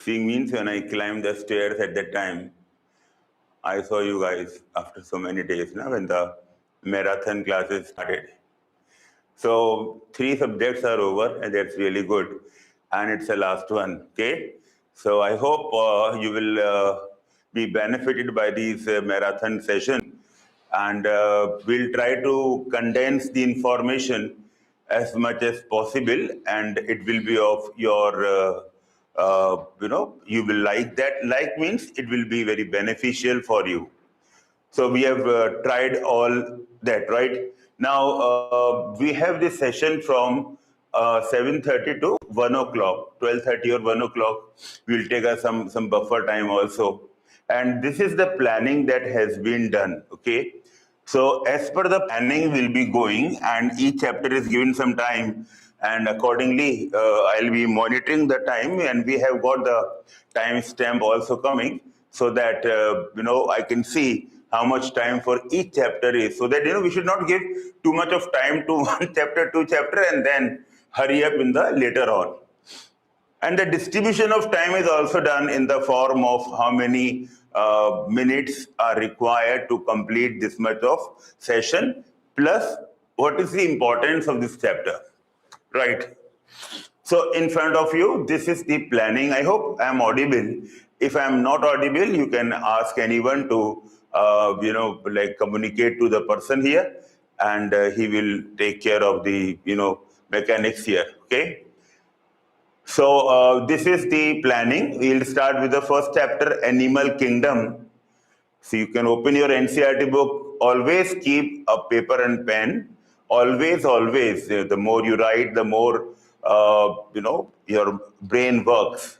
Seeing means when I climbed the stairs at that time, I saw you guys after so many days now when the marathon classes started. So 3 subjects are over and that's really good. And it's the last one, okay? So I hope you will be benefited by these marathon session, and we'll try to condense the information as much as possible, and it will be of your you will like that. Like means it will be very beneficial for you. So we have tried all that, right? Now we have this session from 7:30 to 1 o'clock, 12:30 or 1 o'clock. We'll take us some buffer time also. And this is the planning that has been done, okay? So as per the planning, we'll be going, and each chapter is given some time, and accordingly, I'll be monitoring the time, and we have got the time stamp also coming, so that I can see how much time for each chapter is, so that we should not give too much of time to one chapter, two chapter, and then hurry up in the later on. And the distribution of time is also done in the form of how many minutes are required to complete this much of session, plus what is the importance of this chapter, right? So in front of you, this is the planning. I hope I am audible. If I am not audible, you can ask anyone to, communicate to the person here, and he will take care of the, mechanics here, okay? So this is the planning. We'll start with the first chapter, Animal Kingdom. So you can open your NCERT book. Always keep a paper and pen. Always, always. The more you write, the more your brain works.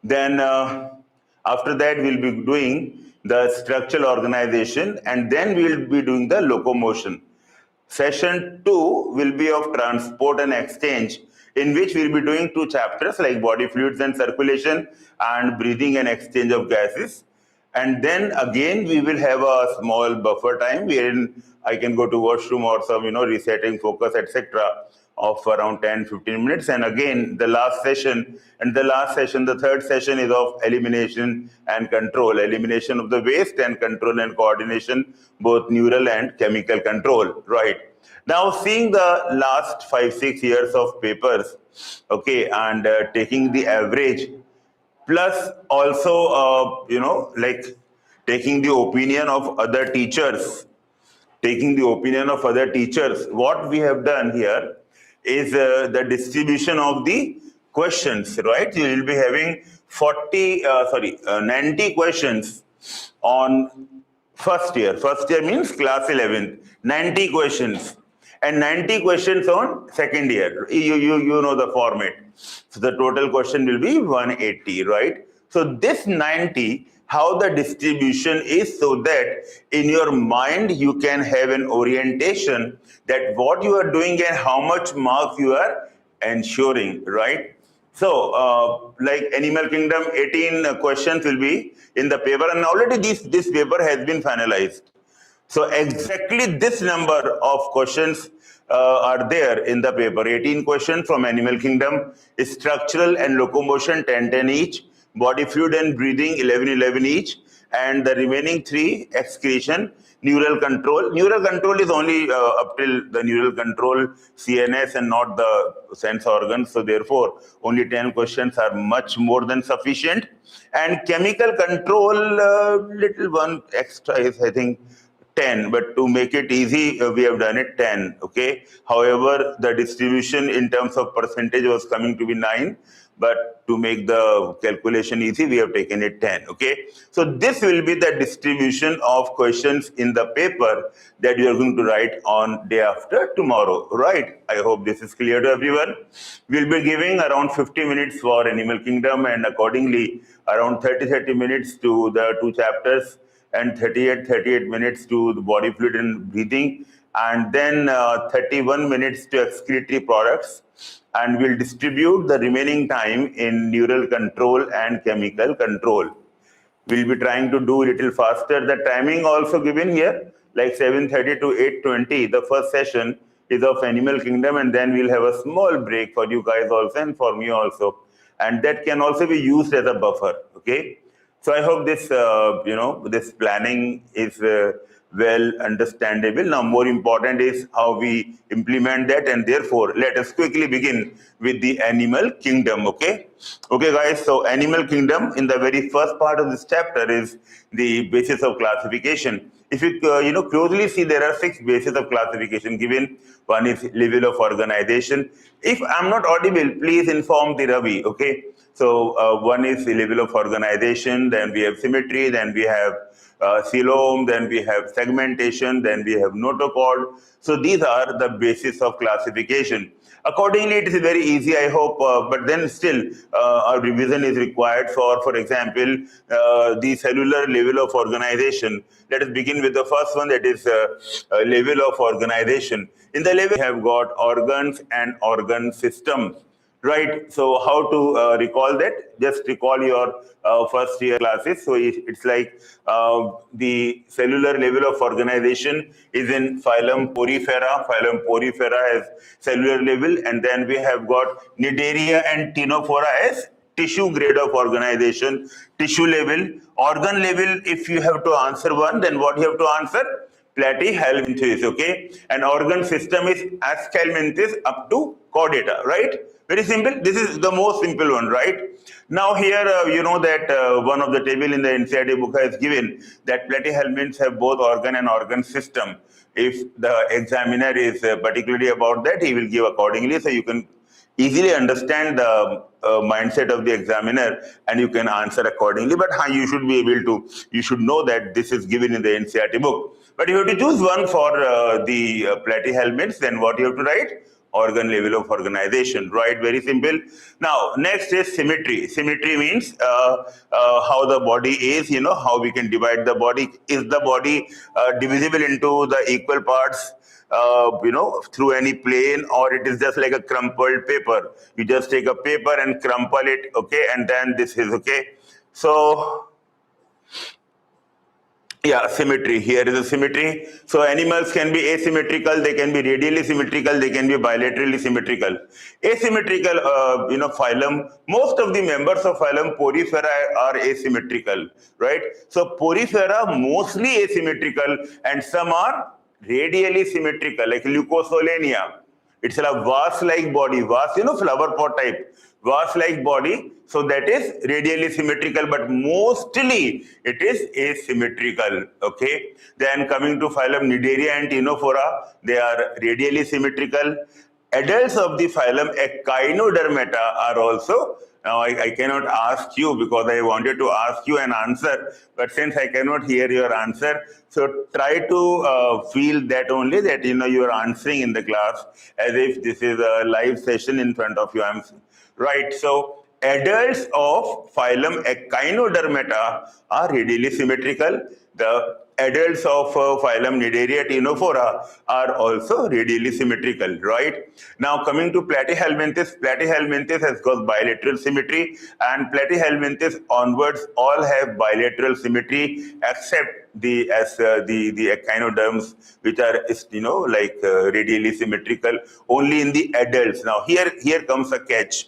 Then after that, we'll be doing the structural organization, and then we'll be doing the locomotion. Session 2 will be of transport and exchange, in which we'll be doing 2 chapters like body fluids and circulation and breathing and exchange of gases. And then again, we will have a small buffer time wherein I can go to washroom or some, resetting focus, etc. of around 10-15 minutes. And again, the last session, the third session is of elimination and control, elimination of the waste and control and coordination, both neural and chemical control, right? Now, seeing the last 5-6 years of papers, okay, and taking the average, plus also, taking the opinion of other teachers, what we have done here is the distribution of the questions, right? You will be having 90 questions on first year. First year means class 11th, 90 questions. And 90 questions on second year. You know the format. So the total question will be 180, right? So this 90, how the distribution is, so that in your mind you can have an orientation that what you are doing and how much marks you are ensuring, right? So like Animal Kingdom, 18 questions will be in the paper, and already this paper has been finalized. So exactly this number of questions are there in the paper. 18 questions from Animal Kingdom, structural and locomotion 10-10 each, body fluid and breathing 11-11 each, and the remaining 3 excretion, neural control. Neural control is only up till the neural control CNS and not the sense organs. So therefore, only 10 questions are much more than sufficient. And chemical control, little one extra is, I think, 10, but to make it easy, we have done it 10, okay? However, the distribution in terms of percentage was coming to be 9, but to make the calculation easy, we have taken it 10, okay? So this will be the distribution of questions in the paper that you are going to write on day after tomorrow, right? I hope this is clear to everyone. We'll be giving around 50 minutes for Animal Kingdom, and accordingly, around 30 minutes to the 2 chapters, and 38 minutes to the body fluid and breathing, and then 31 minutes to excretory products, and we'll distribute the remaining time in neural control and chemical control. We'll be trying to do a little faster. The timing also given here, like 7:30 to 8:20, the first session is of Animal Kingdom, and then we'll have a small break for you guys also and for me also. and that can also be used as a buffer. Okay, so I hope this this planning is well understandable. Now, more important is how we implement that, and therefore let us quickly begin with the animal kingdom. Okay, guys. So animal kingdom, in the very first part of this chapter, is the basis of classification. If you closely see, there are 6 bases of classification given. One is level of organization. If I'm not audible, please inform the Ravi. Okay. So one is the level of organization. Then we have symmetry. Then we have coelom. Then we have segmentation. Then we have notochord. So these are the basis of classification. Accordingly, it is very easy, I hope, but then still a revision is required for example, the cellular level of organization. Let us begin with the first one, that is level of organization. In the level, we have got organs and organ systems. Right, so how to recall that? Just recall your first year classes. So it's like the cellular level of organization is in phylum Porifera. Phylum Porifera has cellular level, and then we have got Cnidaria and Ctenophora as tissue grade of organization, tissue level. Organ level, if you have to answer one, then what you have to answer? Platyhelminthes, okay? And organ system is Aschelminthes up to chordata, right? Very simple. This is the most simple one, right? Now here, you know that one of the table in the NCERT book has given that platyhelminthes have both organ and organ system. If the examiner is particularly about that, he will give accordingly. So you can easily understand the mindset of the examiner and you can answer accordingly. But you should be able to, you should know that this is given in the NCERT book. But if you have to choose one for the platyhelminthes, then what you have to write? Organ level of organization, right? Very simple. Now, next is symmetry. Symmetry means how the body is, how we can divide the body. Is the body divisible into the equal parts, through any plane, or it is just like a crumpled paper? You just take a paper and crumple it, okay, and then this is okay. So, yeah, symmetry. Here is a symmetry. So animals can be asymmetrical, they can be radially symmetrical, they can be bilaterally symmetrical. Asymmetrical, phylum, most of the members of phylum Porifera are asymmetrical, right? So Porifera mostly asymmetrical and some are radially symmetrical, like Leucosolania. It's a vase-like body, vase, flower pot type, vase-like body. So that is radially symmetrical, but mostly it is asymmetrical. Okay. Then coming to phylum Cnidaria and Ctenophora, they are radially symmetrical. Adults of the phylum Echinodermata are also. Now I cannot ask you because I wanted to ask you an answer, but since I cannot hear your answer, so try to feel that only that you are answering in the class as if this is a live session in front of you. Right. So adults of phylum Echinodermata are radially symmetrical. The adults of phylum Cnidaria Ctenophora are also radially symmetrical, right? Now coming to Platyhelminthes, Platyhelminthes has got bilateral symmetry, and Platyhelminthes onwards all have bilateral symmetry except the echinoderms, which are radially symmetrical only in the adults. Now here comes a catch.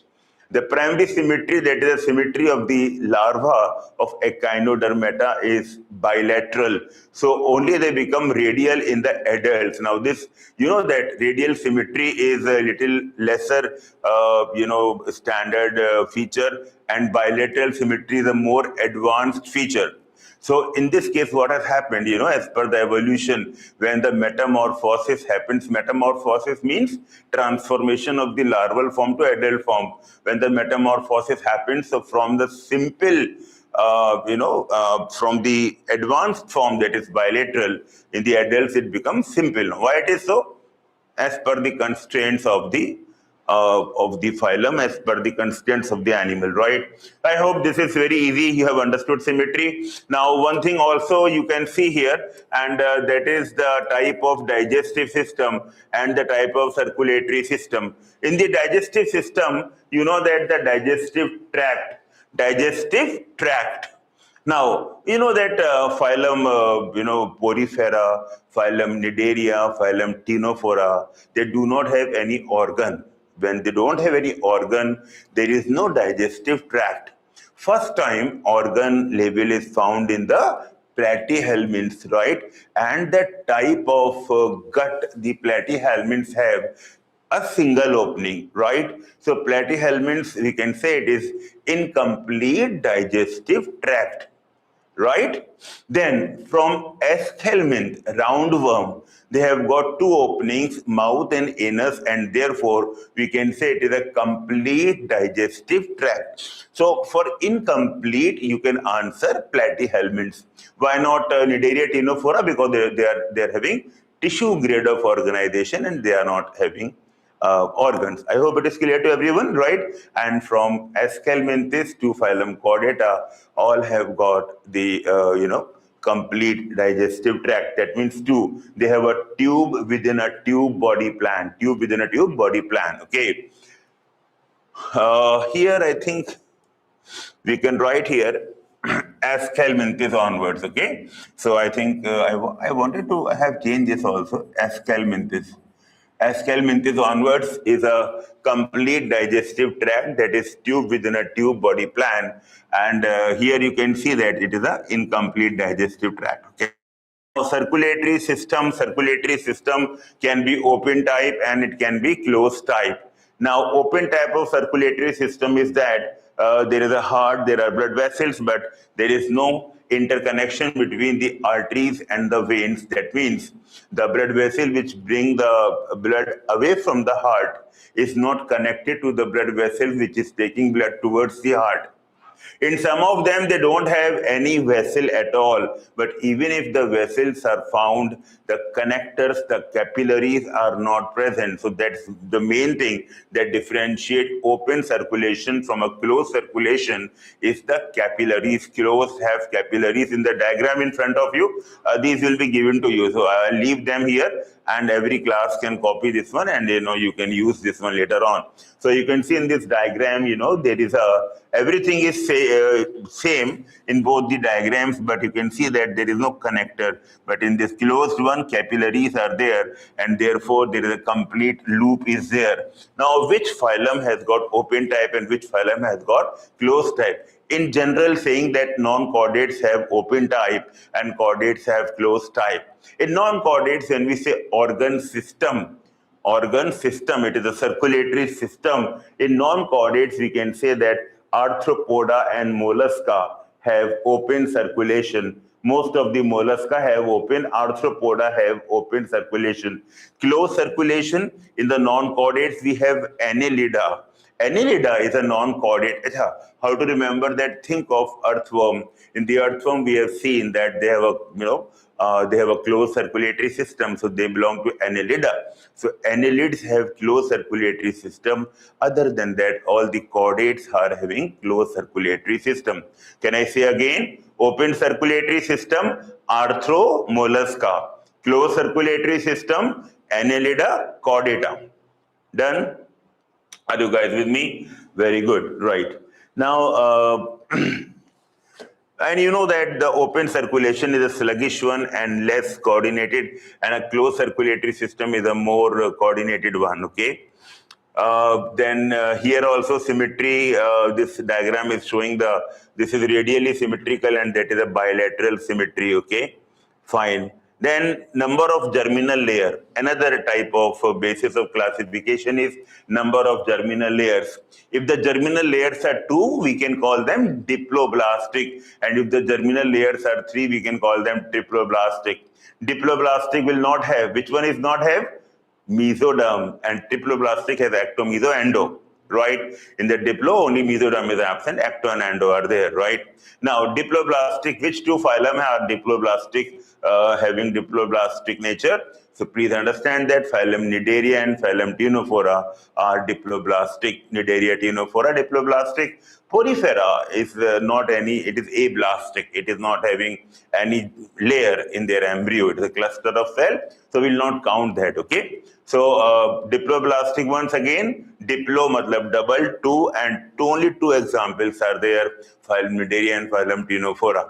The primary symmetry, that is the symmetry of the larva of Echinodermata, is bilateral. So only they become radial in the adults. Now this, that radial symmetry is a little lesser, standard feature, and bilateral symmetry is a more advanced feature. So in this case, what has happened, as per the evolution, when the metamorphosis happens, metamorphosis means transformation of the larval form to adult form. When the metamorphosis happens, so from the simple, from the advanced form that is bilateral, in the adults it becomes simple. Why it is so? As per the constraints of the phylum, as per the constraints of the animal, right? I hope this is very easy. You have understood symmetry. Now, one thing also you can see here, and that is the type of digestive system and the type of circulatory system. In the digestive system, you know that the digestive tract. Now, you know that phylum, Porifera, phylum Cnidaria, phylum Ctenophora, they do not have any organ. when they don't have any organ, there is no digestive tract. First time organ level is found in the platyhelminthes, right? And that type of gut the platyhelminthes have a single opening, right? So platyhelminthes, we can say it is incomplete digestive tract, right? Then from Aschelminthes, roundworm, they have got two openings, mouth and anus, and therefore we can say it is a complete digestive tract. So for incomplete, you can answer platyhelminthes. Why not Cnidaria ctenophora? Because they are having tissue grade of organization and they are not having organs. I hope it is clear to everyone, right? And from Aschelminthes to Phylum Chordata, all have got the, complete digestive tract. That means two. They have a tube within a tube body plan. Tube within a tube body plan, okay? Here, I think we can write here Aschelminthes onwards, okay? So I think I wanted to have changed this also, Aschelminthes. Aschelminthes onwards is a complete digestive tract, that is tube within a tube body plan, and here you can see that it is an incomplete digestive tract. Okay. Circulatory system can be open type and it can be closed type. Now, open type of circulatory system is that there is a heart, there are blood vessels, but there is no interconnection between the arteries and the veins. That means the blood vessel which bring the blood away from the heart is not connected to the blood vessel which is taking blood towards the heart. In some of them, they don't have any vessel at all. But even if the vessels are found, the connectors, the capillaries are not present. So that's the main thing that differentiate open circulation from a closed circulation is the capillaries. Closed have capillaries. In the diagram in front of you, these will be given to you. So I'll leave them here, and every class can copy this one, and you can use this one later on. So you can see in this diagram, there is everything is same in both the diagrams, but you can see that there is no connector. But in this closed one, capillaries are there, and therefore there is a complete loop is there. Now, which phylum has got open type and which phylum has got closed type? In general, saying that non-chordates have open type and chordates have closed type. In non-chordates, when we say organ system, it is a circulatory system. In non-chordates, we can say that Arthropoda and Mollusca have open circulation. Most of the Mollusca have open, Arthropoda have open circulation. Closed circulation, in the non-chordates, we have Annelida. Annelida is a non-chordate. How to remember that? Think of earthworm. In the earthworm, we have seen that they have a closed circulatory system, so they belong to Annelida. So annelids have closed circulatory system. Other than that, all the chordates are having closed circulatory system. Can I say again? Open circulatory system, Arthro, Mollusca. Closed circulatory system, Annelida, Chordata. Done? Are you guys with me? Very good, right. Now, and you know that the open circulation is a sluggish one and less coordinated, and a closed circulatory system is a more coordinated one, okay? Then here also symmetry, this diagram is showing this is radially symmetrical and that is a bilateral symmetry, okay? Fine. Then number of germinal layer. Another type of basis of classification is number of germinal layers. If the germinal layers are 2, we can call them diploblastic. And if the germinal layers are 3, we can call them triploblastic. Diploblastic will not have, which one is not have? Mesoderm, and triploblastic has ecto, meso, endo, right? In the diplo, only mesoderm is absent, ecto and endo are there, right? Now, diploblastic, which two phylum are diploblastic, having diploblastic nature? So please understand that Phylum Cnidaria and Phylum Ctenophora are diploblastic. Cnidaria, Ctenophora, diploblastic. Porifera is not any, it is ablastic. It is not having any layer in their embryo. It is a cluster of cell, so we will not count that, okay? So diploblastic, once again, diplo matlab double, 2, and only 2 examples are there, Phylum Cnidaria and Phylum Ctenophora.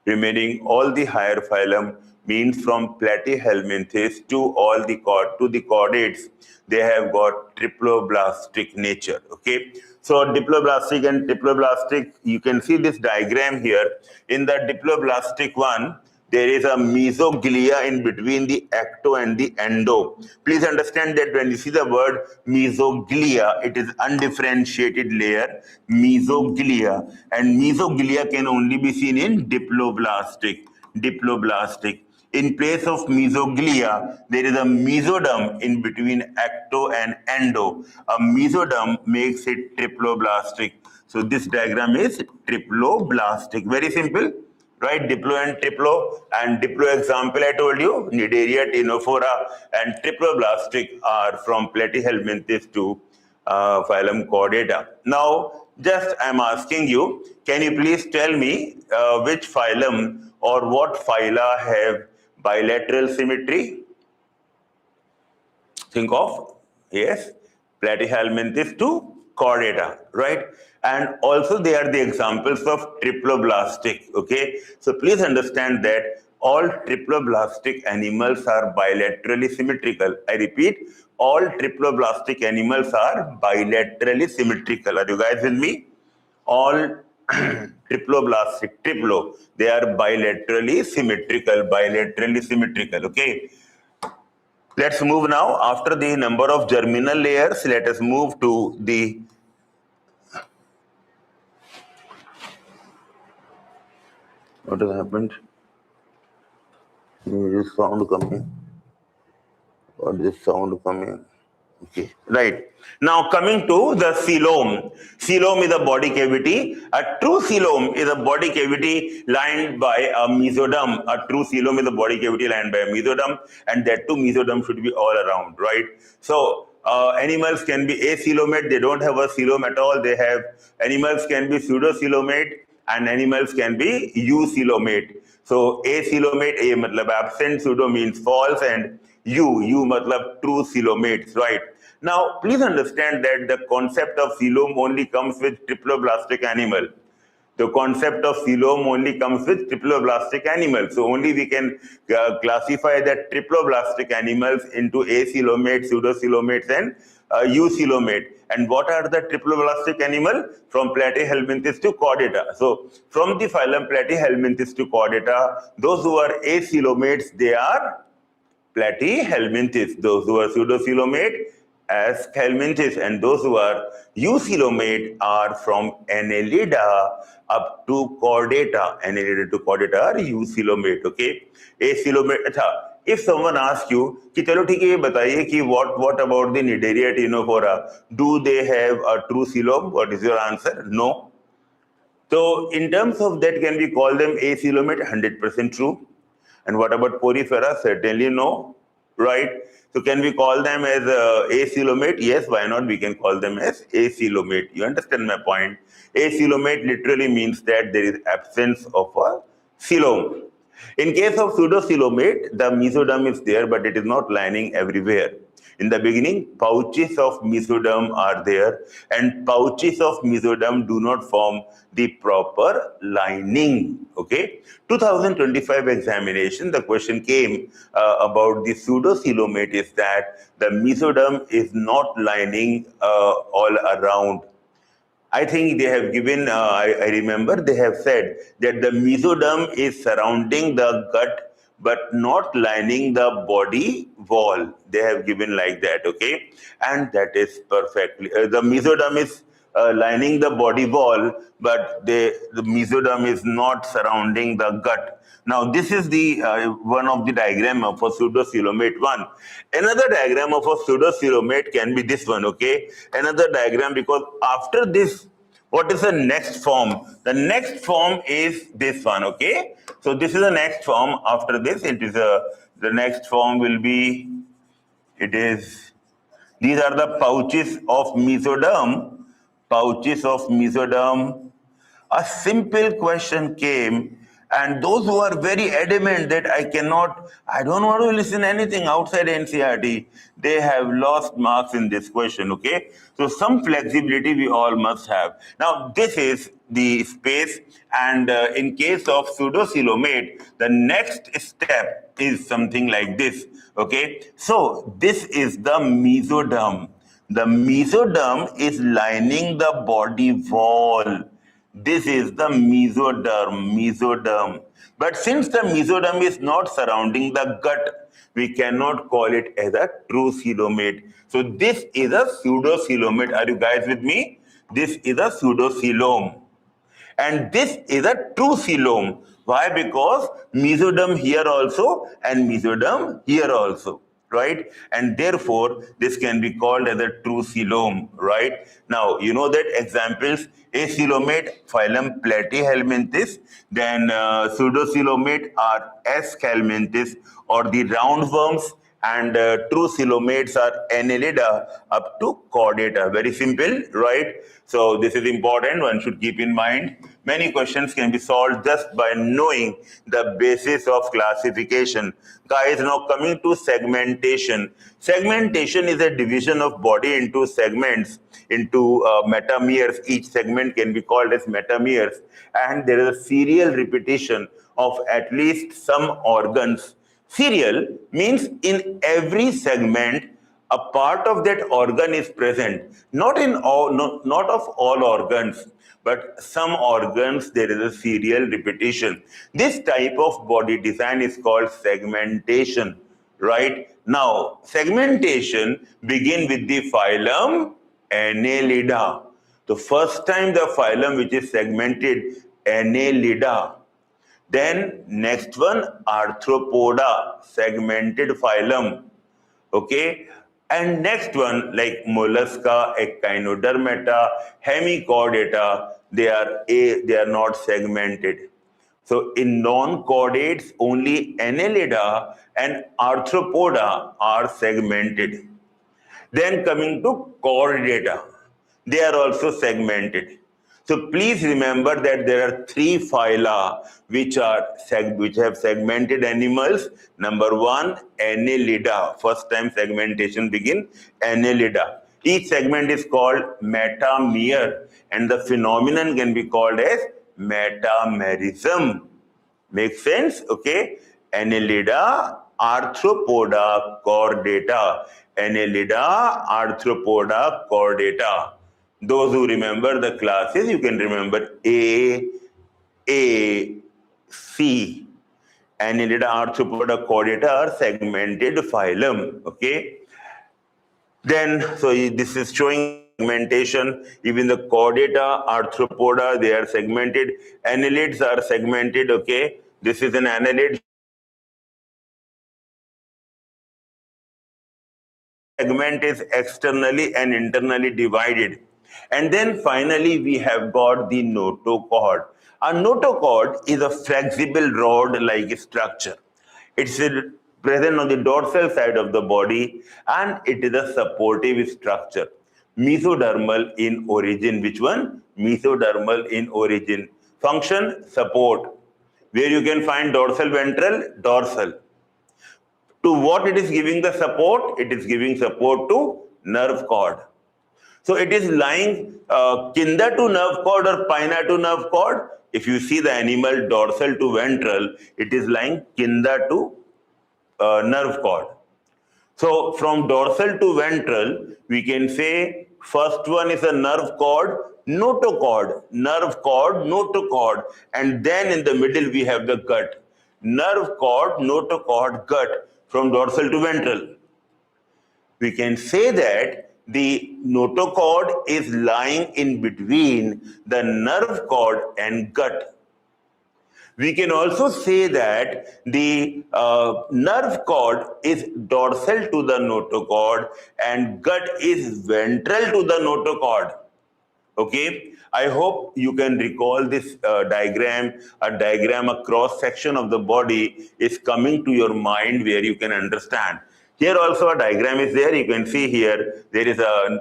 Remaining all the higher phylum means from Platyhelminthes to all the chordates, they have got triploblastic nature. Okay, so diploblastic and triploblastic, you can see this diagram here. In the diploblastic one, there is a mesoglia in between the ecto and the endo. Please understand that when you see the word mesoglia, it is undifferentiated layer, mesoglia, and mesoglia can only be seen in diploblastic. In place of mesoglia, there is a mesoderm in between ecto and endo. A mesoderm makes it triploblastic. So this diagram is triploblastic. Very simple, right? Diplo and diplo example I told you, Cnidaria, Ctenophora, and triploblastic are from Platyhelminthes to Phylum Chordata. Now, just I'm asking you, can you please tell me which phylum or what phyla have bilateral symmetry? Think of, yes, Platyhelminthes to Chordata, right? And also they are the examples of triploblastic, okay? So please understand that all triploblastic animals are bilaterally symmetrical. I repeat, all triploblastic animals are bilaterally symmetrical. Are you guys with me? All triplo, they are bilaterally symmetrical, okay? Let's move now. After the number of germinal layers, let us move to the what has happened? This sound coming. What is sound coming? Okay, right. Now coming to the coelom. Coelom is a body cavity. A true coelom is a body cavity lined by a mesoderm. A true coelom is a body cavity lined by a mesoderm, and that too mesoderm should be all around, right? So animals can be acoelomate. They don't have a coelom at all. They have animals can be pseudocoelomate, and animals can be eucoelomate. So acoelomate, a matlab absent, pseudo means false, and you matlab true coelomates, right? Now, please understand that the concept of coelom only comes with triploblastic animal. The concept of coelom only comes with triploblastic animals. So only we can classify that triploblastic animals into acoelomate, pseudocoelomates, and eucoelomate. And what are the triploblastic animal? From Platyhelminthes to Chordata. So from the phylum Platyhelminthes to Chordata, those who are acoelomates, they are Platyhelminthes. Those who are pseudocoelomate, Aschelminthes, and those who are eucoelomate are from Annelida up to Chordata. Annelida to Chordata are eucoelomate. Okay, acoelomate. अच्छा, if someone asks you कि चलो ठीक है ये बताइए कि what about the Cnidaria Ctenophora? Do they have a true coelom? What is your answer? No. So in terms of that, can we call them acoelomate? 100% true. And what about Porifera? Certainly no, right? So can we call them as acoelomate? Yes, why not? We can call them as acoelomate. You understand my point? Acoelomate literally means that there is absence of a coelom. In case of pseudocoelomate, the mesoderm is there, but it is not lining everywhere. In the beginning, pouches of mesoderm are there, and pouches of mesoderm do not form the proper lining. Okay, 2025 examination, the question came about the pseudocoelomate is that the mesoderm is not lining all around. I think they have given, I remember they have said that the mesoderm is surrounding the gut but not lining the body wall. They have given like that, okay? And that is perfectly, the mesoderm is lining the body wall, but the mesoderm is not surrounding the gut. Now, this is the one of the diagram of a pseudocoelomate one. Another diagram of a pseudocoelomate can be this one, okay? Another diagram, because after this, what is the next form? The next form is this one, okay? So this is the next form. After this, it is the next form will be, it is, these are the pouches of mesoderm. Pouches of mesoderm. A simple question came And those who are very adamant that I don't want to listen anything outside NCERT, they have lost marks in this question, okay? So some flexibility we all must have. Now, this is the space, and in case of pseudocoelomate, the next step is something like this, okay? So this is the mesoderm. The mesoderm is lining the body wall. This is the mesoderm. But since the mesoderm is not surrounding the gut, we cannot call it as a true coelomate. So this is a pseudocoelomate. Are you guys with me? This is a pseudocoelom. And this is a true coelom. Why? Because mesoderm here also and mesoderm here also, right? And therefore, this can be called as a true coelom, right? Now, you know that examples, acoelomate, Phylum Platyhelminthes, then pseudocoelomate are Aschelminthes or the roundworms, and true coelomates are Annelida up to Chordata. Very simple, right? So this is important, one should keep in mind. Many questions can be solved just by knowing the basis of classification. Guys, now coming to segmentation. Segmentation is a division of body into segments, into metameres. Each segment can be called as metameres, and there is a serial repetition of at least some organs. Serial means in every segment, a part of that organ is present. Not in all, not of all organs, but some organs there is a serial repetition. This type of body design is called segmentation, right? Now, segmentation begin with the phylum Annelida. The first time the phylum which is segmented, Annelida. Then next one, Arthropoda, segmented phylum, okay? And next one, like Mollusca, Echinodermata, Hemichordata, they are not segmented. So in non-chordates, only Annelida and Arthropoda are segmented. Then coming to chordata, they are also segmented. So please remember that there are three phyla which have segmented animals. Number one, Annelida. First time segmentation begin, Annelida. Each segment is called metamere, and the phenomenon can be called as metamerism. Make sense? Okay. Annelida, Arthropoda, chordata. Annelida, Arthropoda, chordata. Those who remember the classes, you can remember A, C. Annelida, Arthropoda, chordata are segmented phylum. Okay. Then, so this is showing segmentation. Even the chordata, Arthropoda, they are segmented. Annelids are segmented. Okay. This is an annelid. Segment is externally and internally divided. And then finally, we have got the notochord. A notochord is a flexible rod-like structure. It's present on the dorsal side of the body, and it is a supportive structure. Mesodermal in origin. Which one? Mesodermal in origin. Function, support. Where you can find dorsal ventral, dorsal. To what it is giving the support? It is giving support to nerve cord. So it is lying kinda to nerve cord or pinna to nerve cord. If you see the animal dorsal to ventral, it is lying kinda to nerve cord. So from dorsal to ventral, we can say first one is a nerve cord, notochord, nerve cord, notochord, and then in the middle we have the gut. Nerve cord, notochord, gut from dorsal to ventral. We can say that the notochord is lying in between the nerve cord and gut. We can also say that the nerve cord is dorsal to the notochord and gut is ventral to the notochord. Okay, I hope you can recall this diagram. A diagram, a cross section of the body is coming to your mind where you can understand. Here also a diagram is there. You can see here there is a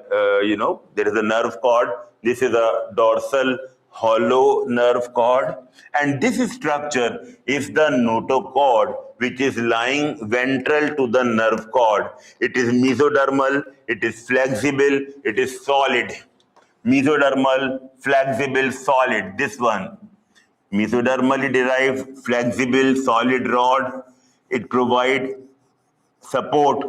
there is a nerve cord. This is a dorsal hollow nerve cord, and this structure is the notochord, which is lying ventral to the nerve cord. It is mesodermal, it is flexible, it is solid. Mesodermal, flexible, solid, this one. Mesodermally derived, flexible, solid rod. It provides support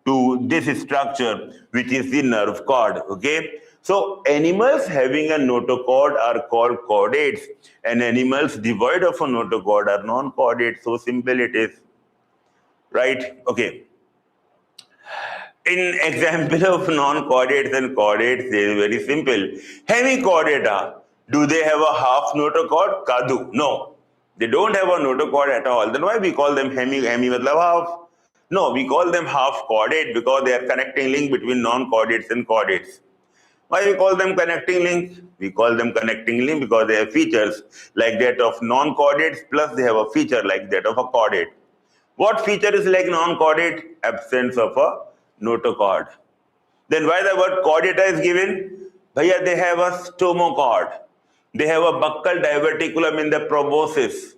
to this structure, which is the nerve cord. Okay, so animals having a notochord are called chordates, and animals devoid of a notochord are non-chordates. So simple it is, right? Okay. In example of non-chordates and chordates, it is very simple. Hemichordata, do they have a half notochord? Kadu, no. They don't have a notochord at all. Then why we call them hemi matlab half? No, we call them half chordate because they are connecting link between non-chordates and chordates. Why we call them connecting link? We call them connecting link because they have features like that of non-chordates, plus they have a feature like that of a chordate. What feature is like non-chordate? Absence of a notochord. Then why the word chordata is given? Bhaiya, they have a stomochord. They have a buccal diverticulum in the proboscis,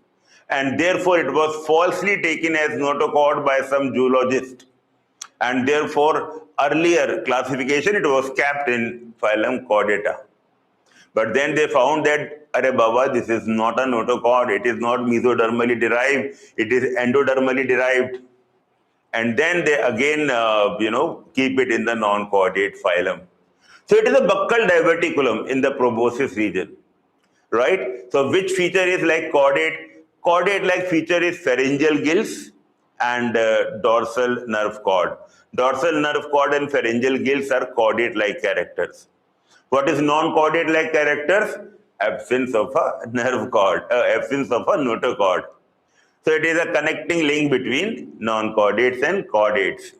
and therefore it was falsely taken as notochord by some zoologist. And therefore, earlier classification, it was kept in Phylum Chordata. But then they found that, Are Baba, this is not a notochord, it is not mesodermally derived, it is endodermally derived. And then they again, keep it in the non-chordate phylum. So it is a buccal diverticulum in the proboscis region, right? So which feature is like chordate? Chordate-like feature is pharyngeal gills and dorsal nerve cord. Dorsal nerve cord and pharyngeal gills are chordate-like characters. What is non-chordate-like characters? Absence of a nerve cord, absence of a notochord. So it is a connecting link between non-chordates and chordates.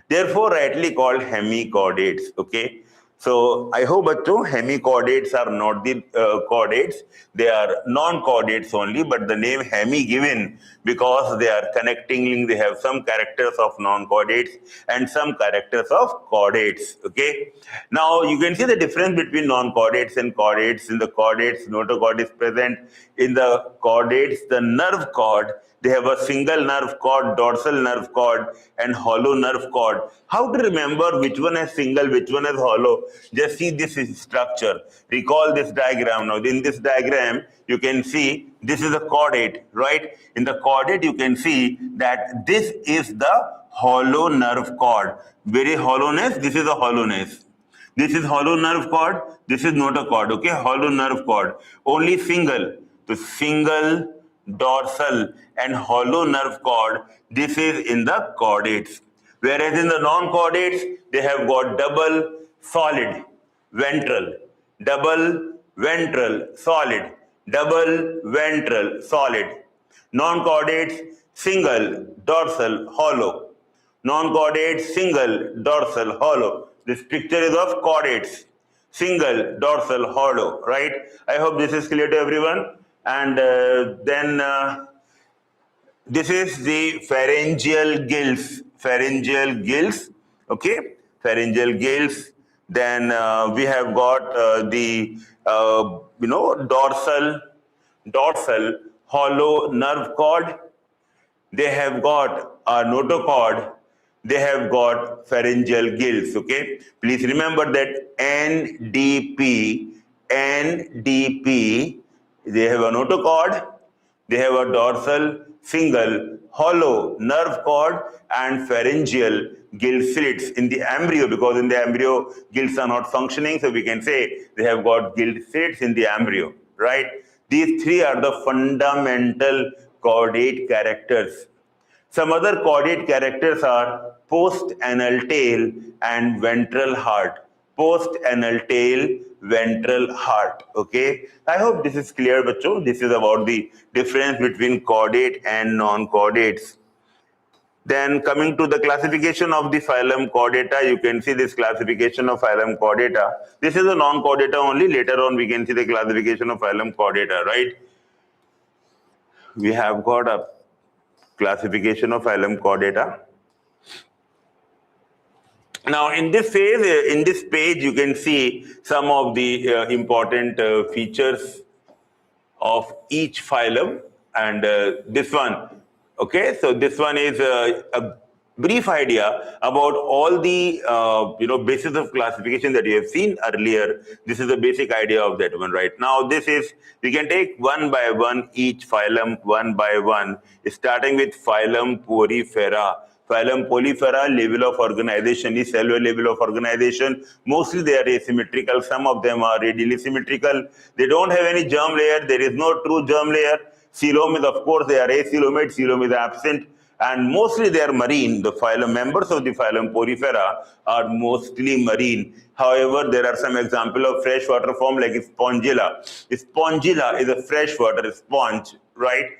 Therefore, rightly called hemichordates. Okay. So I hope hemichordates are not the chordates. They are non-chordates only, but the name hemi given because they are connecting link. They have some characters of non-chordates and some characters of chordates. Okay. Now you can see the difference between non-chordates and chordates. In the chordates, notochord is present. In the chordates, the nerve cord, they have a single nerve cord, dorsal nerve cord, and hollow nerve cord. How to remember which one is single, which one is hollow? Just see this structure. Recall this diagram. Now, in this diagram, you can see this is a chordate, right? In the chordate, you can see that this is the hollow nerve cord. Very hollowness, this is a hollowness. This is hollow nerve cord, this is notochord, okay? Hollow nerve cord. Only single. So, single, dorsal and hollow nerve cord, this is in the chordates. Whereas in the non-chordates, they have got double, solid, ventral, double, ventral, solid, double, ventral, solid. Non-chordates, single, dorsal, hollow. Non-chordates, single, dorsal, hollow. This picture is of chordates, single, dorsal, hollow, right? I hope this is clear to everyone. And then this is the pharyngeal gills, okay, pharyngeal gills. Then we have got the dorsal hollow nerve cord. They have got a notochord. They have got pharyngeal gills. Okay, please remember that NDP. They have a notochord, they have a dorsal, single, hollow nerve cord and pharyngeal gill slits in the embryo, because in the embryo gills are not functioning, so we can say they have got gill slits in the embryo, right? These three are the fundamental chordate characters. Some other chordate characters are post-anal tail and ventral heart. Post-anal tail, ventral heart. Okay. I hope this is clear, bacho. This is about the difference between chordate and non-chordates. Then coming to the classification of the phylum Chordata, you can see this classification of phylum Chordata. This is a non-chordata only. Later on, we can see the classification of phylum Chordata, right? We have got a classification of phylum Chordata. Now, in this phase, in this page, you can see some of the important features of each phylum, and this one, okay, so this one is a brief idea about all the basis of classification that you have seen earlier. This is the basic idea of that one. Right now, this is, we can take one by one each phylum one by one, starting with phylum Porifera. Phylum Porifera, level of organization is cellular level of organization. Mostly they are asymmetrical. Some of them are radially symmetrical. They don't have any germ layer. There is no true germ layer. Coelom is, of course, they are acoelomate. Coelom is absent. And mostly they are marine. The phylum members of the phylum Porifera are mostly marine. However, there are some examples of freshwater form like Spongilla. Spongilla is a freshwater sponge, right?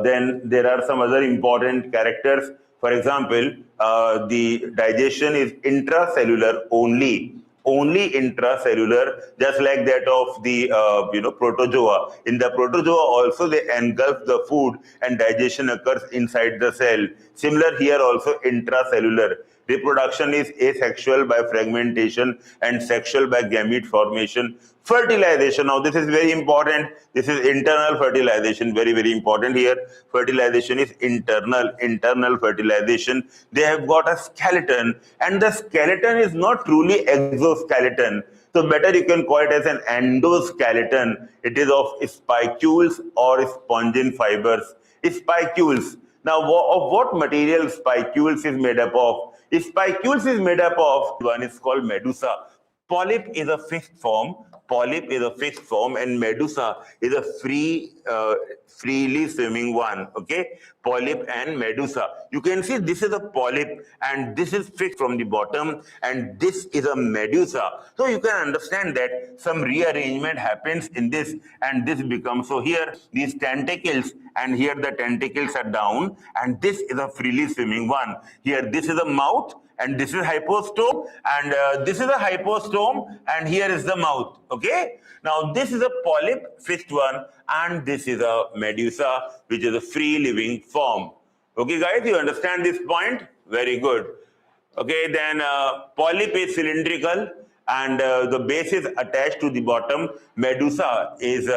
Then there are some other important characters. For example, the digestion is intracellular only intracellular, just like that of the protozoa. In the protozoa also they engulf the food and digestion occurs inside the cell. Similar here also intracellular. Reproduction is asexual by fragmentation and sexual by gamete formation. Fertilization, now this is very important. This is internal fertilization, very, very important here. Fertilization is internal fertilization. They have got a skeleton, and the skeleton is not truly exoskeleton. So better you can call it as an endoskeleton. It is of spicules or spongin fibers. Spicules. Now, of what material spicules is made up of? Spicules is made up of, one is called medusa. Polyp is a fixed form. Polyp is a fixed form, and medusa is a freely swimming one. Okay, polyp and medusa. You can see this is a polyp, and this is fixed from the bottom, and this is a medusa. So you can understand that some rearrangement happens in this, and this becomes, so here these tentacles, and here the tentacles are down, and this is a freely swimming one. Here this is a mouth, and this is hypostome, and this is a hypostome, and here is the mouth. Okay, now this is a polyp, fixed one, and this is a medusa, which is a free living form. Okay, guys, you understand this point? Very good. Okay, then polyp is cylindrical, and the base is attached to the bottom. Medusa is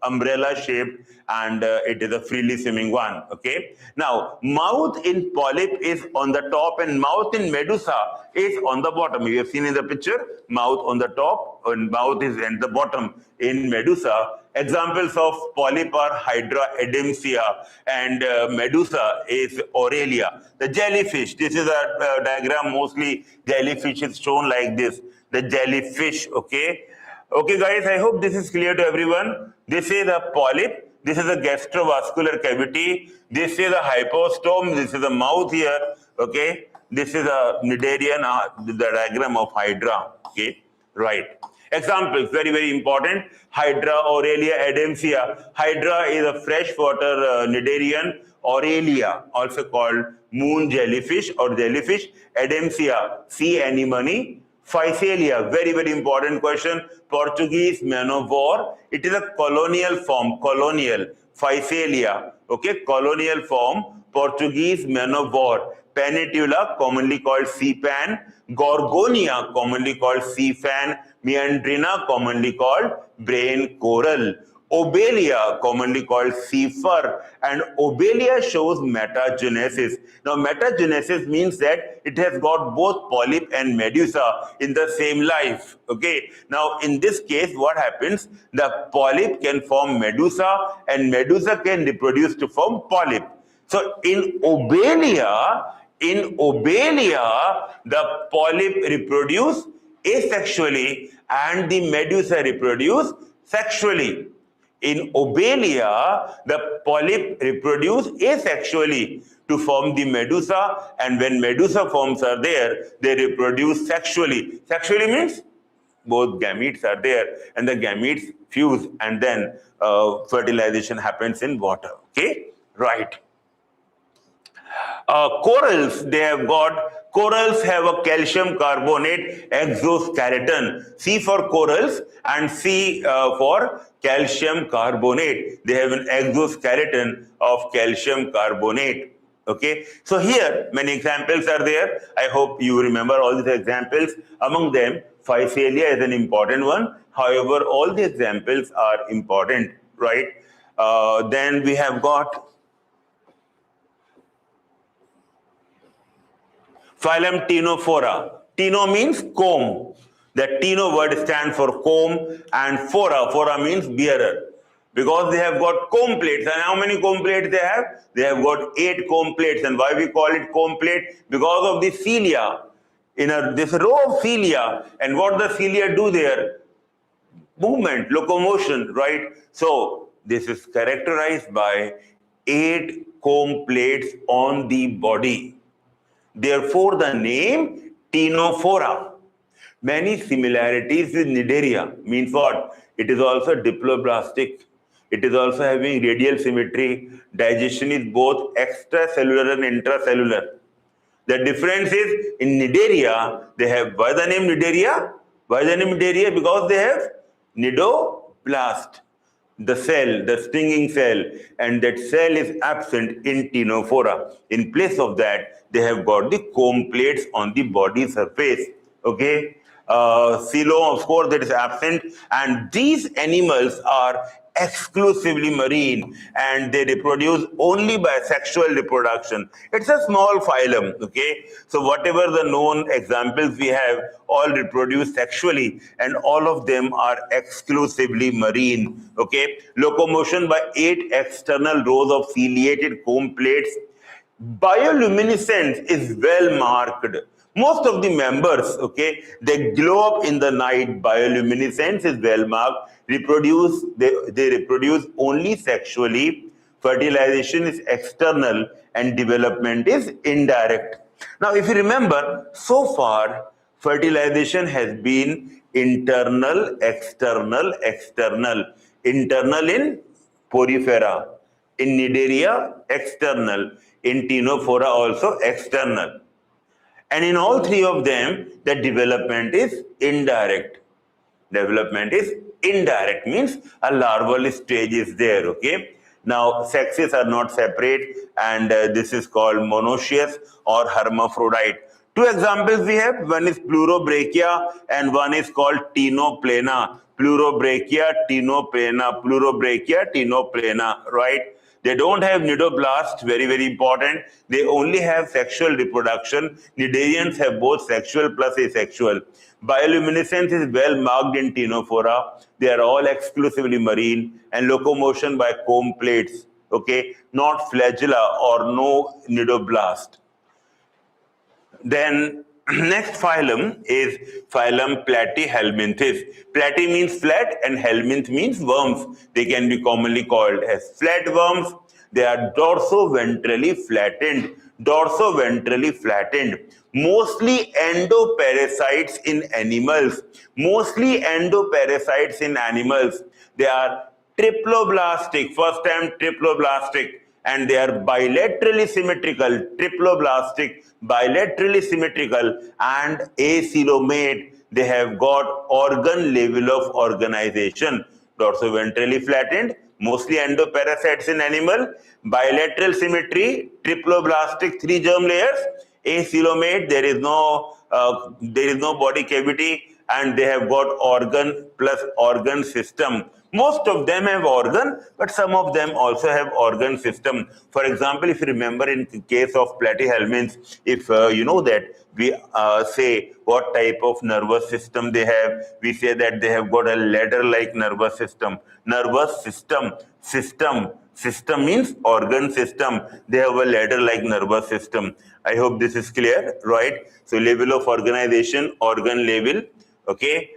umbrella shaped, and it is a freely swimming one. Okay, now mouth in polyp is on the top, and mouth in medusa is on the bottom. You have seen in the picture, mouth on the top and mouth is at the bottom in medusa. Examples of polyp are Hydra, Edemsia, and medusa is Aurelia. The jellyfish, this is a diagram, mostly jellyfish is shown like this. The jellyfish, okay? Okay, guys, I hope this is clear to everyone. This is a polyp. This is a gastrovascular cavity. This is a hypostome. This is a mouth here, okay? This is a Cnidarian, the diagram of Hydra, okay? Right. Examples, very, very important. Hydra, Aurelia, Edemsia. Hydra is a freshwater Cnidarian. Aurelia, also called moon jellyfish or jellyfish. Edemsia, sea anemone. Physalia, very, very important question. Portuguese man of war. It is a colonial form, colonial. Physalia, okay, colonial form, Portuguese man of war. Panetula, commonly called sea pan. Gorgonia, commonly called sea fan. Meandrina, commonly called brain coral. Obelia, commonly called sea fur, and Obelia shows metagenesis. Now, metagenesis means that it has got both polyp and medusa in the same life. Okay. Now, in this case, what happens? The polyp can form medusa, and medusa can reproduce to form polyp. So, in Obelia, the polyp reproduce asexually, and the medusa reproduce sexually. In Obelia, the polyp reproduce asexually to form the medusa, and when medusa forms are there, they reproduce sexually. Sexually means both gametes are there, and the gametes fuse, and then fertilization happens in water. Okay, right. Corals, corals have a calcium carbonate exoskeleton. C for corals and C for calcium carbonate. They have an exoskeleton of calcium carbonate. Okay, so here many examples are there. I hope you remember all these examples. Among them, Physalia is an important one. However, all the examples are important, right? Then we have got Phylum Ctenophora. Cteno means comb. The Cteno word stands for comb, and phora means bearer. Because they have got comb plates. And how many comb plates they have? They have got 8 comb plates. And why we call it comb plate? Because of the cilia. In this row of cilia, and what the cilia do there? Movement, locomotion, right? So this is characterized by 8 comb plates on the body. Therefore, the name Ctenophora. Many similarities with Cnidaria. Means what? It is also diploblastic. It is also having radial symmetry. Digestion is both extracellular and intracellular. The difference is in Cnidaria, they have, why the name Cnidaria? Why the name Cnidaria? Because they have nidoblast, the cell, the stinging cell, and that cell is absent in Ctenophora. In place of that, they have got the comb plates on the body surface. Okay, Coelom, of course, that is absent, and these animals are exclusively marine, and they reproduce only by sexual reproduction. It's a small phylum, okay? So whatever the known examples we have, all reproduce sexually, and all of them are exclusively marine, okay? Locomotion by 8 external rows of ciliated comb plates. Bioluminescence is well marked. Most of the members, okay, they glow up in the night. Bioluminescence is well marked. They reproduce only sexually. Fertilization is external and development is indirect. Now, if you remember, so far, fertilization has been internal, external, external. Internal in Porifera. In Cnidaria, external. In Ctenophora, also external. And in all 3 of them, the development is indirect. Development is indirect, means a larval stage is there, okay? Now, sexes are not separate, and this is called monoecious or hermaphrodite. 2 examples we have. One is pleurobrachia and one is called ctenoplana. Pleurobrachia, ctenoplana, pleurobrachia, ctenoplana, right? They don't have nidoblast, very, very important. They only have sexual reproduction. Cnidarians have both sexual plus asexual. Bioluminescence is well marked in Ctenophora. They are all exclusively marine, and locomotion by comb plates, okay? Not flagella or no nidoblast. Then next phylum is Phylum Platyhelminthes. Platy means flat and helminth means worms. They can be commonly called as flatworms. They are dorso-ventrally flattened. Dorso-ventrally flattened. Mostly endoparasites in animals. Mostly endoparasites in animals. They are triploblastic. First time triploblastic. And they are bilaterally symmetrical, triploblastic, bilaterally symmetrical, and acoelomate. They have got organ level of organization. Dorsoventrally flattened, mostly endoparasites in animal, bilateral symmetry, triploblastic, 3 germ layers, acoelomate. There is no body cavity, and they have got organ plus organ system. Most of them have organ, but some of them also have organ system. For example, if you remember in the case of platyhelminths, if you know that we say what type of nervous system they have, we say that they have got a ladder-like nervous system. Nervous system, system means organ system. They have a ladder-like nervous system. I hope this is clear, right? So level of organization, organ level, okay?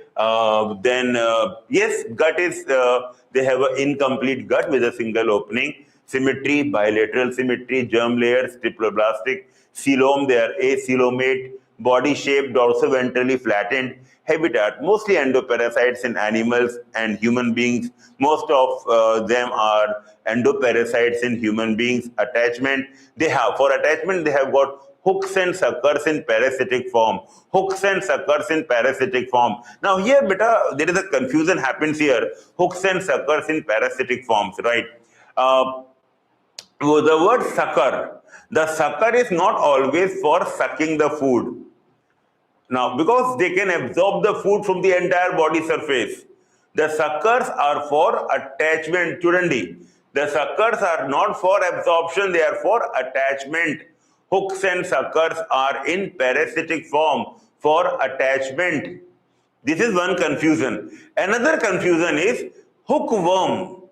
Yes, gut is, they have an incomplete gut with a single opening. Symmetry, bilateral symmetry, germ layers, triploblastic. Coelom, they are acoelomate. Body shape, dorsoventrally flattened. Habitat, mostly endoparasites in animals and human beings. Most of them are endoparasites in human beings. Attachment, for attachment, they have got hooks and suckers in parasitic form. Hooks and suckers in parasitic form. Now here, beta, there is a confusion happens here. Hooks and suckers in parasitic forms, right? the word sucker. The sucker is not always for sucking the food. Now, because they can absorb the food from the entire body surface, the suckers are for attachment. Chudandi. The suckers are not for absorption, they are for attachment. Hooks and suckers are in parasitic form for attachment. This is one confusion. Another confusion is hookworm.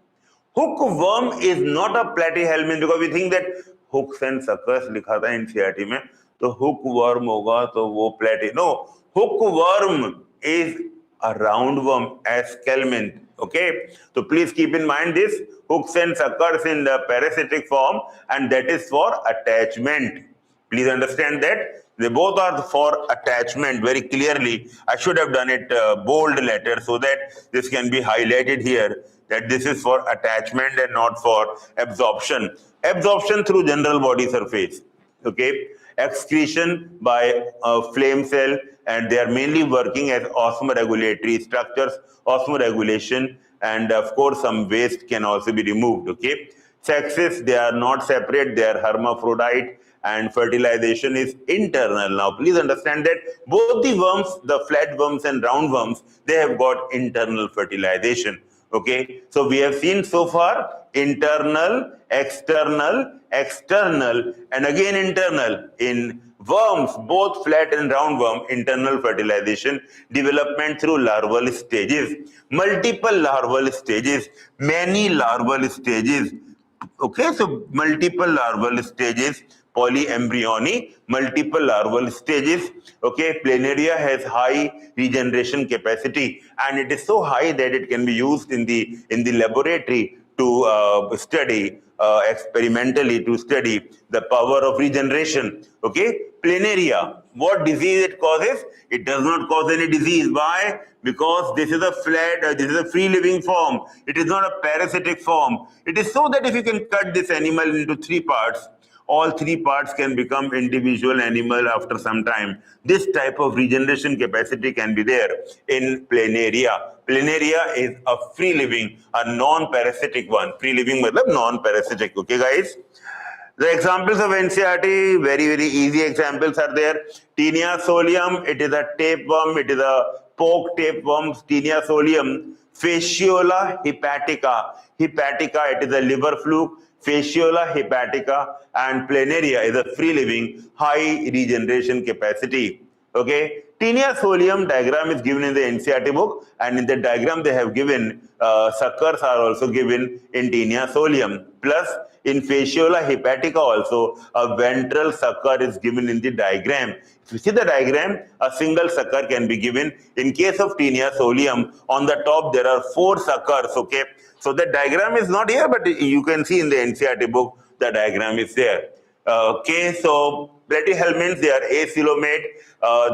Hookworm is not a platyhelminth because we think that hooks and suckers लिखा था NCERT में, तो hookworm होगा तो वो platy. No, hookworm is a roundworm, Aschelminthes. Okay, so please keep in mind this: hooks and suckers in the parasitic form, and that is for attachment. Please understand that they both are for attachment very clearly. I should have done it bold letter so that this can be highlighted here, that this is for attachment and not for absorption. Absorption through general body surface. Okay, excretion by flame cell, and they are mainly working as osmoregulatory structures, osmoregulation, and of course some waste can also be removed. Okay, sexes, they are not separate, they are hermaphrodite, and fertilization is internal. Now please understand that both the worms, the flatworms and roundworms, they have got internal fertilization. Okay, so we have seen so far internal, external, external, and again internal. In worms, both flat and roundworm, internal fertilization, development through larval stages, multiple larval stages, many larval stages. Okay, so multiple larval stages, polyembryony, multiple larval stages. Okay, planaria has high regeneration capacity, and it is so high that it can be used in the laboratory to study experimentally to study the power of regeneration. Okay, planaria, what disease it causes? It does not cause any disease. Why? Because this is a flat, this is a free living form. It is not a parasitic form. It is so that if you can cut this animal into 3 parts, all 3 parts can become individual animal after some time. This type of regeneration capacity can be there in planaria. Planaria is a free living, a non-parasitic one. Free living means non-parasitic. Okay, guys? The examples of NCERT, very, very easy examples are there. Taenia solium, it is a tapeworm, it is a poke tapeworm, Taenia solium. Fasciola hepatica, it is a liver fluke. Fasciola hepatica, and planaria is a free living, high regeneration capacity. Okay, Taenia solium diagram is given in the NCERT book, and in the diagram they have given suckers are also given in Taenia solium. Plus, in Fasciola hepatica also, a ventral sucker is given in the diagram. If you see the diagram, a single sucker can be given. In case of Taenia solium, on the top there are 4 suckers. Okay, so the diagram is not here, but you can see in the NCERT book the diagram is there. Okay, so platyhelminths, they are acoelomate,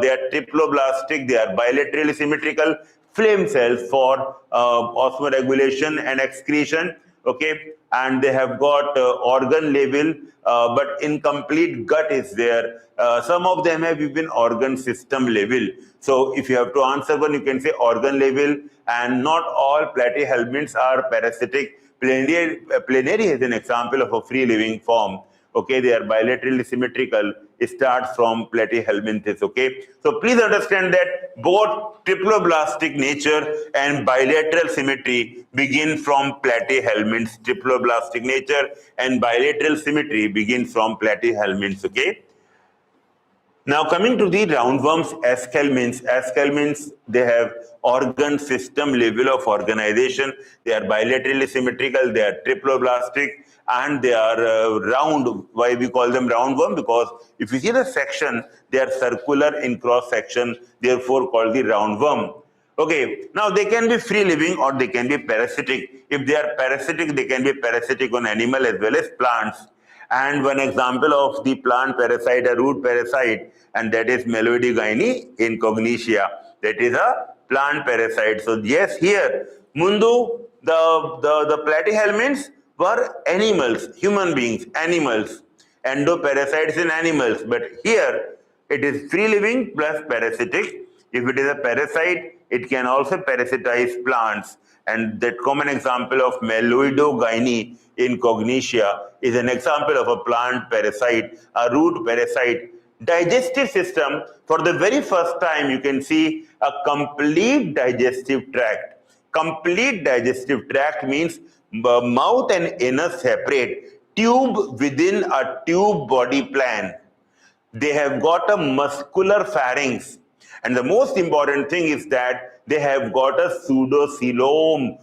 they are triploblastic, they are bilaterally symmetrical flame cells for osmoregulation and excretion. Okay, and they have got organ level, but incomplete gut is there. Some of them have even organ system level. So if you have to answer one, you can say organ level, and not all platyhelminths are parasitic. Planaria is an example of a free living form. Okay, they are bilaterally symmetrical. It starts from platyhelminthes. Okay, so please understand that both triploblastic nature and bilateral symmetry begin from platyhelminths. Triploblastic nature and bilateral symmetry begin from platyhelminths. Okay. Now coming to the roundworms, Aschelminthes, they have organ system level of organization. They are bilaterally symmetrical, they are triploblastic, and they are round. Why we call them roundworm? Because if you see the section, they are circular in cross section, therefore called the roundworm. Okay, now they can be free living or they can be parasitic. If they are parasitic, they can be parasitic on animal as well as plants. And one example of the plant parasite, a root parasite, and that is Meloidogyne incognitia. That is a plant parasite. So yes, here, Mundu, the platyhelminths were animals, human beings, animals, endoparasites in animals. But here, it is free living plus parasitic. If it is a parasite, it can also parasitize plants. And that common example of Meloidogyne in Cognitia is an example of a plant parasite, a root parasite. Digestive system, for the very first time, you can see a complete digestive tract. Complete digestive tract means mouth and anus separate, tube within a tube body plan. They have got a muscular pharynx, and the most important thing is that they have got a pseudocoelom.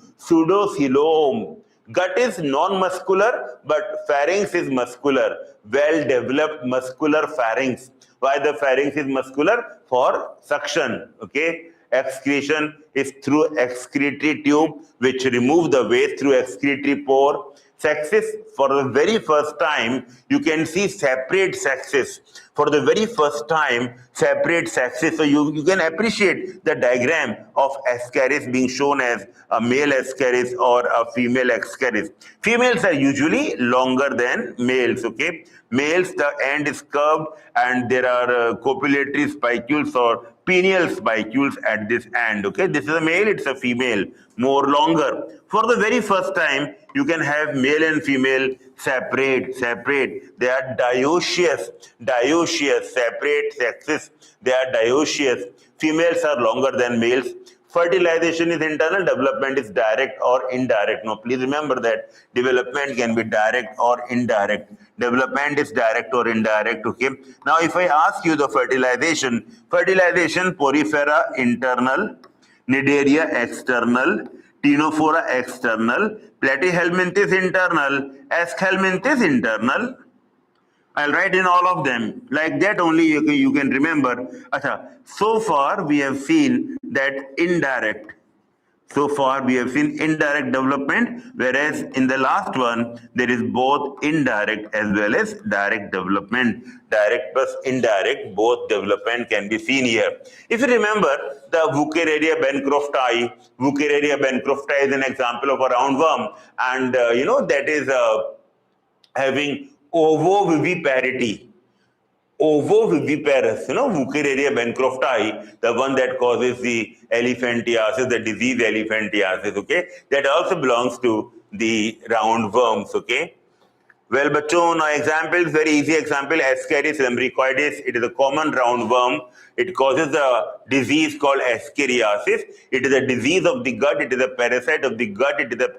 Gut is non-muscular, but pharynx is muscular. Well developed muscular pharynx. Why the pharynx is muscular? For suction. Okay. Excretion is through excretory tube, which remove the waste through excretory pore. Sexes, for the very first time, you can see separate sexes. For the very first time, separate sexes. So you can appreciate the diagram of Ascaris being shown as a male Ascaris or a female Ascaris. Females are usually longer than males, okay? Males, the end is curved and there are copulatory spicules or pineal spicules at this end, okay? This is a male, it's a female, more longer. For the very first time, you can have male and female separate. They are dioecious, separate sexes. They are dioecious. Females are longer than males. Fertilization is internal, development is direct or indirect. Now, please remember that development can be direct or indirect. Development is direct or indirect, okay? Now, if I ask you the fertilization, Porifera internal, Cnidaria external, Ctenophora external, Platyhelminthes internal, Aschelminthes internal. I'll write in all of them. Like that only you can remember. So far we have seen that indirect. So far we have seen indirect development, whereas in the last one, there is both indirect as well as direct development. Direct plus indirect, both development can be seen here. If you remember, the Wuchereria bancrofti is an example of a roundworm, and that is having ovoviviparity. Ovoviviparous, Wuchereria bancrofti, the one that causes the elephantiasis, the disease elephantiasis, okay? That also belongs to the roundworms, okay? Well, bachon, now examples, very easy example, Ascaris lumbricoides. It is a common roundworm. It causes a disease called ascariasis. It is a disease of the gut. It is a parasite of the gut. It is a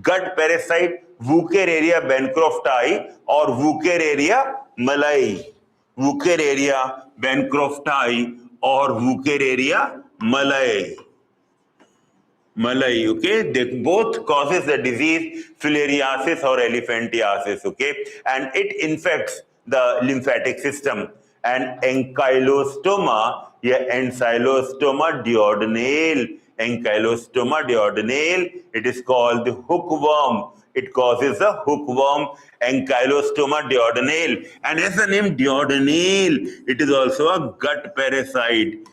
gut parasite, Wuchereria bancrofti or Wuchereria malai. Wuchereria bancrofti or Wuchereria malai. Okay, they both causes the disease filariasis or elephantiasis, okay, and it infects the lymphatic system. And ankylostoma duodenale, it is called the hookworm. It causes a hookworm, ankylostoma duodenale, and as the name duodenale, it is also a gut parasite.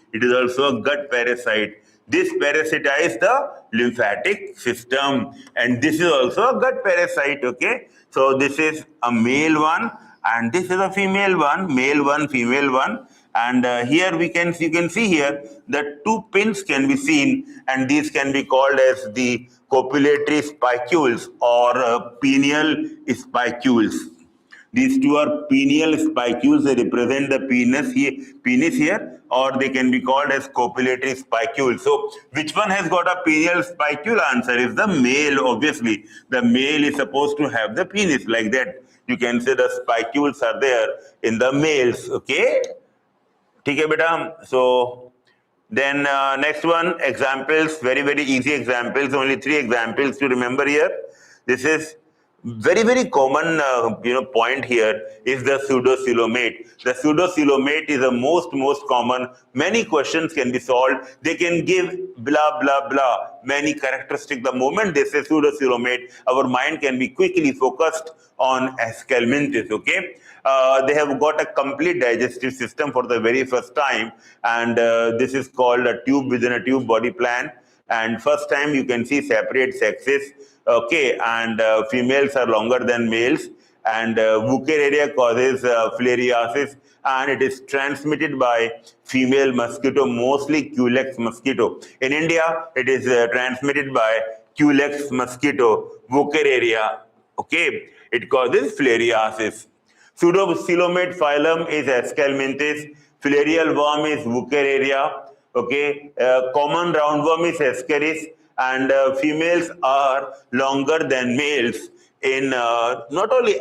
This parasitize the lymphatic system, and this is also a gut parasite, okay? So this is a male one, and this is a female one, male one, female one. And here you can see here that two pins can be seen, and these can be called as the copulatory spicules or pineal spicules. These two are pineal spicules. They represent the penis here, or they can be called as copulatory spicules. So, which one has got a pineal spicule? Answer is the male. Obviously, the male is supposed to have the penis like that. You can say the spicules are there in the males. Okay, okay, beta. So then next one, examples. Very easy examples. Only 3 examples to remember here. This is very common point here is the pseudocoelomate. The pseudocoelomate is the most common. Many questions can be solved. They can give blah many characteristics. The moment they say pseudocoelomate, our mind can be quickly focused on Aschelminthes, okay? They have got a complete digestive system for the very first time, and this is called a tube within a tube body plan. And first time you can see separate sexes, okay, and females are longer than males, and Wuchereria causes filariasis, and it is transmitted by female mosquito, mostly Culex mosquito. In India, it is transmitted by Culex mosquito, Wuchereria. Okay, it causes filariasis. Pseudocoelomate phylum is Aschelminthes. Filarial worm is Wuchereria. Okay, common roundworm is Ascaris, and females are longer than males in not only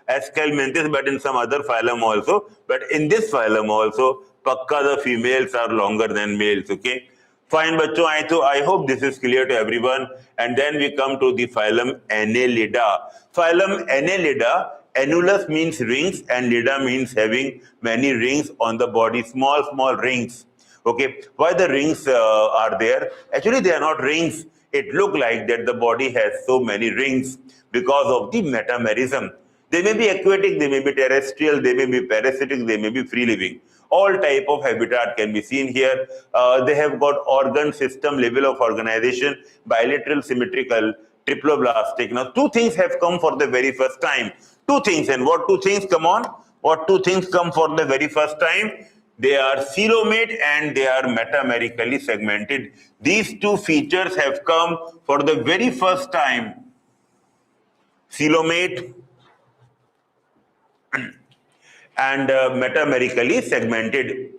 Aschelminthes, but in some other phylum also. But in this phylum also, pakka the females are longer than males. Okay. Fine, bachcho, I hope this is clear to everyone. And then we come to the phylum Annelida. Phylum Annelida, annulus means rings and lida means having many rings on the body, small, small rings. Okay, why the rings are there? Actually, they are not rings. It look like that the body has so many rings because of the metamerism. They may be aquatic, they may be terrestrial, they may be parasitic, they may be free living. All type of habitat can be seen here. They have got organ system level of organization, bilateral, symmetrical, triploblastic. Now, two things have come for the very first time. Two things, and what two things come on? What two things come for the very first time? They are coelomate and they are metamerically segmented. These two features have come for the very first time. Coelomate and metamerically segmented.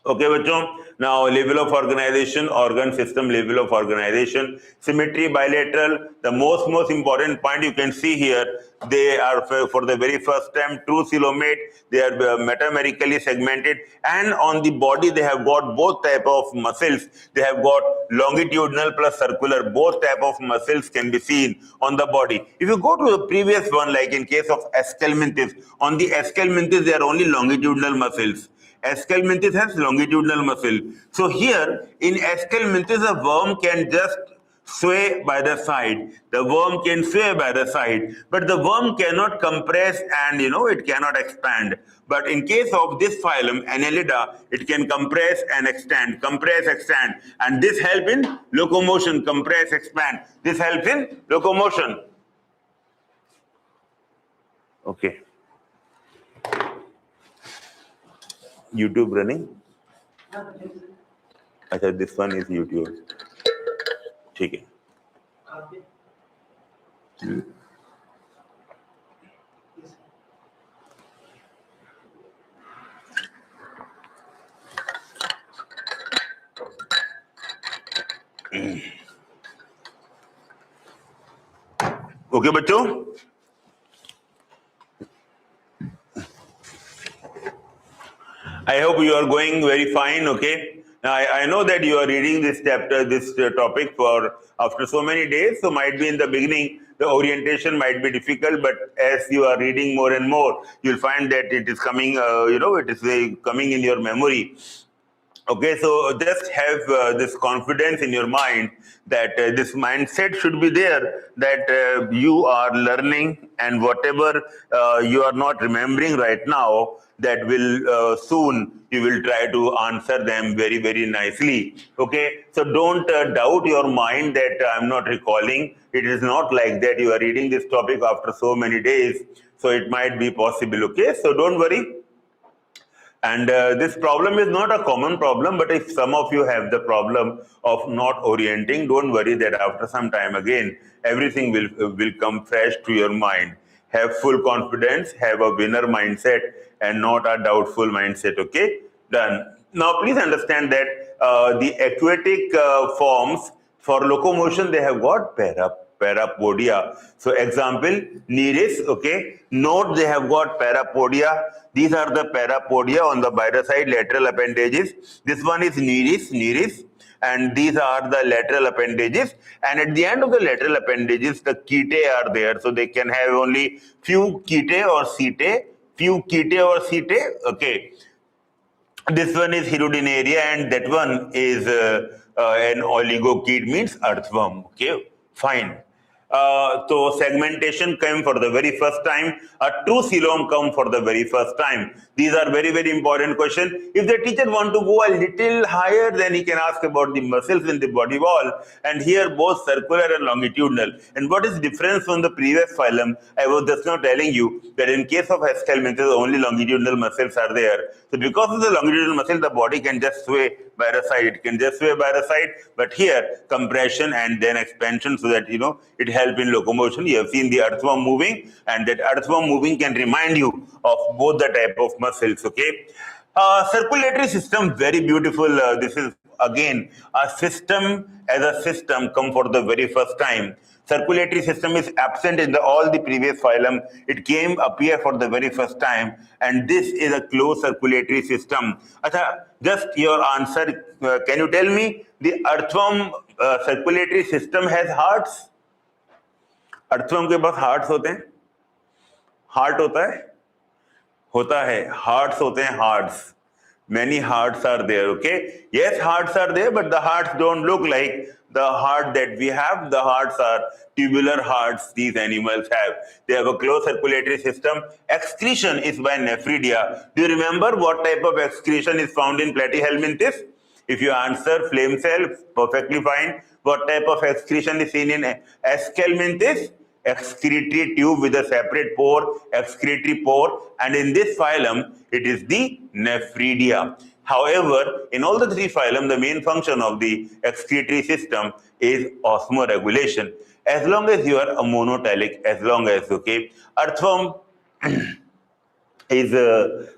Okay, bachcho. Now, level of organization, organ system level of organization, symmetry, bilateral. The most important point you can see here, they are for the very first time true coelomate. They are metamerically segmented, and on the body they have got both type of muscles. They have got longitudinal plus circular. Both type of muscles can be seen on the body. If you go to the previous one, like in case of Aschelminthes, on the Aschelminthes there are only longitudinal muscles. Aschelminthes has longitudinal muscle. So here in Aschelminthes, a worm can just sway by the side. The worm can sway by the side, but the worm cannot compress and it cannot expand. But in case of this phylum, Annelida, it can compress and extend, and this help in locomotion. Compress, expand. This helps in locomotion. Okay. YouTube running. अच्छा, this one is YouTube. ठीक है. Okay, बच्चों. I hope you are going very fine, okay? Now, I know that you are reading this chapter, this topic for after so many days, so might be in the beginning, the orientation might be difficult, but as you are reading more and more, you'll find that it is coming, it is coming in your memory. Okay, so just have this confidence in your mind that this mindset should be there, that you are learning, and whatever you are not remembering right now, that will soon you will try to answer them very, very nicely. Okay, so don't doubt your mind that I'm not recalling. It is not like that. You are reading this topic after so many days, so it might be possible. Okay, so don't worry. And this problem is not a common problem, but if some of you have the problem of not orienting, don't worry that after some time again, everything will come fresh to your mind. Have full confidence, have a winner mindset and not a doubtful mindset, okay? Done. Now, please understand that the aquatic forms for locomotion, they have got parapodia. So example, Nereis, okay? Note they have got parapodia. These are the parapodia on the by the side lateral appendages. This one is Nereis, and these are the lateral appendages. And at the end of the lateral appendages, the chetae are there. So they can have only few chetae or setae, okay? This one is Hirudinaria, and that one is an oligochaete, means earthworm. Okay, fine. So segmentation came for the very first time. A true coelom come for the very first time. These are very, very important questions. If the teacher want to go a little higher, then he can ask about the muscles in the body wall. And here both circular and longitudinal. And what is difference from the previous phylum? I was just now telling you that in case of Aschelminthes, only longitudinal muscles are there. So because of the longitudinal muscle, the body can just sway by the side. It can just sway by the side. But here, compression and then expansion, so that, it helps in locomotion. You have seen the earthworm moving, and that earthworm moving can remind you of both the type of muscles, okay? Circulatory system, very beautiful. This is, again, a system as a system come for the very first time. Circulatory system is absent in all the previous phylum. It appear for the very first time, and this is a closed circulatory system. Just your answer, can you tell me the earthworm circulatory system has hearts? Earthworm के पास hearts होते हैं, heart होता है, hearts होते हैं, hearts. Many hearts are there, okay? Yes, hearts are there, but the hearts don't look like the heart that we have. The hearts are tubular hearts these animals have. They have a closed circulatory system. Excretion is by nephridia. Do you remember what type of excretion is found in Platyhelminthes? If you answer flame cell, perfectly fine. What type of excretion is seen in Aschelminthes? Excretory tube with a separate pore, excretory pore, and in this phylum, it is the nephridia. However, in all the three phylum, the main function of the excretory system is osmoregulation. As long as you are a monotelic, okay, earthworm is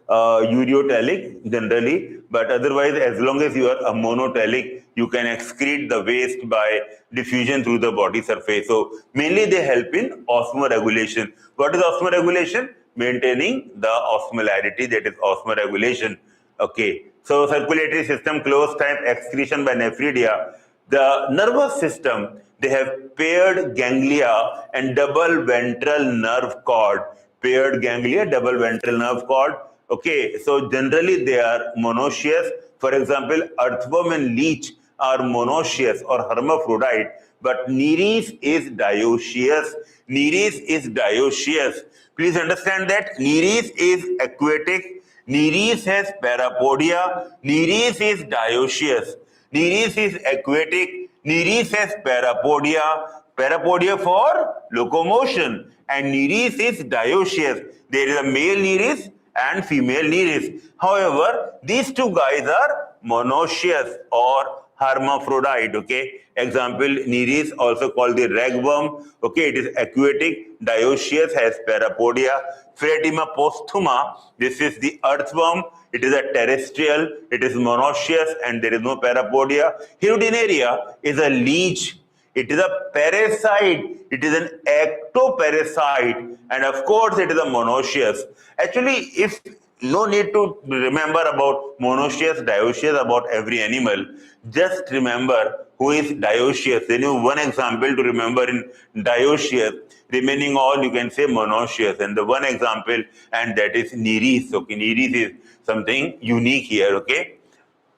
ureotelic generally, but otherwise, as long as you are a monotelic, you can excrete the waste by diffusion through the body surface. So mainly they help in osmoregulation. What is osmoregulation? Maintaining the osmolarity, that is osmoregulation. Okay. So circulatory system, closed time, excretion by nephridia. The nervous system, they have paired ganglia and double ventral nerve cord. Paired ganglia, double ventral nerve cord. Okay, so generally they are monoecious. For example, earthworm and leech are monoecious or hermaphrodite, but Nereis is dioecious. Nereis is dioecious. Please understand that Nereis is aquatic. Nereis has parapodia. Nereis is dioecious. Nereis is aquatic. Nereis has parapodia. Parapodia for locomotion. And Nereis is dioecious. There is a male Nereis and female Nereis. However, these two guys are monoecious or hermaphrodite, okay? Example, Nereis, also called the ragworm, okay? It is aquatic, dioecious, has parapodia. Phragma posthuma, this is the earthworm. It is a terrestrial, it is monoecious, and there is no parapodia. Hirudinaria is a leech. It is a parasite. It is an ectoparasite, and of course, it is a monoecious. Actually, if no need to remember about monoecious, dioecious about every animal, just remember who is dioecious. Then you have one example to remember in dioecious. Remaining all, you can say monoecious, and the one example, and that is Nereis. Okay, Nereis is something unique here. Okay,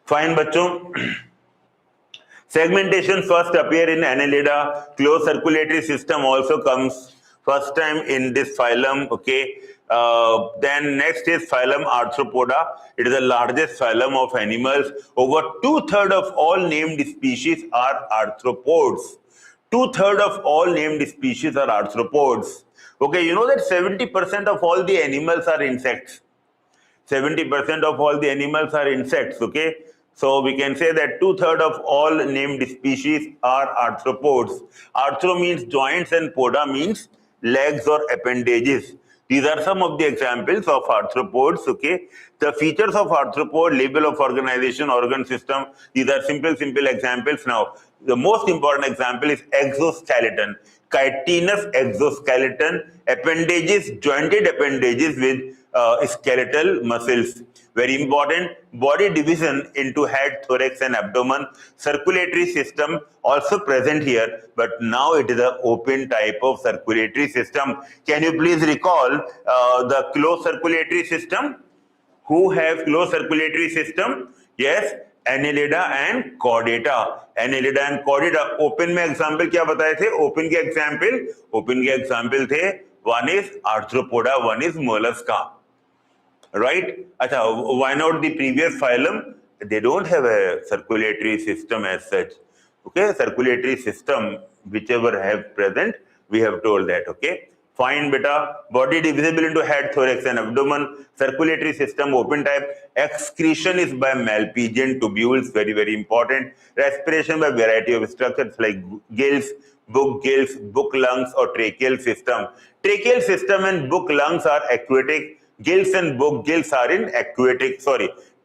fine, bachcho. Segmentation first appear in Annelida. Closed circulatory system also comes first time in this phylum. Okay. Then next is Phylum Arthropoda. It is the largest phylum of animals. Over 2/3 of all named species are arthropods. 2/3 of all named species are arthropods. Okay, you know that 70% of all the animals are insects. 70% of all the animals are insects. Okay. So we can say that 2/3 of all named species are arthropods. Arthro means joints and poda means legs or appendages. These are some of the examples of arthropods. Okay, the features of arthropod, label of organization, organ system. These are simple examples. Now, the most important example is exoskeleton. Chitinous exoskeleton, appendages, jointed appendages with skeletal muscles. Very important. Body division into head, thorax, and abdomen. Circulatory system also present here, but now it is an open type of circulatory system. Can you please recall the closed circulatory system? Who have closed circulatory system? Yes, Annelida and Chordata. Annelida and Chordata. Open में example क्या बताए थे? Open के example थे. One is Arthropoda, one is Mollusca. Right? Achha, why not the previous phylum? They don't have a circulatory system as such. Okay, circulatory system, whichever have present, we have told that. Okay, fine, beta. Body divisible into head, thorax, and abdomen. Circulatory system open type. Excretion is by malpighian tubules, very very important. Respiration by variety of structures like gills, book lungs, or tracheal system. Tracheal system and book lungs are aquatic. Gills and book gills are in aquatic.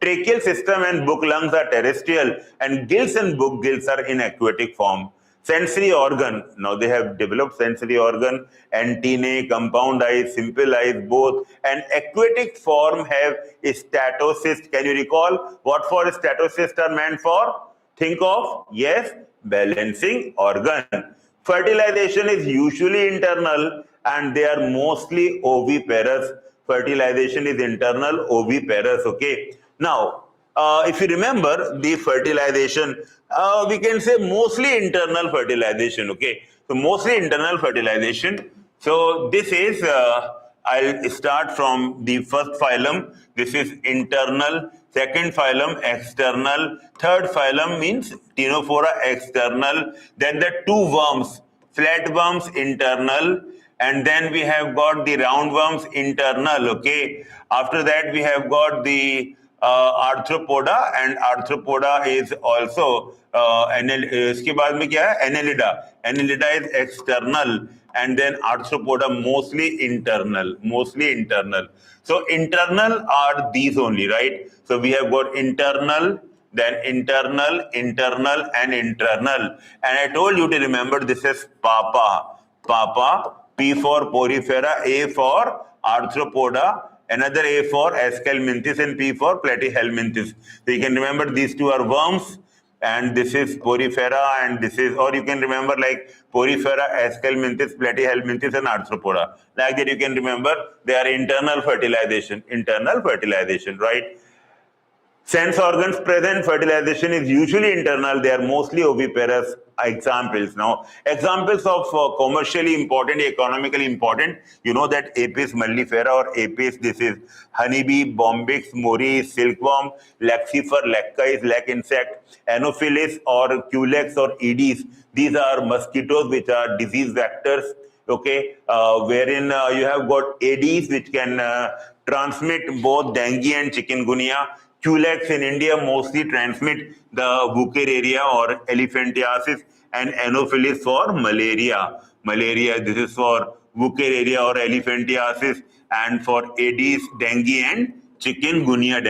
Tracheal system and book lungs are terrestrial, and gills and book gills are in aquatic form. Sensory organ. Now they have developed sensory organ, antennae, compound eyes, simple eyes, both. And aquatic form have a statocyst. Can you recall what for statocysts are meant for? Think of, yes, balancing organ. Fertilization is usually internal, and they are mostly oviparous. Fertilization is internal, oviparous. Okay. Now, if you remember the fertilization, we can say mostly internal fertilization. Okay. So mostly internal fertilization. So this is, I'll start from the first phylum. This is internal. Second phylum, external. Third phylum means Ctenophora, external. Then the two worms, flatworms, internal. And then we have got the roundworms, internal. Okay. After that, we have got the Arthropoda, and Arthropoda is also इसके बाद में क्या है? Annelida. Annelida is external, and then Arthropoda mostly internal. So internal are these only, right? So we have got internal, then internal, and internal. And I told you to remember this is Papa. P for Porifera, A for Arthropoda, another A for Aschelminthes, and P for Platyhelminthes. So you can remember these two are worms, and this is Porifera, and this is, or you can remember like Porifera, Aschelminthes, Platyhelminthes, and Arthropoda. Like that you can remember they are internal fertilization, right? Sense organs present, fertilization is usually internal. They are mostly oviparous. Examples now. Examples of commercially important, economically important. You know that Apis mellifera or Apis, this is honeybee, bombyx, mori, silkworm, laxifer, lacca is lac insect, anopheles or culex or Aedes. These are mosquitoes which are disease vectors. Okay, wherein you have got Aedes which can transmit both dengue and chikungunya. Culex in India mostly transmit the Wuchereria or elephantiasis, and Anopheles for malaria. This is for Wuchereria or elephantiasis, and for Aedes, dengue and chikungunya.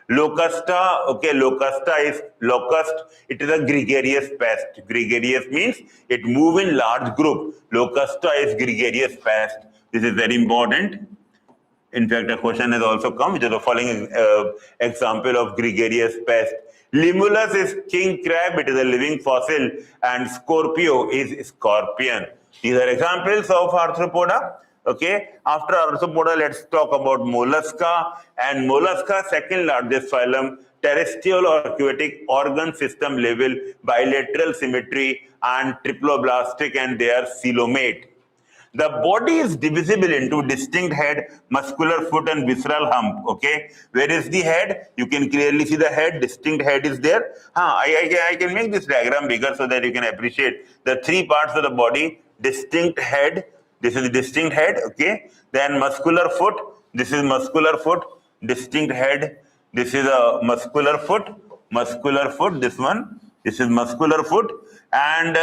Locusta, okay, Locusta is locust. It is a gregarious pest. Gregarious means it moves in large group. Locusta is gregarious pest. This is very important. In fact, a question has also come, which is the following example of gregarious pest. Limulus is king crab, it is a living fossil, and Scorpio is scorpion. These are examples of Arthropoda. Okay, after Arthropoda, let's talk about Mollusca. And Mollusca, second largest phylum, terrestrial or aquatic, organ system level, bilateral symmetry, and triploblastic, and they are coelomate. The body is divisible into distinct head, muscular foot, and visceral hump. Okay, where is the head? You can clearly see the head. Distinct head is there. I can make this diagram bigger so that you can appreciate the three parts of the body. Distinct head. This is distinct head. Okay. Then muscular foot. This is muscular foot. Distinct head. This is a muscular foot. This one. This is muscular foot. And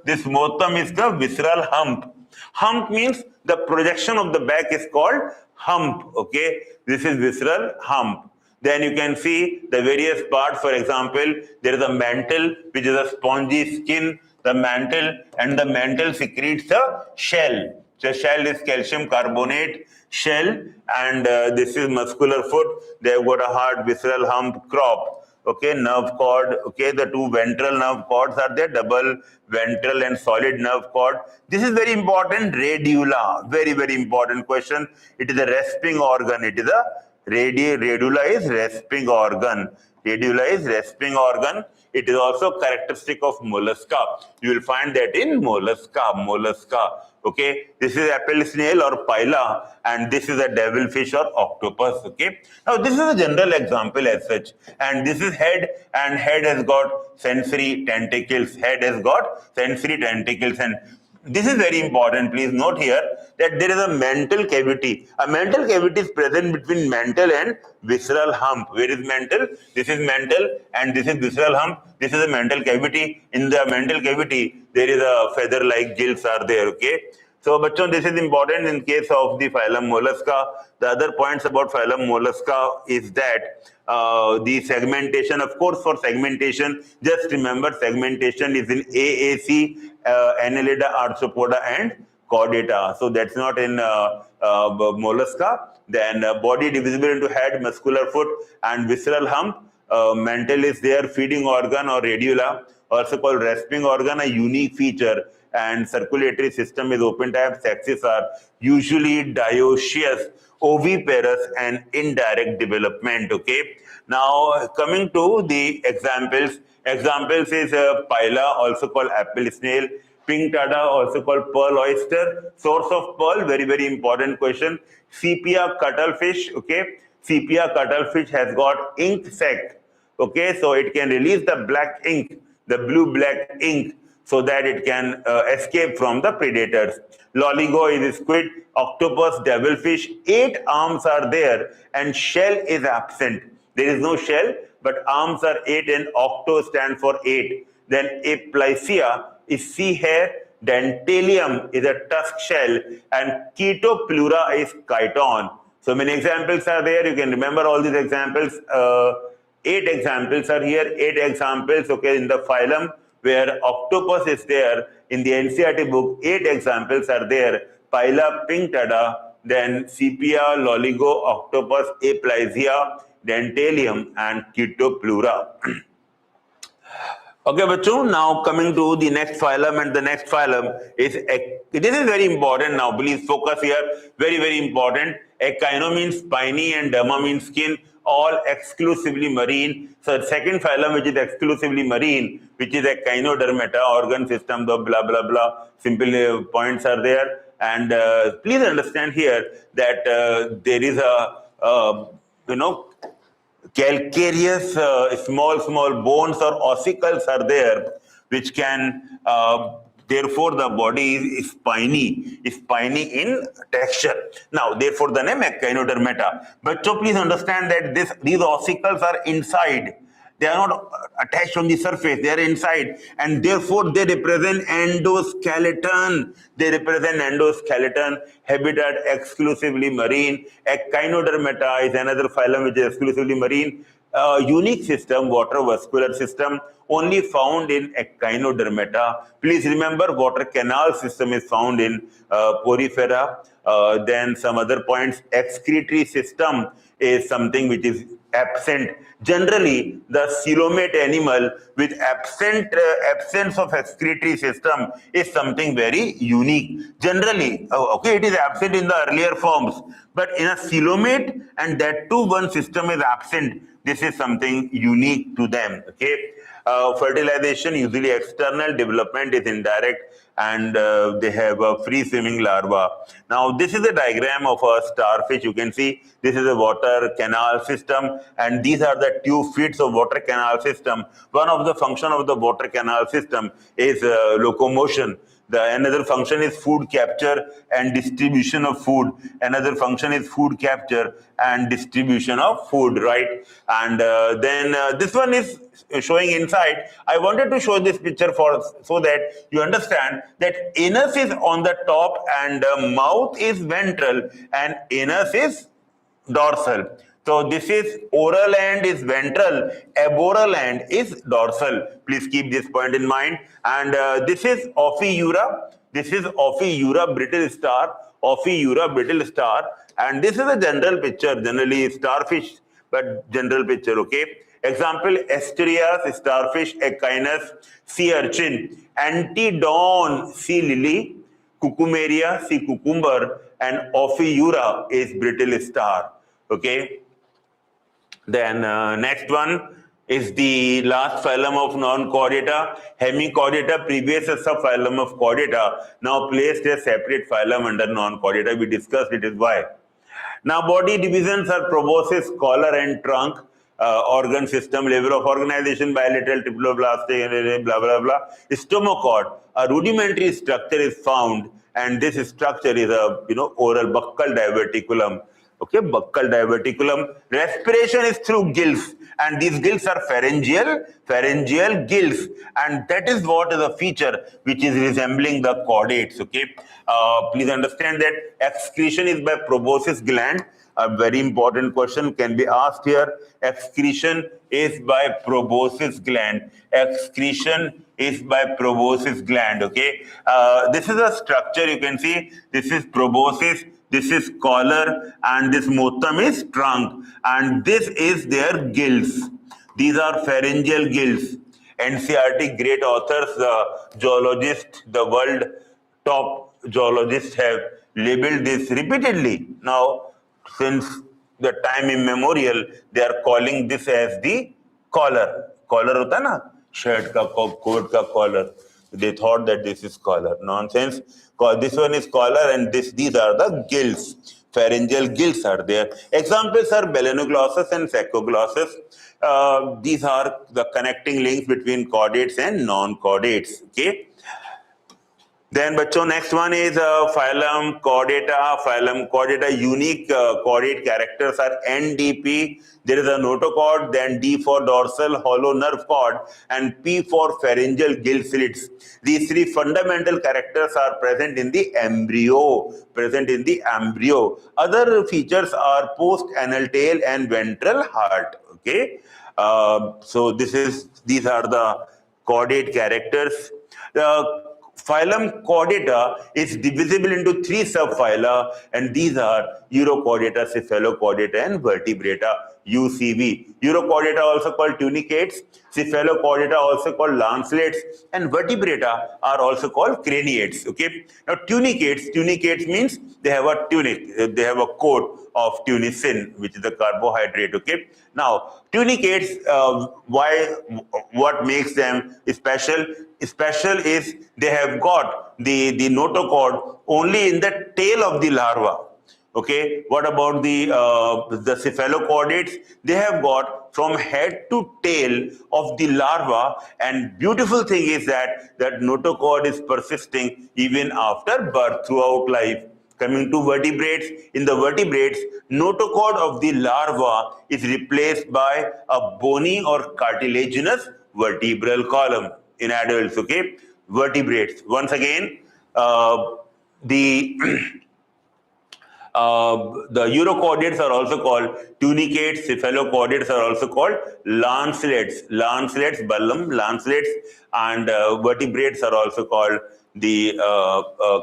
this motum is the visceral hump. Hump means the projection of the back is called hump. Okay, this is visceral hump. Then you can see the various parts. For example, there is a mantle, which is a spongy skin. The mantle secretes a shell. The shell is calcium carbonate shell, and this is muscular foot. They have got a hard visceral hump crop. Okay, nerve cord. Okay, the two ventral nerve cords are there, double ventral and solid nerve cord. This is very important. Radula, very very important question. It is a respiring organ. It is a radula is respiring organ. Radula is respiring organ. It is also characteristic of mollusca. You will find that in mollusca. Okay, this is apple snail or pila, and this is a devilfish or octopus. Okay, now this is a general example as such, and this is head, and head has got sensory tentacles. Head has got sensory tentacles, and this is very important. Please note here that there is a mental cavity. A mental cavity is present between mental and visceral hump. Where is mental? This is mental and this is visceral hump. This is a mental cavity. In the mental cavity, there is a feather-like gills are there. Okay. So, bachon, this is important in case of the phylum Mollusca. The other points about phylum Mollusca is that the segmentation, of course, for segmentation, just remember segmentation is in AAC, Annelida, Arthropoda, and Chordata. So that's not in Mollusca. Then body divisible into head, muscular foot, and visceral hump. Mental is there, feeding organ or radula, also called respiring organ, a unique feature. And circulatory system is open type. Sexes are usually dioecious, oviparous, and indirect development. Okay. Now coming to the examples. Examples is pila, also called apple snail. Pink tada, also called pearl oyster. Source of pearl, very, very important question. Sepia cuttlefish. Okay. Sepia cuttlefish has got ink sac. Okay. So it can release the black ink, the blue-black ink, so that it can escape from the predators. Loligo is squid, octopus, devilfish. 8 arms are there and shell is absent. There is no shell, but arms are 8 and octo stand for 8. Then Aplysia is sea hair, dentalium is a tusk shell, and Chaetopleura is chiton. So many examples are there. You can remember all these examples. 8 examples are here. 8 examples, okay, in the phylum where octopus is there. In the NCERT book, 8 examples are there. Pila, pink tada, then sepia, loligo, octopus, Aplysia, dentalium, and Chaetopleura. Okay, bachcho, now coming to the next phylum, and the next phylum is, this is very important now, please focus here, very, very important. Echino means spiny and derma means skin, all exclusively marine. So second phylum, which is exclusively marine, which is Echinodermata, organ system, the blah, blah, blah, simple points are there. And please understand here that there is a, calcareous small bones or ossicles are there, which can therefore the body is spiny in texture. Now therefore the name Echinodermata. But so please understand that these ossicles are inside. They are not attached on the surface, they are inside, and therefore they represent endoskeleton. They represent endoskeleton, habitat exclusively marine. Echinodermata is another phylum which is exclusively marine. Unique system, water vascular system, only found in Echinodermata. Please remember, water canal system is found in Porifera. Then some other points, excretory system is something which is absent. Generally, the coelomate animal with absence of excretory system is something very unique. Generally, okay, it is absent in the earlier forms, but in a coelomate, and that too one system is absent, this is something unique to them. Okay, fertilization usually external, development is indirect, and they have a free swimming larva. Now this is a diagram of a starfish. You can see this is a water canal system, and these are the tube feet of water canal system. One of the function of the water canal system is locomotion. Another function is food capture and distribution of food. Another function is food capture and distribution of food, right? And then this one is showing inside. I wanted to show this picture so that you understand that anus is on the top and mouth is ventral and anus is dorsal. So this is oral end is ventral, aboral end is dorsal. Please keep this point in mind. And this is Ophiura. This is Ophiura brittle star. Ophiura brittle star. And this is a general picture, generally starfish, but general picture, okay? Example, Asterias, starfish, Echinus, sea urchin, Antidon, sea lily, Cucumeria, sea cucumber, and Ophiura is brittle star, okay? Then next one, is the last phylum of non-chordata. Hemichordata, previous subphylum of chordata, now placed a separate phylum under non-chordata. We discussed it is why. Now, body divisions are proboscis, collar and trunk, organ system, level of organization, bilateral, triploblastic, blah, blah, blah. Stomochord, a rudimentary structure is found, and this structure is a, oral buccal diverticulum. Okay, buccal diverticulum. Respiration is through gills, and these gills are pharyngeal gills, and that is what is a feature which is resembling the chordates. Okay, please understand that excretion is by proboscis gland. A very important question can be asked here. Excretion is by proboscis gland. Excretion is by proboscis gland. Okay, this is a structure you can see. This is proboscis. This is collar, and this motum is trunk, and this is their gills. These are pharyngeal gills. NCERT great authors, the geologists, the world top geologists have labeled this repeatedly. Now, since the time immemorial, they are calling this as the collar. Collar hota na, shirt ka, coat ka collar. They thought that this is collar. Nonsense. This one is collar, and these are the gills. Pharyngeal gills are there. Examples are balanoglossus and saccoglossus. These are the connecting links between chordates and non-chordates. Okay. Then, bachcho, next one is Phylum Chordata. Phylum Chordata, unique chordate characters are NDP. There is a notochord, then D for dorsal hollow nerve cord, and P for pharyngeal gill slits. These three fundamental characters are present in the embryo. Other features are post-anal tail and ventral heart. Okay, so these are the chordate characters. Phylum Chordata is divisible into three subphyla, and these are Urochordata, Cephalochordata, and Vertebrata, UCV. Urochordata also called tunicates, Cephalochordata also called lancelets, and Vertebrata are also called craniates. Okay. Now, tunicates means they have a tunic, they have a coat of tunicin, which is a carbohydrate. Okay. Now, tunicates, what makes them special? Special is they have got the notochord only in the tail of the larva. Okay, what about the cephalochordates? They have got from head to tail of the larva, and beautiful thing is that notochord is persisting even after birth throughout life. Coming to vertebrates, in the vertebrates, notochord of the larva is replaced by a bony or cartilaginous vertebral column in adults. Okay, vertebrates. Once again, the urochordates are also called tunicates, cephalochordates are also called lancelets, ballum, lancelets, and vertebrates are also called the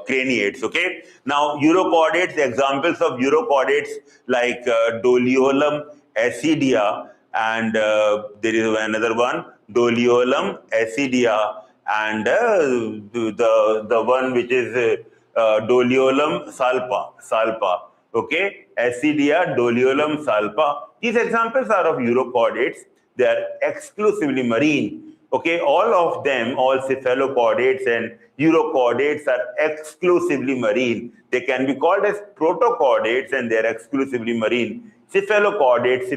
craniates. Okay. Now, urochordates, examples of urochordates like Doliolum acidia, and there is another one, Doliolum acidia, and the one which is Doliolum salpa. Okay, acidia, Doliolum salpa. These examples are of urochordates. They are exclusively marine. Okay, all of them, all cephalochordates and urochordates are exclusively marine. They can be called as protochordates, and they are exclusively marine. Cephalochordates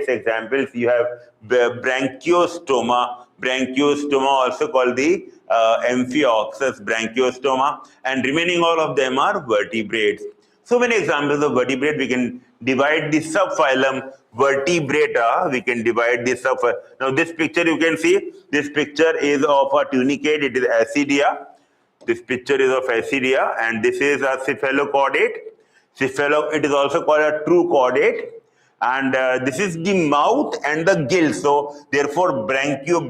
examples, you have branchiostoma also called the Amphioxus branchiostoma, and remaining all of them are vertebrates. So many examples of vertebrate. We can divide the subphylum Vertebrata. We can divide this subphylum. Now, this picture you can see, this picture is of a tunicate. It is acidia. This picture is of acidia, and this is a cephalochordate. It is also called a true chordate. And this is the mouth and the gills. So, therefore, branchio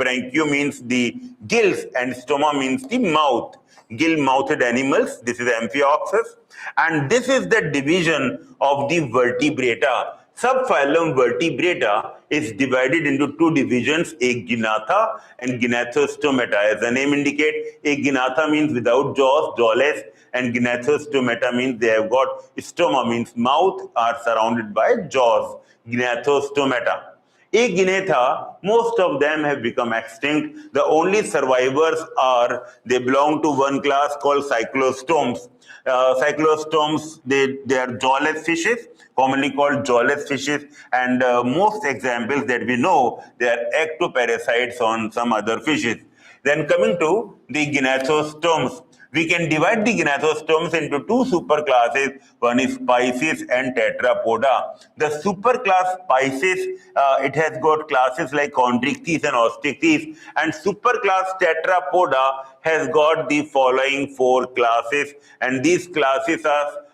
means the gills, and stoma means the mouth. Gill-mouthed animals. This is Amphioxus. And this is the division of the Vertebrata. Subphylum Vertebrata is divided into two divisions, Aeginatha and Gnathostomata. As the name indicates, Aeginatha means without jaws, jawless, and Gnathostomata means they have got stoma, means mouth, are surrounded by jaws. Gnathostomata. Agenatha, most of them have become extinct. The only survivors are, they belong to one class called cyclostomes. Cyclostomes, they are jawless fishes, commonly called jawless fishes, and most examples that we know, they are ectoparasites on some other fishes. Then coming to the gnathostomes, we can divide the gnathostomes into two superclasses. One is Pisces and Tetrapoda. The superclass Pisces, it has got classes like Chondrichthyes and Osteichthyes, and superclass Tetrapoda has got the following four classes, and these classes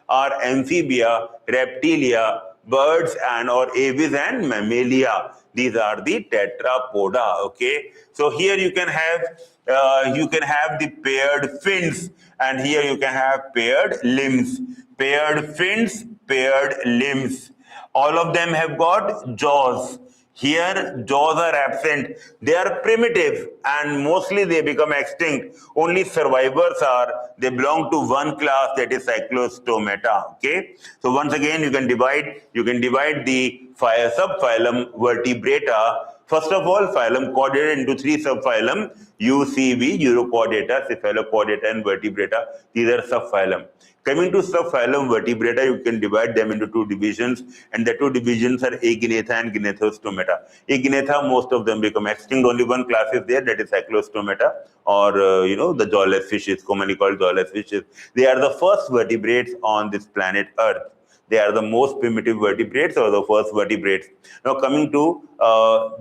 are Amphibia, Reptilia, birds, and or Aves and Mammalia. These are the Tetrapoda. Okay, so here you can have the paired fins, and here you can have paired limbs. Paired fins, paired limbs. All of them have got jaws. Here, jaws are absent. They are primitive and mostly they become extinct. Only survivors are, they belong to one class, that is Cyclostomata. Okay. So once again, you can divide the subphylum Vertebrata. First of all, phylum chordated into three subphylum: UCV, Urochordata, Cephalochordata, and Vertebrata. These are subphylum. Coming to subphylum Vertebrata, you can divide them into two divisions, and the two divisions are Agenatha and Gnathostomata. Agenatha, most of them become extinct. Only one class is there, that is Cyclostomata, or the jawless fishes, commonly called jawless fishes. They are the first vertebrates on this planet Earth. They are the most primitive vertebrates, or the first vertebrates. Now coming to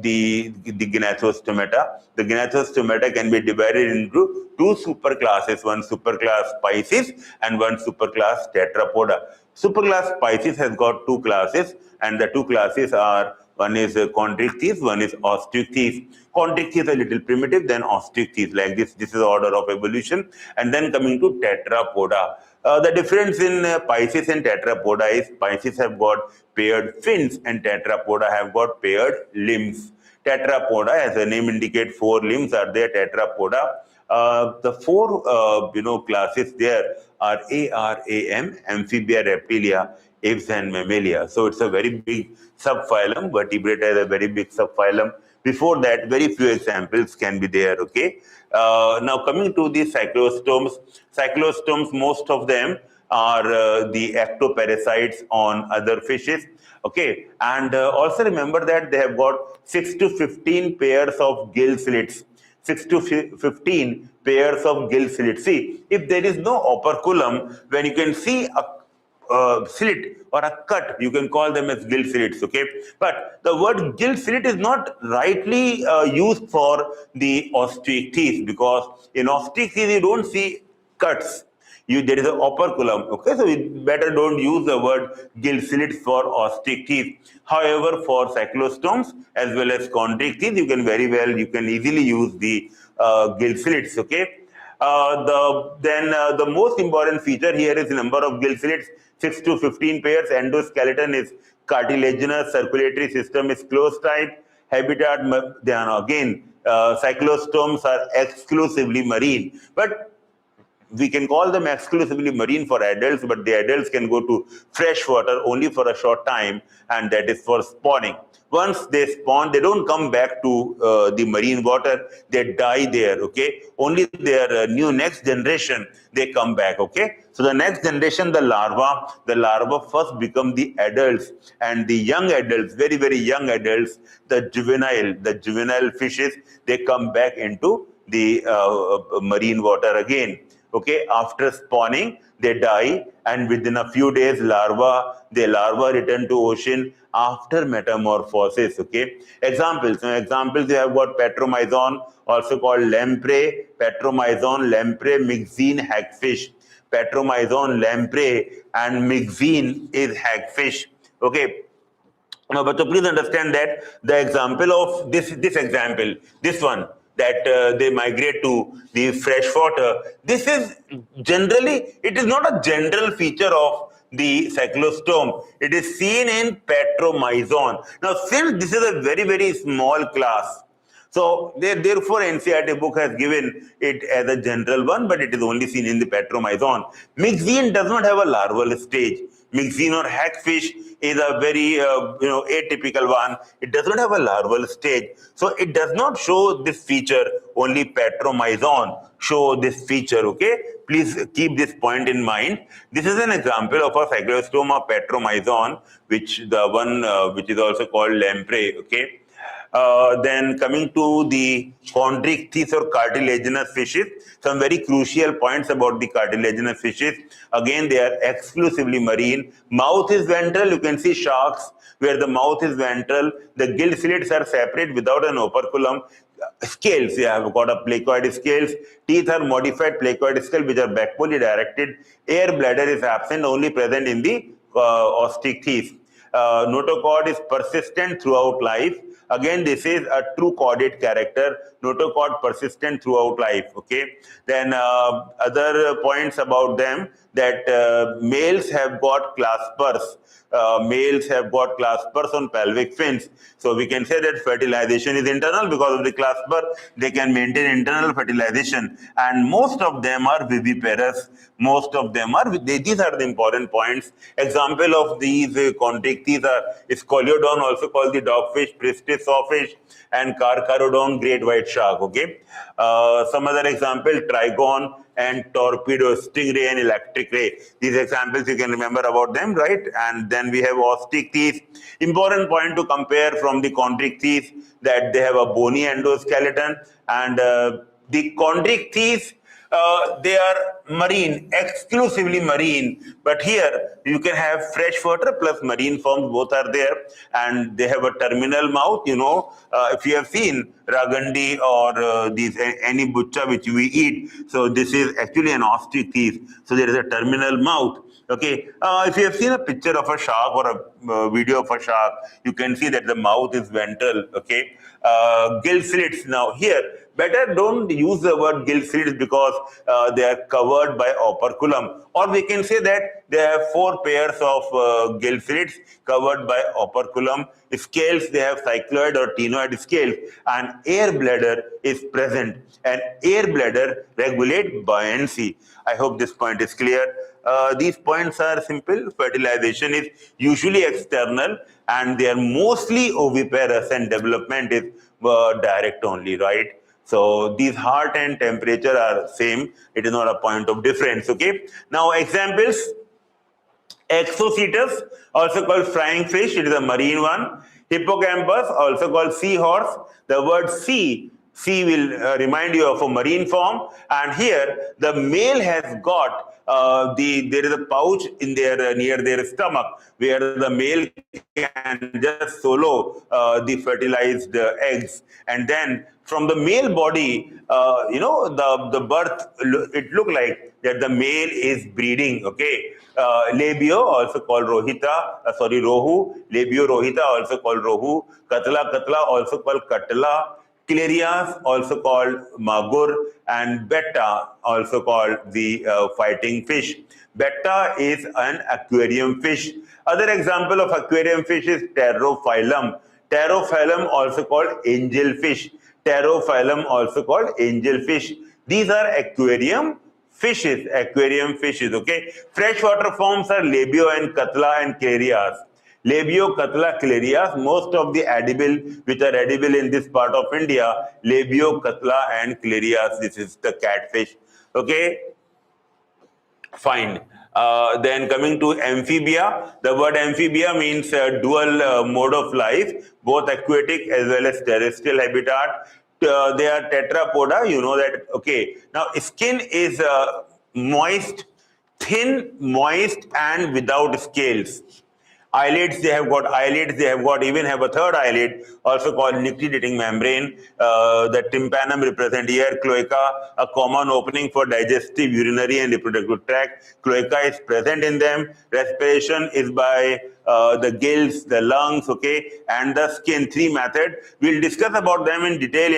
the Gnathostomata. The Gnathostomata can be divided into two superclasses, one superclass Pisces and one superclass Tetrapoda. Superclass Pisces has got two classes, and the two classes are, one is Chondrichthyes, one is Osteichthyes. Chondrichthyes are a little primitive, then Osteichthyes, like this. This is the order of evolution. And then coming to Tetrapoda. The difference in Pisces and Tetrapoda is Pisces have got paired fins and Tetrapoda have got paired limbs. Tetrapoda, as the name indicates, four limbs are there. Tetrapoda. The four classes there are ARAM, Amphibia, Reptilia, Aves, and Mammalia. So it's a very big subphylum. Vertebrata is a very big subphylum. Before that, very few examples can be there. Okay. Now coming to the cyclostomes. Cyclostomes, most of them are the ectoparasites on other fishes. Okay, and also remember that they have got 6 to 15 pairs of gill slits. 6 to 15 pairs of gill slits. See, if there is no operculum, when you can see a slit or a cut, you can call them as gill slits. Okay, but the word gill slit is not rightly used for the Osteichthyes, because in Osteichthyes you don't see cuts. There is an operculum. Okay, so we better don't use the word gill slits for Osteichthyes. However, for cyclostomes as well as Chondrichthyes, you can easily use the gill slits. Okay. The most important feature here is the number of gill slits, 6 to 15 pairs. Endoskeleton is cartilaginous, circulatory system is closed type, habitat, again, cyclostomes are exclusively marine. But we can call them exclusively marine for adults, but the adults can go to fresh water only for a short time, and that is for spawning. Once they spawn, they don't come back to the marine water. They die there. Okay, only their next generation, they come back. Okay, so the next generation, the larva first become the adults, and the young adults, very very young adults, the juvenile fishes, they come back into the marine water again. Okay, after spawning, they die, and within a few days, the larva return to ocean after metamorphosis. Okay, examples you have got Petromyzon, also called lamprey, myxine, hagfish. Petromyzon, lamprey, and myxine is hagfish. Okay. Now, but so please understand that the example of this one, that they migrate to the fresh water. This is generally, it is not a general feature of the cyclostome. It is seen in Petromyzon. Now, since this is a very, very small class, so therefore NCERT book has given it as a general one, but it is only seen in the Petromyzon. Myxine does not have a larval stage. Myxine or hagfish is a very atypical one. It does not have a larval stage, so it does not show this feature. Only Petromyzon show this feature. Okay, please keep this point in mind. This is an example of a Cyclostoma Petromyzon, which the one which is also called lamprey. Okay. Then coming to the chondrichthyes or cartilaginous fishes, some very crucial points about the cartilaginous fishes. Again, they are exclusively marine. Mouth is ventral. You can see sharks where the mouth is ventral. The gill slits are separate without an operculum. Scales, they have got a placoid scales. Teeth are modified placoid scales which are backpolly directed. Air bladder is absent, only present in the osteichthyes. Notochord is persistent throughout life. Again, this is a true chordate character. Notochord persistent throughout life. Okay. Then other points about them, that males have got claspers. Males have got claspers on pelvic fins. So we can say that fertilization is internal because of the clasper. They can maintain internal fertilization, and most of them are viviparous. Most of them are. These are the important points. Example of these chondrichthyes are Scoliodon, also called the dogfish, Pristis sawfish, and Carcharodon, great white shark. Okay. Some other example: Trigon and torpedo, stingray and electric ray. These examples you can remember about them, right? And then we have osteichthyes. Important point to compare from the chondrichthyes, that they have a bony endoskeleton, and the chondrichthyes, they are marine, exclusively marine. But here you can have freshwater plus marine forms, both are there, and they have a terminal mouth. If you have seen ragandi or these any butcha which we eat, so this is actually an osteichthyes. So there is a terminal mouth. Okay, if you have seen a picture of a shark or a video of a shark, you can see that the mouth is ventral. Okay, gill slits. Now here, better don't use the word gill slits because they are covered by operculum, or we can say that they have 4 pairs of gill slits covered by operculum. Scales, they have cycloid or ctenoid scales, and air bladder is present, and air bladder regulate buoyancy. I hope this point is clear. These points are simple. Fertilization is usually external, and they are mostly oviparous, and development is direct only, right? So these heart and temperature are same. It is not a point of difference. Okay. Now examples: Exocetus, also called flying fish, it is a marine one. Hippocampus, also called seahorse. The word sea will remind you of a marine form, and here the male has got there is a pouch in their near their stomach where the male can just solo the fertilized eggs, and then from the male body, the birth, it look like that the male is breeding. Okay. Labio, also called rohu. Labio rohita, also called rohu. Katla, also called katla. Clerias, also called magur, and betta, also called the fighting fish. Betta is an aquarium fish. Other example of aquarium fish is Pterophyllum. Pterophyllum, also called angelfish. Pterophyllum, also called angelfish. These are aquarium fishes. Okay. Freshwater forms are labio and katla and clerias. Labio, katla, clerias, most of the edible which are edible in this part of India, labio, katla and clerias. This is the catfish. Okay, fine. Then coming to amphibia, the word amphibia means dual mode of life, both aquatic as well as terrestrial habitat. They are tetrapoda, you know that. Okay, now skin is moist, thin, moist and without scales. Eyelids, they have got eyelids, they have got even have a third eyelid, also called nictitating membrane. The tympanum represent ear, cloaca, a common opening for digestive, urinary and reproductive tract. Cloaca is present in them. Respiration is by the gills, the lungs, okay, and the skin. 3 methods. We'll discuss about them in detail.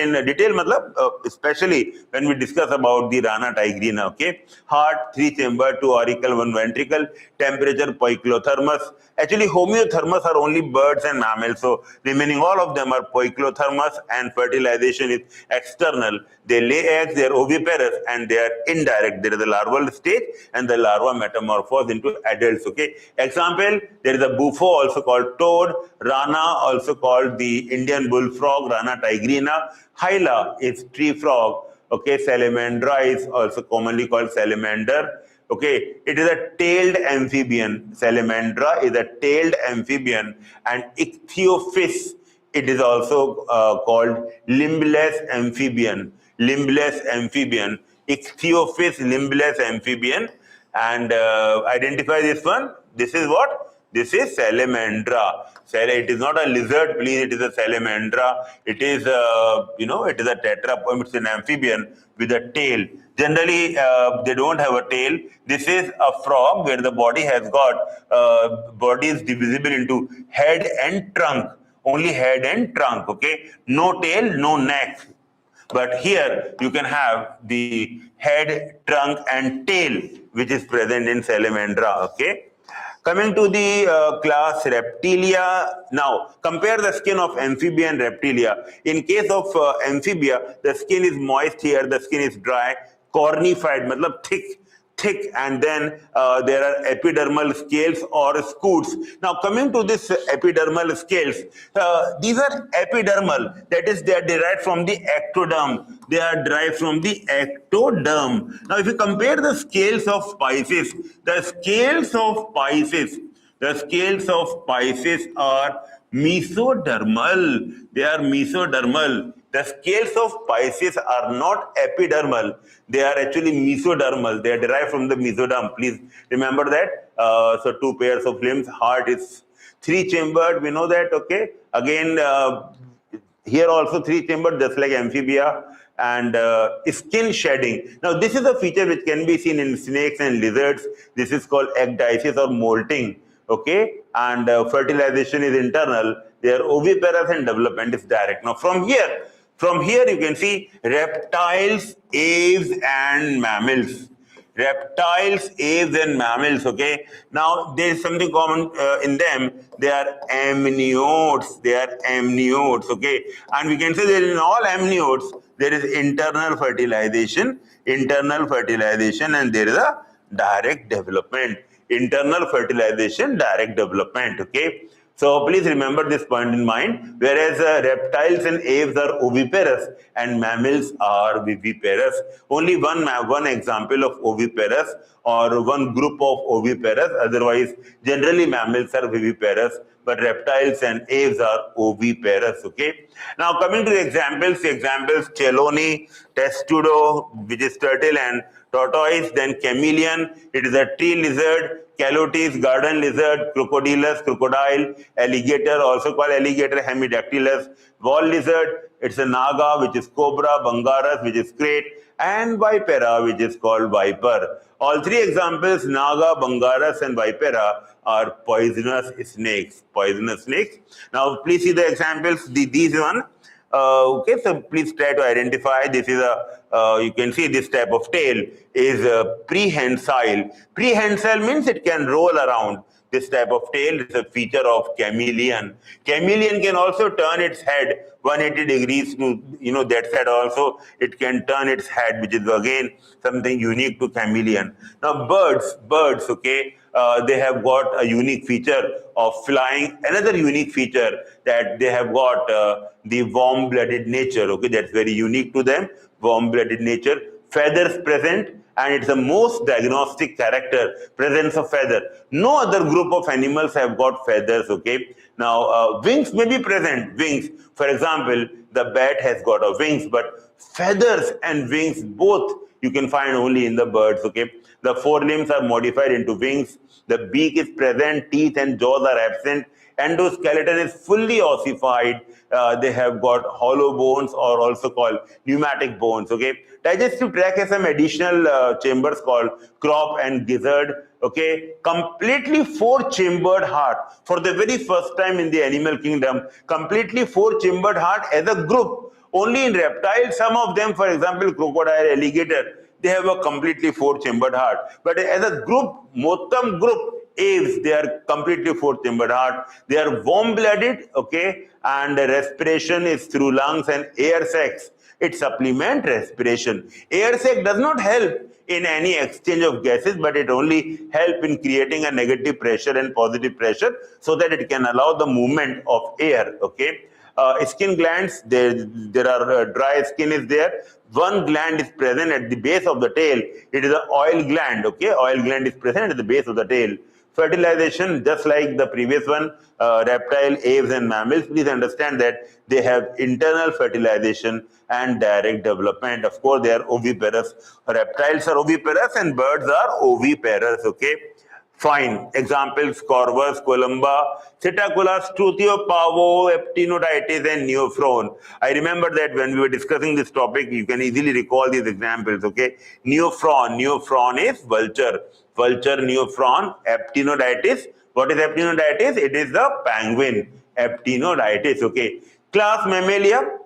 Especially when we discuss about the Rana tigrina, okay. Heart, 3 chamber, 2 auricle, 1 ventricle. Temperature, poikilothermos. Actually, only homeothermous are only birds and mammals. So remaining all of them are poikilothermous, and fertilization is external. They lay eggs, they are oviparous, and they are indirect. There is a larval stage, and the larva metamorphose into adults. Okay. Example: there is a bufo, also called toad; rana, also called the Indian bullfrog, Rana tigrina; hyla is tree frog. Okay. Salamandra is also commonly called salamander. Okay, it is a tailed amphibian. Salamandra is a tailed amphibian, and Ichthyophis, it is also called limbless amphibian. Limbless amphibian. Ichthyophis limbless amphibian. And identify this one. This is what? This is salamandra. It is not a lizard, please. It is a salamandra. It is, it is a tetrapod. It's an amphibian with a tail. Generally, they don't have a tail. This is a frog where the body has got, body is divisible into head and trunk. Only head and trunk, okay? No tail, no neck. But here you can have the head, trunk, and tail, which is present in salamandra, okay? Coming to the class Reptilia. Now, compare the skin of Amphibia and Reptilia. In case of Amphibia, the skin is moist here, the skin is dry, cornified, matlab thick, and then there are epidermal scales or scutes. Now, coming to this epidermal scales, these are epidermal, that is, they are derived from the ectoderm. They are derived from the ectoderm. Now, if you compare the scales of Pisces, the scales of Pisces are mesodermal. They are mesodermal. The scales of Pisces are not epidermal. They are actually mesodermal. They are derived from the mesoderm. Please remember that. So two pairs of limbs. Heart is three-chambered. We know that. Okay. Again, here also three-chambered, just like Amphibia. And skin shedding. Now, this is a feature which can be seen in snakes and lizards. This is called ecdysis or molting. Okay. And fertilization is internal. They are oviparous and development is direct. Now, from here you can see reptiles, aves, and mammals. Reptiles, aves, and mammals, okay? Now, there is something common in them. They are amniotes. Okay? And we can say that in all amniotes, there is internal fertilization, and there is a direct development. Internal fertilization, direct development, okay? So please remember this point in mind. Whereas reptiles and aves are oviparous and mammals are viviparous. Only one example of oviparous or one group of oviparous. Otherwise, generally mammals are viviparous, but reptiles and aves are oviparous. Okay. Now coming to the examples, chelone, testudo, which is turtle, and tortoise. Then chameleon, it is a tree lizard. Calotes, garden lizard. Crocodile, alligator, also called alligator hemidactylus. Wall lizard, it's a naga, which is cobra. Bangaras, which is crate. And vipera, which is called viper. All three examples, naga, bangaras, and vipera, are poisonous snakes. Now, please see the examples. These one. Okay, so please try to identify. This is you can see this type of tail is prehensile. Prehensile means it can roll around. This type of tail is a feature of chameleon. Chameleon can also turn its head 180 degrees to, that side also. It can turn its head, which is again something unique to chameleon. Now birds, okay, they have got a unique feature of flying. Another unique feature that they have got the warm-blooded nature. Okay, that's very unique to them. Warm-blooded nature. Feathers present, and it's the most diagnostic character, presence of feather. No other group of animals have got feathers, okay? Now, wings may be present, wings. For example, the bat has got a wings, but feathers and wings, both you can find only in the birds, okay? The forelimbs are modified into wings. The beak is present, teeth and jaws are absent. Endoskeleton is fully ossified. They have got hollow bones, or also called pneumatic bones, okay? Digestive tract has some additional chambers called crop and gizzard, okay? Completely four-chambered heart. For the very first time in the animal kingdom, completely four-chambered heart as a group. Only in reptiles, some of them, for example, crocodile, alligator, they have a completely four-chambered heart. But as a group, Motam group, Aves, they are completely four-chambered heart. They are warm-blooded, okay, and respiration is through lungs, and air sacs, it supplements respiration. Air sac does not help in any exchange of gases, but it only help in creating a negative pressure and positive pressure so that it can allow the movement of air, okay. Skin glands, there are dry skin is there. One gland is present at the base of the tail. It is an oil gland, okay. Oil gland is present at the base of the tail. Fertilization, just like the previous one, reptile, aves and mammals, please understand that they have internal fertilization and direct development. Of course, they are oviparous. Reptiles are oviparous and birds are oviparous, okay. Fine. Examples: Corvus, Columba, Cetacula, Struthio, Pavo, Eptinotitis, and Neophron. I remember that when we were discussing this topic, you can easily recall these examples, okay? Neophron is vulture. Vulture, Neophron, Eptinotitis. What is Eptinotitis? It is the penguin. Eptinotitis, okay? Class Mammalia.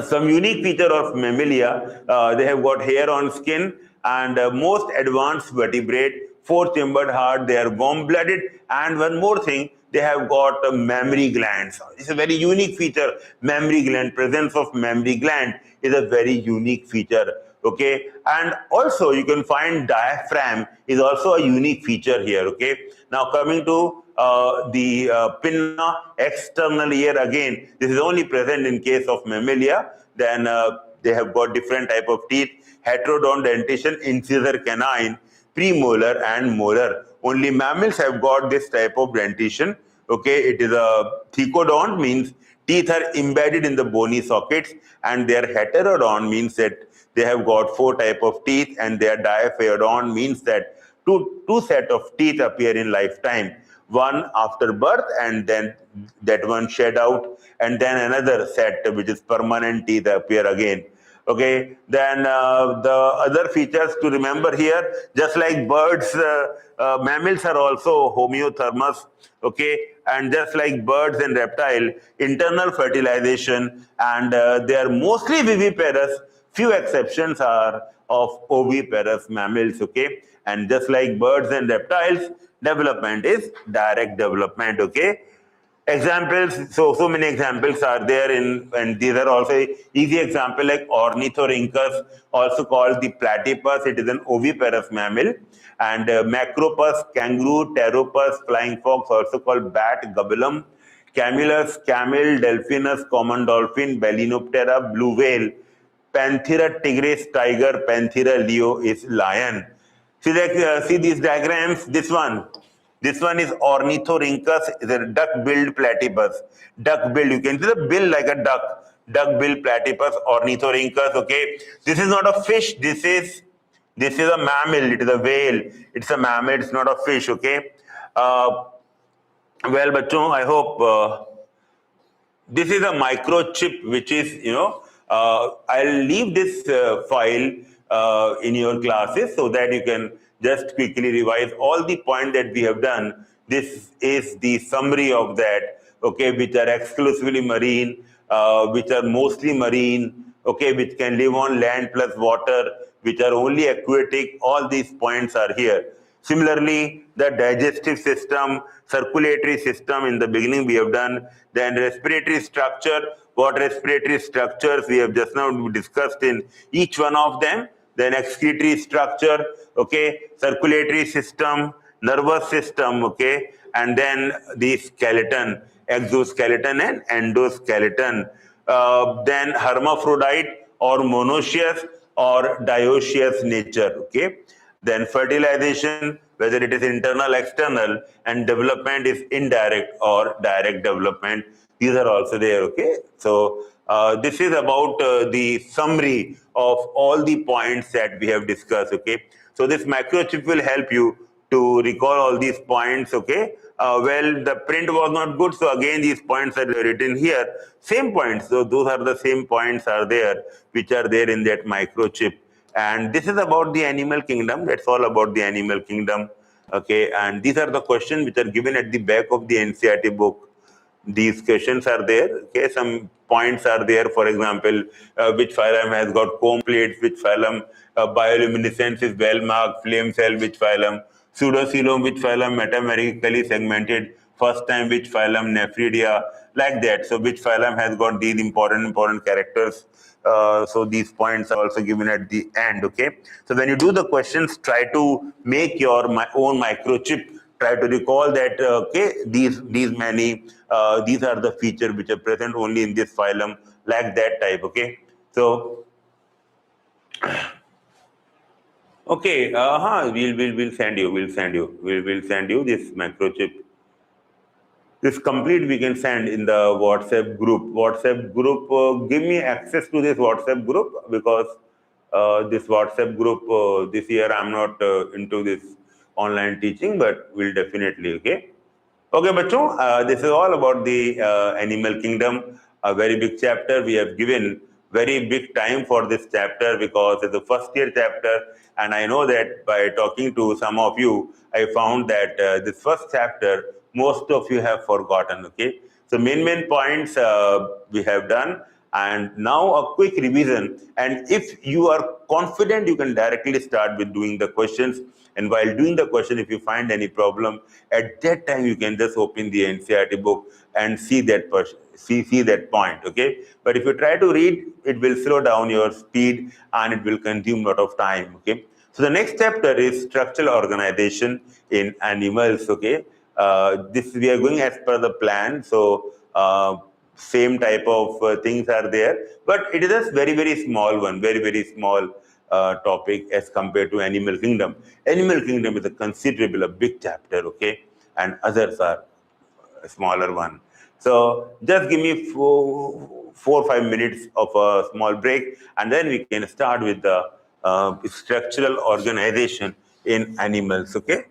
Some unique feature of Mammalia, they have got hair on skin, and most advanced vertebrate, four-chambered heart, they are warm-blooded, and one more thing, they have got mammary glands. It's a very unique feature, mammary gland. Presence of mammary gland is a very unique feature, okay. And also you can find diaphragm is also a unique feature here, okay. Now coming to the pinna external ear, again, this is only present in case of Mammalia. Then they have got different type of teeth, heterodont dentition, incisor canine, premolar and molar. Only mammals have got this type of dentition, okay. It is a thecodont, means teeth are embedded in the bony sockets, and their heterodont means that they have got four type of teeth, and their diaphyodont means that two set of teeth appear in lifetime. One after birth, and then that one shed out, and then another set which is permanent teeth appear again. Okay, then the other features to remember here, just like birds, mammals are also homeothermous, okay, and just like birds and reptile, internal fertilization, and they are mostly viviparous. Few exceptions are of oviparous mammals, okay, and just like birds and reptiles, development is direct development, okay. Examples, so many examples are there and these are also easy example, like Ornithorhynchus, also called the platypus. It is an oviparous mammal. And Macropus, kangaroo, pteropus, flying fox, also called bat, gabellum, Camillus, camel, delphinus, common dolphin, Balenoptera, blue whale, Panthera tigris, tiger, Panthera leo is lion. See these diagrams. This one is Ornithorhynchus, is a duck-billed platypus. Duck-billed, you can see the bill like a duck. Duck-billed platypus, Ornithorhynchus, okay. This is not a fish, this is a mammal, it is a whale. It's a mammal, it's not a fish, okay. Well, bachon, I hope this is a microchip, which is, I'll leave this file in your classes so that you can just quickly revise all the points that we have done. This is the summary of that, okay, which are exclusively marine, which are mostly marine, okay, which can live on land plus water, which are only aquatic. All these points are here. Similarly, the digestive system, circulatory system, in the beginning we have done. Then respiratory structure, what respiratory structures we have just now discussed in each one of them. Then excretory structure, okay, circulatory system, nervous system, okay, and then the skeleton, exoskeleton and endoskeleton. Then hermaphrodite or monoecious or dioecious nature, okay. Then fertilization, whether it is internal, external, and development is indirect or direct development. These are also there, okay. So this is about the summary of all the points that we have discussed, okay. So this microchip will help you to recall all these points, okay. Well, the print was not good, so again these points are written here. Same points, so those are the same points are there, which are there in that microchip. And this is about the animal kingdom. That's all about the animal kingdom, okay. And these are the questions which are given at the back of the NCERT book. These questions are there, okay. Some points are there, for example, which phylum has got comb plates, which phylum bioluminescence is well marked, flame cell, which phylum. Pseudocoelom, which phylum metamerically segmented, first time which phylum Nephridia, like that. So which phylum has got these important characters. So these points are also given at the end, okay? So when you do the questions, try to make your own microchip, try to recall that, okay, these are the features which are present only in this phylum, like that type, okay? So, okay, we'll send you, we'll send you this microchip. This complete we can send in the WhatsApp group. Give me access to this WhatsApp group, because this WhatsApp group, this year I'm not into this online teaching, but we'll definitely, okay? Okay, bachon, this is all about the animal kingdom, a very big chapter. We have given very big time for this chapter because it's the first year chapter, and I know that by talking to some of you, I found that this first chapter, most of you have forgotten, okay? So main points we have done, and now a quick revision. And if you are confident, you can directly start with doing the questions. And while doing the question, if you find any problem, at that time you can just open the NCERT book and see that see that point, okay? But if you try to read, it will slow down your speed and it will consume a lot of time, okay? So the next chapter is structural organization in animals, okay? This we are going as per the plan. So same type of things are there, but it is a very small one, very small topic as compared to animal kingdom. Animal kingdom is a considerable, a big chapter, okay, and others are a smaller one. So just give me 4 or 5 minutes of a small break, and then we can start with the structural organization in animals, okay?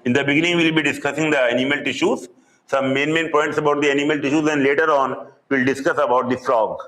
In the beginning, we'll be discussing the animal tissues, some main points about the animal tissues, and later on, we'll discuss about the frog.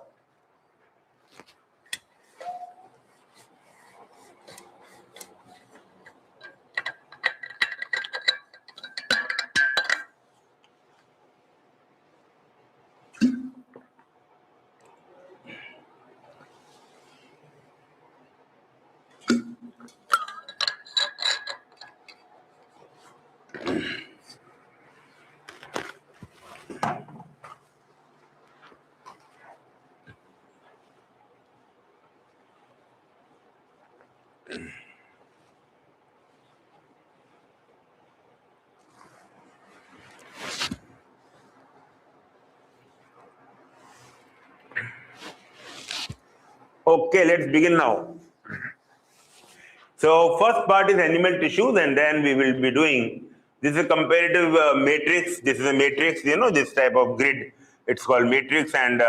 Okay, let's begin now. So first part is animal tissues, and then we will be doing, this is a comparative matrix. This is a matrix, you know, this type of grid. It's called matrix, and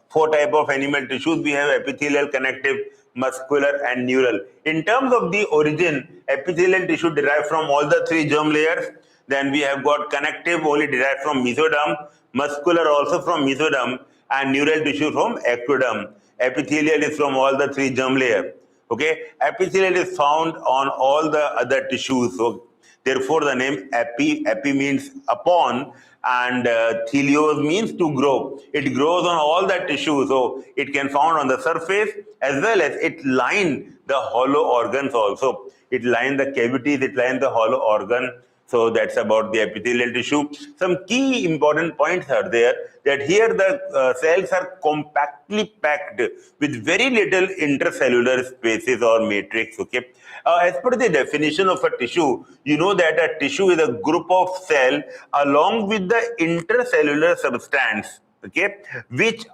4 type of animal tissues. We have epithelial, connective, muscular, and neural. In terms of the origin, epithelial tissue derived from all the 3 germ layers. Then we have got connective only derived from mesoderm, muscular also from mesoderm, and neural tissue from ectoderm. Epithelial is from all the 3 germ layers. Okay, epithelial is found on all the other tissues. So therefore, the name epi means upon, and thelios means to grow. It grows on all the tissue, so it can found on the surface as well as it line the hollow organs also. It line the cavities, it line the hollow organ. So that's about the epithelial tissue. Some key important points are there, that here the cells are compactly packed with very little intercellular spaces or matrix, okay? As per the definition of a tissue, you know that a tissue is a group of cell along with the intercellular substance, okay, which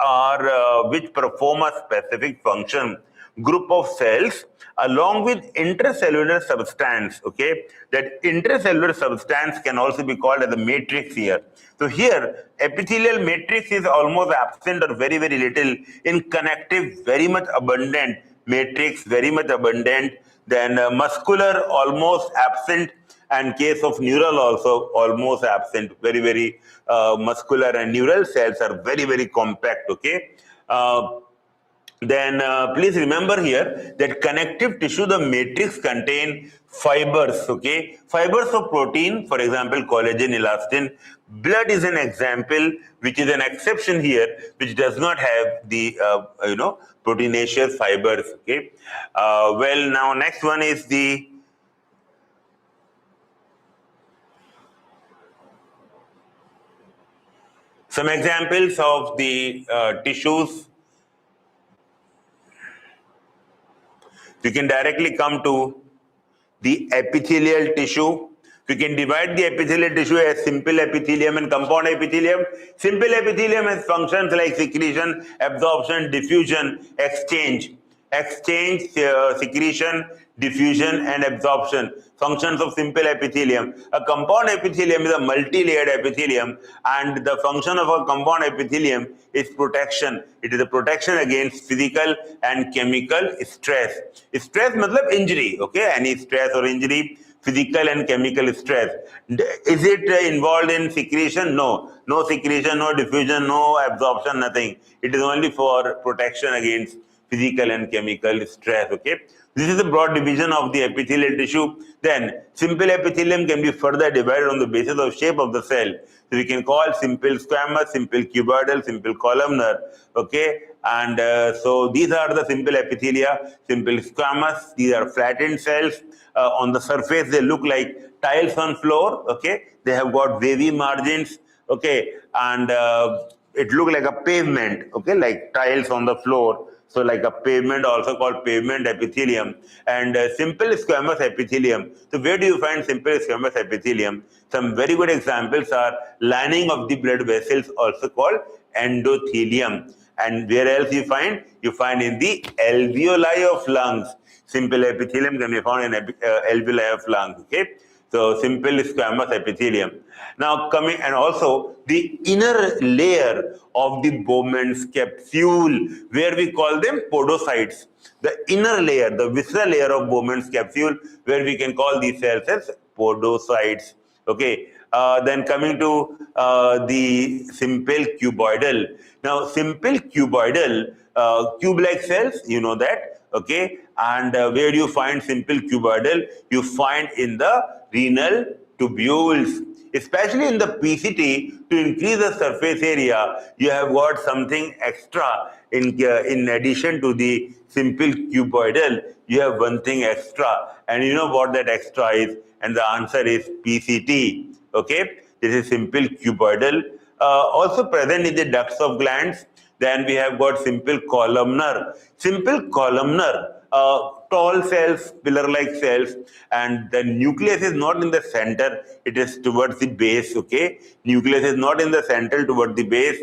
perform a specific function. Group of cells along with intercellular substance, okay? That intercellular substance can also be called as a matrix here. So here, epithelial matrix is almost absent or very little. In connective, very much abundant. Matrix, very much abundant. Then muscular, almost absent. And case of neural also almost absent. Very muscular and neural cells are very compact, okay? Then please remember here that connective tissue, the matrix contain fibers, okay? Fibers of protein, for example, collagen, elastin. Blood is an example, which is an exception here, which does not have the, proteinaceous fibers, okay? Well, now next one is the some examples of the tissues. You can directly come to the epithelial tissue. We can divide the epithelial tissue as simple epithelium and compound epithelium. Simple epithelium has functions like secretion, absorption, diffusion, exchange. Secretion, diffusion, and absorption. Functions of simple epithelium. A compound epithelium is a multi-layered epithelium, and the function of a compound epithelium is protection. It is a protection against physical and chemical stress. Stress matlab injury, okay? Any stress or injury, physical and chemical stress. Is it involved in secretion? No. No secretion, no diffusion, no absorption, nothing. It is only for protection against physical and chemical stress, okay? This is the broad division of the epithelial tissue. Then, simple epithelium can be further divided on the basis of shape of the cell. So, we can call simple squamous, simple cuboidal, simple columnar, okay? And so, these are the simple epithelia, simple squamous. These are flattened cells. On the surface, they look like tiles on floor, okay? They have got wavy margins, okay? And it looks like a pavement, okay? Like tiles on the floor. So like a pavement, also called pavement epithelium, and simple squamous epithelium. So where do you find simple squamous epithelium? Some very good examples are lining of the blood vessels, also called endothelium. And where else you find? You find in the alveoli of lungs. Simple epithelium can be found in alveoli of lungs, okay? So simple squamous epithelium. Now coming, and also the inner layer of the Bowman's capsule, where we call them podocytes. The inner layer, the visceral layer of Bowman's capsule, where we can call these cells as podocytes. Okay. Then coming to the simple cuboidal. Now simple cuboidal, cube-like cells, you know that. Okay. And where do you find simple cuboidal? You find in the renal tubules, especially in the PCT. To increase the surface area, you have got something extra in addition to the simple cuboidal. You have one thing extra, and you know what that extra is, and the answer is PCT. Okay, this is simple cuboidal, also present in the ducts of glands. Then we have got simple columnar. Simple columnar, tall cells, pillar-like cells, and the nucleus is not in the center, it is towards the base, okay? Nucleus is not in the center, towards the base.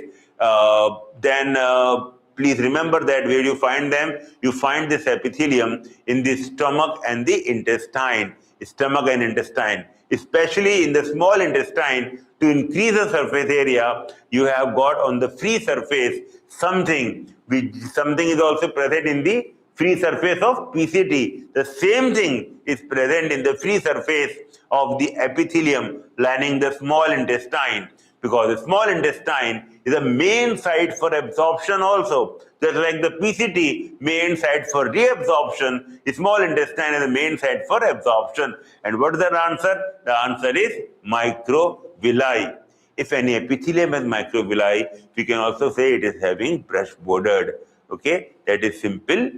Please remember that where you find them, you find this epithelium in the stomach and the intestine, stomach and intestine. Especially in the small intestine, to increase the surface area, you have got on the free surface something is also present in the free surface of PCT. The same thing is present in the free surface of the epithelium lining the small intestine, because the small intestine is a main site for absorption also. Just like the PCT main site for reabsorption, the small intestine is the main site for absorption. And what is the answer? The answer is microvilli. If any epithelium has microvilli, we can also say it is having brush bordered. Okay, that is simple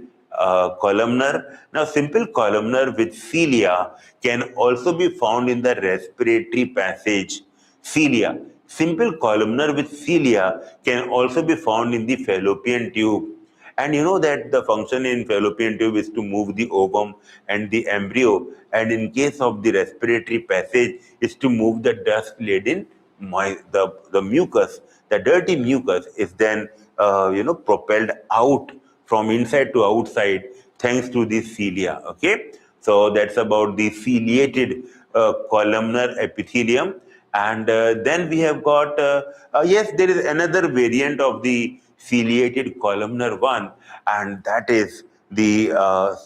columnar. Now, simple columnar with cilia can also be found in the respiratory passage. Cilia. Simple columnar with cilia can also be found in the fallopian tube. And you know that the function in fallopian tube is to move the ovum and the embryo. And in case of the respiratory passage, is to move the dust-laden the mucus. The dirty mucus is then propelled out from inside to outside thanks to the cilia. Okay, so that's about the ciliated columnar epithelium. And then we have got yes, there is another variant of the ciliated columnar one, and that is the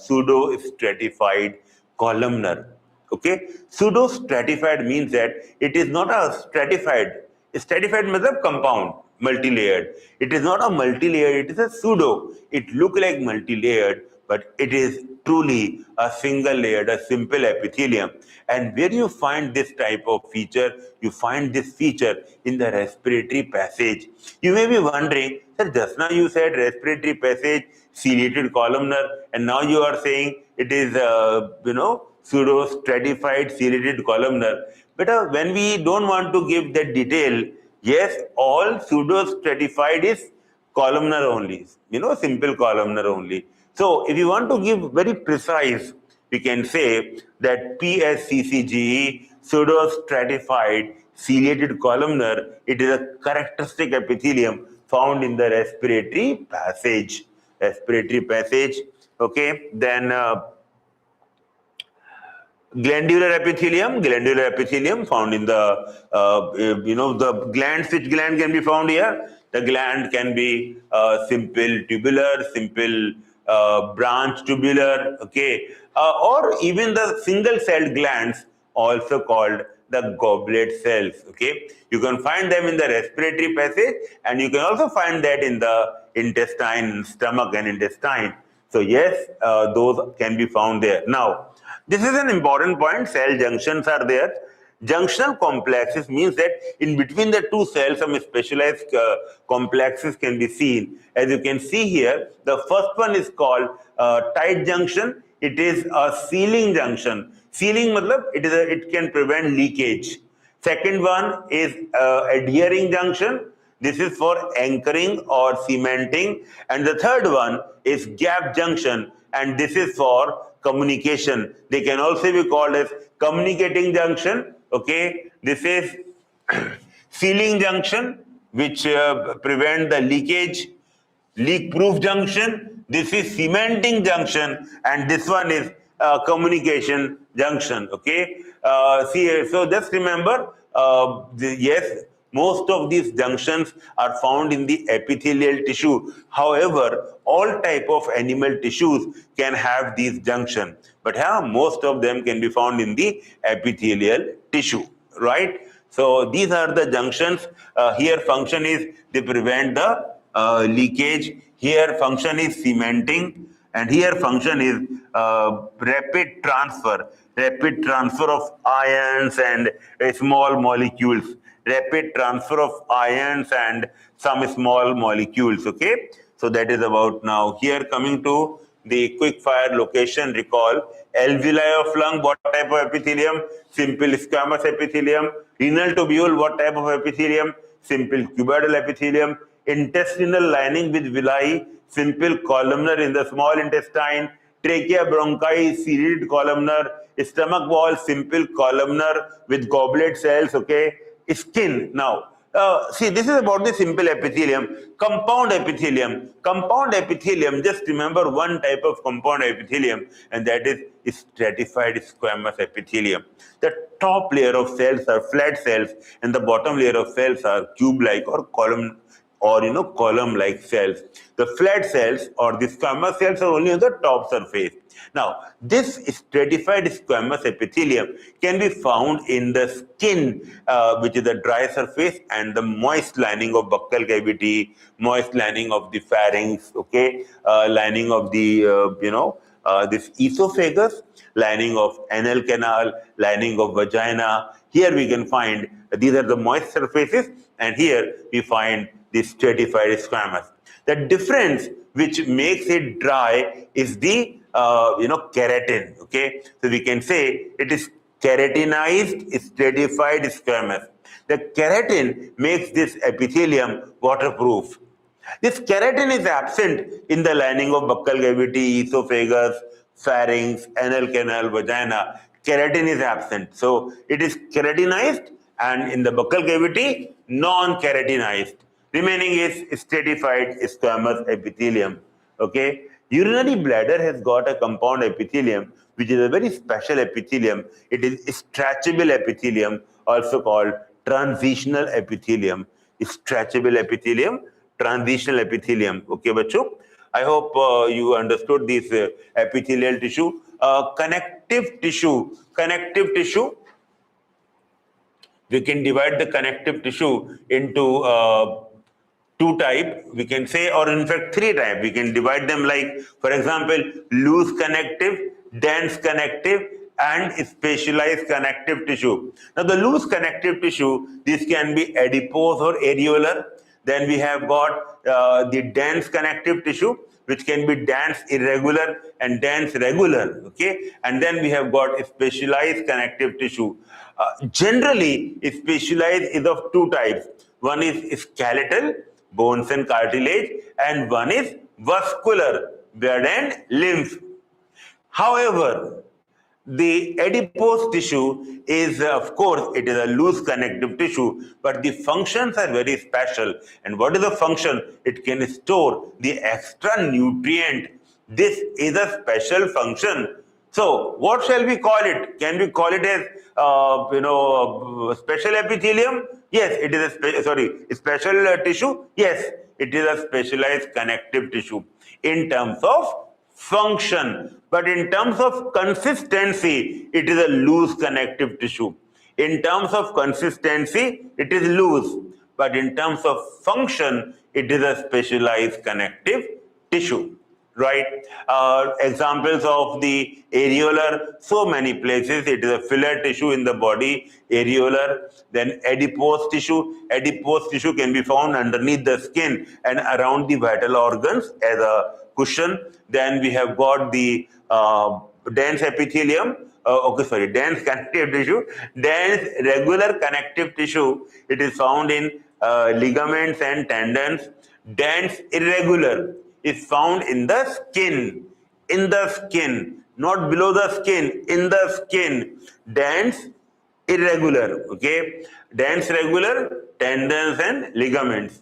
pseudo stratified columnar. Okay, pseudo stratified means that it is not a stratified. Stratified means a compound. multi-layered. It is not a multi-layered, it is a pseudo. It looks like multi-layered, but it is truly a single layered, a simple epithelium. And where you find this type of feature, you find this feature in the respiratory passage. You may be wondering, sir, just now you said respiratory passage, ciliated columnar, and now you are saying it is, pseudo-stratified ciliated columnar. But when we don't want to give that detail, yes, all pseudo-stratified is columnar only, simple columnar only. So if you want to give very precise, we can say that PSCCGE, pseudo-stratified ciliated columnar, it is a characteristic epithelium found in the respiratory passage. Respiratory passage, okay, then glandular epithelium found in the, the glands. Which gland can be found here? The gland can be simple tubular, simple branch tubular, okay, or even the single-celled glands, also called the goblet cells, okay. You can find them in the respiratory passage, and you can also find that in the intestine, stomach and intestine. So yes, those can be found there. Now, this is an important point. Cell junctions are there. Junctional complexes means that in between the two cells, some specialized complexes can be seen. As you can see here, the first one is called tight junction. It is a sealing junction. Sealing matlab it can prevent leakage. Second one is adhering junction. This is for anchoring or cementing. And the third one is gap junction, and this is for communication. They can also be called as communicating junction, okay. This is sealing junction, which prevent the leakage. Leak proof junction, this is cementing junction, and this one is communication junction, okay. So just remember, yes, most of these junctions are found in the epithelial tissue. However, all type of animal tissues can have these junctions, but most of them can be found in the epithelial tissue, right? So these are the junctions. Here function is they prevent the leakage. Here function is cementing, and here function is rapid transfer of ions and small molecules. Rapid transfer of ions and some small molecules, okay. So that is about now. Here coming to the quick fire location recall. Alveoli of lung, what type of epithelium? Simple squamous epithelium. Renal tubule, what type of epithelium? Simple cuboidal epithelium. Intestinal lining with villi, simple columnar in the small intestine. Trachea bronchi, ciliated columnar. Stomach wall, simple columnar with goblet cells, okay. Skin. Now, see, this is about the simple epithelium. Compound epithelium. Compound epithelium, just remember one type of compound epithelium, and that is stratified squamous epithelium. The top layer of cells are flat cells, and the bottom layer of cells are cube-like or column or column-like cells. The flat cells or the squamous cells are only on the top surface. Now, this stratified squamous epithelium can be found in the skin, which is the dry surface, and the moist lining of buccal cavity, moist lining of the pharynx, okay, lining of the, this esophagus, lining of anal canal, lining of vagina. Here we can find, these are the moist surfaces, and here we find the stratified squamous. The difference which makes it dry is the keratin, okay. So we can say it is keratinized stratified squamous. The keratin makes this epithelium waterproof. This keratin is absent in the lining of buccal cavity, esophagus, pharynx, anal canal, vagina. Keratin is absent. So it is keratinized, and in the buccal cavity, non-keratinized. Remaining is stratified squamous epithelium. Okay. Urinary bladder has got a compound epithelium, which is a very special epithelium. It is stretchable epithelium, also called transitional epithelium. Stretchable epithelium, transitional epithelium. Okay, bacho. I hope you understood this epithelial tissue. Connective tissue. Connective tissue. We can divide the connective tissue into two type, we can say, or in fact three type. We can divide them like, for example, loose connective, dense connective, and specialized connective tissue. Now the loose connective tissue, this can be adipose or areolar. Then we have got the dense connective tissue, which can be dense irregular and dense regular, okay? And then we have got specialized connective tissue. Generally, specialized is of two types. One is skeletal, bones and cartilage, and one is vascular, blood and lymph. However, the adipose tissue is, of course, it is a loose connective tissue, but the functions are very special. And what is the function? It can store the extra nutrient. This is a special function. So, what shall we call it? Can we call it as, special epithelium? Yes, it is a special tissue. Yes, it is a specialized connective tissue in terms of function, but in terms of consistency, it is a loose connective tissue. In terms of consistency, it is loose, but in terms of function, it is a specialized connective tissue, right? Examples of the areolar, so many places. It is a filler tissue in the body, areolar. Then adipose tissue. Adipose tissue can be found underneath the skin and around the vital organs as a cushion. Then we have got the dense epithelium, dense connective tissue, dense regular connective tissue. It is found in ligaments and tendons. Dense irregular is found in the skin, not below the skin, in the skin. Dense irregular, okay? Dense regular, tendons and ligaments.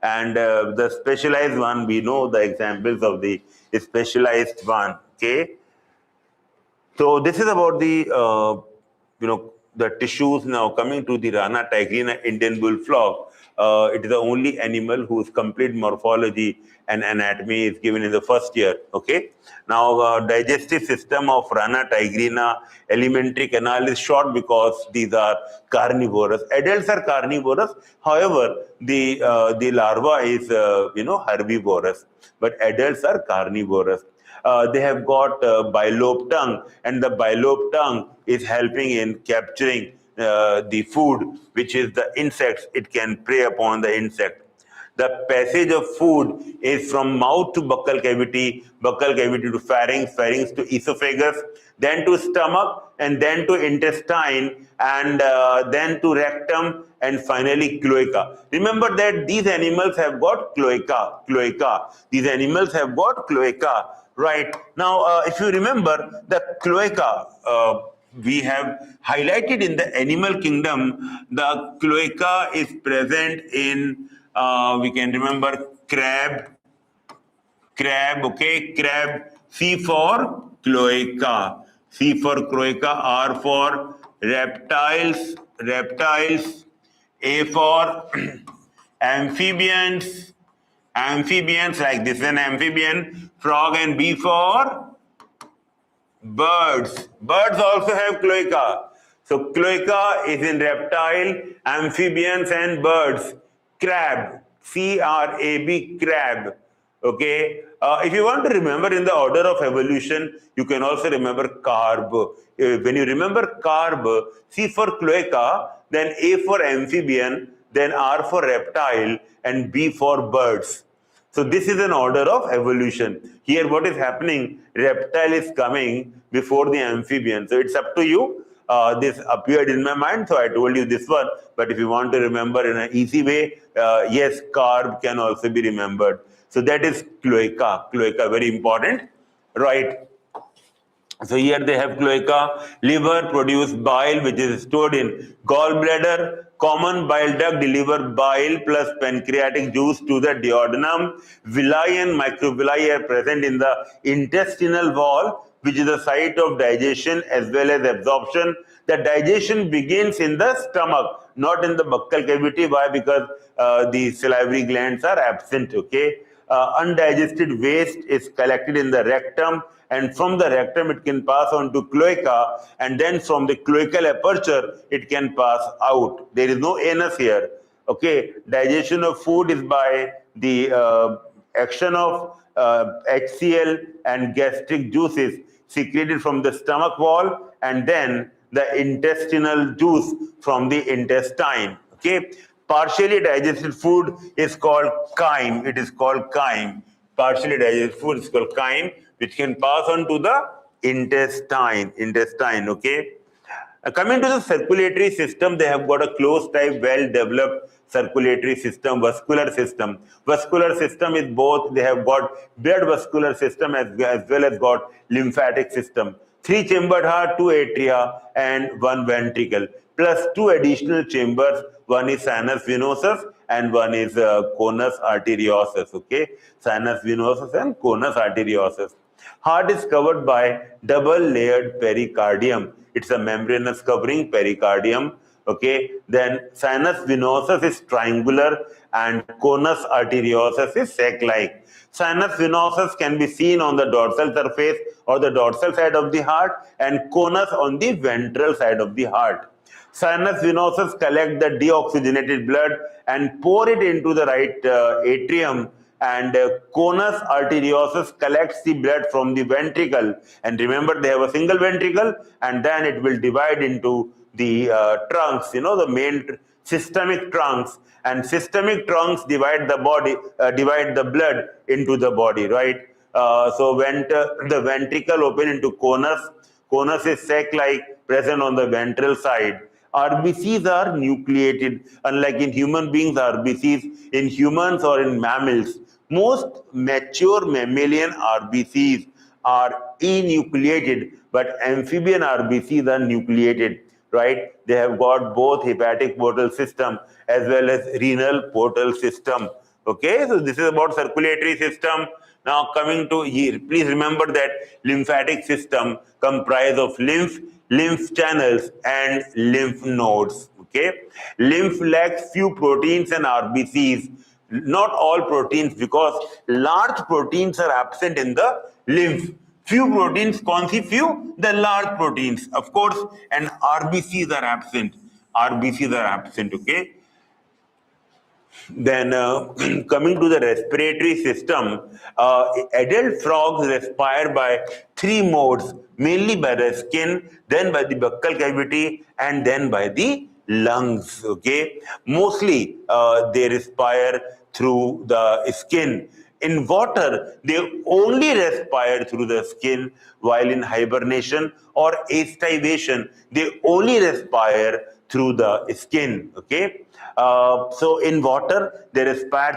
And the specialized one, we know the examples of the specialized one, okay? So this is about the, the tissues. Now coming to the Rana tigrina Indian bull frog. It is the only animal whose complete morphology and anatomy is given in the first year, okay? Now, digestive system of Rana tigrina, alimentary canal is short because these are carnivorous. Adults are carnivorous. However, the larva is, herbivorous, but adults are carnivorous. They have got bilobe tongue, and the bilobe tongue is helping in capturing the food, which is the insects. It can prey upon the insect. The passage of food is from mouth to buccal cavity to pharynx, pharynx to esophagus, then to stomach, and then to intestine, and then to rectum, and finally cloaca. Remember that these animals have got cloaca. These animals have got cloaca, right? Now, if you remember, the cloaca, we have highlighted in the animal kingdom, the cloaca is present in, we can remember crab, okay, crab, C for cloaca, R for reptiles, A for amphibians, like this, an amphibian, frog, and B for birds. Birds also have cloaca. So cloaca is in reptile, amphibians, and birds. Crab, C-R-A-B, crab. Okay. If you want to remember in the order of evolution, you can also remember carb. When you remember carb, C for cloaca, then A for amphibian, then R for reptile, and B for birds. So this is an order of evolution. Here what is happening, reptile is coming before the amphibian. So it's up to you. This appeared in my mind, so I told you this one. But if you want to remember in an easy way, yes, carb can also be remembered. So that is cloaca, very important, right? So here they have cloaca. Liver produce bile, which is stored in gallbladder. Common bile duct deliver bile plus pancreatic juice to the duodenum. Villi and microvilli are present in the intestinal wall, which is the site of digestion as well as absorption. The digestion begins in the stomach, not in the buccal cavity. Why? Because the salivary glands are absent, okay? Undigested waste is collected in the rectum, and from the rectum it can pass on to cloaca, and then from the cloacal aperture it can pass out. There is no anus here, Okay, digestion of food is by the action of HCl and gastric juices secreted from the stomach wall, and then the intestinal juice from the intestine. Okay, partially digested food is called chyme. It is called chyme. Partially digested food is called chyme, which can pass on to the intestine. Okay. Coming to the circulatory system, they have got a closed type, well-developed circulatory system, vascular system. Vascular system is both, they have got blood vascular system as well as got lymphatic system. 3-chambered heart, 2 atria and 1 ventricle, plus 2 additional chambers. One is sinus venosus and one is conus arteriosus. Okay, sinus venosus and conus arteriosus. Heart is covered by double-layered pericardium. It's a membranous covering pericardium. Okay, then sinus venosus is triangular and conus arteriosus is sac-like. Sinus venosus can be seen on the dorsal surface or the dorsal side of the heart, and conus on the ventral side of the heart. Sinus venosus collect the deoxygenated blood and pour it into the right atrium, and conus arteriosus collects the blood from the ventricle. And remember, they have a single ventricle, and then it will divide into the trunks, the main systemic trunks, and systemic trunks divide the body, divide the blood into the body, right? So the ventricle open into conus. Conus is sac-like, present on the ventral side. RBCs are nucleated, unlike in human beings. RBCs in humans or in mammals, most mature mammalian RBCs are enucleated, but amphibian RBCs are nucleated, right? They have got both hepatic portal system as well as renal portal system. Okay, so this is about circulatory system. Now coming to here, please remember that lymphatic system comprise of lymph channels and lymph nodes. Okay, lymph lacks few proteins and RBCs. Not all proteins, because large proteins are absent in the lymph. Few proteins, few, the large proteins, of course, and RBCs are absent. Okay. Then coming to the respiratory system, adult frogs respire by 3 modes, mainly by the skin, then by the buccal cavity, and then by the lungs. Okay, mostly they respire through the skin. In water, they only respire through the skin, while in hibernation or aestivation, they only respire through the skin. Okay, so in water, they respire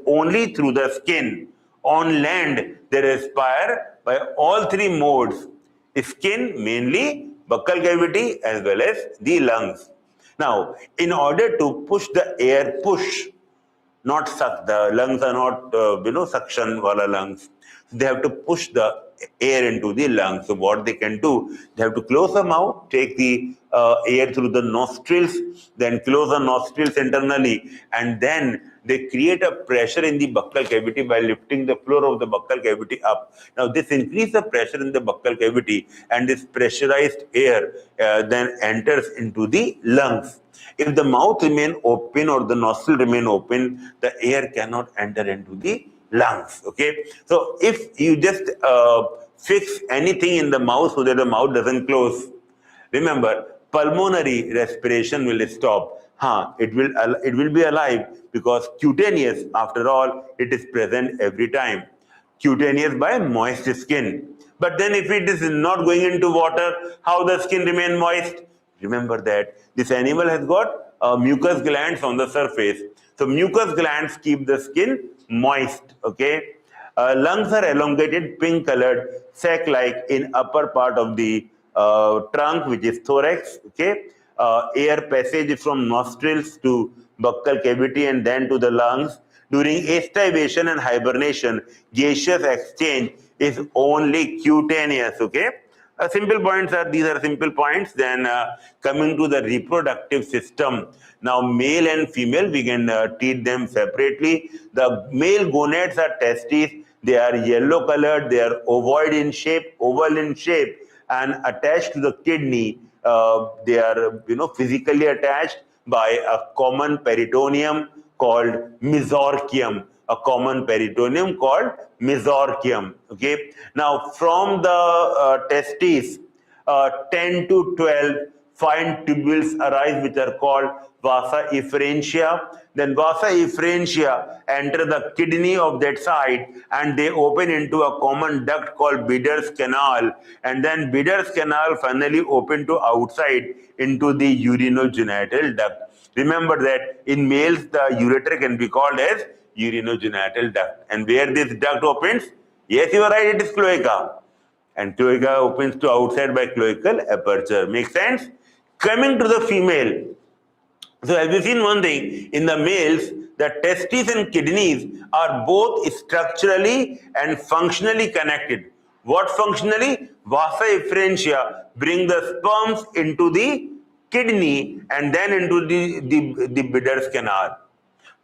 only through the skin. On land, they respire by all 3 modes: skin mainly, buccal cavity, as well as the lungs. Now, in order to push the air, not suck. The lungs are not, suction wala lungs. They have to push the air into the lungs. So what they can do, they have to close the mouth, take the air through the nostrils, then close the nostrils internally, and then they create a pressure in the buccal cavity by lifting the floor of the buccal cavity up. Now this increases the pressure in the buccal cavity, and this pressurized air then enters into the lungs. If the mouth remain open or the nostril remain open, the air cannot enter into the lungs. Okay, so if you just fix anything in the mouth so that the mouth doesn't close, remember, pulmonary respiration will stop. It will be alive, because cutaneous, after all, it is present every time. Cutaneous by moist skin. But then if it is not going into water, how the skin remain moist? Remember that this animal has got mucus glands on the surface. So mucus glands keep the skin moist. Okay. Lungs are elongated, pink colored, sac-like in upper part of the trunk, which is thorax. Okay. Air passage from nostrils to buccal cavity and then to the lungs. During aestivation and hibernation, gaseous exchange is only cutaneous. Okay. Simple points are, these are simple points. Then coming to the reproductive system. Now male and female, we can treat them separately. The male gonads are testes. They are yellow colored. They are ovoid in shape, oval in shape, and attached to the kidney. They are physically attached. by a common peritoneum called mesorchium. A common peritoneum called mesorchium. Okay. Now, from the testes, 10 to 12 fine tubules arise, which are called vasa efferentia. Then vasa efferentia enter the kidney of that side, and they open into a common duct called Bidder's canal, and then Bidder's canal finally open to outside into the urinogenital duct. Remember that in males the ureter can be called as urinogenital duct, and where this duct opens, yes, you are right, it is cloaca, and cloaca opens to outside by cloacal aperture. Make sense? Coming to the female, so have you seen one thing? In the males, the testes and kidneys are both structurally and functionally connected. What functionally? Vasa efferentia bring the sperms into the kidney and then into the Bidder's canal.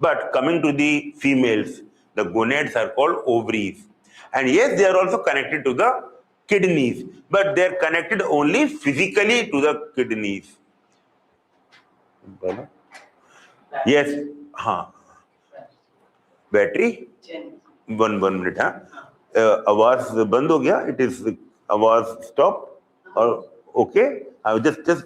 But coming to the females, the gonads are called ovaries. And yes, they are also connected to the kidneys, but they are connected only physically to the kidneys. Yes, हाँ battery one minute हाँ आवाज बंद हो गया it is आवाज stop और okay just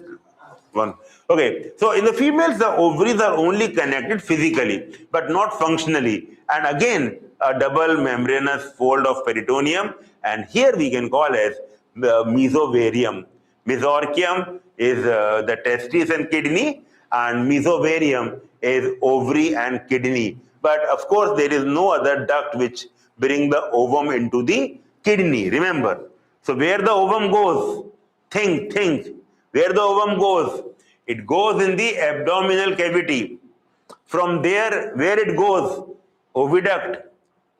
one. Okay, so in the females the ovaries are only connected physically but not functionally, and again a double membranous fold of peritoneum, and here we can call as mesovarium. Mesorchium is the testes and kidney, and mesovarium is ovary and kidney. But of course there is no other duct which bring the ovum into the kidney, remember. So where the ovum goes, think where the ovum goes, it goes in the abdominal cavity. From there, where it goes, oviduct,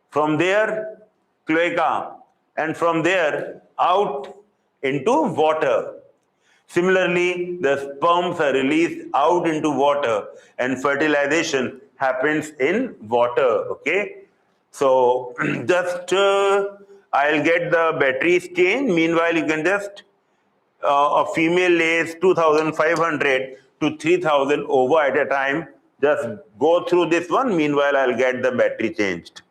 from there cloaca, and from there out into water. Similarly, the sperms are released out into water and fertilization happens in water. Okay, so just I'll get the batteries changed. Meanwhile, you can just a female lays 2,500 to 3,000 ova at a time. Just go through this one. Meanwhile, I'll get the battery changed.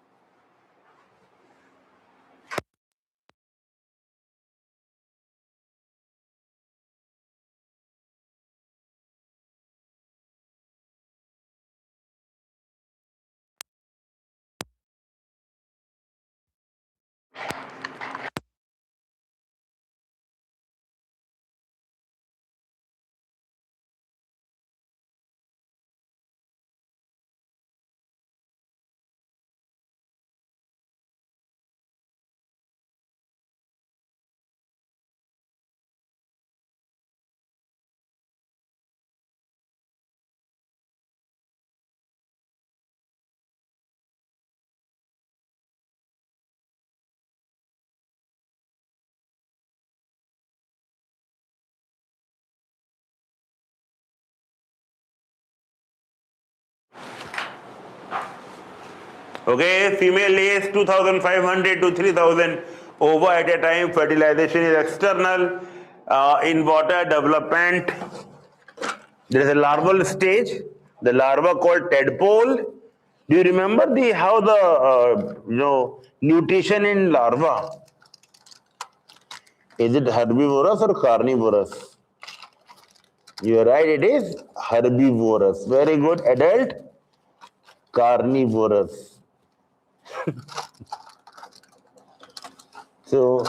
Okay, female lays 2,500 to 3,000 ova at a time. Fertilization is external. In water development, there is a larval stage. The larva called tadpole. Do you remember how the nutrition in larva? Is it herbivorous or carnivorous? You are right. It is herbivorous. Very good. Adult carnivorous. So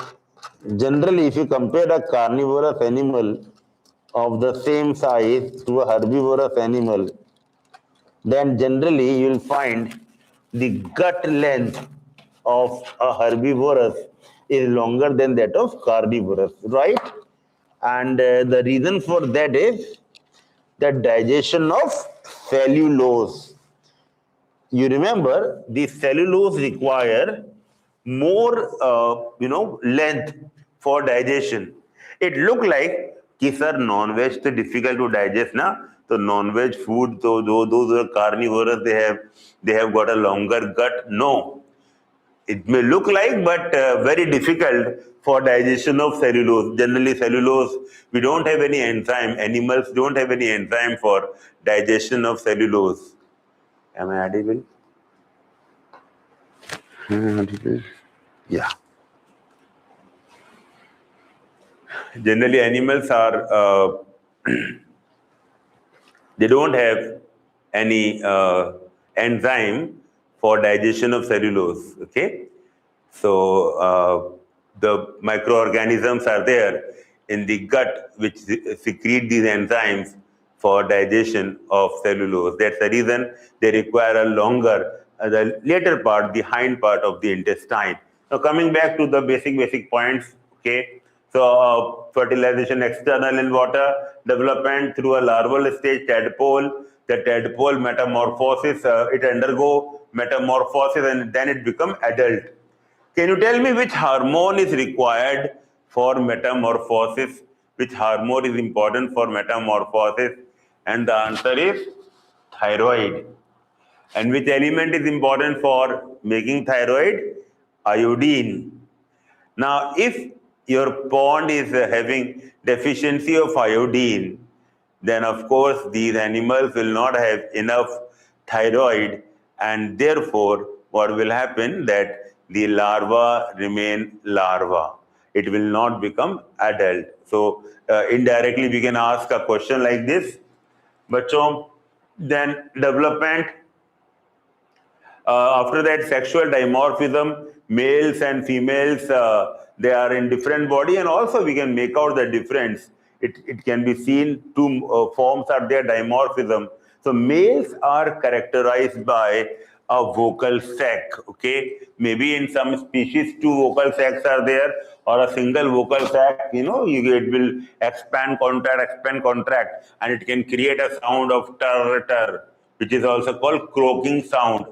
generally, if you compare a carnivorous animal of the same size to a herbivorous animal, then generally you will find the gut length of a herbivorous is longer than that of carnivorous, right? And the reason for that is the digestion of cellulose. You remember the cellulose require more length for digestion. It look like कि sir non-veg तो difficult to digest ना, तो non-veg food तो those are carnivorous, they have got a longer gut. No, It may look like, but very difficult for digestion of cellulose. Generally, cellulose, we don't have any enzyme. Animals don't have any enzyme for digestion of cellulose. Am I audible? Yeah. Generally, animals are, they don't have any enzyme for digestion of cellulose, okay? So the microorganisms are there in the gut which secrete these enzymes for digestion of cellulose. That's the reason they require a longer, the later part, the hind part of the intestine. Now coming back to the basic points, okay? So fertilization external in water, development through a larval stage tadpole, the tadpole metamorphosis, it undergo metamorphosis and then it become adult. Can you tell me which hormone is required for metamorphosis? Which hormone is important for metamorphosis? And the answer is thyroid. And which element is important for making thyroid? Iodine. Now, if your pond is having deficiency of iodine, then of course these animals will not have enough thyroid, and therefore what will happen that the larva remain larva. It will not become adult. So indirectly we can ask a question like this, bachon, then development. After that, sexual dimorphism, males and females, they are in different body, and also we can make out the difference. It can be seen two forms are there, dimorphism. So males are characterized by a vocal sac, okay? Maybe in some species, two vocal sacs are there, or a single vocal sac, it will expand, contract, and it can create a sound of tar, which is also called croaking sound.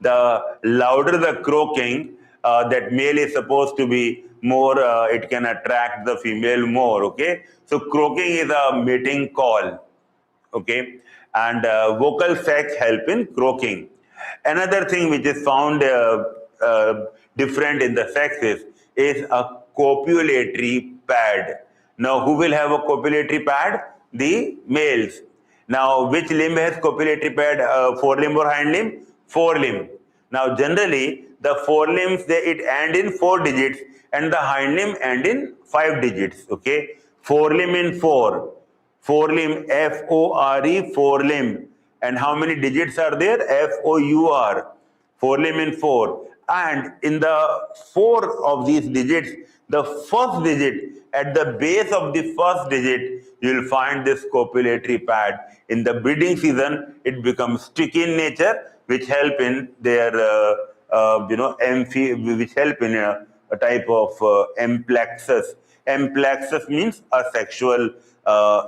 The louder the croaking, that male is supposed to be more, it can attract the female more, okay? So croaking is a mating call, okay? And vocal sacs help in croaking. Another thing which is found different in the sexes is a copulatory pad. Now, who will have a copulatory pad? The males. Now, which limb has copulatory pad? Forelimb or hind limb? Forelimb. Now, generally, the forelimbs, it end in 4 digits, and the hind limb end in 5 digits, okay? Forelimb in 4. Forelimb, F-O-R-E, forelimb. And how many digits are there? F-O-U-R. Forelimb in 4. And in the 4 of these digits, the first digit, at the base of the first digit, you will find this copulatory pad. In the breeding season, it becomes sticky in nature, which help in their, which help in a type of amplexus. Amplexus means a sexual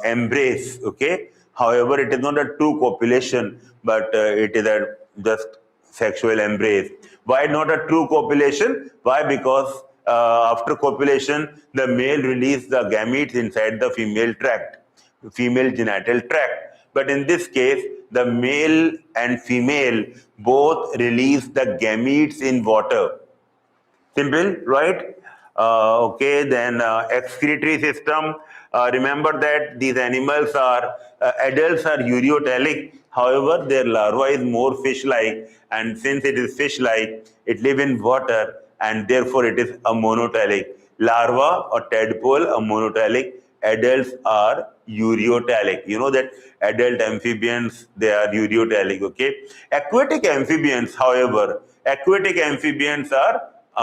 embrace, okay? However, it is not a true copulation, but it is a just sexual embrace. Why not a true copulation? Why? Because after copulation, the male releases the gametes inside the female tract, female genital tract. But in this case, the male and female both release the gametes in water. Simple, right? Okay, then excretory system. Remember that these animals are, adults are ureotelic. However, their larva is more fish-like, and since it is fish-like, it lives in water, and therefore it is a monotelic. Larva or tadpole are monotelic. Adults are ureotelic. You know that adult amphibians, they are ureotelic, okay? Aquatic amphibians, however, are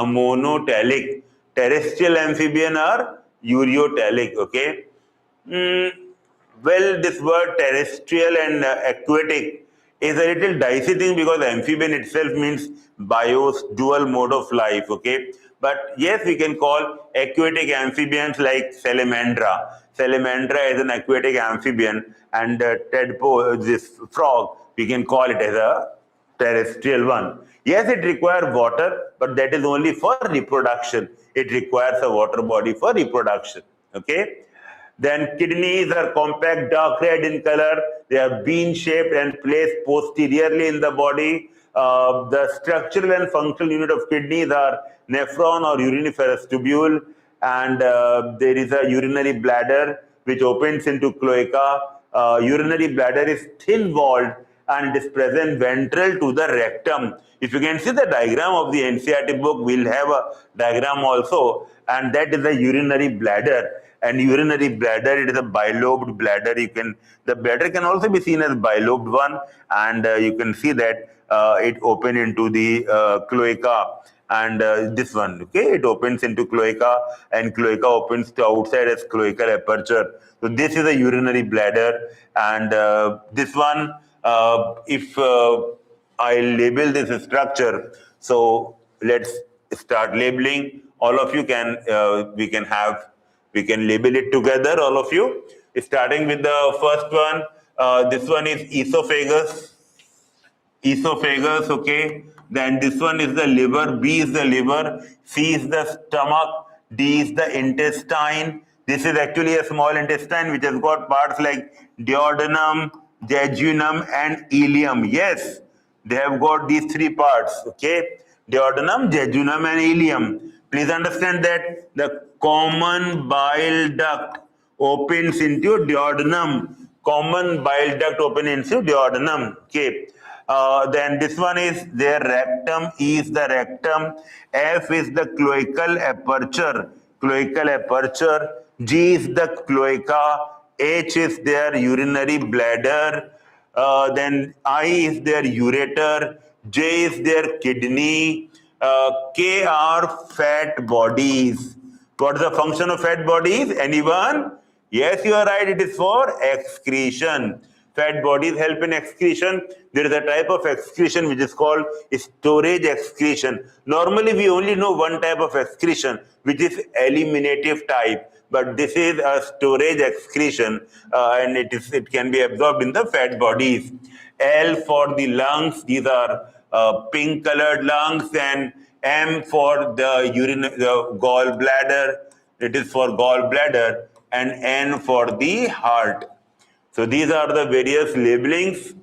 monotelic. Terrestrial amphibian are ureotelic, okay? Well, this word terrestrial and aquatic is a little dicey thing because amphibian itself means bios, dual mode of life, okay? But yes, we can call aquatic amphibians like salamandra. Salamandra is an aquatic amphibian, and tadpole, this frog, we can call it as a terrestrial one. Yes, it requires water, but that is only for reproduction. It requires a water body for reproduction, okay? Then kidneys are compact, dark red in color. They are bean-shaped and placed posteriorly in the body. The structural and functional unit of kidneys are nephron or uriniferous tubule, and there is a urinary bladder which opens into cloaca. Urinary bladder is thin-walled and it is present ventral to the rectum. If you can see the diagram of the NCERT book, we'll have a diagram also, and that is the urinary bladder. And urinary bladder, it is a bilobed bladder. The bladder can also be seen as bilobed one, and you can see that it open into the cloaca. And this one, okay, it opens into cloaca, and cloaca opens to outside as cloacal aperture. So this is a urinary bladder, and this one, if I label this structure, so let's start labeling. All of you can, we can label it together, all of you. Starting with the first one, this one is esophagus, okay. Then this one is the liver, B is the liver, C is the stomach, D is the intestine. This is actually a small intestine which has got parts like duodenum, jejunum, and ileum. Yes, they have got these three parts, okay. Duodenum, jejunum, and ileum. Please understand that the common bile duct opens into duodenum. Common bile duct opens into duodenum, okay. Then this one is their rectum, E is the rectum, F is the cloacal aperture, G is the cloaca, H is their urinary bladder, then I is their ureter, J is their kidney, K are fat bodies. What is the function of fat bodies? Anyone? Yes, you are right. It is for excretion. Fat bodies help in excretion. There is a type of excretion which is called storage excretion. Normally, we only know one type of excretion, which is eliminative type. But this is a storage excretion, and it can be absorbed in the fat bodies. L for the lungs. These are pink-colored lungs, and M for the gallbladder. It is for gallbladder, and N for the heart. So these are the various labelings.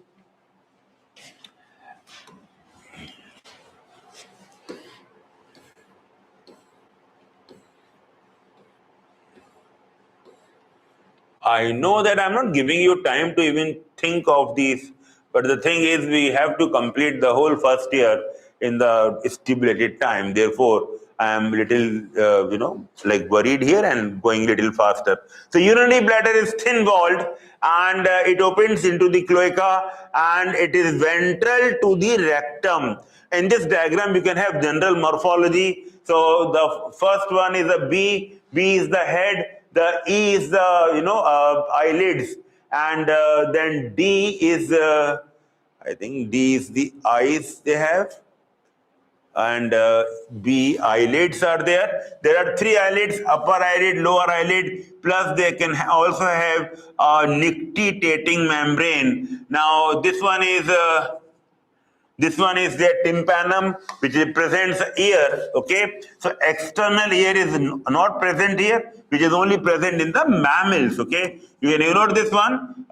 I know that I'm not giving you time to even think of these, but the thing is we have to complete the whole first year in the stipulated time. Therefore, I am little, like worried here and going little faster. So urinary bladder is thin-walled, and it opens into the cloaca, and it is ventral to the rectum. In this diagram, you can have general morphology. So the first one is a B. B is the head. The E is the eyelids, and then D is I think D is the eyes they have, and B eyelids are there. There are three eyelids: upper eyelid, lower eyelid. Plus they can also have a nictitating membrane. Now this one is their tympanum, which represents ear, okay? So external ear is not present here, which is only present in the mammals, okay? You can ignore this one.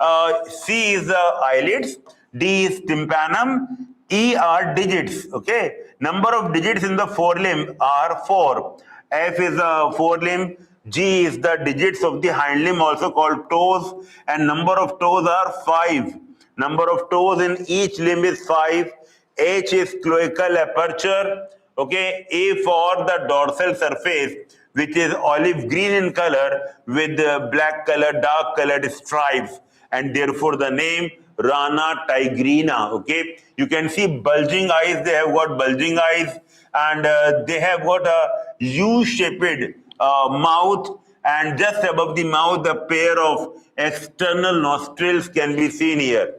C is the eyelids, D is tympanum, E are digits, okay? Number of digits in the forelimb are 4. F is the forelimb, G is the digits of the hind limb, also called toes, and number of toes are 5. Number of toes in each limb is 5. H is cloacal aperture, okay. A for the dorsal surface, which is olive green in color with black color, dark colored stripes, and therefore the name Rana tigrina, okay. You can see bulging eyes, they have got bulging eyes, and they have got a U-shaped mouth, and just above the mouth a pair of external nostrils can be seen here.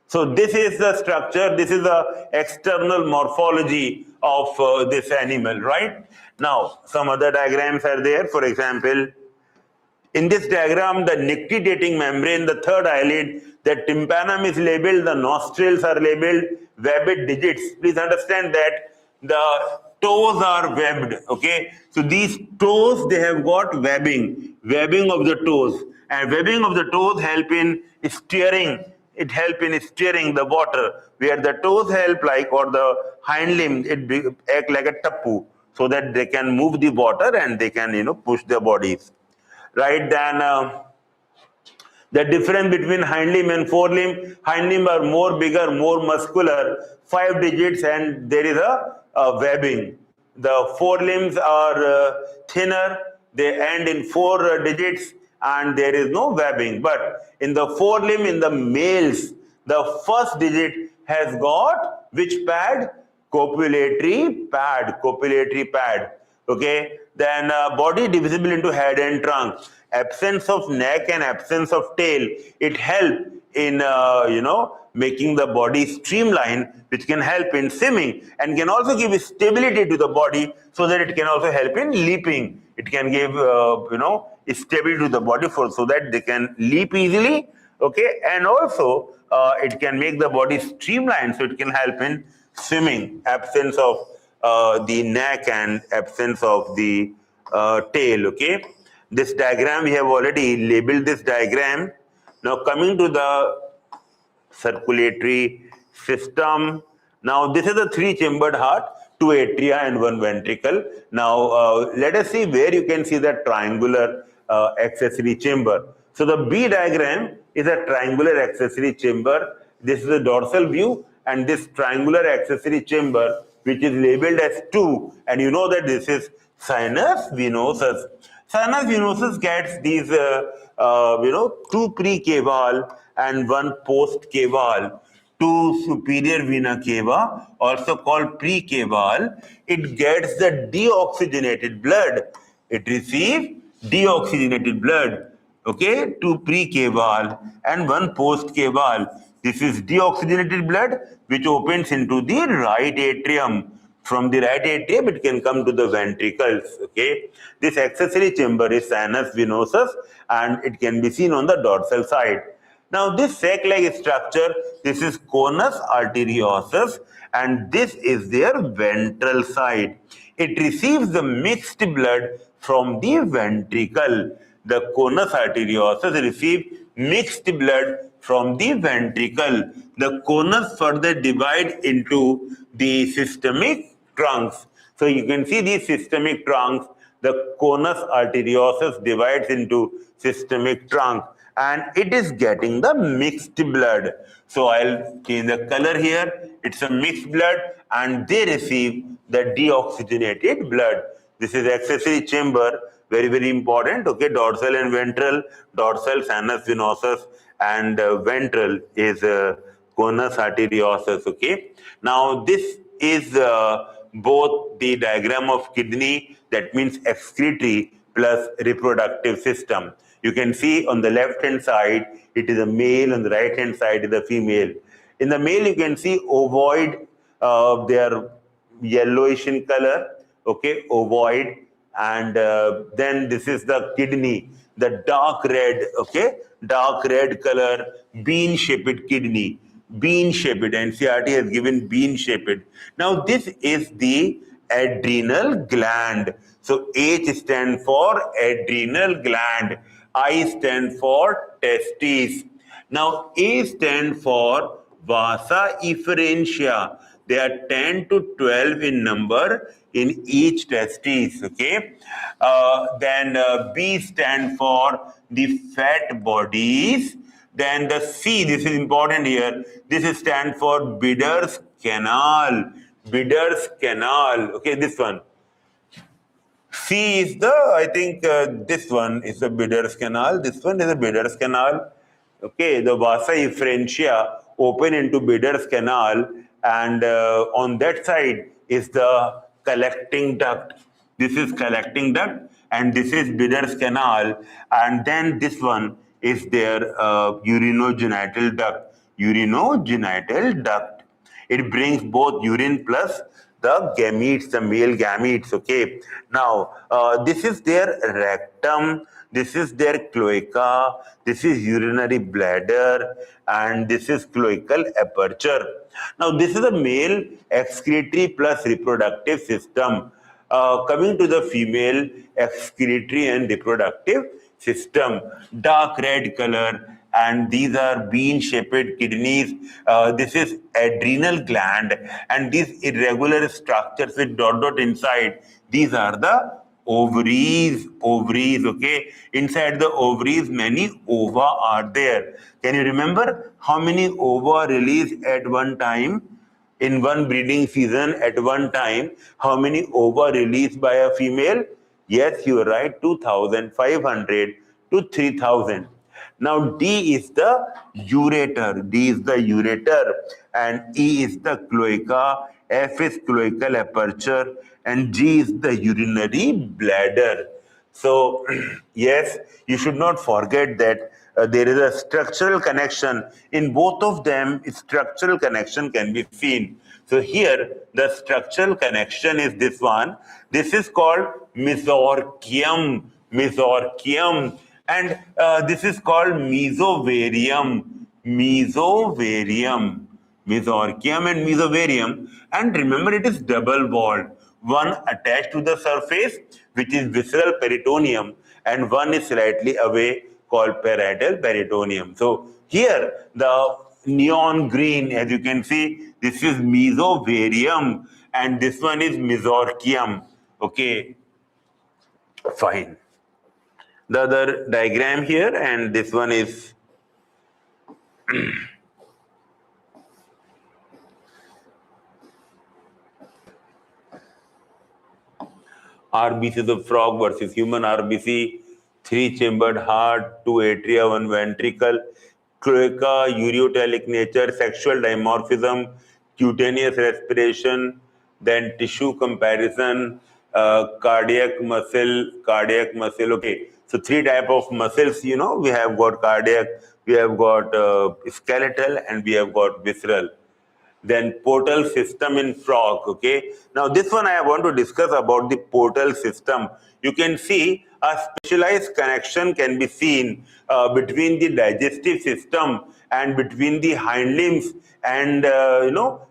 So this is the structure, this is the external morphology of this animal, right? Now, some other diagrams are there. For example, in this diagram, the nictitating membrane, the third eyelid, the tympanum is labeled, the nostrils are labeled, webbed digits. Please understand that the toes are webbed, okay? So these toes, they have got webbing of the toes. And webbing of the toes help in steering. It help in steering the water, where the toes help like, or the hind limb, act like a tappu, so that they can move the water and they can, push their bodies. Right, then the difference between hind limb and forelimb, hind limb are more bigger, more muscular, 5 digits, and there is a webbing. The forelimbs are thinner, they end in 4 digits, and there is no webbing. But in the forelimb, in the males, the first digit has got which pad? Copulatory pad. Okay, then body divisible into head and trunk. Absence of neck and absence of tail, it help in making the body streamlined, which can help in swimming and can also give stability to the body, so that it can also help in leaping. It can give stability to the body so that they can leap easily. Okay, and also it can make the body streamlined, so it can help in swimming. Absence of the neck and absence of the tail. Okay, this diagram we have already labeled this diagram. Now coming to the circulatory system. Now this is a 3-chambered heart, 2 atria and 1 ventricle. Now let us see where you can see that triangular accessory chamber. So the B diagram is a triangular accessory chamber. This is a dorsal view, and this triangular accessory chamber, which is labeled as 2, and you know that this is sinus venosus. Sinus venosus gets these 2 precaval and 1 postcaval. 2 superior vena cava, also called precaval. It gets the deoxygenated blood. It receives deoxygenated blood. Okay, 2 precaval and 1 postcaval. This is deoxygenated blood, which opens into the right atrium. From the right atrium, it can come to the ventricles. Okay, this accessory chamber is sinus venosus, and it can be seen on the dorsal side. Now this sac-like structure, this is conus arteriosus, and this is their ventral side. It receives the mixed blood from the ventricle. The conus arteriosus receives mixed blood from the ventricle. The conus further divides into the systemic trunks. So you can see these systemic trunks. The conus arteriosus divides into systemic trunk, and it is getting the mixed blood. So I'll change the color here. It's a mixed blood, and they receive the deoxygenated blood. This is accessory chamber, very, very important. Okay, dorsal and ventral. Dorsal sinus venosus, and ventral is conus arteriosus. Okay, now this is both the diagram of kidney, that means excretory plus reproductive system. You can see on the left hand side it is a male, on the right hand side is a female. In the male you can see ovoid, they are yellowish in color. Okay, ovoid, and then this is the kidney, the dark red. Okay, dark red color, bean shaped kidney. Bean shaped, NCERT has given bean shaped. Now this is the adrenal gland. So H stands for adrenal gland, I stand for testes. Now A stands for vasa efferentia. They are 10 to 12 in number in each testes. Okay. Then B stands for the fat bodies. Then the C, this is important here. This stands for Bidder's canal. Bidder's canal. Okay, this one. C is the, I think this one is the Bidder's canal. This one is the Bidder's canal. Okay, the vasa efferentia open into Bidder's canal, and on that side is the collecting duct. This is collecting duct, and this is Bidder's canal, and then this one is their urinogenital duct. Urinogenital duct. It brings both urine plus the gametes, the male gametes. Okay. Now, this is their rectum. This is their cloaca. This is urinary bladder, and this is cloacal aperture. Now, this is a male excretory plus reproductive system. Coming to the female excretory and reproductive system, dark red color, and these are bean-shaped kidneys. This is adrenal gland, and these irregular structures with dot inside, these are the ovaries, okay? Inside the ovaries, many ova are there. Can you remember how many ova are released at one time? In one breeding season at one time, how many ova released by a female? Yes, you are right, 2,500 to 3,000. Now D is the ureter, D is the ureter, and E is the cloaca, F is cloacal aperture, and G is the urinary bladder. So yes, you should not forget that there is a structural connection. In both of them, structural connection can be seen. So here, the structural connection is this one. This is called mesorchium, and this is called mesovarium, mesovarium, mesorchium and mesovarium. And remember, it is double walled. One attached to the surface, which is visceral peritoneum, and one is slightly away, called parietal peritoneum. So here, the neon green, as you can see, this is mesovarium, and this one is mesorchium. Okay, fine. The other diagram here, and this one is RBC of frog versus human RBC, three-chambered heart, two atria, one ventricle, cloaca, ureotelic nature, sexual dimorphism, cutaneous respiration, then tissue comparison, cardiac muscle. Okay, so three type of muscles. You know, we have got cardiac, we have got skeletal, and we have got visceral. Then portal system in frog. Okay, now this one I want to discuss about the portal system. You can see a specialized connection can be seen between the digestive system and between the hind limbs, and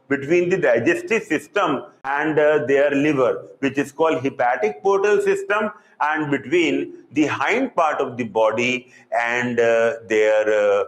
between the digestive system and their liver, which is called hepatic portal system, and between the hind part of the body and their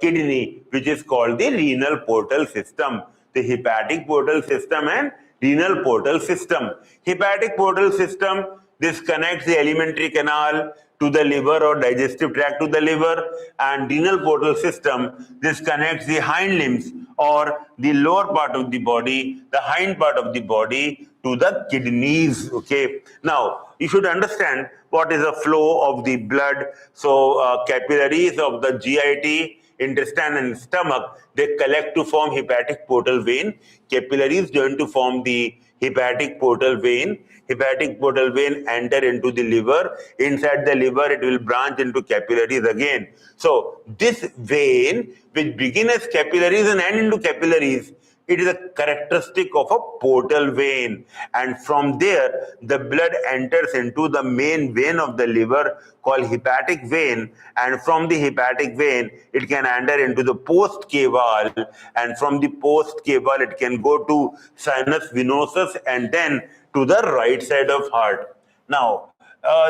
kidney, which is called the renal portal system. The hepatic portal system and renal portal system. Hepatic portal system, this connects the alimentary canal to the liver or digestive tract to the liver, and renal portal system, this connects the hind limbs or the lower part of the body, the hind part of the body to the kidneys. Okay, now you should understand what is the flow of the blood. So capillaries of the GIT, intestine and stomach, they collect to form hepatic portal vein. Capillaries join to form the hepatic portal vein. Hepatic portal vein enter into the liver. Inside the liver, it will branch into capillaries again. So this vein, which begin as capillaries and end into capillaries, it is a characteristic of a portal vein, and from there the blood enters into the main vein of the liver called hepatic vein, and from the hepatic vein it can enter into the post caval, and from the post caval it can go to sinus venosus and then to the right side of heart. Now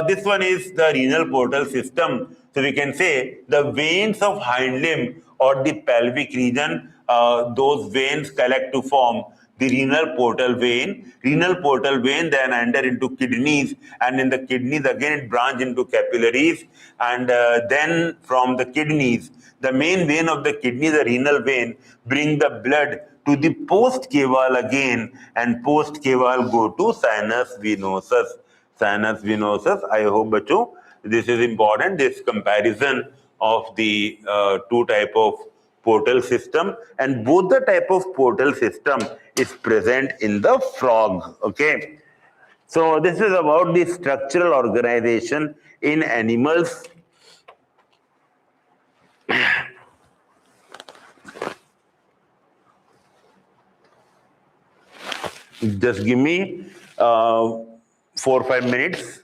this one is the renal portal system. So we can say the veins of hind limb or the pelvic region, those veins collect to form the renal portal vein. Renal portal vein then enter into kidneys, and in the kidneys again it branch into capillaries, and then from the kidneys, the main vein of the kidney, the renal vein, bring the blood to the post caval again, and post caval go to sinus venosus. Sinus venosus. I hope, bacho, this is important. This comparison of the two type of portal system, and both the type of portal system is present in the frog. Okay, so this is about the structural organization in animals. Just give me 4 or 5 minutes.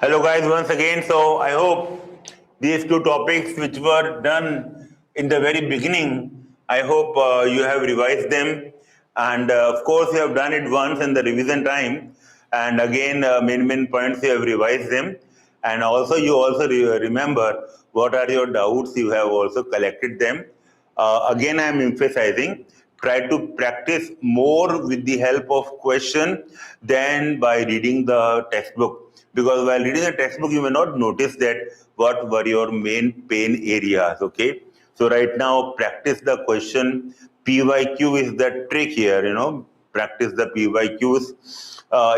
Hello guys, once again. So I hope these two topics which were done in the very beginning, I hope you have revised them, and of course you have done it once in the revision time, and again main points you have revised them, and also you also remember what are your doubts, you have also collected them. Again I am emphasizing, try to practice more with the help of question than by reading the textbook, because while reading the textbook you may not notice that what were your main pain areas. Okay, so right now practice the question. PYQ is the trick here, practice the PYQs.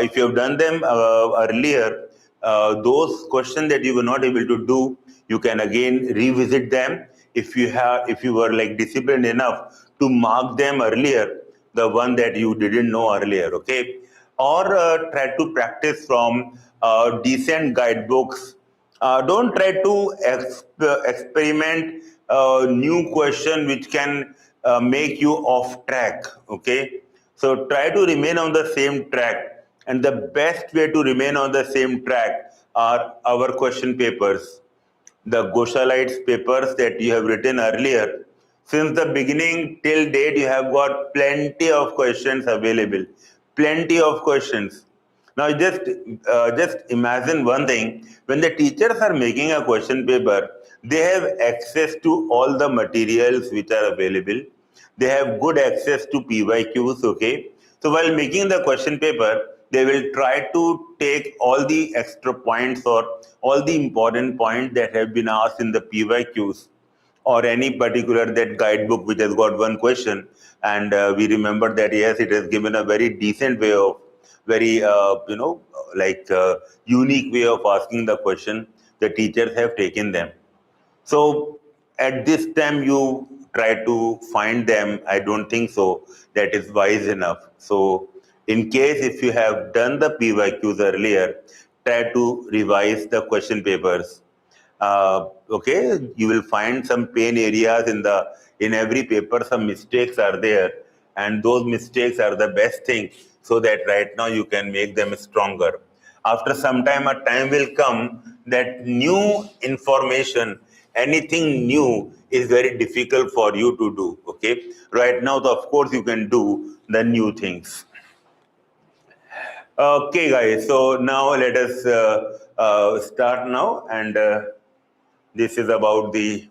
If you have done them earlier, those questions that you were not able to do, you can again revisit them. If you were like disciplined enough to mark them earlier, the one that you didn't know earlier. Okay, or try to practice from decent guidebooks. Don't try to experiment new question which can make you off track. Okay, so try to remain on the same track, and the best way to remain on the same track are our question papers, the Goshalites papers that you have written earlier. Since the beginning till date, you have got plenty of questions available. Plenty of questions. Now, just imagine one thing. When the teachers are making a question paper, they have access to all the materials which are available. They have good access to PYQs, okay? So while making the question paper, they will try to take all the extra points or all the important points that have been asked in the PYQs or any particular that guidebook which has got one question, and we remember that yes, it has given a very decent way of very unique way of asking the question. The teachers have taken them. So at this time you try to find them. I don't think so that is wise enough. So in case if you have done the PYQs earlier, try to revise the question papers. Okay, you will find some pain areas in every paper. Some mistakes are there, and those mistakes are the best thing, so that right now you can make them stronger. After some time, a time will come that new information, anything new is very difficult for you to do. Okay, right now, of course, you can do the new things. Okay, guys. So now let us start now, and this is about the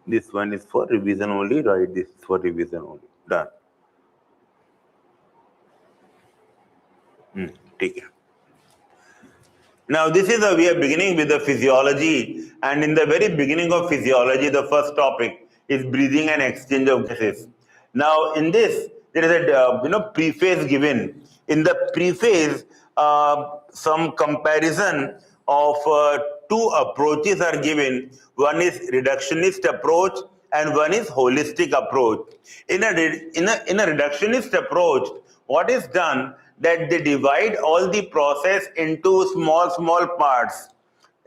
this one is for revision only, right? This is for revision only. Done. Take it. Now, this is we are beginning with the physiology, and in the very beginning of physiology, the first topic is breathing and exchange of gases. Now, in this, there is a preface given. In the preface, some comparison of two approaches are given. One is reductionist approach, and one is holistic approach. In a reductionist approach, what is done that they divide all the process into small parts,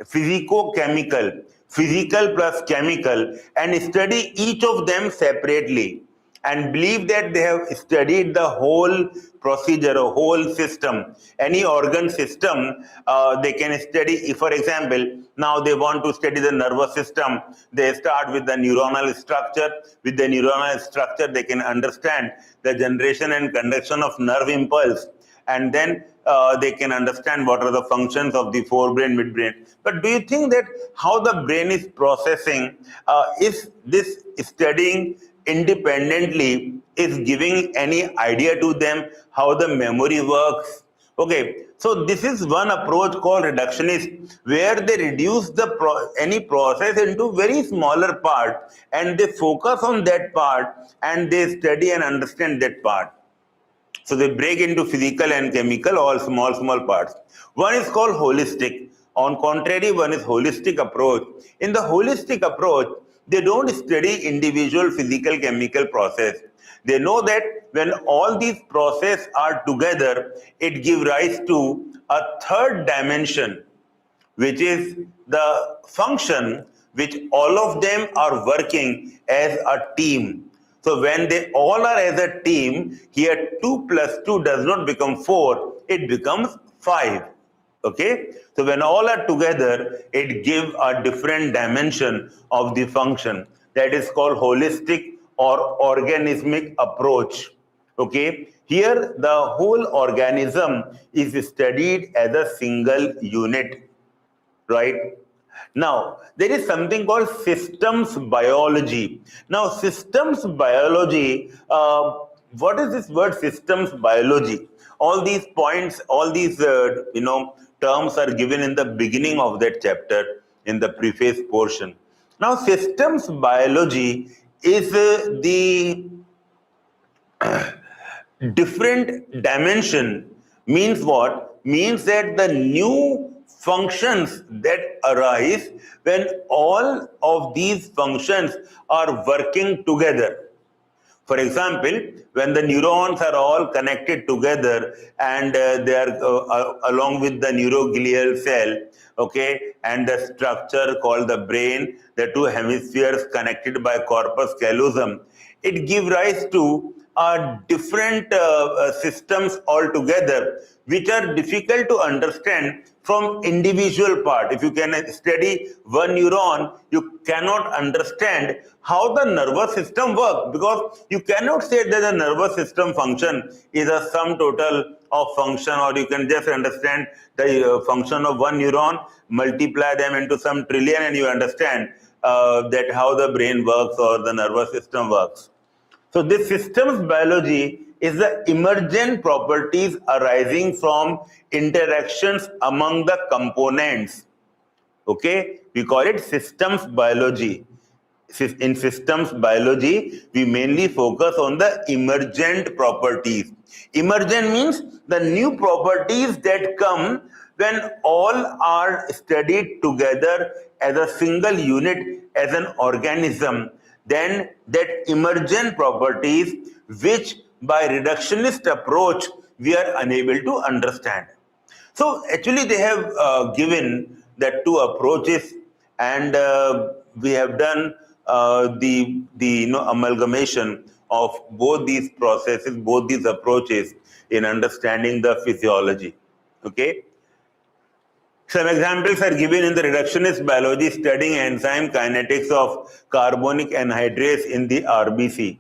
physico-chemical, physical plus chemical, and study each of them separately, and believe that they have studied the whole procedure, a whole system, any organ system. They can study. If, for example, now they want to study the nervous system, they start with the neuronal structure. With the neuronal structure, they can understand the generation and conduction of nerve impulse, and then they can understand what are the functions of the forebrain, midbrain. But do you think that how the brain is processing, is this studying independently is giving any idea to them how the memory works? Okay, so this is one approach called reductionist, where they reduce any process into very smaller part, and they focus on that part, and they study and understand that part. So they break into physical and chemical, all small parts. One is called holistic. On contrary, one is holistic approach. In the holistic approach, they don't study individual physical chemical process. They know that when all these processes are together, it gives rise to a third dimension, which is the function which all of them are working as a team. So when they all are as a team, here 2 plus 2 does not become 4, it becomes 5. Okay, so when all are together, it gives a different dimension of the function. That is called holistic or organismic approach. Okay, here the whole organism is studied as a single unit, right? Now, there is something called systems biology. Now, systems biology, what is this word systems biology? All these points, all these, terms are given in the beginning of that chapter in the preface portion. Now, systems biology is the different dimension. Means what? Means that the new functions that arise when all of these functions are working together. For example, when the neurons are all connected together and they are along with the neuroglial cell, okay, and the structure called the brain, the two hemispheres connected by corpus callosum, it gives rise to different systems altogether, which are difficult to understand from individual part. If you can study one neuron, you cannot understand how the nervous system works, because you cannot say that the nervous system function is a sum total of function, or you can just understand the function of one neuron, multiply them into some trillion, and you understand that how the brain works or the nervous system works. So this systems biology is the emergent properties arising from interactions among the components. Okay, we call it systems biology. In systems biology, we mainly focus on the emergent properties. Emergent means the new properties that come when all are studied together as a single unit, as an organism. Then that emergent properties which by reductionist approach we are unable to understand. So actually they have given that two approaches, and we have done the amalgamation of both these processes, both these approaches in understanding the physiology. Okay. Some examples are given in the reductionist biology, studying enzyme kinetics of carbonic anhydrase in the RBC.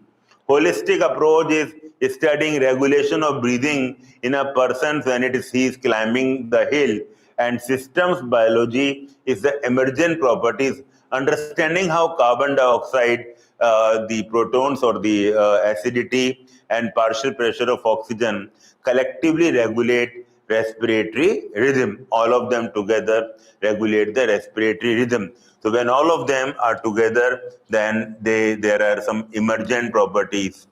Holistic approach is studying regulation of breathing in a person when he is climbing the hill. And systems biology is the emergent properties, understanding how carbon dioxide, the protons or the acidity and partial pressure of oxygen collectively regulate respiratory rhythm. All of them together regulate the respiratory rhythm. So when all of them are together, then there are some emergent properties.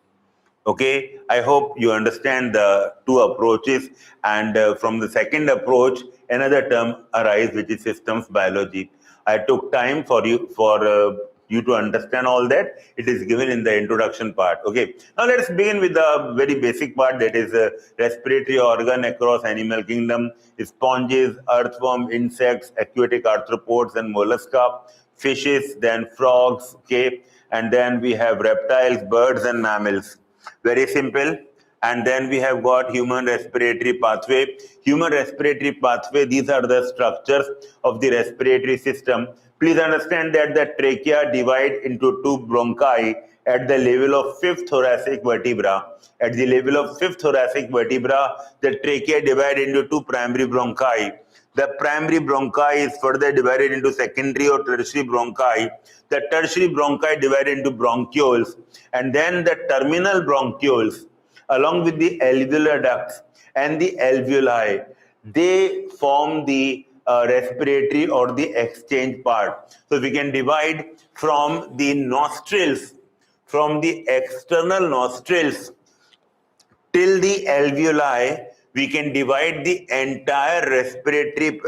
Okay, I hope you understand the two approaches, and from the second approach, another term arises, which is systems biology. I took time for you to understand all that. It is given in the introduction part. Okay, now let's begin with the very basic part, that is respiratory organ across animal kingdom: sponges, earthworm, insects, aquatic arthropods and mollusca, fishes, then frogs. Okay, and then we have reptiles, birds and mammals. Very simple. And then we have got human respiratory pathway. Human respiratory pathway, these are the structures of the respiratory system. Please understand that the trachea divide into two bronchi at the level of fifth thoracic vertebra. At the level of fifth thoracic vertebra, the trachea divide into two primary bronchi. The primary bronchi is further divided into secondary or tertiary bronchi. The tertiary bronchi divided into bronchioles, and then the terminal bronchioles, along with the alveolar ducts and the alveoli, they form the respiratory or the exchange part. So we can divide from the nostrils, from the external nostrils till the alveoli. We can divide the entire respiratory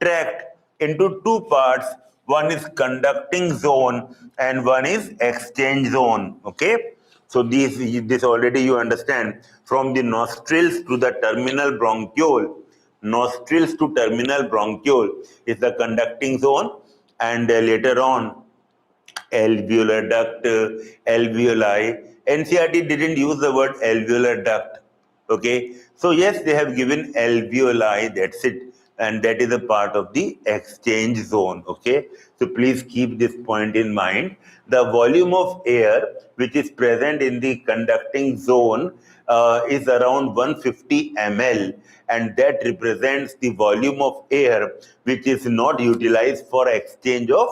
tract into two parts. One is conducting zone and one is exchange zone. Okay, so this already you understand. From the nostrils to the terminal bronchiole, nostrils to terminal bronchiole is the conducting zone, and later on alveolar duct, alveoli. NCERT didn't use the word alveolar duct. Okay, so yes, they have given alveoli, that's it, and that is a part of the exchange zone. Okay, so please keep this point in mind. The volume of air which is present in the conducting zone is around 150 ml, and that represents the volume of air which is not utilized for exchange of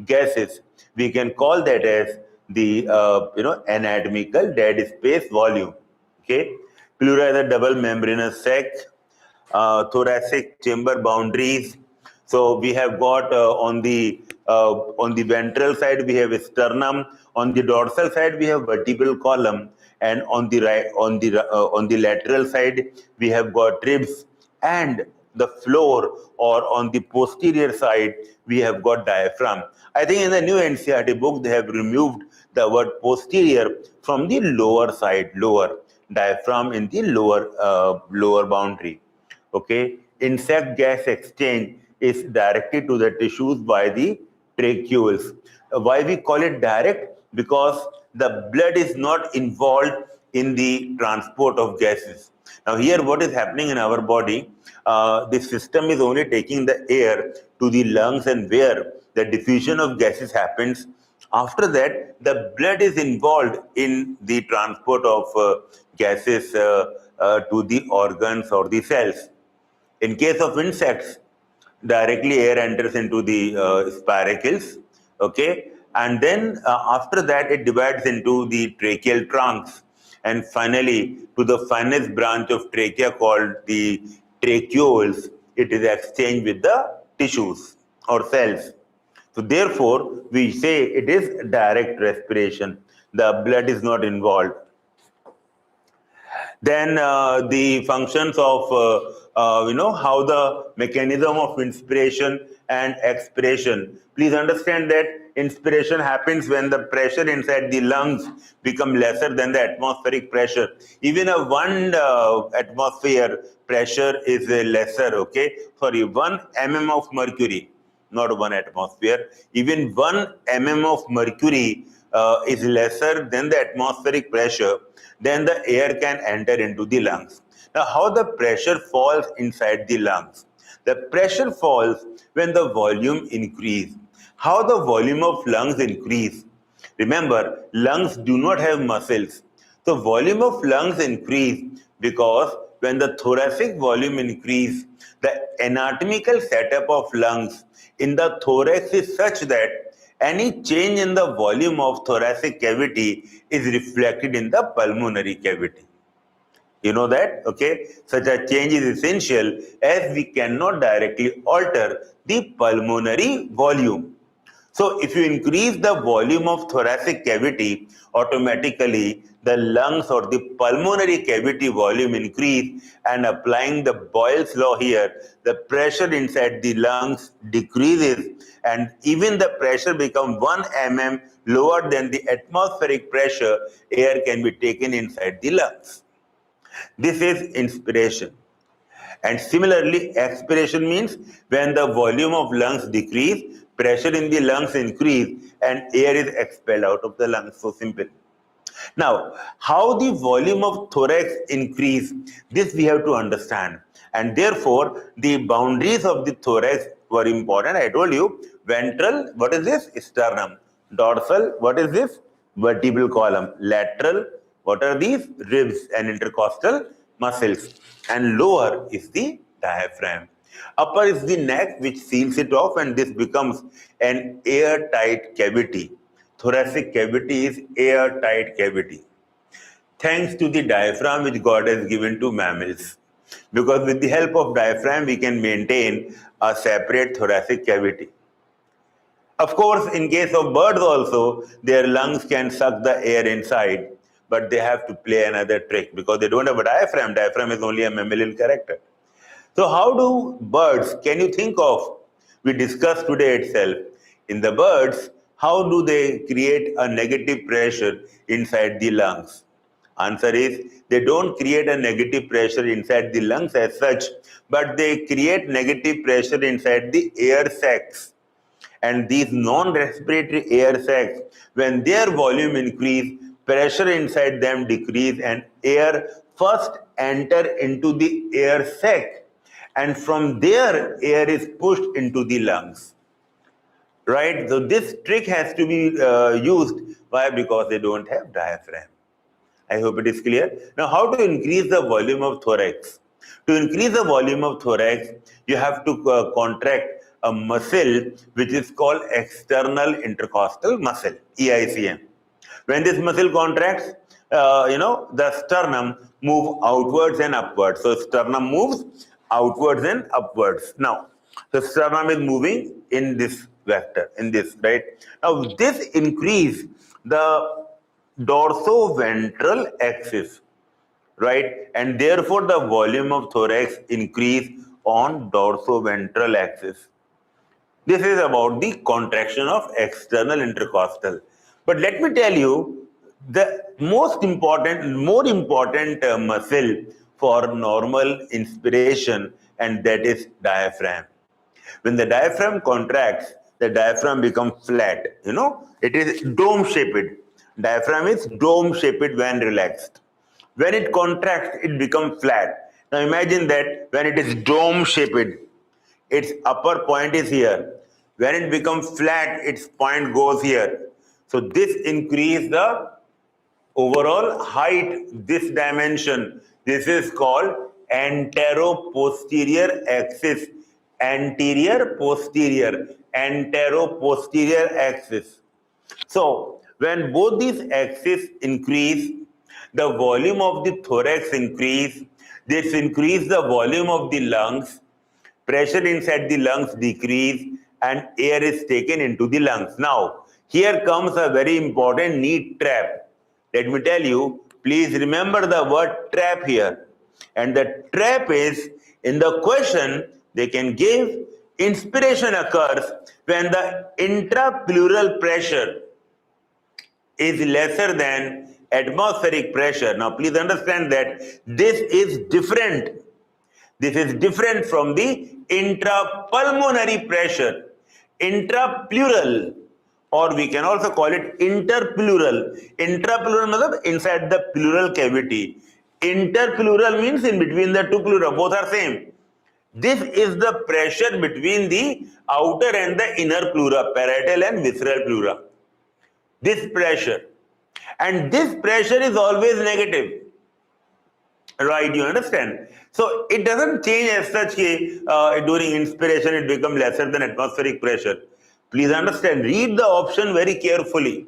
gases. We can call that as the anatomical dead space volume. Okay, pleura is a double membranous sac, thoracic chamber boundaries. So we have got on the ventral side we have sternum, on the dorsal side we have vertebral column, and on the right on the lateral side we have got ribs, and the floor or on the posterior side we have got diaphragm. I think in the new NCERT book they have removed the word posterior from the lower side, lower diaphragm in the lower boundary. Okay, insect gas exchange is directed to the tissues by the tracheoles. Why we call it direct? Because the blood is not involved in the transport of gases. Now here what is happening in our body, the system is only taking the air to the lungs, and where the diffusion of gases happens. After that, the blood is involved in the transport of gases to the organs or the cells. In case of insects, directly air enters into the spiracles, okay, and then after that it divides into the tracheal trunks, and finally to the finest branch of trachea called the tracheoles. It is exchanged with the tissues or cells. So therefore, we say it is direct respiration. The blood is not involved. Then the functions of how the mechanism of inspiration and expiration. Please understand that inspiration happens when the pressure inside the lungs become lesser than the atmospheric pressure. Even a 1 atmosphere pressure is lesser. Okay, sorry, 1 mm of mercury, not 1 atmosphere. Even 1 mm of mercury is lesser than the atmospheric pressure, then the air can enter into the lungs. Now, how the pressure falls inside the lungs? The pressure falls when the volume increase. How the volume of lungs increase? Remember, lungs do not have muscles. So volume of lungs increase because when the thoracic volume increase, the anatomical setup of lungs in the thorax is such that any change in the volume of thoracic cavity is reflected in the pulmonary cavity. You know that, okay? Such a change is essential as we cannot directly alter the pulmonary volume. So if you increase the volume of thoracic cavity, automatically the lungs or the pulmonary cavity volume increase, and applying the Boyle's law here, the pressure inside the lungs decreases, and even the pressure becomes 1 mm lower than the atmospheric pressure, air can be taken inside the lungs. This is inspiration. And similarly, expiration means when the volume of lungs decrease, pressure in the lungs increase, and air is expelled out of the lungs. So simple. Now, how the volume of thorax increase, this we have to understand. And therefore, the boundaries of the thorax were important. I told you, ventral, what is this? Sternum. Dorsal, what is this? Vertebral column. Lateral, what are these? Ribs and intercostal muscles. And lower is the diaphragm. Upper is the neck, which seals it off, and this becomes an airtight cavity. Thoracic cavity is airtight cavity. Thanks to the diaphragm which God has given to mammals. Because with the help of diaphragm, we can maintain a separate thoracic cavity. Of course, in case of birds also, their lungs can suck the air inside, but they have to play another trick because they don't have a diaphragm. Diaphragm is only a mammalian character. So how do birds, can you think of, we discussed today itself, in the birds, how do they create a negative pressure inside the lungs? Answer is, they don't create a negative pressure inside the lungs as such, but they create negative pressure inside the air sacs. And these non-respiratory air sacs, when their volume increase, pressure inside them decrease and air first enter into the air sac, and from there air is pushed into the lungs. Right? So this trick has to be used. Why? Because they don't have diaphragm. I hope it is clear. Now, how to increase the volume of thorax? To increase the volume of thorax, you have to contract a muscle which is called external intercostal muscle, EICM. When this muscle contracts, the sternum move outwards and upwards. So sternum moves outwards and upwards. Now, the sternum is moving in this vector, in this, right? Now, this increase the dorsoventral axis, right? And therefore, the volume of thorax increase on dorsoventral axis. This is about the contraction of external intercostal. But let me tell you, the more important muscle for normal inspiration, and that is diaphragm. When the diaphragm contracts, the diaphragm becomes flat. It is dome-shaped. Diaphragm is dome-shaped when relaxed. When it contracts, it becomes flat. Now imagine that when it is dome-shaped, its upper point is here. When it becomes flat, its point goes here. So this increases the overall height, this dimension. This is called antero-posterior axis. Anterior-posterior, antero-posterior axis. So when both these axes increase, the volume of the thorax increase. This increase the volume of the lungs. Pressure inside the lungs decrease and air is taken into the lungs. Now, here comes a very important neat trap. Let me tell you, please remember the word trap here. And the trap is, in the question, they can give inspiration occurs when the intrapleural pressure is lesser than atmospheric pressure. Now, please understand that this is different. This is different from the intrapulmonary pressure. Intrapleural, or we can also call it interpleural. Intrapleural means inside the pleural cavity. Interpleural means in between the two pleura, both are same. This is the pressure between the outer and the inner pleura, parietal and visceral pleura. This pressure. And this pressure is always negative. Right, you understand? So it doesn't change as such during inspiration it becomes lesser than atmospheric pressure. Please understand, read the option very carefully.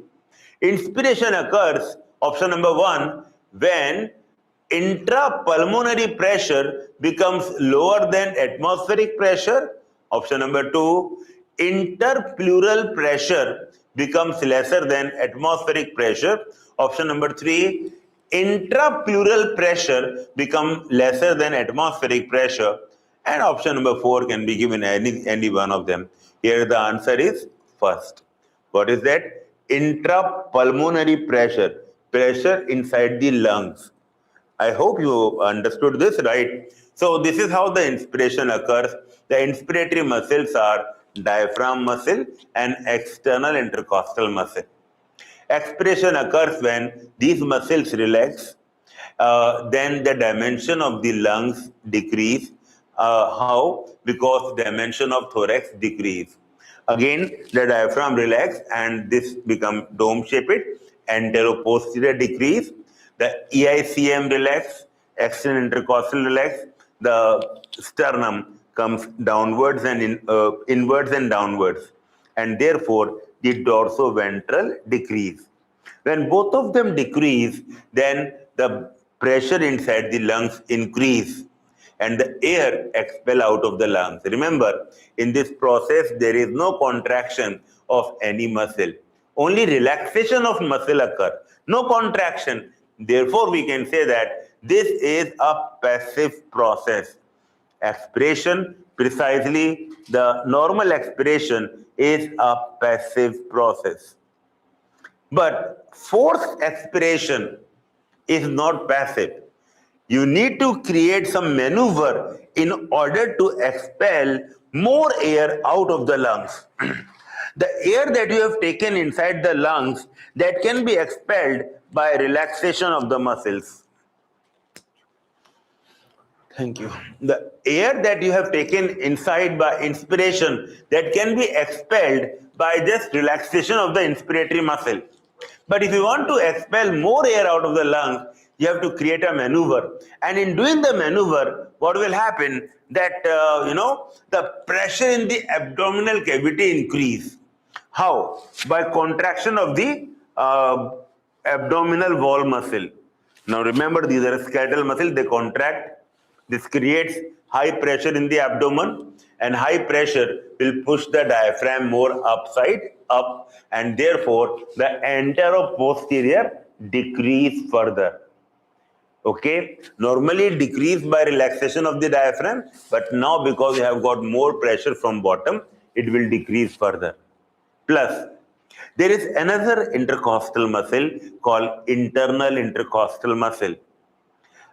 Inspiration occurs, option number 1, when intrapulmonary pressure becomes lower than atmospheric pressure. Option number 2, interpleural pressure becomes lesser than atmospheric pressure. Option number 3, intrapleural pressure becomes lesser than atmospheric pressure. And option number 4 can be given any one of them. Here the answer is first. What is that? Intrapulmonary pressure, pressure inside the lungs. I hope you understood this, right? So this is how the inspiration occurs. The inspiratory muscles are diaphragm muscle and external intercostal muscle. Expiration occurs when these muscles relax, then the dimension of the lungs decrease. How? Because dimension of thorax decrease. Again, the diaphragm relax and this become dome-shaped, antero-posterior decrease, the EICM relax, external intercostal relax, the sternum comes downwards and inwards and downwards, and therefore the dorsoventral decrease. When both of them decrease, then the pressure inside the lungs increase and the air expel out of the lungs. Remember, in this process, there is no contraction of any muscle. Only relaxation of muscle occur, no contraction. Therefore, we can say that this is a passive process. Expiration, precisely the normal expiration is a passive process. But forced expiration is not passive. You need to create some maneuver in order to expel more air out of the lungs. The air that you have taken inside the lungs, that can be expelled by relaxation of the muscles. Thank you. The air that you have taken inside by inspiration, that can be expelled by just relaxation of the inspiratory muscle. But if you want to expel more air out of the lungs, you have to create a maneuver. And in doing the maneuver, what will happen? That, the pressure in the abdominal cavity increase. How? By contraction of the abdominal wall muscle. Now remember, these are skeletal muscles, they contract. This creates high pressure in the abdomen, and high pressure will push the diaphragm more up, and therefore the anteroposterior decrease further. Okay, normally decrease by relaxation of the diaphragm, but now because you have got more pressure from bottom, it will decrease further. Plus, there is another intercostal muscle called internal intercostal muscle.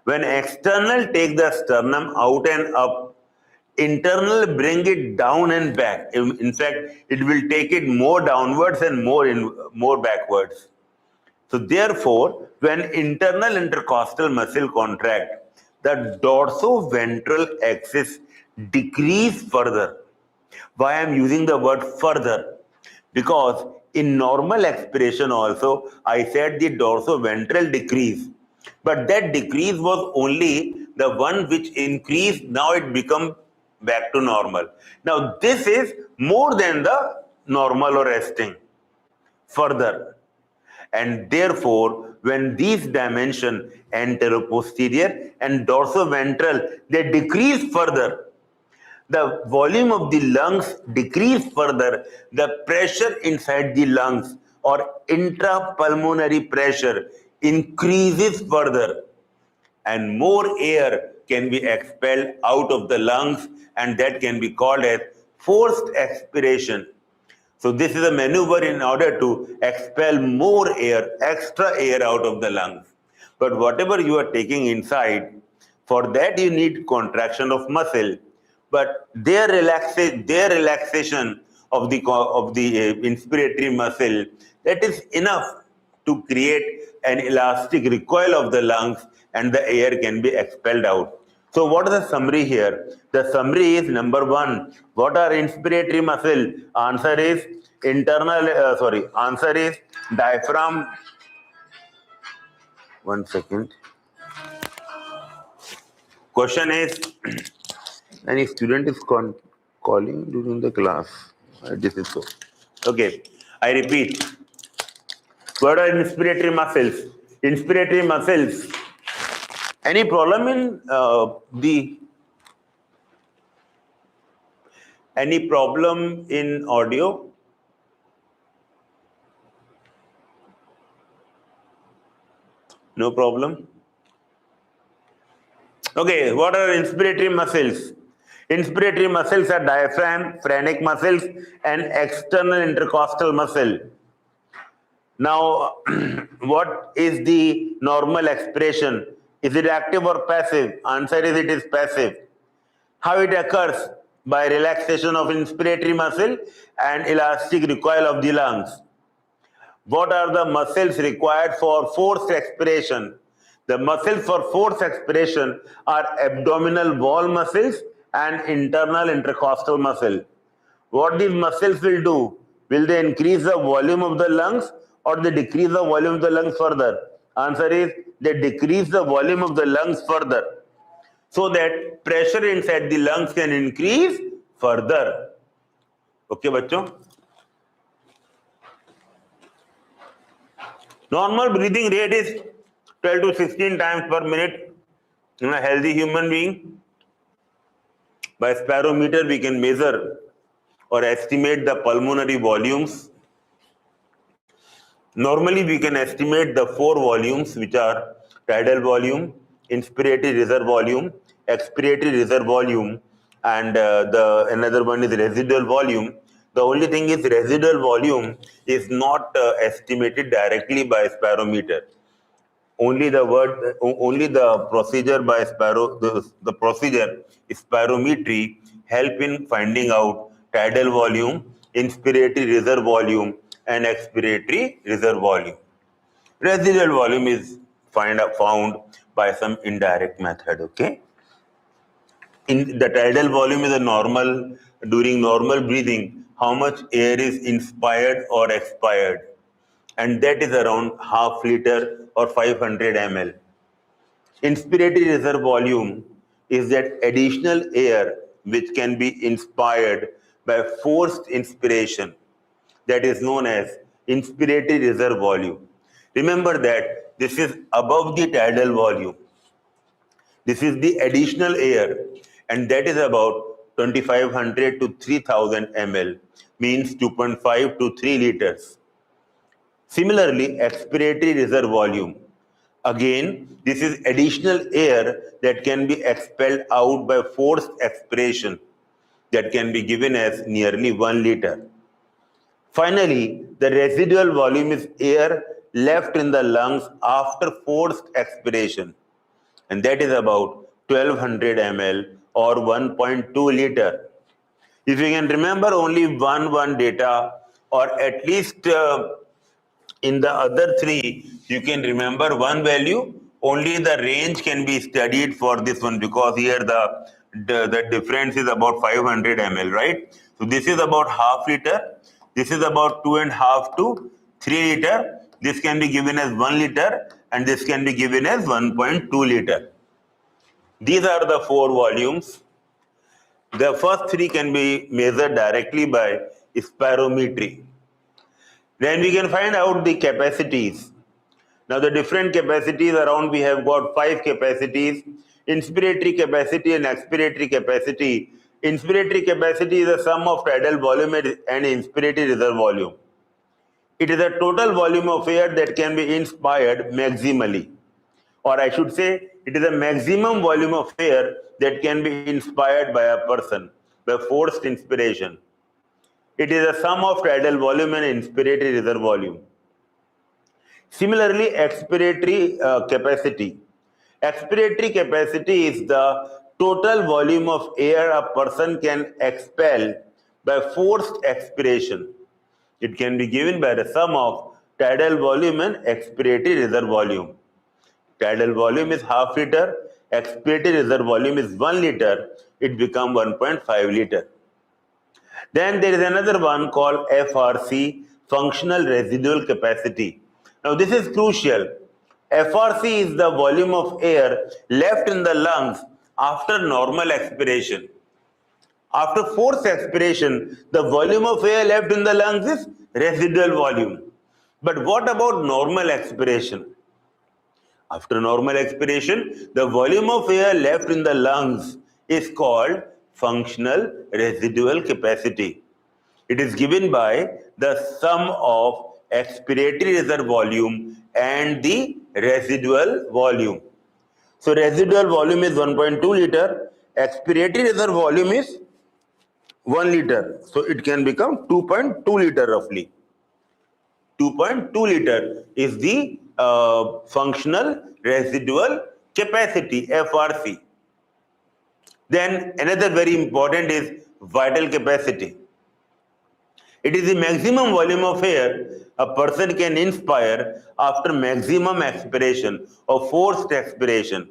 When external take the sternum out and up, internal bring it down and back. In fact, it will take it more downwards and more backwards. So therefore, when internal intercostal muscle contract, the dorsoventral axis decrease further. Why I am using the word further? Because in normal expiration also, I said the dorsoventral decrease. But that decrease was only the one which increased, now it become back to normal. Now this is more than the normal or resting, further. And therefore, when these dimension, anteroposterior and dorsoventral, they decrease further, the volume of the lungs decrease further, the pressure inside the lungs or intrapulmonary pressure increases further, and more air can be expelled out of the lungs, and that can be called as forced expiration. So this is a maneuver in order to expel more air, extra air out of the lungs. But whatever you are taking inside, for that you need contraction of muscle. But their relaxation of the inspiratory muscle, that is enough to create an elastic recoil of the lungs, and the air can be expelled out. So what is the summary here? The summary is, number one, what are inspiratory muscle? Answer is answer is diaphragm. One second. Question is, any student is calling during the class. This is so. Okay, I repeat. What are inspiratory muscles? Inspiratory muscles. Any problem in any problem in audio? No problem. Okay, what are inspiratory muscles? Inspiratory muscles are diaphragm, phrenic muscles, and external intercostal muscle. Now, what is the normal expiration? Is it active or passive? Answer is it is passive. How it occurs? By relaxation of inspiratory muscle and elastic recoil of the lungs. What are the muscles required for forced expiration? The muscles for forced expiration are abdominal wall muscles and internal intercostal muscle. What these muscles will do? Will they increase the volume of the lungs, or they decrease the volume of the lungs further? Answer is they decrease the volume of the lungs further, so that pressure inside the lungs can increase further. Okay, bachcho? Normal breathing rate is 12 to 16 times per minute in a healthy human being. By spirometer, we can measure or estimate the pulmonary volumes. Normally, we can estimate the four volumes, which are tidal volume, inspiratory reserve volume, expiratory reserve volume, and the another one is residual volume. The only thing is residual volume is not estimated directly by spirometer. Only the procedure by the procedure spirometry help in finding out tidal volume inspiratory reserve volume, and expiratory reserve volume. Residual volume is found by some indirect method, okay? In the tidal volume is a normal, during normal breathing, how much air is inspired or expired, and that is around half liter or 500 ml. Inspiratory reserve volume is that additional air which can be inspired by forced inspiration, that is known as inspiratory reserve volume. Remember that this is above the tidal volume. This is the additional air, and that is about 2500 to 3000 ml, means 2.5 to 3 liters. Similarly, expiratory reserve volume. Again, this is additional air that can be expelled out by forced expiration, that can be given as nearly 1 liter. Finally, the residual volume is air left in the lungs after forced expiration, and that is about 1200 ml or 1.2 liter. If you can remember only one data, or at least in the other three, you can remember one value, only the range can be studied for this one, because here the difference is about 500 ml, right? So this is about half liter, this is about 2.5 to 3 liter, this can be given as 1 liter, and this can be given as 1.2 liter. These are the four volumes. The first three can be measured directly by spirometry. Then we can find out the capacities. Now the different capacities around, we have got 5 capacities: inspiratory capacity and expiratory capacity. Inspiratory capacity is the sum of tidal volume and inspiratory reserve volume. It is a total volume of air that can be inspired maximally, or I should say, it is a maximum volume of air that can be inspired by a person by forced inspiration. It is a sum of tidal volume and inspiratory reserve volume. Similarly, expiratory capacity. Expiratory capacity is the total volume of air a person can expel by forced expiration. It can be given by the sum of tidal volume and expiratory reserve volume. Tidal volume is half liter, expiratory reserve volume is 1 liter, it becomes 1.5 liter. Then there is another one called FRC, functional residual capacity. Now this is crucial. FRC is the volume of air left in the lungs after normal expiration. After forced expiration, the volume of air left in the lungs is residual volume. But what about normal expiration? After normal expiration, the volume of air left in the lungs is called functional residual capacity. It is given by the sum of expiratory reserve volume and the residual volume. So residual volume is 1.2 liter, expiratory reserve volume is 1 liter. So it can become 2.2 liter roughly. 2.2 liter is the functional residual capacity, FRC. Then another very important is vital capacity. It is the maximum volume of air a person can inspire after maximum expiration or forced expiration.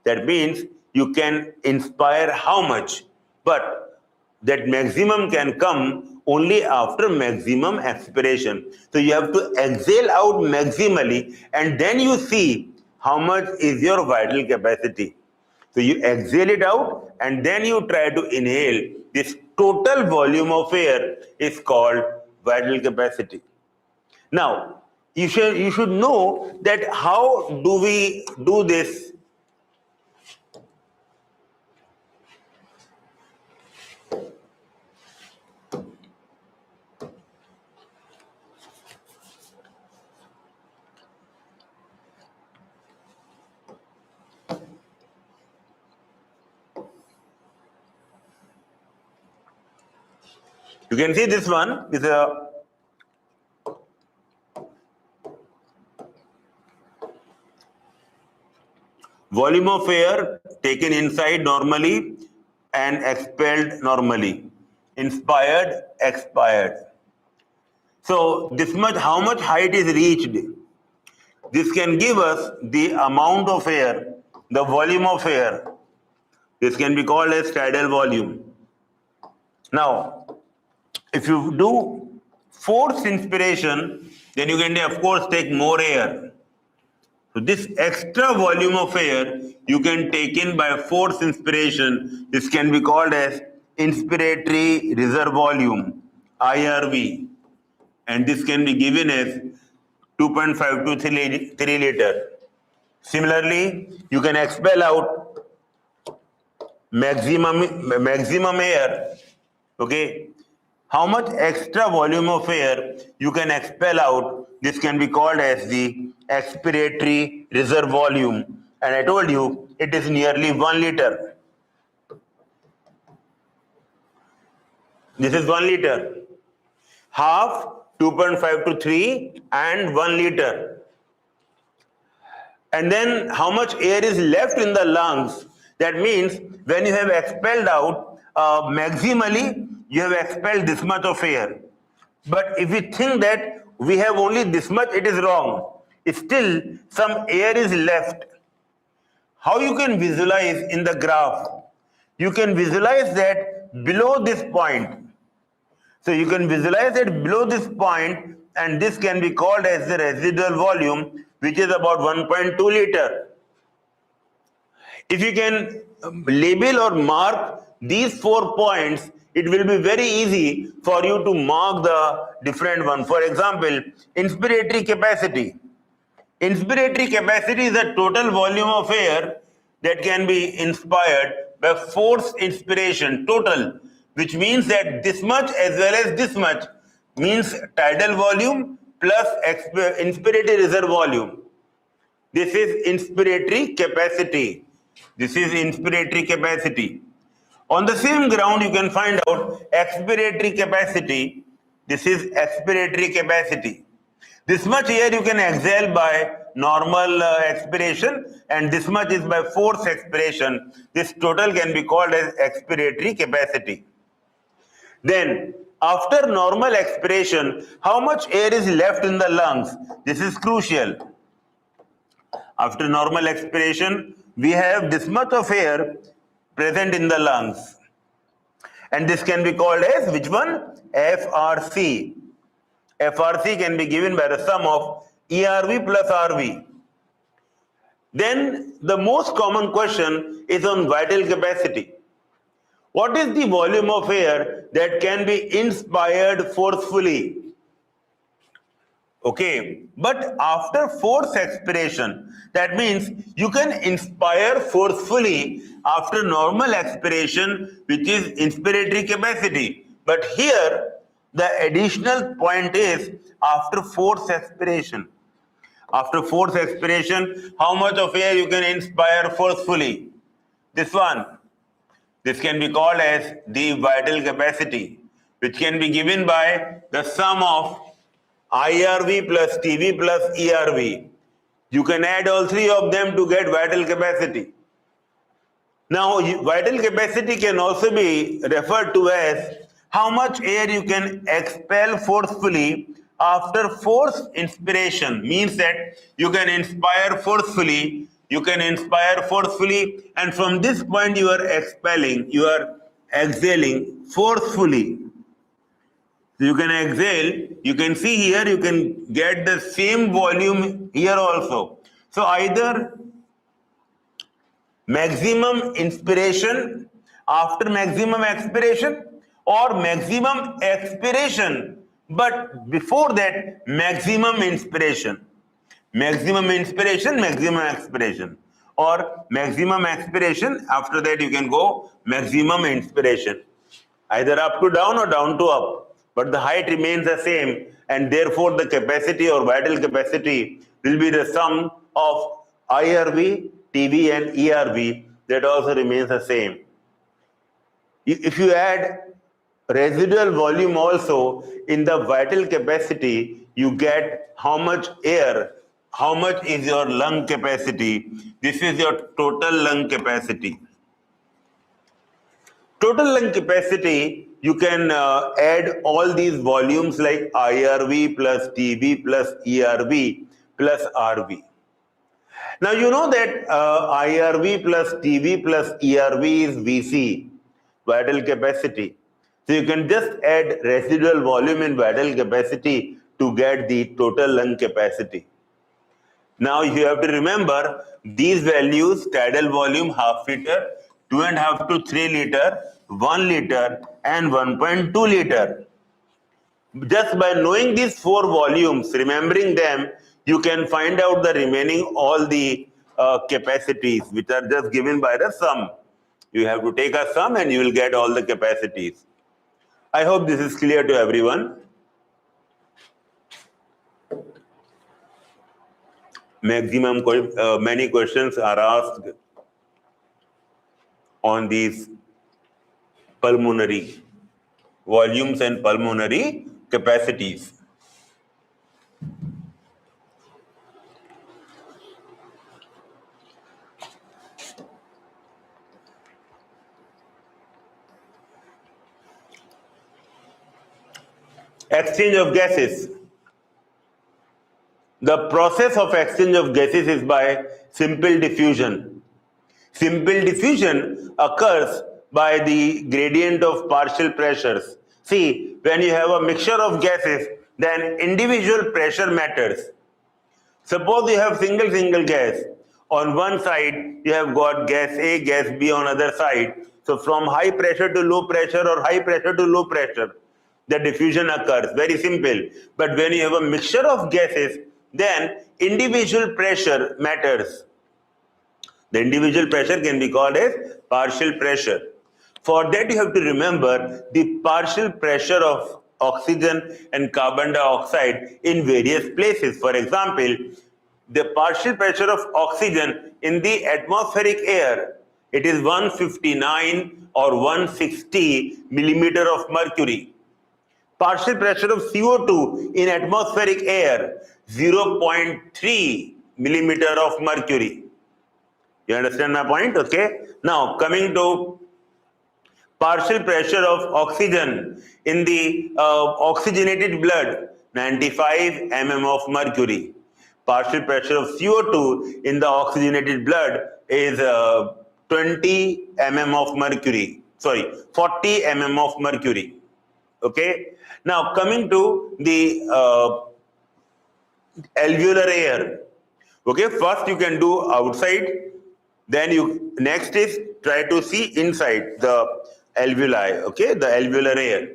That means you can inspire how much, but that maximum can come only after maximum expiration. So you have to exhale out maximally, and then you see how much is your vital capacity. So you exhale it out and then you try to inhale. This total volume of air is called vital capacity. Now, you should know that how do we do this? You can see this one is a volume of air taken inside normally and expelled normally. inspired, expired. So this much, how much height is reached? This can give us the amount of air, the volume of air. This can be called as tidal volume. Now, if you do forced inspiration, then you can of course take more air. So this extra volume of air you can take in by forced inspiration. This can be called as inspiratory reserve volume, IRV, and this can be given as 2.5 to 3 liter. Similarly, you can expel out maximum air. Okay, how much extra volume of air you can expel out? This can be called as the expiratory reserve volume, and I told you it is nearly 1 liter. This is 1 liter. Half, 2.5 to 3, and 1 liter. And then how much air is left in the lungs? That means when you have expelled out, maximally you have expelled this much of air. But if we think that we have only this much, it is wrong. Still some air is left. How you can visualize in the graph? You can visualize that below this point. So you can visualize it below this point, and this can be called as the residual volume, which is about 1.2 liter. If you can label or mark these 4 points, it will be very easy for you to mark the different one. For example, inspiratory capacity. Inspiratory capacity is the total volume of air that can be inspired by forced inspiration, total, which means that this much as well as this much means tidal volume plus inspiratory reserve volume. This is inspiratory capacity. This is inspiratory capacity. On the same ground, you can find out expiratory capacity. This is expiratory capacity. This much air you can exhale by normal expiration, and this much is by forced expiration. This total can be called as expiratory capacity. Then, after normal expiration, how much air is left in the lungs? This is crucial. After normal expiration, we have this much of air present in the lungs. And this can be called as which one? FRC. FRC can be given by the sum of ERV plus RV. Then the most common question is on vital capacity. What is the volume of air that can be inspired forcefully? Okay, but after forced expiration, that means you can inspire forcefully after normal expiration, which is inspiratory capacity. But here, the additional point is after forced expiration. After forced expiration, how much of air you can inspire forcefully? This one. This can be called as the vital capacity, which can be given by the sum of IRV plus TV plus ERV. You can add all three of them to get vital capacity. Now, vital capacity can also be referred to as how much air you can expel forcefully after forced inspiration. Means that you can inspire forcefully, and from this point you are expelling, you are exhaling forcefully. So you can exhale, you can see here, you can get the same volume here also. So either maximum inspiration after maximum expiration, or maximum expiration, but before that maximum inspiration. Maximum inspiration, maximum expiration, or maximum expiration, after that you can go maximum inspiration. Either up to down or down to up, but the height remains the same, and therefore the capacity or vital capacity will be the sum of IRV, TV and ERV, that also remains the same. If you add residual volume also in the vital capacity, you get how much air, how much is your lung capacity. This is your total lung capacity. Total lung capacity you can add all these volumes like IRV plus TV plus ERV plus RV. Now you know that IRV plus TV plus ERV is VC, vital capacity. So you can just add residual volume in vital capacity to get the total lung capacity. Now you have to remember these values: tidal volume half liter, 2.5 to 3 liter, 1 liter and 1.2 liter. Just by knowing these 4 volumes, remembering them, you can find out the remaining all the capacities which are just given by the sum. You have to take a sum and you will get all the capacities. I hope this is clear to everyone. Many questions are asked on these pulmonary volumes and pulmonary capacities. Exchange of gases. The process of exchange of gases is by simple diffusion. Simple diffusion occurs by the gradient of partial pressures. See, when you have a mixture of gases, then individual pressure matters. Suppose you have single gas. On one side, you have got gas A, gas B on other side. So from high pressure to low pressure or high pressure to low pressure, the diffusion occurs. Very simple. But when you have a mixture of gases, then individual pressure matters. The individual pressure can be called as partial pressure. For that, you have to remember the partial pressure of oxygen and carbon dioxide in various places. For example, the partial pressure of oxygen in the atmospheric air, it is 159 or 160 millimeter of mercury. Partial pressure of CO2 in atmospheric air, 0.3 millimeter of mercury. You understand my point? Okay. Now coming to partial pressure of oxygen in the oxygenated blood, 95 mm of mercury. Partial pressure of CO2 in the oxygenated blood is 20 mm of mercury. Sorry, 40 mm of mercury. Okay. Now coming to the alveolar air. Okay. First you can do outside. Then you next is try to see inside the alveoli, okay, the alveolar air.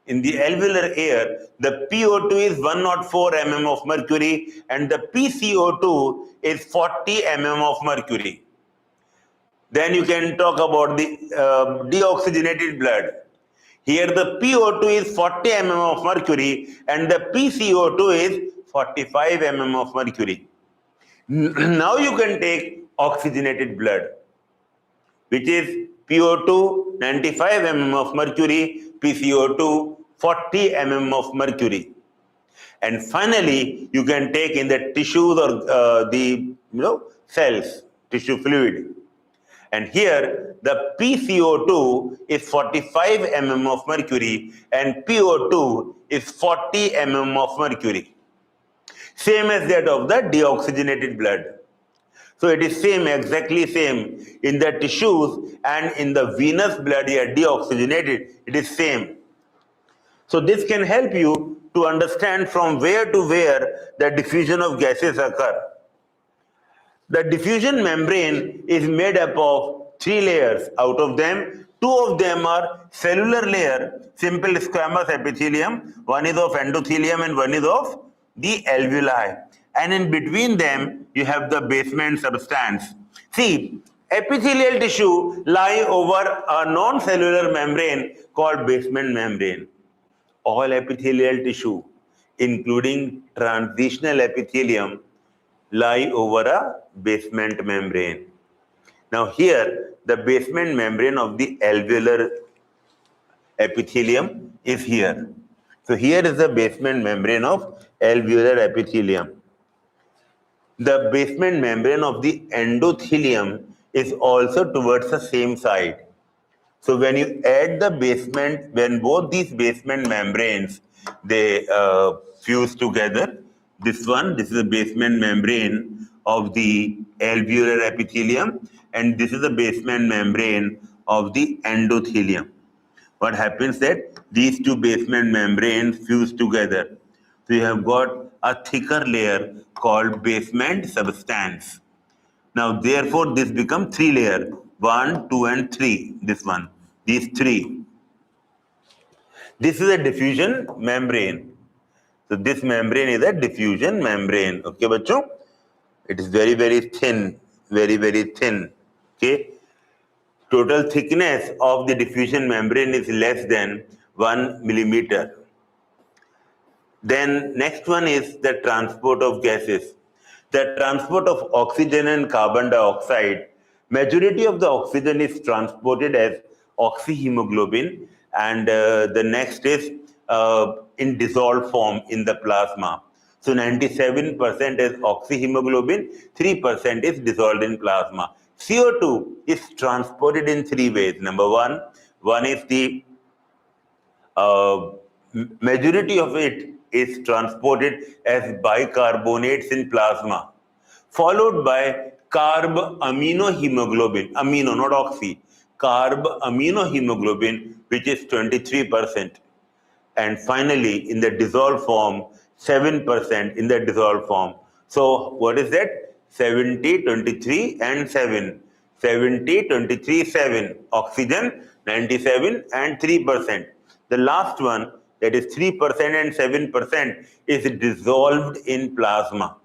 In the alveolar air, the PO2 is 104 mm of mercury and the PCO2 is 40 mm of mercury. Then you can talk about the deoxygenated blood. Here the PO2 is 40 mm of mercury and the PCO2 is 45 mm of mercury. Now you can take oxygenated blood, which is PO2 95 mm of mercury, PCO2 40 mm of mercury. And finally, you can take in the tissues or the cells, tissue fluid. And here the PCO2 is 45 mm of mercury and PO2 is 40 mm of mercury. Same as that of the deoxygenated blood. So it is same, exactly same in the tissues and in the venous blood here deoxygenated, it is same. So this can help you to understand from where to where the diffusion of gases occur. The diffusion membrane is made up of 3 layers. Out of them, 2 of them are cellular layer, simple squamous epithelium, one is of endothelium and one is of the alveoli. And in between them, you have the basement substance. See, epithelial tissue lie over a non-cellular membrane called basement membrane. All epithelial tissue, including transitional epithelium, lie over a basement membrane. Now here, the basement membrane of the alveolar epithelium is here. So here is the basement membrane of alveolar epithelium. The basement membrane of the endothelium is also towards the same side. So when you add the basement, when both these basement membranes, they fuse together, this is the basement membrane of the alveolar epithelium, and this is the basement membrane of the endothelium. What happens that these two basement membranes fuse together. So you have got a thicker layer called basement substance. Now, therefore, this becomes 3 layer, 1, 2, and 3. This one, these 3. This is a diffusion membrane. So this membrane is a diffusion membrane. Okay, bachcho? It is very, very thin, very, very thin. Okay. Total thickness of the diffusion membrane is less than 1 millimeter. Then next one is the transport of gases. The transport of oxygen and carbon dioxide. Majority of the oxygen is transported as oxyhemoglobin, and the next is in dissolved form in the plasma. So 97% is oxyhemoglobin, 3% is dissolved in plasma. CO2 is transported in 3 ways. Number one is the majority of it is transported as bicarbonates in plasma, followed by carb aminohemoglobin, amino, not oxy, carb aminohemoglobin, which is 23%. And finally, in the dissolved form, 7% in the dissolved form. So what is that? 70, 23, and 7. 70, 23, 7. Oxygen, 97, and 3%. The last one, that is 3% and 7%, is dissolved in plasma.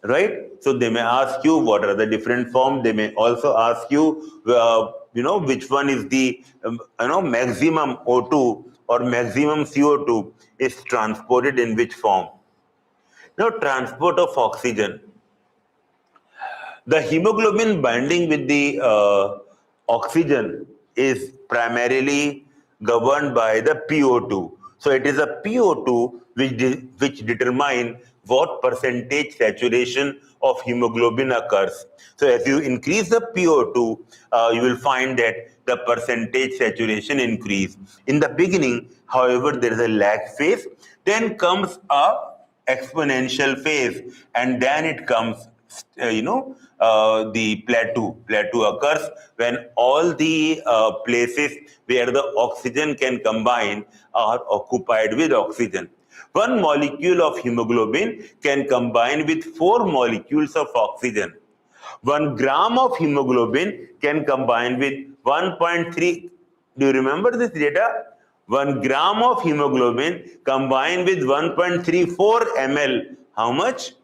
Right? So they may ask you what are the different forms. They may also ask you, which one is the, maximum O2 or maximum CO2 is transported in which form. Now, transport of oxygen. The hemoglobin binding with the oxygen is primarily governed by the PO2. So it is a PO2 which determine what percentage saturation of hemoglobin occurs. So as you increase the PO2, you will find that the percentage saturation increase. In the beginning, however, there is a lag phase, then comes a exponential phase, and then it comes the plateau. Plateau occurs when all the places where the oxygen can combine are occupied with oxygen. One molecule of hemoglobin can combine with 4 molecules of oxygen. 1 gram of hemoglobin can combine with 1.3. Do you remember this data? 1 gram of hemoglobin combined with 1.34 ml. How much?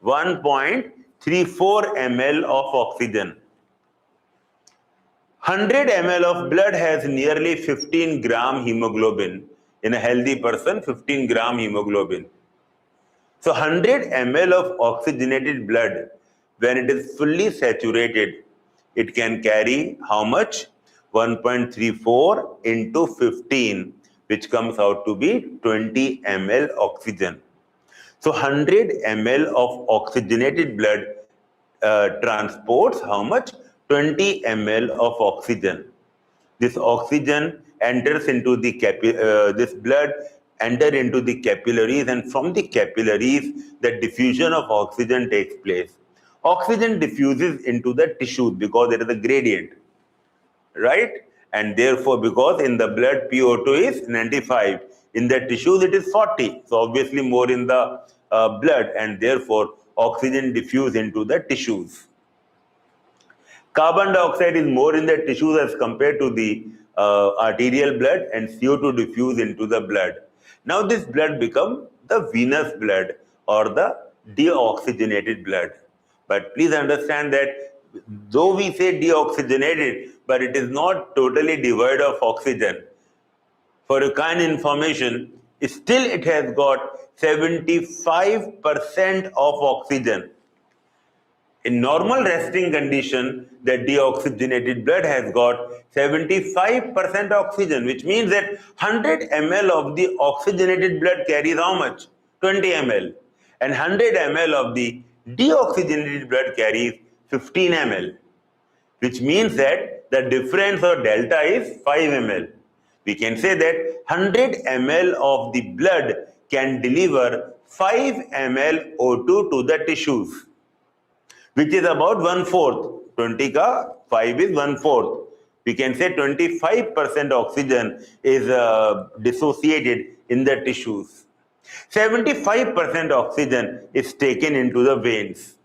1.34 ml of oxygen. 100 ml of blood has nearly 15 gram hemoglobin. In a healthy person, 15 gram hemoglobin. So 100 ml of oxygenated blood, when it is fully saturated, it can carry how much? 1.34 into 15, which comes out to be 20 ml oxygen. So 100 ml of oxygenated blood transports how much? 20 ml of oxygen. This oxygen enters into the this blood enter into the capillaries, and from the capillaries, the diffusion of oxygen takes place. Oxygen diffuses into the tissues because there is a gradient, right? And therefore, because in the blood PO2 is 95, in the tissues it is 40. So obviously more in the blood, and therefore oxygen diffuses into the tissues. Carbon dioxide is more in the tissues as compared to the arterial blood, and CO2 diffuse into the blood. Now this blood becomes the venous blood or the deoxygenated blood. But please understand that though we say deoxygenated, but it is not totally devoid of oxygen. For your kind information, still it has got 75% of oxygen. In normal resting condition, the deoxygenated blood has got 75% oxygen, which means that 100 ml of the oxygenated blood carries how much? 20 ml. And 100 ml of the deoxygenated blood carries 15 ml, which means that the difference or delta is 5 ml. We can say that 100 ml of the blood can deliver 5 ml O2 to the tissues, which is about 1/4. 20 ka 5 is 1/4. We can say 25% oxygen is dissociated in the tissues. 75% oxygen is taken into the veins.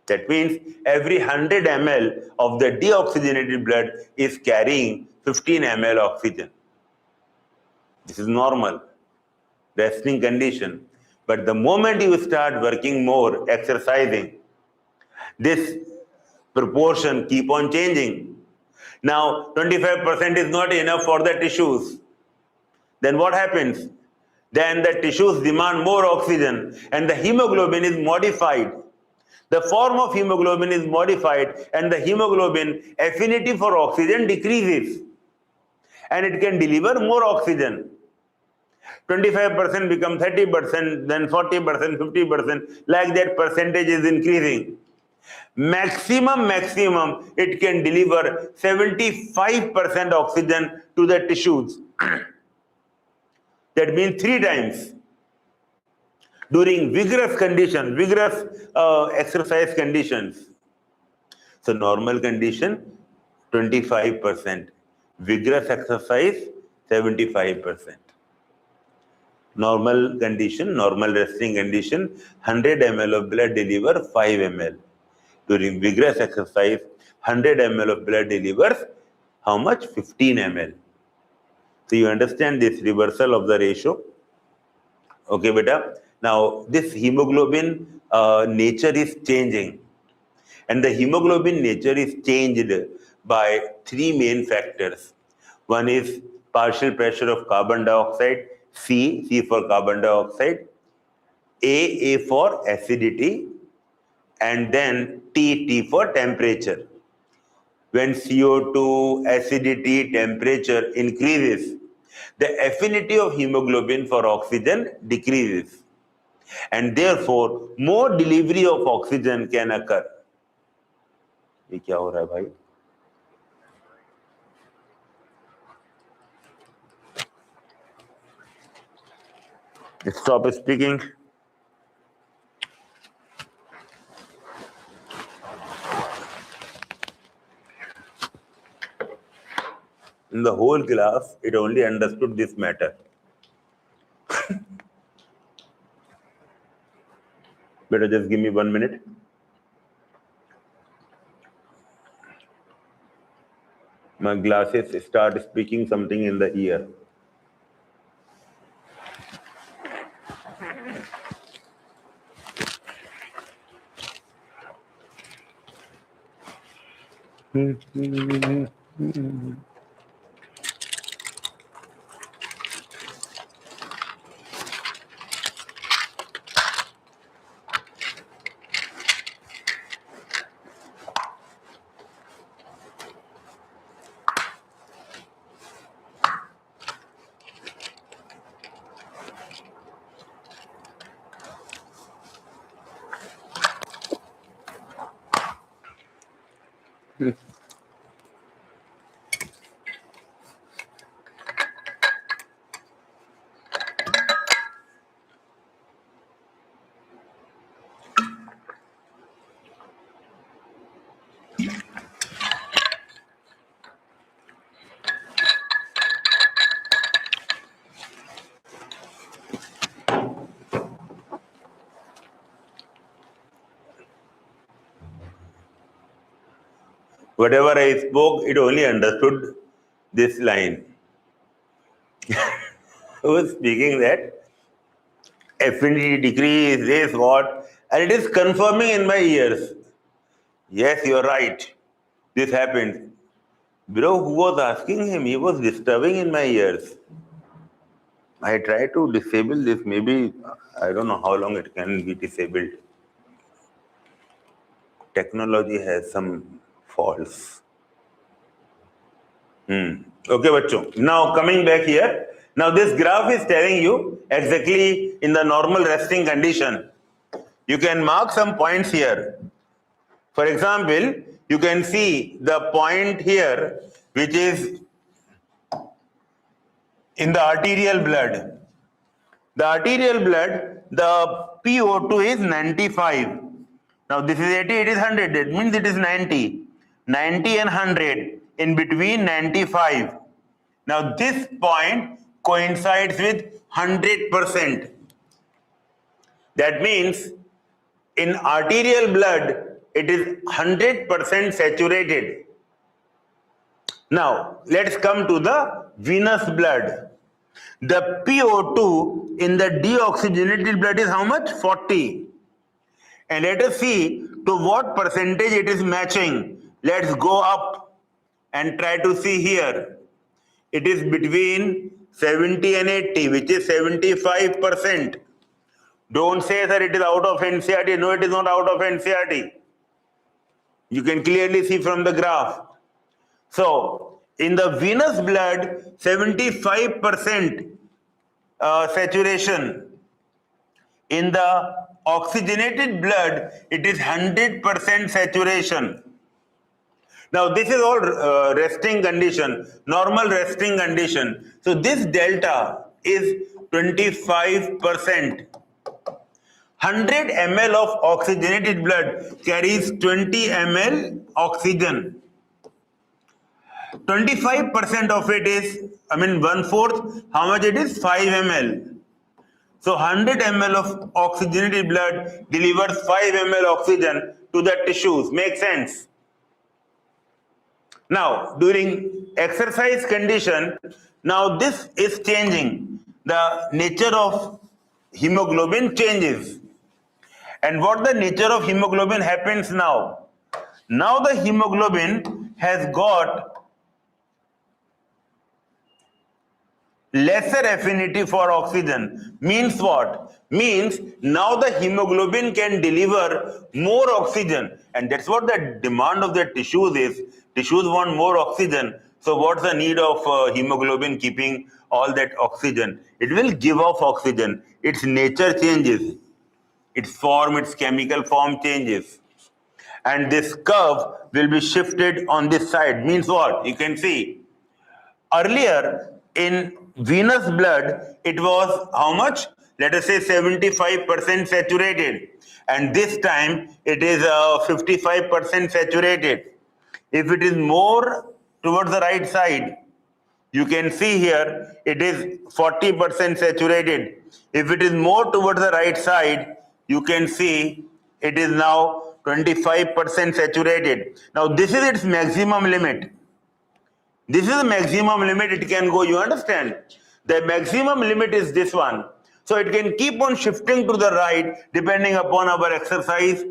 That means every 100 ml of the deoxygenated blood is carrying 15 ml oxygen. This is normal, resting condition. But the moment you start working more, exercising, this proportion keep on changing. Now 25% is not enough for the tissues. Then what happens? Then the tissues demand more oxygen and the hemoglobin is modified. The form of hemoglobin is modified and the hemoglobin affinity for oxygen decreases and it can deliver more oxygen. 25% become 30%, then 40%, 50%, like that percentage is increasing. Maximum, it can deliver 75% oxygen to the tissues. That means 3 times. During vigorous conditions, exercise conditions. So normal condition, 25%. Vigorous exercise, 75%. Normal condition, normal resting condition, 100 ml of blood deliver 5 ml. During vigorous exercise, 100 ml of blood delivers how much? 15 ml. So you understand this reversal of the ratio? Okay, beta. Now this hemoglobin nature is changing. And the hemoglobin nature is changed by 3 main factors. One is partial pressure of carbon dioxide, C for carbon dioxide, A for acidity, and then T for temperature. When CO2, acidity, temperature increases, the affinity of hemoglobin for oxygen decreases. And therefore, more delivery of oxygen can occur. ये क्या हो रहा है भाई? Stop speaking. In the whole class, it only understood this matter. Better just give me 1 minute. My glasses start speaking something in the ear. Whatever I spoke, it only understood this line. Who was speaking that? Affinity decrease, this, what? And it is confirming in my ears. Yes, you're right. This happened. Bro, who was asking him? He was disturbing in my ears. I try to disable this. Maybe, I don't know how long it can be disabled. Technology has some faults. Okay, bachcho. Now coming back here. Now this graph is telling you exactly in the normal resting condition. You can mark some points here. For example, you can see the point here, which is in the arterial blood. The arterial blood, the PO2 is 95. Now this is 80, it is 100. That means it is 90. 90 and 100, in between 95. Now this point coincides with 100%. That means in arterial blood, it is 100% saturated. Now let's come to the venous blood. The PO2 in the deoxygenated blood is how much? 40. And let us see to what percentage it is matching. Let's go up and try to see here. It is between 70 and 80, which is 75%. Don't say that it is out of NCERT. No, it is not out of NCERT. You can clearly see from the graph. So, in the venous blood, 75% saturation. In the oxygenated blood, it is 100% saturation. Now, this is all resting condition, normal resting condition. So, this delta is 25%. 100 ml of oxygenated blood carries 20 ml oxygen. 25% of it is, 1/4, how much it is? 5 ml. So 100 ml of oxygenated blood delivers 5 ml oxygen to the tissues. Makes sense? Now, during exercise condition, now this is changing. The nature of hemoglobin changes. And what the nature of hemoglobin happens now? Now the hemoglobin has got lesser affinity for oxygen. Means what? Means now the hemoglobin can deliver more oxygen, and that's what the demand of the tissues is. Tissues want more oxygen. So what's the need of hemoglobin keeping all that oxygen? It will give off oxygen. Its nature changes. Its form, its chemical form changes. And this curve will be shifted on this side. Means what? You can see earlier in venous blood, it was how much? Let us say 75% saturated. And this time it is 55% saturated. If it is more towards the right side, you can see here it is 40% saturated. If it is more towards the right side, you can see it is now 25% saturated. Now this is its maximum limit. This is the maximum limit it can go, you understand? The maximum limit is this one. So it can keep on shifting to the right depending upon our exercise,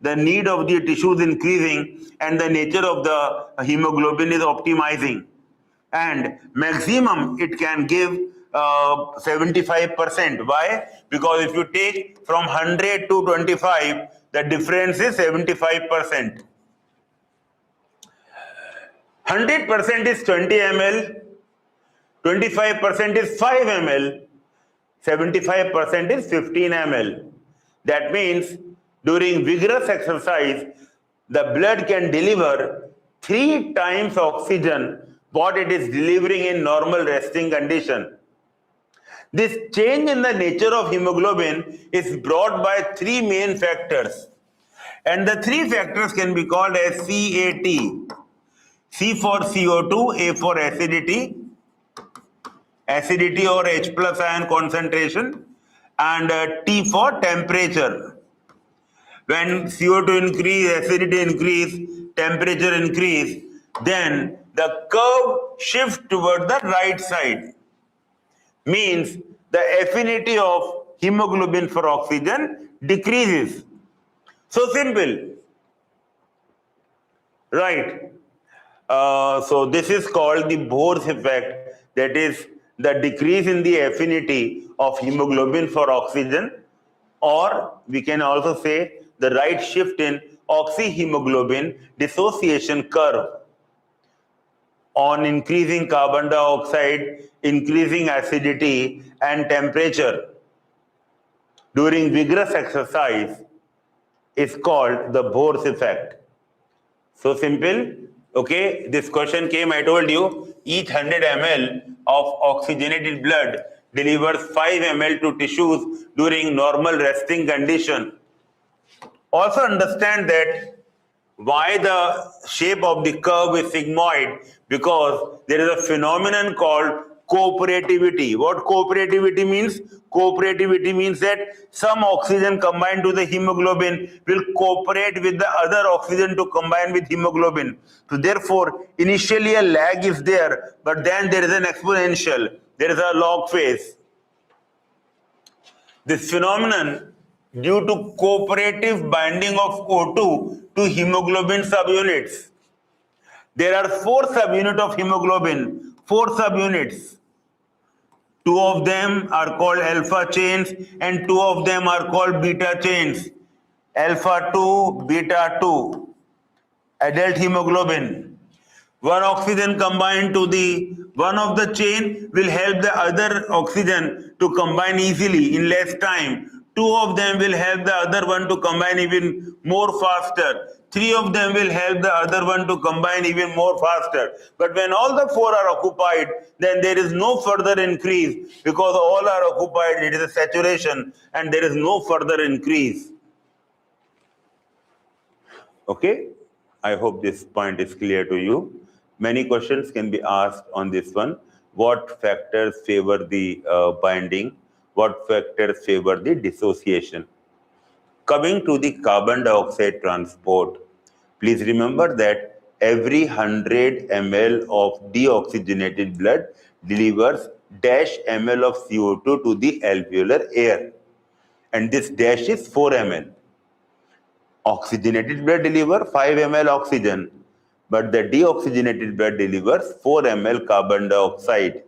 the need of the tissues increasing, and the nature of the hemoglobin is optimizing. And maximum it can give 75%. Why? Because if you take from 100 to 25, the difference is 75%. 100% is 20 ml, 25% is 5 ml, 75% is 15 ml. That means during vigorous exercise, the blood can deliver 3 times oxygen what it is delivering in normal resting condition. This change in the nature of hemoglobin is brought by 3 main factors. And the 3 factors can be called as CAT. C for CO2, A for acidity or H plus ion concentration, and T for temperature. When CO2 increase, acidity increase, temperature increase, then the curve shifts toward the right side. Means the affinity of hemoglobin for oxygen decreases. So simple. Right. So this is called the Bohr's effect, that is the decrease in the affinity of hemoglobin for oxygen, or we can also say the right shift in oxyhemoglobin dissociation curve on increasing carbon dioxide, increasing acidity and temperature during vigorous exercise is called the Bohr's effect. So simple. Okay, this question came, I told you, each 100 ml of oxygenated blood delivers 5 ml to tissues during normal resting condition. Also understand that why the shape of the curve is sigmoid, because there is a phenomenon called cooperativity. What cooperativity means? Cooperativity means that some oxygen combined to the hemoglobin will cooperate with the other oxygen to combine with hemoglobin. So therefore, initially a lag is there, but then there is an exponential. There is a log phase. This phenomenon due to cooperative binding of O2 to hemoglobin subunits. There are 4 subunits of hemoglobin, 4 subunits. 2 of them are called alpha chains and 2 of them are called beta chains. Alpha 2, beta 2, adult hemoglobin. One oxygen combined to the one of the chain will help the other oxygen to combine easily in less time. 2 of them will help the other one to combine even more faster. 3 of them will help the other one to combine even more faster. But when all the 4 are occupied, then there is no further increase, because all are occupied, it is a saturation and there is no further increase. Okay, I hope this point is clear to you. Many questions can be asked on this one. What factors favor the binding? What factors favor the dissociation? Coming to the carbon dioxide transport, please remember that every 100 ml of deoxygenated blood delivers dash ml of CO2 to the alveolar air. And this dash is 4 ml. Oxygenated blood delivers 5 ml oxygen, but the deoxygenated blood delivers 4 ml carbon dioxide.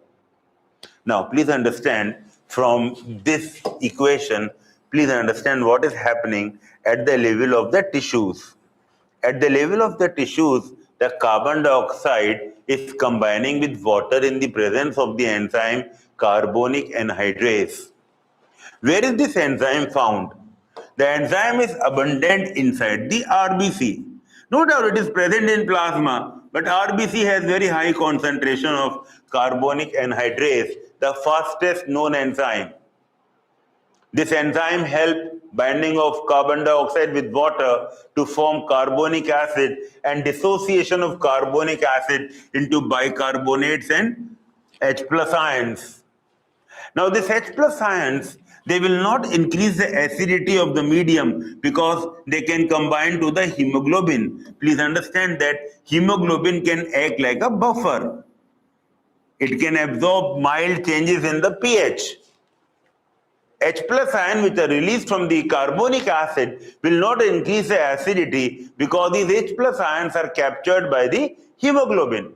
Now, please understand from this equation, please understand what is happening at the level of the tissues. At the level of the tissues, the carbon dioxide is combining with water in the presence of the enzyme carbonic anhydrase. Where is this enzyme found? The enzyme is abundant inside the RBC. No doubt it is present in plasma, but RBC has very high concentration of carbonic anhydrase, the fastest known enzyme. This enzyme helps binding of carbon dioxide with water to form carbonic acid and dissociation of carbonic acid into bicarbonates and H plus ions. Now this H plus ions, they will not increase the acidity of the medium because they can combine to the hemoglobin. Please understand that hemoglobin can act like a buffer. It can absorb mild changes in the pH. H plus ion which are released from the carbonic acid will not increase the acidity because these H plus ions are captured by the hemoglobin.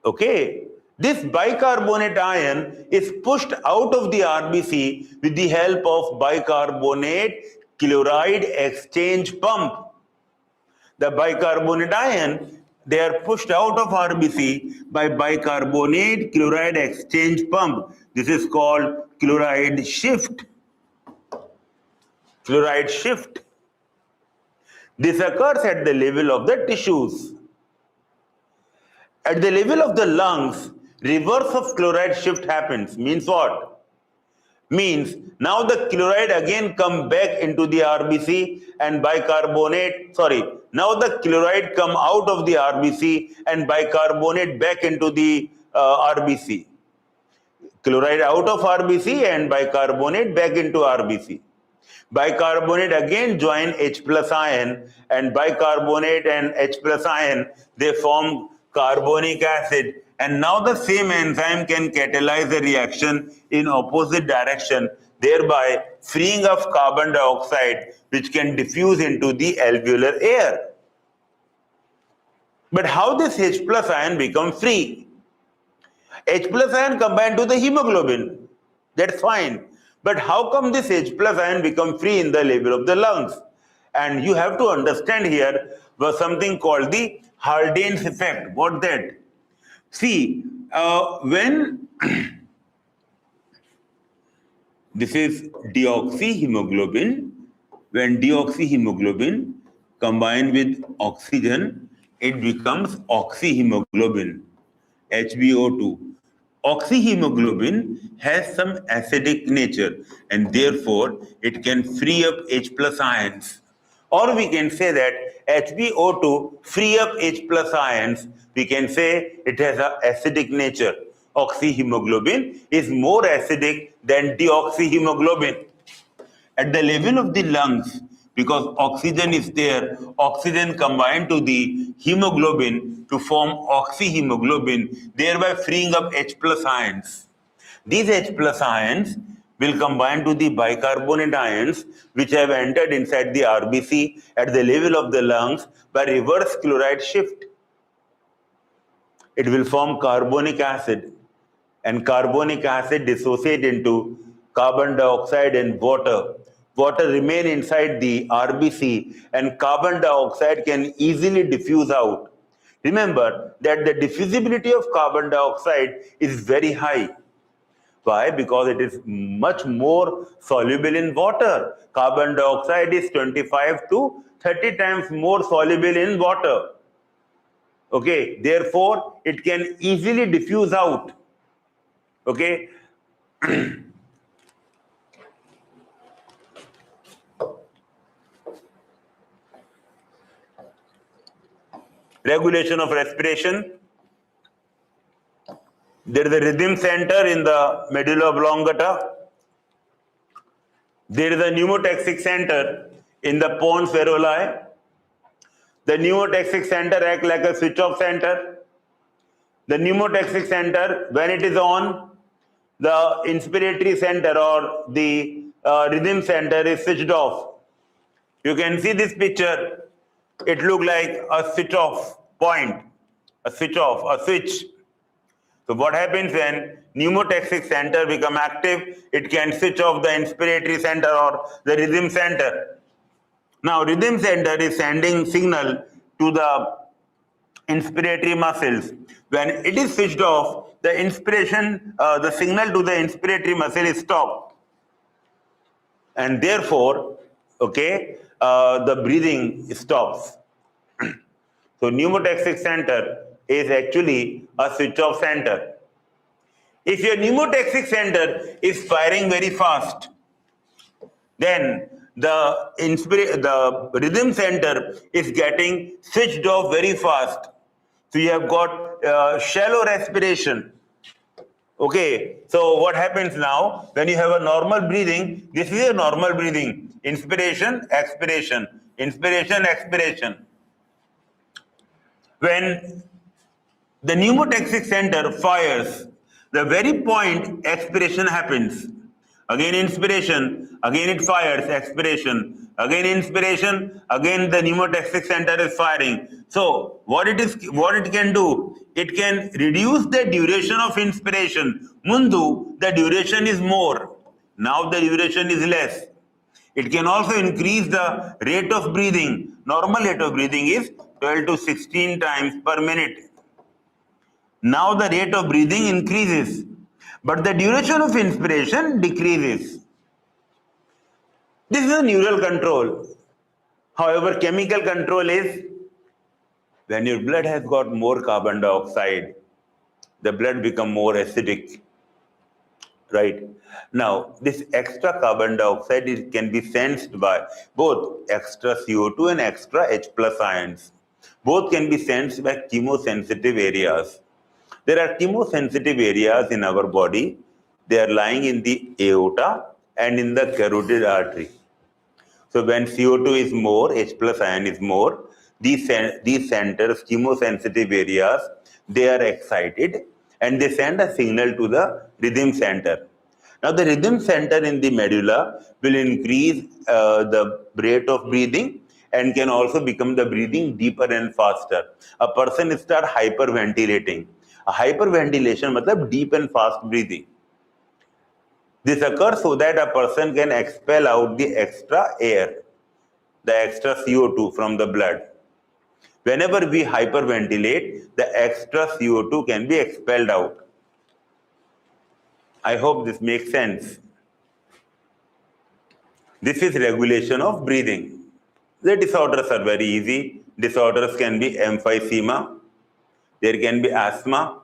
Okay, this bicarbonate ion is pushed out of the RBC with the help of bicarbonate chloride exchange pump. The bicarbonate ion, they are pushed out of RBC by bicarbonate chloride exchange pump. This is called chloride shift. Chloride shift. This occurs at the level of the tissues. At the level of the lungs, reverse of chloride shift happens. Means what? Means now the chloride again come back into the RBC and bicarbonate, now the chloride come out of the RBC and bicarbonate back into the RBC. Chloride out of RBC and bicarbonate back into RBC. Bicarbonate again join H plus ion, and bicarbonate and H plus ion, they form carbonic acid, and now the same enzyme can catalyze the reaction in opposite direction, thereby freeing up carbon dioxide which can diffuse into the alveolar air. But how this H plus ion become free? H plus ion combined to the hemoglobin, that's fine. But how come this H plus ion become free in the level of the lungs? And you have to understand here was something called the Haldane's effect. What that? See, when this is deoxyhemoglobin, when deoxyhemoglobin combine with oxygen, it becomes oxyhemoglobin, HbO2. Oxyhemoglobin has some acidic nature and therefore it can free up H plus ions. Or we can say that HbO2 free up H plus ions. We can say it has an acidic nature. Oxyhemoglobin is more acidic than deoxyhemoglobin. At the level of the lungs, because oxygen is there, oxygen combined to the hemoglobin to form oxyhemoglobin, thereby freeing up H plus ions. These H plus ions will combine to the bicarbonate ions which have entered inside the RBC at the level of the lungs by reverse chloride shift. It will form carbonic acid, and carbonic acid dissociate into carbon dioxide and water. Water remain inside the RBC and carbon dioxide can easily diffuse out. Remember that the diffusibility of carbon dioxide is very high. Why? Because it is much more soluble in water. Carbon dioxide is 25 to 30 times more soluble in water. Okay, therefore it can easily diffuse out. Okay. Regulation of respiration. There is a rhythm center in the medulla oblongata. There is a pneumotaxic center in the pons varolai. The pneumotaxic center acts like a switch-off center. The pneumotaxic center, when it is on, the inspiratory center or the rhythm center is switched off. You can see this picture. It looks like a switch-off point, a switch-off, a switch. So what happens when pneumotaxic center become active? It can switch off the inspiratory center or the rhythm center. Now rhythm center is sending signal to the inspiratory muscles. When it is switched off, the inspiration, the signal to the inspiratory muscle is stopped, and therefore, okay, the breathing stops. So pneumotaxic center is actually a switch-off center. If your pneumotaxic center is firing very fast, then the rhythm center is getting switched off very fast. So you have got shallow respiration. Okay, so what happens now when you have a normal breathing? This is a normal breathing. Inspiration, expiration, inspiration, expiration. When the pneumotaxic center fires, the very point expiration happens. Again inspiration, again it fires, expiration, again inspiration, again the pneumotaxic center is firing. So what it can do, it can reduce the duration of inspiration. Mundu, the duration is more. Now the duration is less. It can also increase the rate of breathing. Normal rate of breathing is 12 to 16 times per minute. Now the rate of breathing increases, but the duration of inspiration decreases. This is a neural control. However, chemical control is when your blood has got more carbon dioxide, the blood becomes more acidic. Right. Now, this extra carbon dioxide can be sensed by both extra CO2 and extra H plus ions. Both can be sensed by chemosensitive areas. There are chemosensitive areas in our body. They are lying in the aorta and in the carotid artery. So when CO2 is more, H plus ion is more, these centers, chemosensitive areas, they are excited and they send a signal to the rhythm center. Now the rhythm center in the medulla will increase the rate of breathing and can also become the breathing deeper and faster. A person start hyperventilating. A hyperventilation means deep and fast breathing. This occurs so that a person can expel out the extra air, the extra CO2 from the blood. Whenever we hyperventilate, the extra CO2 can be expelled out. I hope this makes sense. This is regulation of breathing. The disorders are very easy. Disorders can be emphysema, there can be asthma,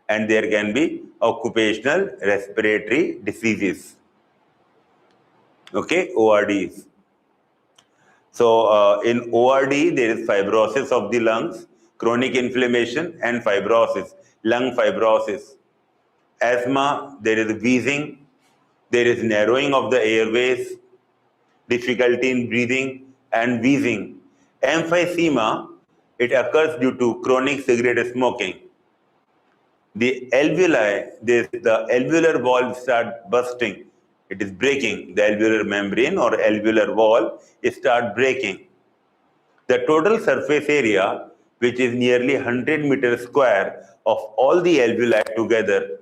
and there can be occupational respiratory diseases. Okay, ORDs. So in ORD, there is fibrosis of the lungs, chronic inflammation and fibrosis, lung fibrosis. Asthma, there is wheezing, there is narrowing of the airways, difficulty in breathing and wheezing. Emphysema, it occurs due to chronic cigarette smoking. The alveoli, the alveolar wall start bursting. It is breaking. The alveolar membrane or alveolar wall start breaking. The total surface area, which is nearly 100 meters square of all the alveoli together,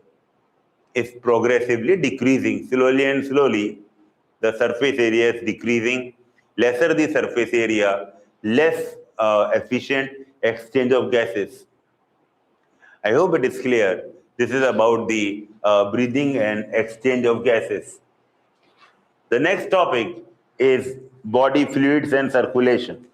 is progressively decreasing. Slowly and slowly, the surface area is decreasing. Lesser the surface area, less efficient exchange of gases. I hope it is clear. This is about the breathing and exchange of gases. The next topic is body fluids and circulation.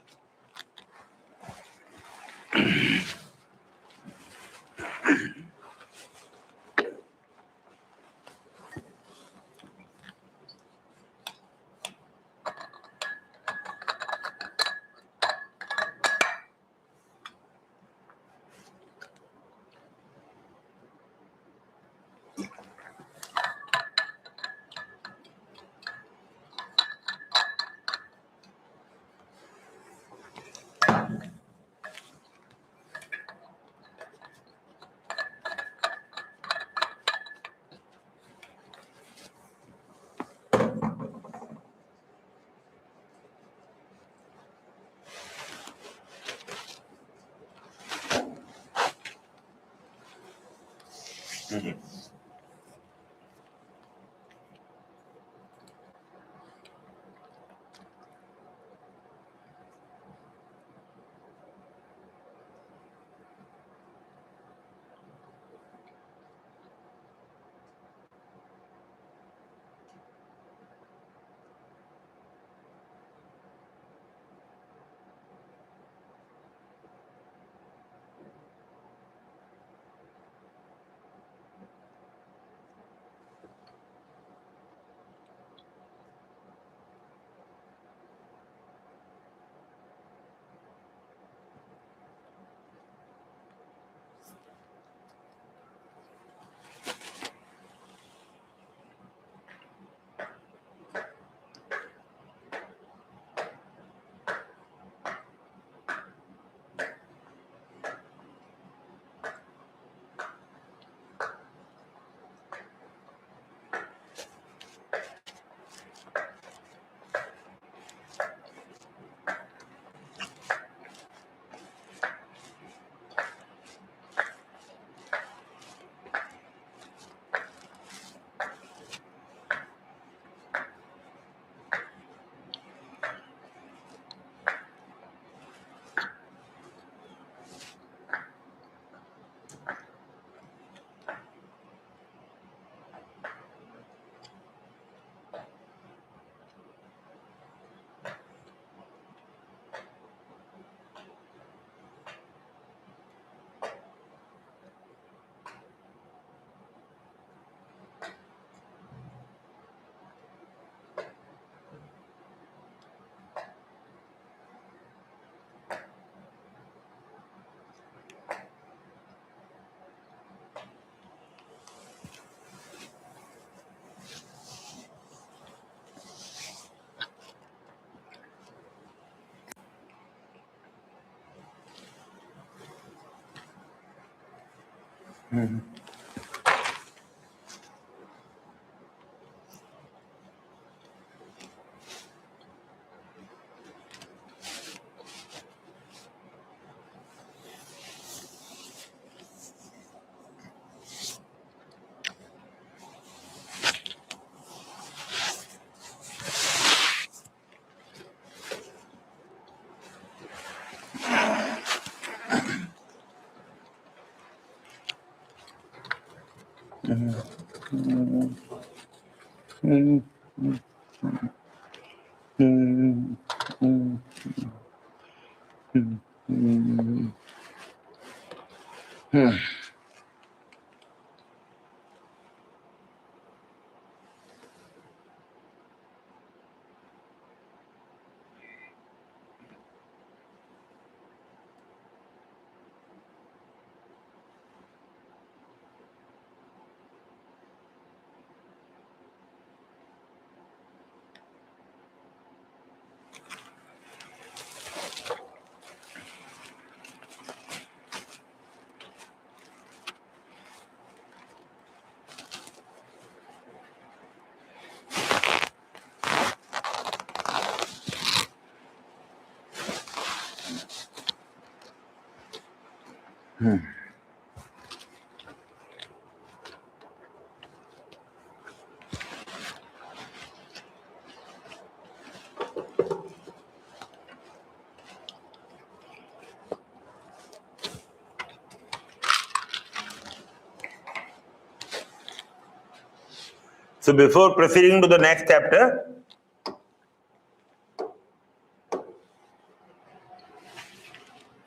So before proceeding to the next chapter,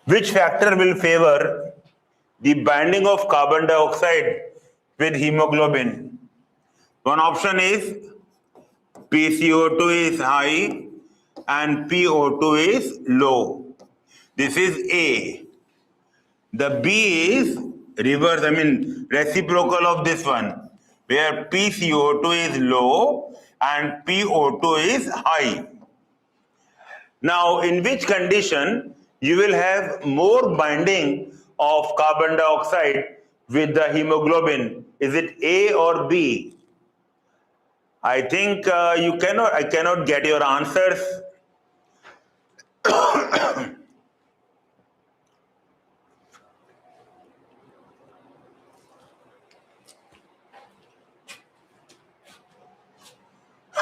which factor will favor the binding of carbon dioxide with hemoglobin? One option is PCO2 is high and PO2 is low. This is A. The B is reverse, reciprocal of this one, where PCO2 is low and PO2 is high. Now, in which condition you will have more binding of carbon dioxide with the hemoglobin? Is it A or B? I think I cannot get your answers.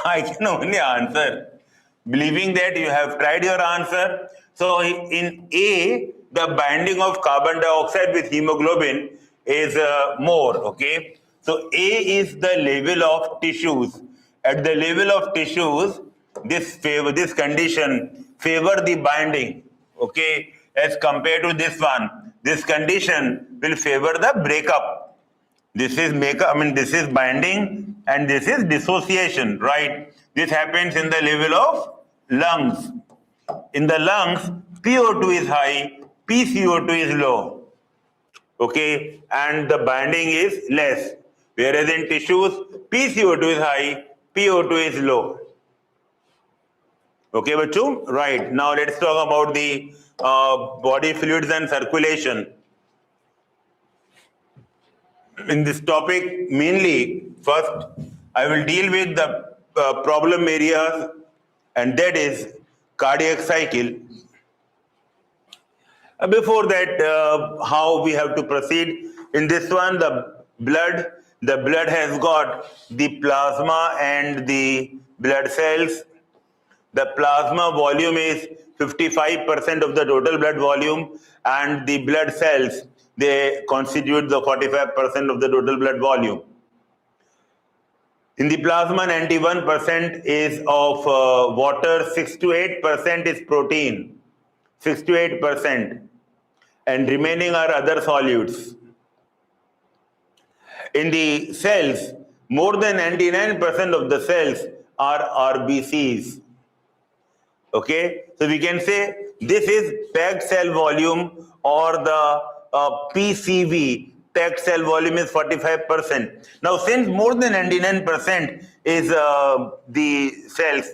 I can only answer believing that you have tried your answer. So in A, the binding of carbon dioxide with hemoglobin is more, okay? So A is the level of tissues. At the level of tissues, this condition favor the binding, okay? As compared to this one, this condition will favor the breakup. This is this is binding and this is dissociation, right? This happens in the level of lungs. In the lungs, PO2 is high, PCO2 is low. Okay, and the binding is less. Whereas in tissues, PCO2 is high, PO2 is low. Okay, Bachu? Right. Now let's talk about the body fluids and circulation. In this topic, mainly, first, I will deal with the problem areas, and that is cardiac cycle. Before that, how we have to proceed. In this one, the blood has got the plasma and the blood cells. The plasma volume is 55% of the total blood volume, and the blood cells, they constitute the 45% of the total blood volume. In the plasma, 91% is of water, 6 to 8% is protein, 6 to 8%, and remaining are other solutes. In the cells, more than 99% of the cells are RBCs. Okay, so we can say this is packed cell volume, or the PCV, packed cell volume is 45%. Now, since more than 99% is the cells,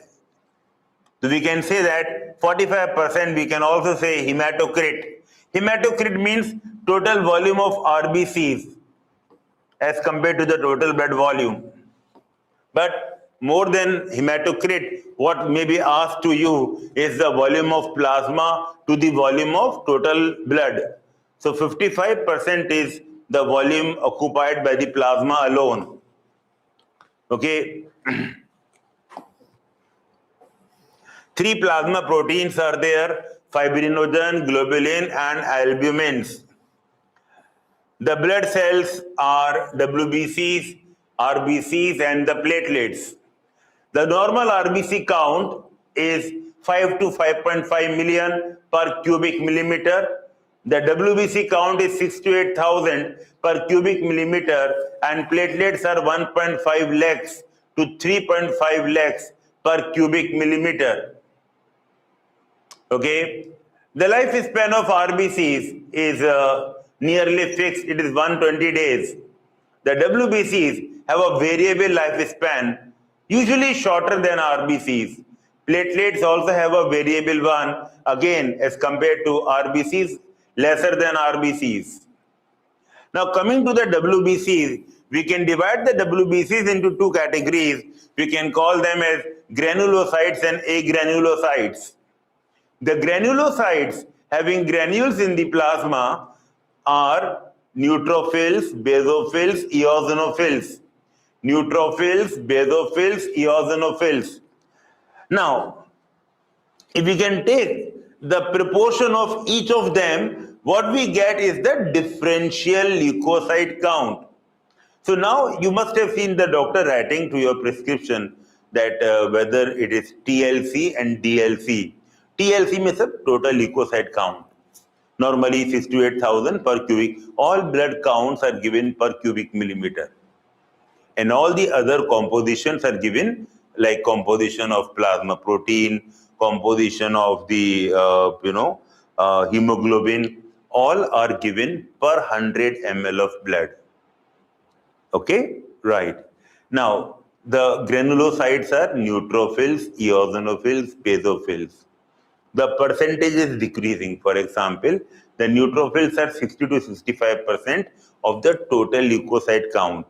so we can say that 45%, we can also say hematocrit. Hematocrit means total volume of RBCs as compared to the total blood volume. But more than hematocrit, what may be asked to you is the volume of plasma to the volume of total blood. So 55% is the volume occupied by the plasma alone. Okay. 3 plasma proteins are there: fibrinogen, globulin, and albumins. The blood cells are WBCs, RBCs, and the platelets. The normal RBC count is 5 to 5.5 million per cubic millimeter. The WBC count is 6 to 8,000 per cubic millimeter, and platelets are 1.5 lakhs to 3.5 lakhs per cubic millimeter. Okay, the lifespan of RBCs is nearly fixed. It is 120 days. The WBCs have a variable lifespan, usually shorter than RBCs. Platelets also have a variable one, again as compared to RBCs, lesser than RBCs. Now coming to the WBCs, we can divide the WBCs into two categories. We can call them as granulocytes and agranulocytes. The granulocytes having granules in the plasma are neutrophils, basophils, eosinophils. Neutrophils, basophils, eosinophils. Now, if we can take the proportion of each of them, what we get is the differential leukocyte count. So now you must have seen the doctor writing to your prescription that whether it is TLC and DLC. TLC means a total leukocyte count. Normally 6 to 8,000 per cubic. All blood counts are given per cubic millimeter. And all the other compositions are given, like composition of plasma protein, composition of the hemoglobin. All are given per 100 ml of blood. Okay, right. Now, the granulocytes are neutrophils, eosinophils, basophils. The percentage is decreasing. For example, the neutrophils are 60 to 65% of the total leukocyte count.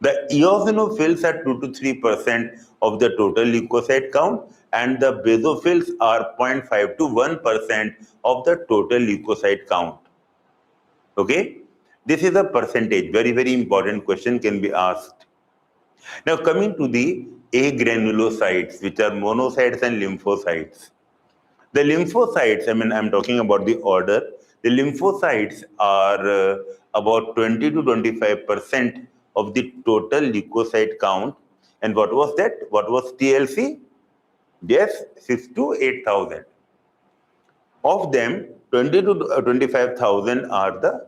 The eosinophils are 2 to 3% of the total leukocyte count, and the basophils are 0.5 to 1% of the total leukocyte count. Okay, this is a percentage. Very, very important question can be asked. Now coming to the agranulocytes, which are monocytes and lymphocytes. The lymphocytes, I'm talking about the order. The lymphocytes are about 20 to 25% of the total leukocyte count. And what was that? What was TLC? Yes, 6 to 8,000. Of them, 20 to 25,000 are the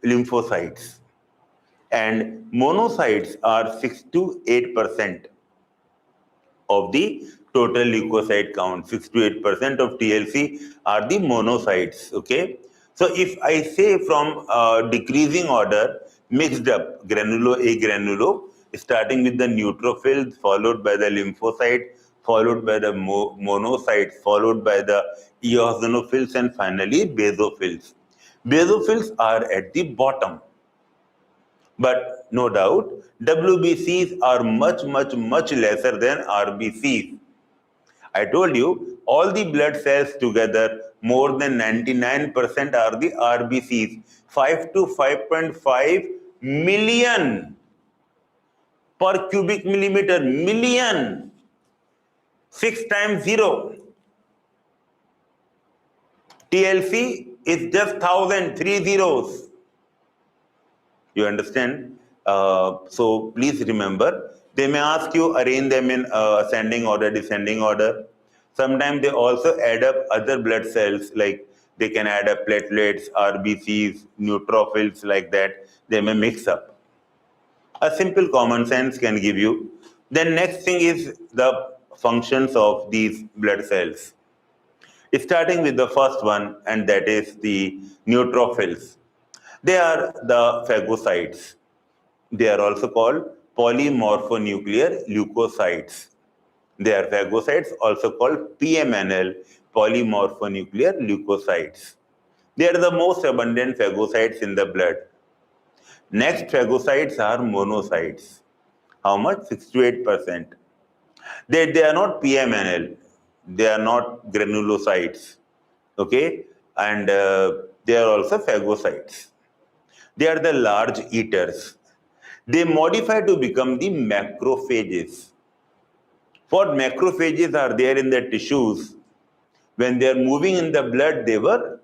lymphocytes. And monocytes are 6 to 8% of the total leukocyte count. 6 to 8% of TLC are the monocytes. Okay, so if I say from decreasing order, mixed up, granulo, agranulo, starting with the neutrophils, followed by the lymphocyte, followed by the monocytes, followed by the eosinophils, and finally basophils. Basophils are at the bottom. But no doubt, WBCs are much, much, much lesser than RBCs. I told you, all the blood cells together, more than 99% are the RBCs. 5 to 5.5 million per cubic millimeter. Million. 6 times 0. TLC is just 1,000, 3 zeros. You understand? So please remember, they may ask you arrange them in ascending order, descending order. Sometimes they also add up other blood cells, like they can add up platelets, RBCs, neutrophils, like that. They may mix up. A simple common sense can give you. Then next thing is the functions of these blood cells. Starting with the first one, and that is the neutrophils. They are the phagocytes. They are also called polymorphonuclear leukocytes. They are phagocytes, also called PMNL, polymorphonuclear leukocytes. They are the most abundant phagocytes in the blood. Next phagocytes are monocytes. How much? 6 to 8%. They are not PMNL. They are not granulocytes. Okay? And they are also phagocytes. They are the large eaters. They modify to become the macrophages. What macrophages are there in the tissues? When they are moving in the blood, they were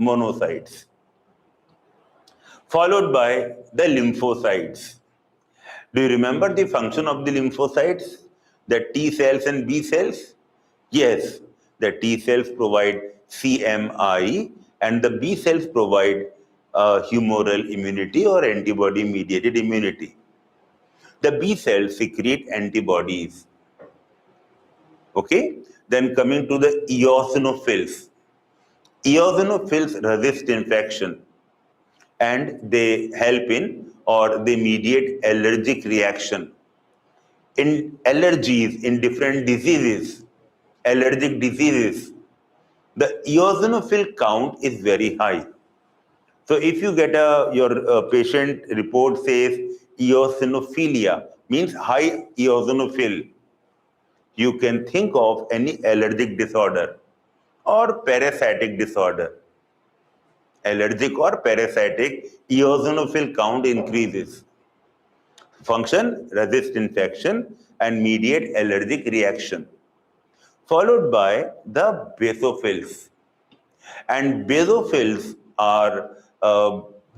monocytes. Followed by the lymphocytes. Do you remember the function of the lymphocytes? the T cells and B cells? Yes, the T cells provide CMI and the B cells provide humoral immunity or antibody-mediated immunity. The B cells secrete antibodies. Okay? Then coming to the eosinophils. Eosinophils resist infection and they help in or they mediate allergic reaction. In allergies, in different diseases, allergic diseases, the eosinophil count is very high. So if you get your patient report says eosinophilia, means high eosinophil, you can think of any allergic disorder or parasitic disorder. Allergic or parasitic, eosinophil count increases. Function, resist infection and mediate allergic reaction. Followed by the basophils. And basophils are,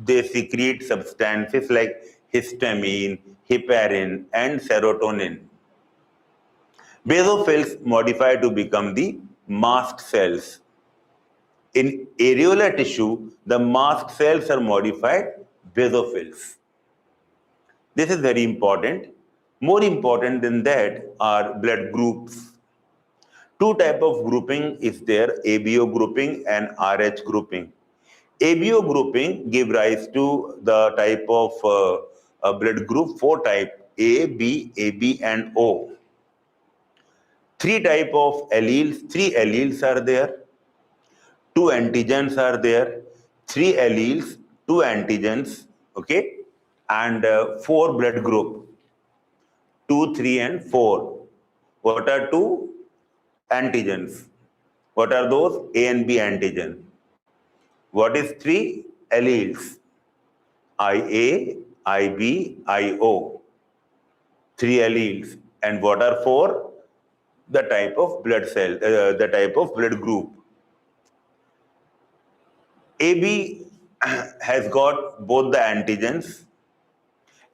they secrete substances like histamine, heparin, and serotonin. Basophils modify to become the mast cells. In areolar tissue, the mast cells are modified basophils. This is very important. More important than that are blood groups. Two types of grouping is there, ABO grouping and RH grouping. ABO grouping give rise to the type of blood group, four type, A, B, AB and O. Three type of alleles, three alleles are there. Two antigens are there. Three alleles, two antigens, okay? And four blood group, 2, 3 and 4. What are two? Antigens. What are those? A and B antigen. What is three? Alleles. IA, IB, IO. Three alleles. And what are four? The type of blood cell, the type of blood group. AB has got both the antigens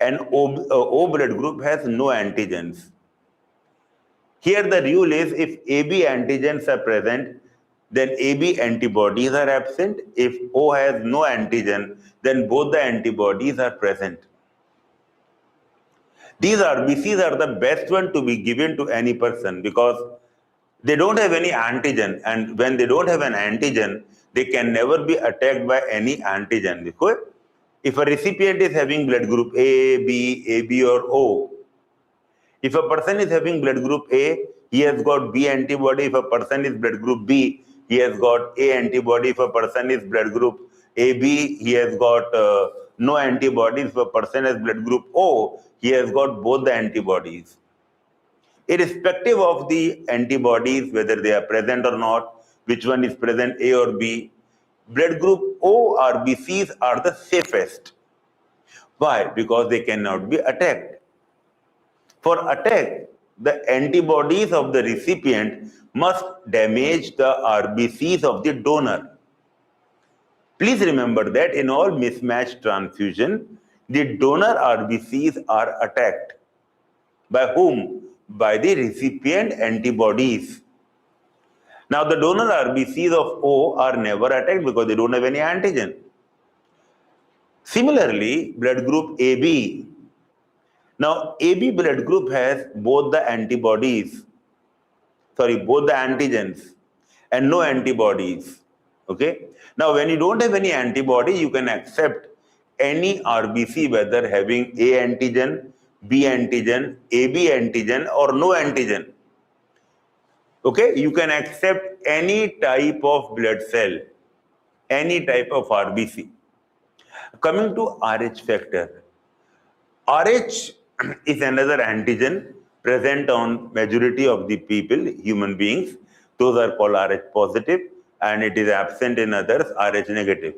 and O blood group has no antigens. Here the rule is if AB antigens are present, then AB antibodies are absent. If O has no antigen, then both the antibodies are present. These RBCs are the best one to be given to any person because they don't have any antigen, and when they don't have an antigen, they can never be attacked by any antigen. Because if a recipient is having blood group A, B, AB or O, if a person is having blood group A, he has got B antibody. If a person is blood group B, he has got A antibody. If a person is blood group AB, he has got no antibodies. If a person has blood group O, he has got both the antibodies. Irrespective of the antibodies, whether they are present or not, which one is present, A or B, blood group O RBCs are the safest. Why? Because they cannot be attacked. For attack, the antibodies of the recipient must damage the RBCs of the donor. Please remember that in all mismatched transfusion, the donor RBCs are attacked. By whom? By the recipient antibodies. Now the donor RBCs of O are never attacked because they don't have any antigen. Similarly, blood group AB. Now AB blood group has both the antibodies, both the antigens and no antibodies. Okay. Now when you don't have any antibody, you can accept any RBC whether having A antigen, B antigen, AB antigen or no antigen. Okay, you can accept any type of blood cell, any type of RBC. Coming to RH factor. RH is another antigen present on majority of the people, human beings. Those are called RH positive and it is absent in others, RH negative.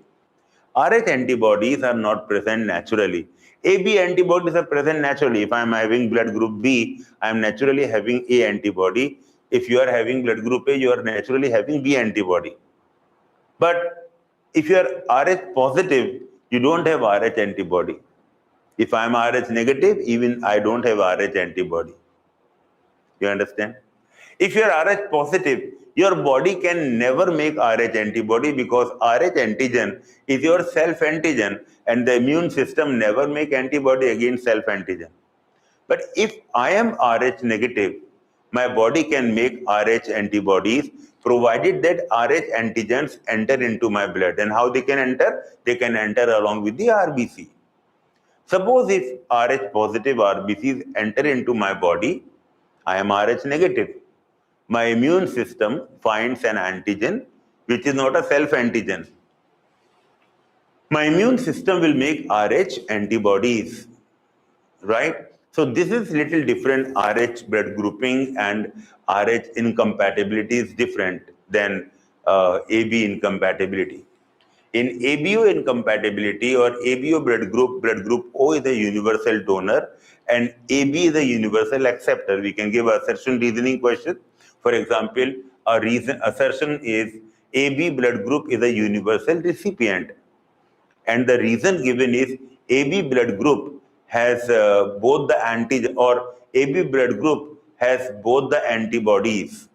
RH antibodies are not present naturally. AB antibodies are present naturally. If I am having blood group B, I am naturally having A antibody. If you are having blood group A, you are naturally having B antibody. But if you are RH positive, you don't have RH antibody. If I am RH negative, even I don't have RH antibody. You understand? If you are Rh positive, your body can never make Rh antibody because Rh antigen is your self-antigen and the immune system never make antibody against self-antigen. But if I am Rh negative, my body can make Rh antibodies provided that Rh antigens enter into my blood. And how they can enter? They can enter along with the RBC. Suppose if Rh positive RBCs enter into my body, I am Rh negative. My immune system finds an antigen which is not a self-antigen. My immune system will make Rh antibodies, right? So this is little different. Rh blood grouping and Rh incompatibility is different than AB incompatibility. In ABO incompatibility or ABO blood group O is a universal donor and AB is a universal acceptor. We can give assertion reasoning question. For example, a reason assertion is AB blood group is a universal recipient. And the reason given is AB blood group has both the antigen or AB blood group has both the antibodies.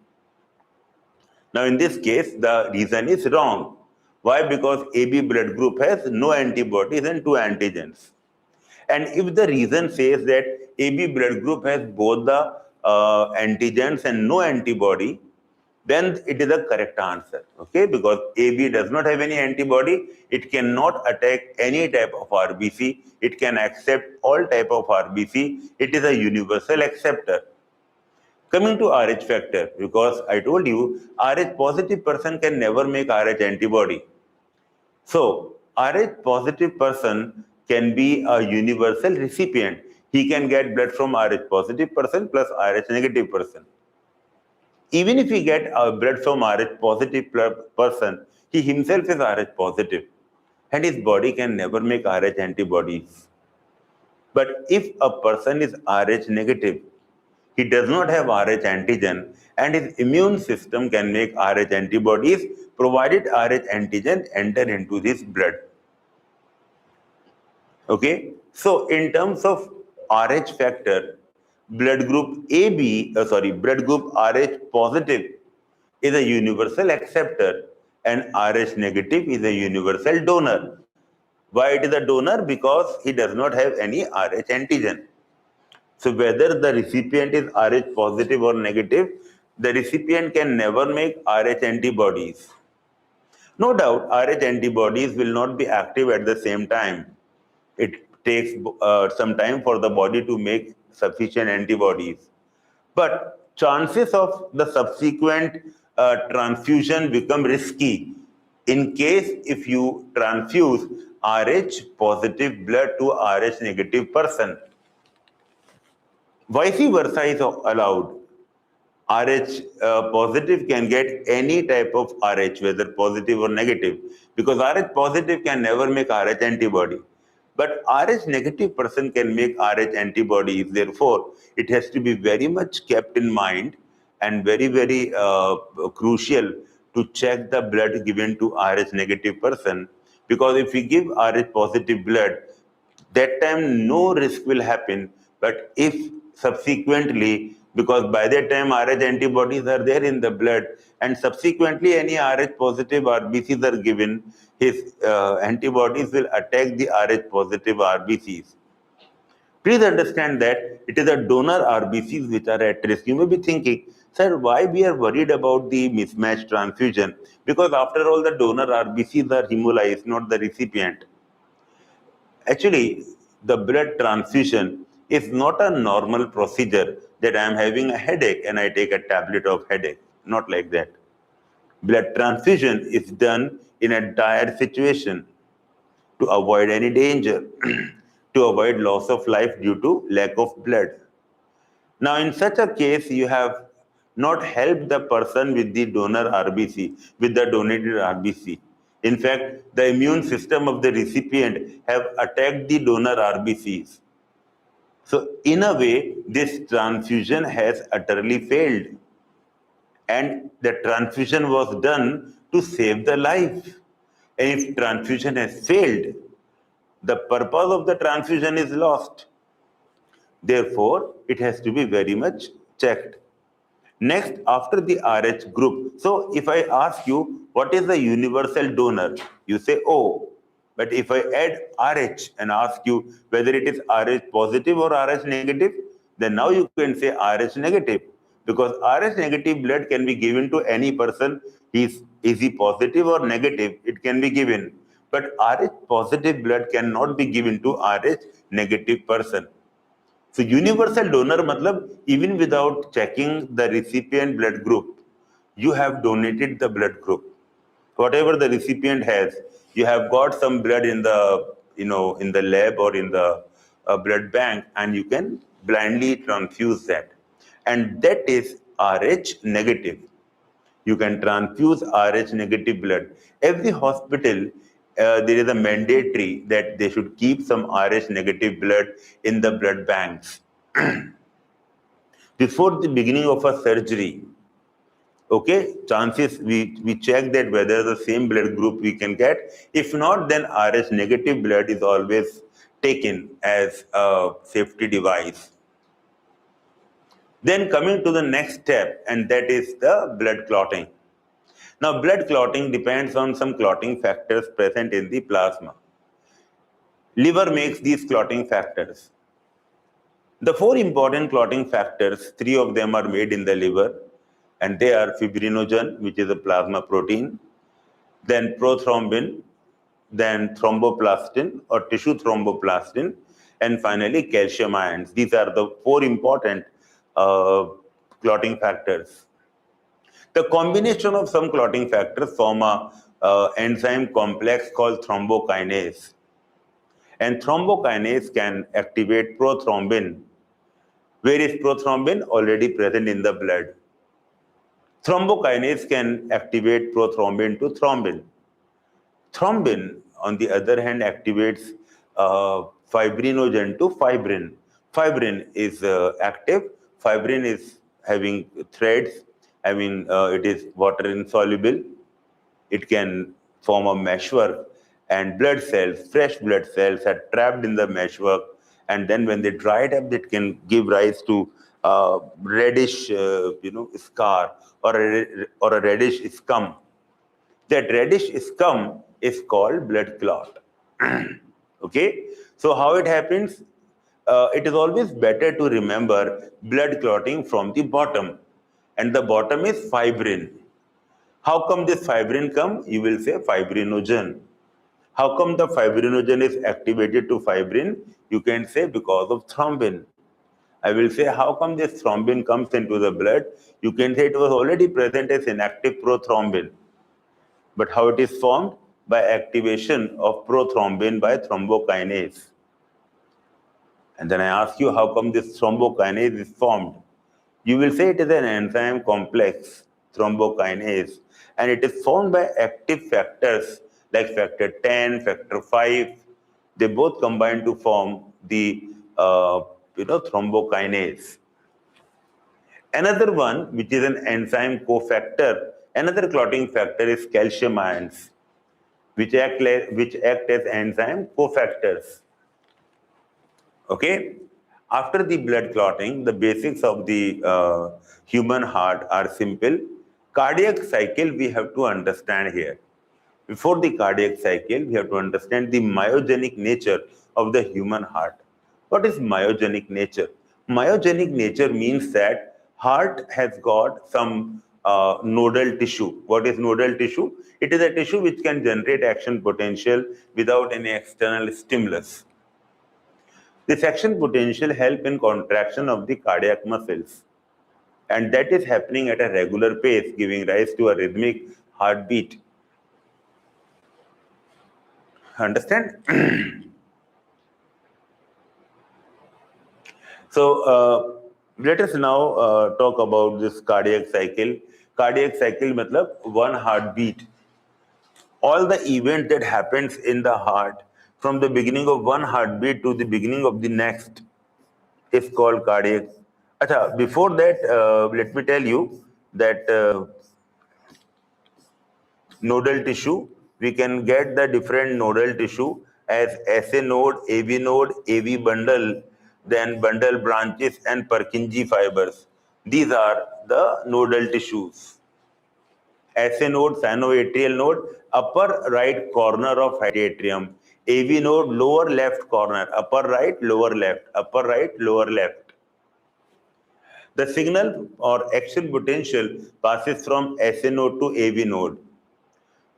Now in this case, the reason is wrong. Why? Because AB blood group has no antibodies and two antigens. And if the reason says that AB blood group has both the antigens and no antibody, then it is a correct answer, okay? Because AB does not have any antibody, it cannot attack any type of RBC, it can accept all type of RBC, it is a universal acceptor. Coming to Rh factor, because I told you, Rh positive person can never make Rh antibody. So, Rh positive person can be a universal recipient. He can get blood from Rh positive person plus Rh negative person. Even if he get blood from Rh positive person, he himself is Rh positive and his body can never make Rh antibodies. But if a person is Rh negative, he does not have Rh antigen and his immune system can make Rh antibodies provided Rh antigen enter into his blood. Okay, so in terms of Rh factor, blood group blood group Rh positive is a universal acceptor and Rh negative is a universal donor. Why it is a donor? Because he does not have any Rh antigen. So whether the recipient is Rh positive or negative, the recipient can never make Rh antibodies. No doubt, Rh antibodies will not be active at the same time. It takes some time for the body to make sufficient antibodies. But chances of the subsequent transfusion become risky in case if you transfuse Rh positive blood to Rh negative person. Vice versa is allowed. Rh positive can get any type of Rh, whether positive or negative, because Rh positive can never make Rh antibody. But Rh negative person can make Rh antibodies. Therefore, it has to be very much kept in mind and very, very crucial to check the blood given to Rh negative person. Because if we give Rh positive blood, that time no risk will happen. But if subsequently, because by that time Rh antibodies are there in the blood and subsequently any Rh positive RBCs are given, his antibodies will attack the Rh positive RBCs. Please understand that it is the donor RBCs which are at risk. You may be thinking, sir, why we are worried about the mismatched transfusion? Because after all, the donor RBCs are hemolyzed, not the recipient. Actually, the blood transfusion is not a normal procedure that I am having a headache and I take a tablet of headache. Not like that. Blood transfusion is done in a dire situation to avoid any danger, to avoid loss of life due to lack of blood. Now, in such a case, you have not helped the person with the donor RBC, with the donated RBC. In fact, the immune system of the recipient have attacked the donor RBCs. So, in a way, this transfusion has utterly failed. And the transfusion was done to save the life. And if transfusion has failed, the purpose of the transfusion is lost. Therefore, it has to be very much checked. Next, after the RH group, so if I ask you, what is the universal donor? You say O. But if I add RH and ask you whether it is RH positive or RH negative, then now you can say RH negative. Because RH negative blood can be given to any person. Is he positive or negative? It can be given. But RH positive blood cannot be given to RH negative person. So universal donor matlab, even without checking the recipient blood group, you have donated the blood group. Whatever the recipient has, you have got some blood in the, in the lab or in the blood bank, and you can blindly transfuse that. And that is RH negative. You can transfuse RH negative blood. Every hospital, there is a mandatory that they should keep some RH negative blood in the blood banks. Before the beginning of a surgery, okay, chances we check that whether the same blood group we can get. If not, then RH negative blood is always taken as a safety device. Then coming to the next step, and that is the blood clotting. Now, blood clotting depends on some clotting factors present in the plasma. Liver makes these clotting factors. The four important clotting factors, three of them are made in the liver, and they are fibrinogen, which is a plasma protein, then prothrombin, then thromboplastin or tissue thromboplastin, and finally calcium ions. These are the four important clotting factors. The combination of some clotting factors form a enzyme complex called thrombokinase. And thrombokinase can activate prothrombin. Where is prothrombin? Already present in the blood. Thrombokinase can activate prothrombin to thrombin. Thrombin, on the other hand, activates fibrinogen to fibrin. Fibrin is active. Fibrin is having threads. It is water insoluble. It can form a meshwork, and blood cells, fresh blood cells, are trapped in the meshwork. And then when they dry it up, it can give rise to reddish, scar or a reddish scum. That reddish scum is called blood clot. Okay, so how it happens? It is always better to remember blood clotting from the bottom, and the bottom is fibrin. How come this fibrin come? You will say fibrinogen. How come the fibrinogen is activated to fibrin? You can say because of thrombin. I will say how come this thrombin comes into the blood? You can say it was already present as inactive prothrombin. But how it is formed? By activation of prothrombin by thrombokinase. And then I ask you, how come this thrombokinase is formed? You will say it is an enzyme complex, thrombokinase, and it is formed by active factors like factor 10, factor 5. They both combine to form the thrombokinase. Another one, which is an enzyme cofactor, another clotting factor is calcium ions, which act as enzyme cofactors. Okay? After the blood clotting, the basics of the human heart are simple. Cardiac cycle we have to understand here. Before the cardiac cycle, we have to understand the myogenic nature of the human heart. What is myogenic nature? Myogenic nature means that heart has got some nodal tissue. What is nodal tissue? It is a tissue which can generate action potential without any external stimulus. This action potential helps in contraction of the cardiac muscles. And that is happening at a regular pace, giving rise to a rhythmic heartbeat. Understand? So let us now talk about this cardiac cycle. Cardiac cycle matlab one heartbeat. All the event that happens in the heart from the beginning of one heartbeat to the beginning of the next is called cardiac. Achha, before that, let me tell you that nodal tissue, we can get the different nodal tissue as SA node, AV bundle, then bundle branches and Purkinje fibers. These are the nodal tissues. SA node, sinoatrial node, upper right corner of atrium. AV node, lower left corner, upper right, lower left, upper right, lower left. The signal or action potential passes from SA node to AV node.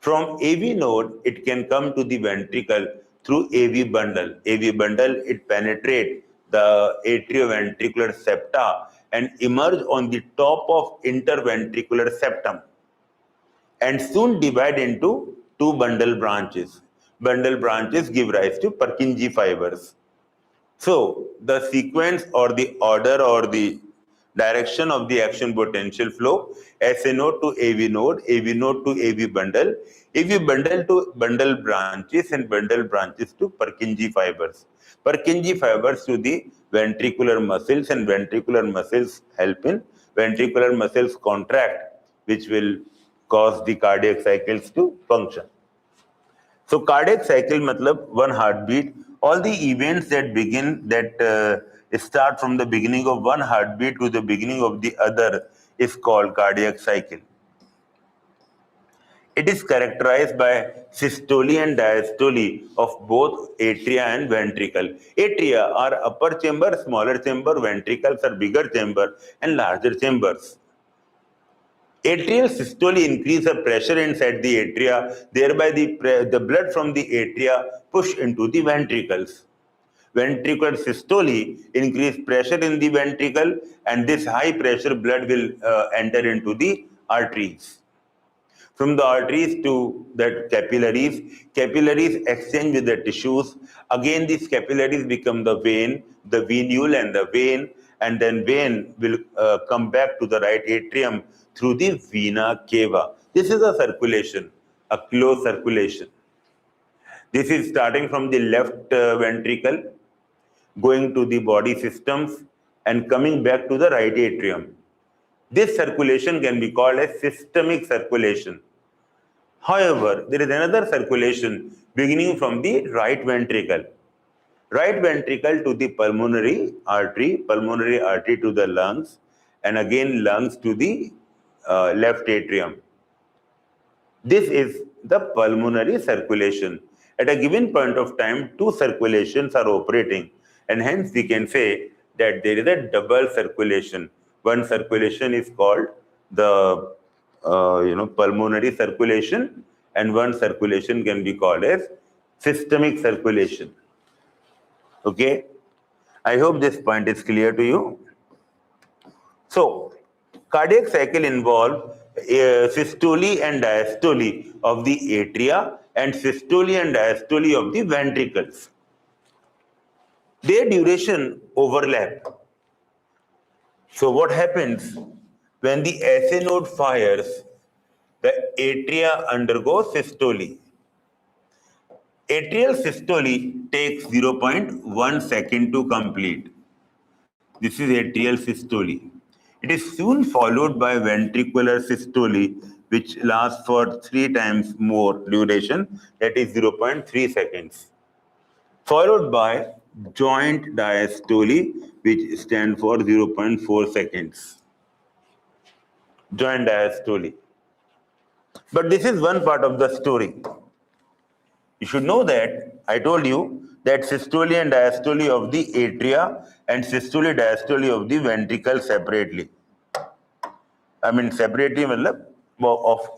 From AV node, it can come to the ventricle through AV bundle. AV bundle, it penetrates the atrioventricular septa and emerge on the top of interventricular septum and soon divide into two bundle branches. Bundle branches give rise to Purkinje fibers. So the sequence or the order or the direction of the action potential flow, SA node to AV node to AV bundle to bundle branches and bundle branches to Purkinje fibers. Purkinje fibers to the ventricular muscles, and ventricular muscles help in ventricular muscles contract, which will cause the cardiac cycles to function. So cardiac cycle matlab one heartbeat. All the events that start from the beginning of one heartbeat to the beginning of the other is called cardiac cycle. It is characterized by systole and diastole of both atria and ventricle. Atria are upper chamber, smaller chamber, ventricles are bigger chamber and larger chambers. Atrial systole increase the pressure inside the atria, thereby the blood from the atria push into the ventricles. Ventricular systole increase pressure in the ventricle, and this high pressure blood will enter into the arteries. From the arteries to the capillaries exchange with the tissues. Again, these capillaries become the vein, the venule and the vein, and then vein will come back to the right atrium through the vena cava. This is a circulation, a closed circulation. This is starting from the left ventricle, going to the body systems and coming back to the right atrium. This circulation can be called a systemic circulation. However, there is another circulation beginning from the right ventricle. Right ventricle to the pulmonary artery to the lungs, and again lungs to the left atrium. This is the pulmonary circulation. At a given point of time, two circulations are operating, and hence we can say that there is a double circulation. One circulation is called the pulmonary circulation, and one circulation can be called as systemic circulation. Okay, I hope this point is clear to you. So, cardiac cycle involve systole and diastole of the atria and systole and diastole of the ventricles. Their duration overlap. So what happens when the SA node fires? The atria undergo systole. Atrial systole takes 0.1 second to complete. This is atrial systole. It is soon followed by ventricular systole, which lasts for 3 times more duration, that is 0.3 seconds. Followed by joint diastole, which stands for 0.4 seconds. Joint diastole. But this is one part of the story. You should know that I told you that systole and diastole of the atria and systole diastole of the ventricle separately. I mean separately of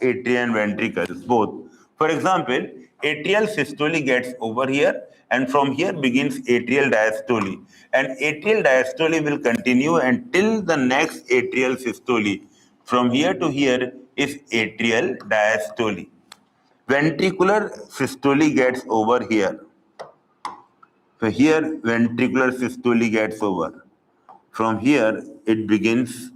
atria and ventricles both. For example, atrial systole gets over here, and from here begins atrial diastole, and atrial diastole will continue until the next atrial systole. From here to here is atrial diastole. Ventricular systole gets over here. So here ventricular systole gets over. From here it begins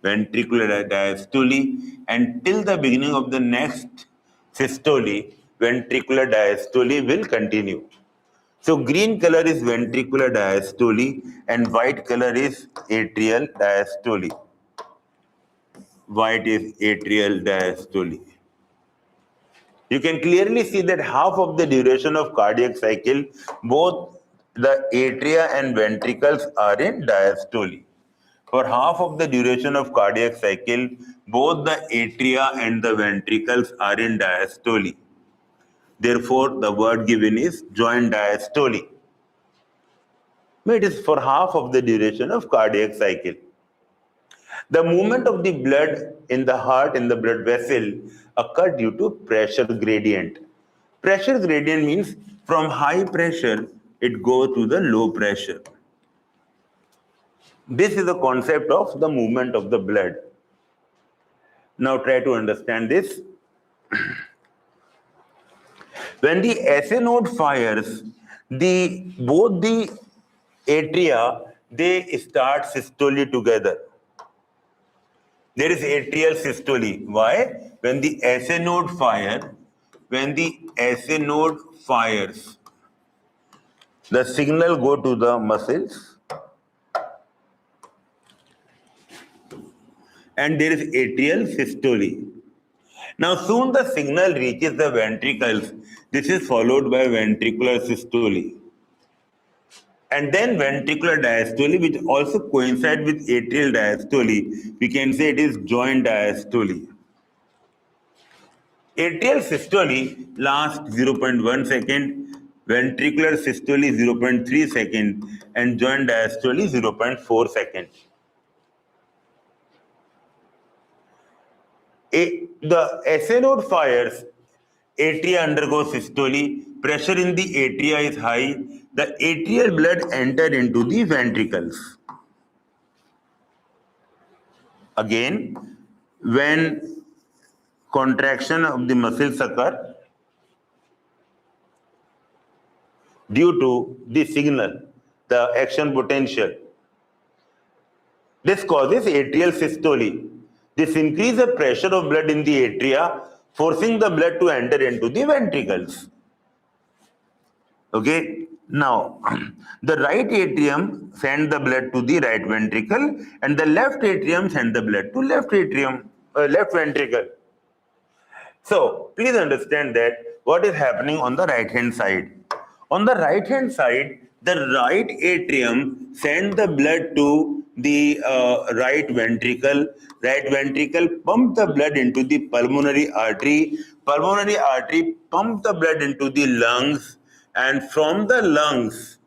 ventricular diastole, and till the beginning of the next systole, ventricular diastole will continue. So green color is ventricular diastole and white color is atrial diastole. White is atrial diastole. You can clearly see that half of the duration of cardiac cycle, both the atria and ventricles are in diastole. For half of the duration of cardiac cycle, both the atria and the ventricles are in diastole. Therefore, the word given is joint diastole. It is for half of the duration of cardiac cycle. The movement of the blood in the heart and the blood vessel occur due to pressure gradient. Pressure gradient means from high pressure, it goes to the low pressure. This is the concept of the movement of the blood. Now try to understand this. When the SA node fires, both the atria, they start systole together. There is atrial systole. Why? When the SA node fires, the signal go to the muscles and there is atrial systole. Now soon the signal reaches the ventricles. This is followed by ventricular systole. And then ventricular diastole, which also coincides with atrial diastole. We can say it is joint diastole. Atrial systole lasts 0.1 second, ventricular systole 0.3 second, and joint diastole 0.4 second. The SA node fires, atria undergoes systole, pressure in the atria is high, the atrial blood enters into the ventricles. Again, when contraction of the muscles occur due to the signal, the action potential, this causes atrial systole. This increases the pressure of blood in the atria, forcing the blood to enter into the ventricles. Okay, now the right atrium sends the blood to the right ventricle and the left atrium sends the blood to left ventricle. So please understand that what is happening on the right hand side. On the right hand side, the right atrium sends the blood to the right ventricle. Right ventricle pumps the blood into the pulmonary artery. Pulmonary artery pumps the blood into the lungs, and from the lungs,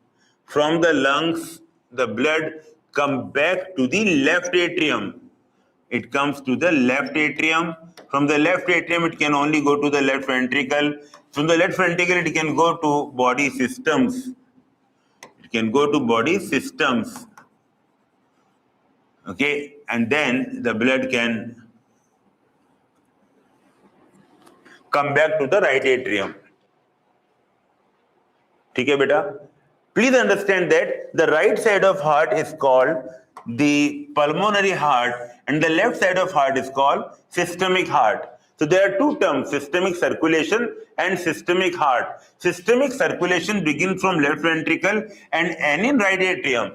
the blood comes back to the left atrium. It comes to the left atrium. From the left atrium, it can only go to the left ventricle. From the left ventricle, it can go to body systems. Okay, and then the blood can come back to the right atrium. Okay, beta? Please understand that the right side of heart is called the pulmonary heart and the left side of heart is called systemic heart. So there are two terms, systemic circulation and systemic heart. Systemic circulation begins from left ventricle and ends in right atrium.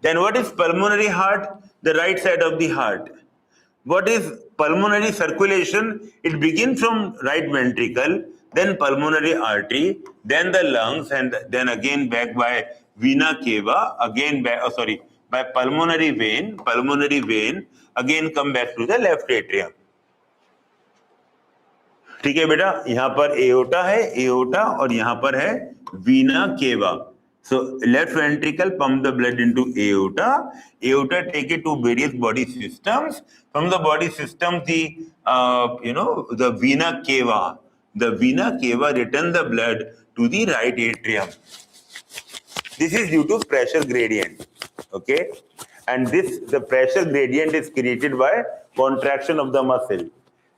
Then what is pulmonary heart? The right side of the heart. What is pulmonary circulation? It begins from right ventricle, then pulmonary artery, then the lungs, and then again back by vena cava, by pulmonary vein, again come back to the left atrium. ठीक है बेटा, यहाँ पर aorta और यहाँ पर है vena cava. So left ventricle pump the blood into aorta. Aorta take it to various body systems. From the body system, the vena cava. The vena cava return the blood to the right atrium. This is due to pressure gradient. Okay, and the pressure gradient is created by contraction of the muscle,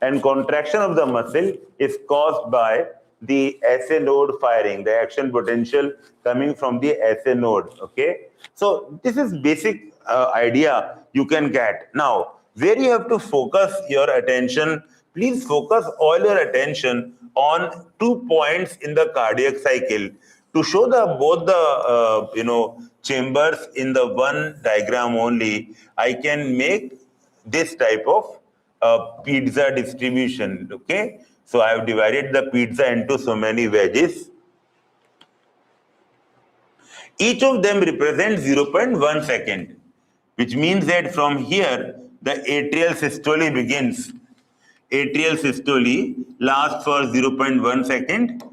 and contraction of the muscle is caused by the SA node firing, the action potential coming from the SA node. Okay, so this is basic idea you can get. Now, where you have to focus your attention, please focus all your attention on 2 points in the cardiac cycle to show both the chambers in the one diagram only. I can make this type of pizza distribution. Okay, so I have divided the pizza into so many wedges. Each of them represents 0.1 second. which means that from here the atrial systole begins. Atrial systole lasts for 0.1 second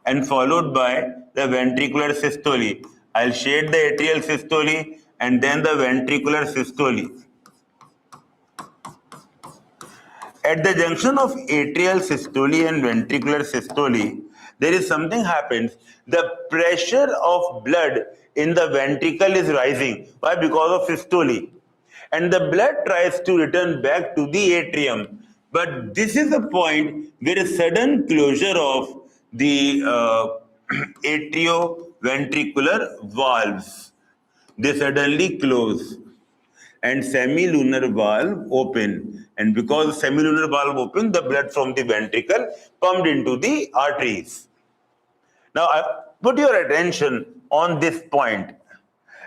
and followed by the ventricular systole. I'll shade the atrial systole and then the ventricular systole. At the junction of atrial systole and ventricular systole, there is something happens. The pressure of blood in the ventricle is rising. Why? Because of systole. And the blood tries to return back to the atrium. But this is the point where a sudden closure of the atrioventricular valves. They suddenly close and semilunar valve open, and because semilunar valve open, the blood from the ventricle pumped into the arteries. Now put your attention on this point.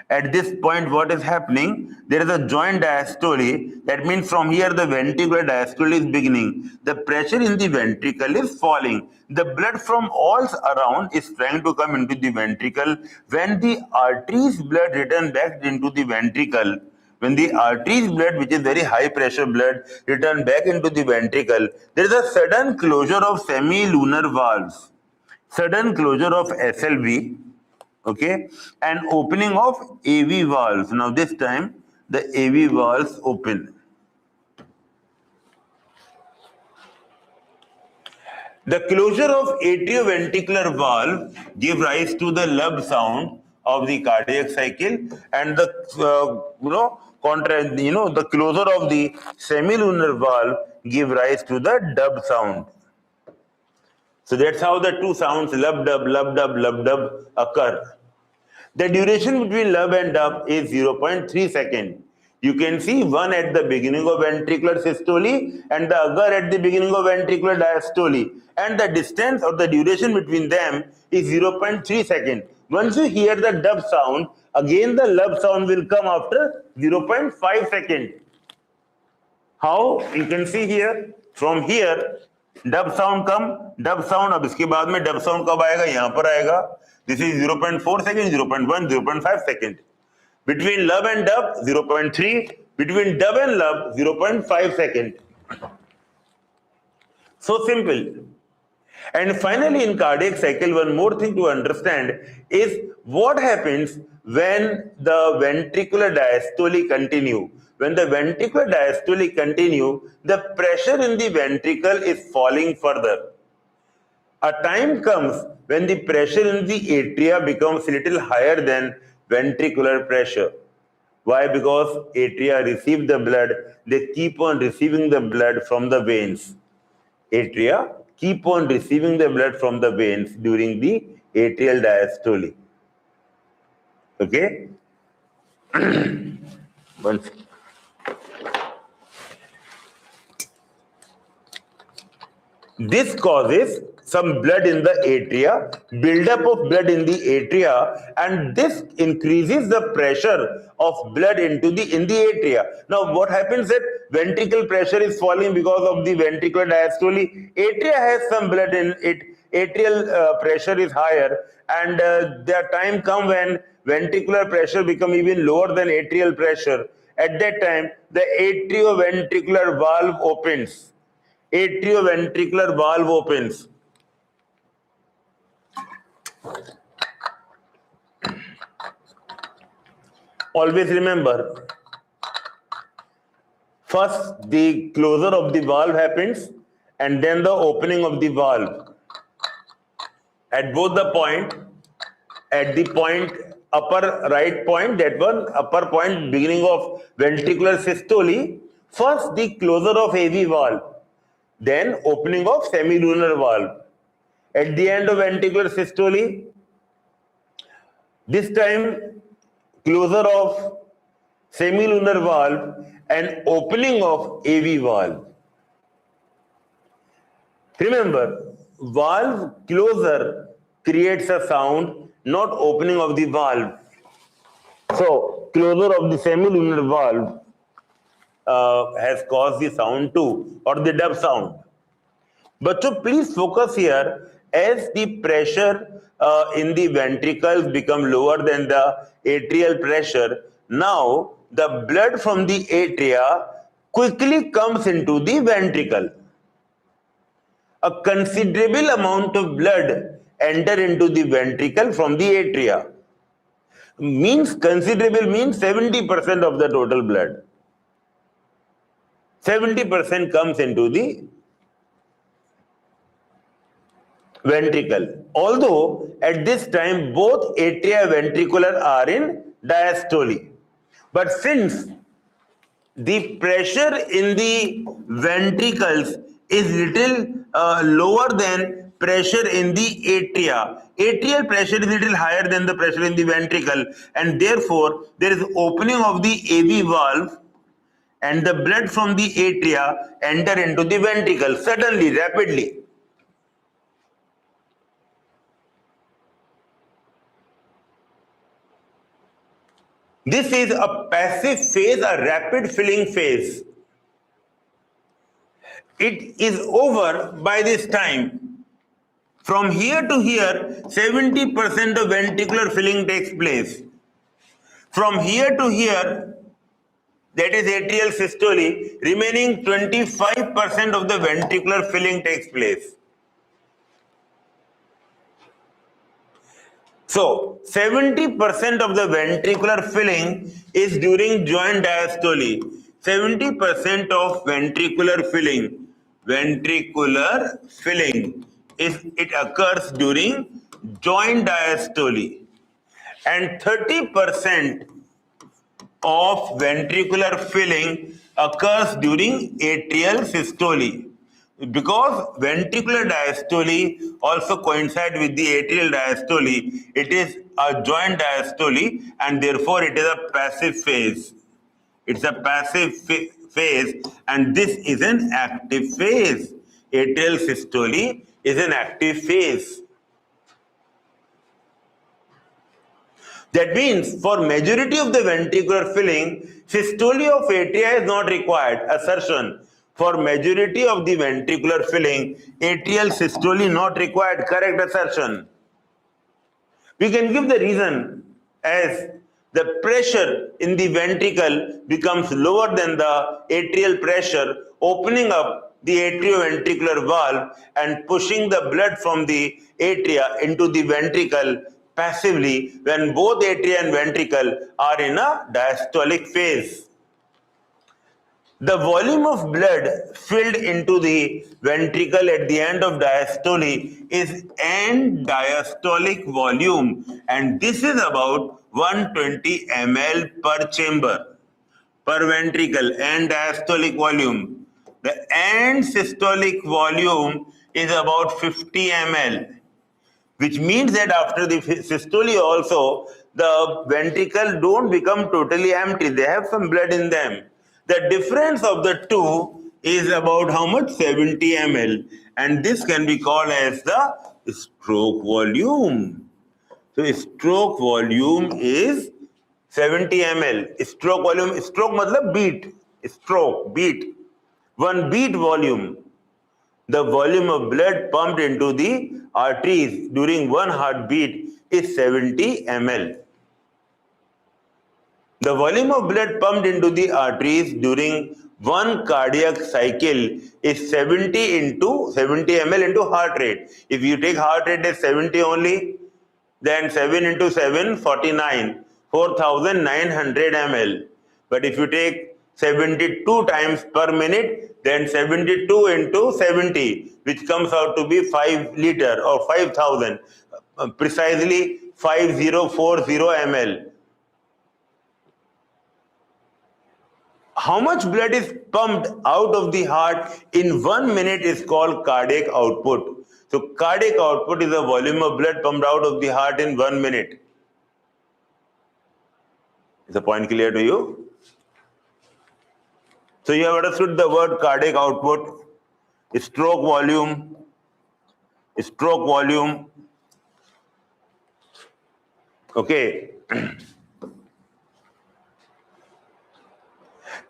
At this point, what is happening? There is a joint diastole. That means from here the ventricular diastole is beginning. The pressure in the ventricle is falling. The blood from all around is trying to come into the ventricle. When the arteries blood return back into the ventricle, when the arteries blood, which is very high pressure blood, return back into the ventricle, there is a sudden closure of semilunar valves, sudden closure of SLV, okay, and opening of AV valves. Now this time the AV valves open. The closure of atrioventricular valve give rise to the lub sound of the cardiac cycle, and the the closure of the semilunar valve give rise to the dub sound. So that's how the two sounds lub dub occur. The duration between lub and dub is 0.3 seconds. You can see one at the beginning of ventricular systole and the other at the beginning of ventricular diastole, and the distance or the duration between them is 0.3 seconds. Once you hear the dub sound, again the lub sound will come after 0.5 seconds. How? You can see here, from here dub sound come, dub sound, अब इसके बाद में dub sound कब आएगा? यहाँ पर आएगा. This is 0.4 seconds, 0.1, 0.5 seconds. Between lub and dub, 0.3. Between dub and lub, 0.5 seconds. So simple. And finally, in cardiac cycle, one more thing to understand is what happens when the ventricular diastole continue. When the ventricular diastole continue, the pressure in the ventricle is falling further. A time comes when the pressure in the atria becomes a little higher than ventricular pressure. Why? Because atria receive the blood, they keep on receiving the blood from the veins. Atria keep on receiving the blood from the veins during the atrial diastole. Okay? Once. This causes some blood in the atria, buildup of blood in the atria, and this increases the pressure of blood in the atria. Now what happens is ventricle pressure is falling because of the ventricular diastole. Atria has some blood in it, atrial pressure is higher, and the time come when ventricular pressure become even lower than atrial pressure. At that time the atrioventricular valve opens. Atrioventricular valve opens. Always remember, first the closure of the valve happens and then the opening of the valve. At both the point, at the point upper right point, that one upper point beginning of ventricular systole, first the closure of AV valve, then opening of semilunar valve. At the end of ventricular systole, this time closure of semilunar valve and opening of AV valve. Remember, valve closure creates a sound, not opening of the valve. So closure of the semilunar valve has caused the sound too, or the dub sound. But so please focus here, as the pressure in the ventricles become lower than the atrial pressure, now the blood from the atria quickly comes into the ventricle. A considerable amount of blood enter into the ventricle from the atria. Means considerable means 70% of the total blood. 70% comes into the ventricle. Although at this time both atria ventricular are in diastole. But since the pressure in the ventricles is little lower than pressure in the atria. Atrial pressure is little higher than the pressure in the ventricle, and therefore there is opening of the AV valve and the blood from the atria enter into the ventricle suddenly, rapidly. This is a passive phase, a rapid filling phase. It is over by this time. From here to here, 70% of ventricular filling takes place. From here to here, that is atrial systole, remaining 25% of the ventricular filling takes place. So, 70% of the ventricular filling is during joint diastole. 70% of ventricular filling it occurs during joint diastole, and 30% of ventricular filling occurs during atrial systole. Because ventricular diastole also coincides with the atrial diastole, it is a joint diastole and therefore it is a passive phase. It's a passive phase, and this is an active phase. Atrial systole is an active phase. That means for majority of the ventricular filling, systole of atria is not required. Assertion. For majority of the ventricular filling, atrial systole not required. Correct assertion. We can give the reason as the pressure in the ventricle becomes lower than the atrial pressure, opening up the atrioventricular valve and pushing the blood from the atria into the ventricle passively when both atria and ventricle are in a diastolic phase. The volume of blood filled into the ventricle at the end of diastole is end diastolic volume, and this is about 120 ml per chamber per ventricle, end diastolic volume. The end systolic volume is about 50 ml, which means that after the systole also the ventricle don't become totally empty. They have some blood in them. The difference of the two is about how much? 70 ml, and this can be called as the stroke volume. So stroke volume is 70 ml. Stroke volume, stroke matlab beat, stroke, beat. One beat volume. The volume of blood pumped into the arteries during one heartbeat is 70 ml. The volume of blood pumped into the arteries during one cardiac cycle is 70 ml into heart rate. If you take heart rate as 70 only, then 7 into 7, 49, 4,900 ml. But if you take 72 times per minute, then 72 into 70, which comes out to be 5 liter or 5,000, precisely 5040 ml. How much blood is pumped out of the heart in 1 minute is called cardiac output. So cardiac output is the volume of blood pumped out of the heart in 1 minute. Is the point clear to you? So you have understood the word cardiac output, stroke volume. Okay.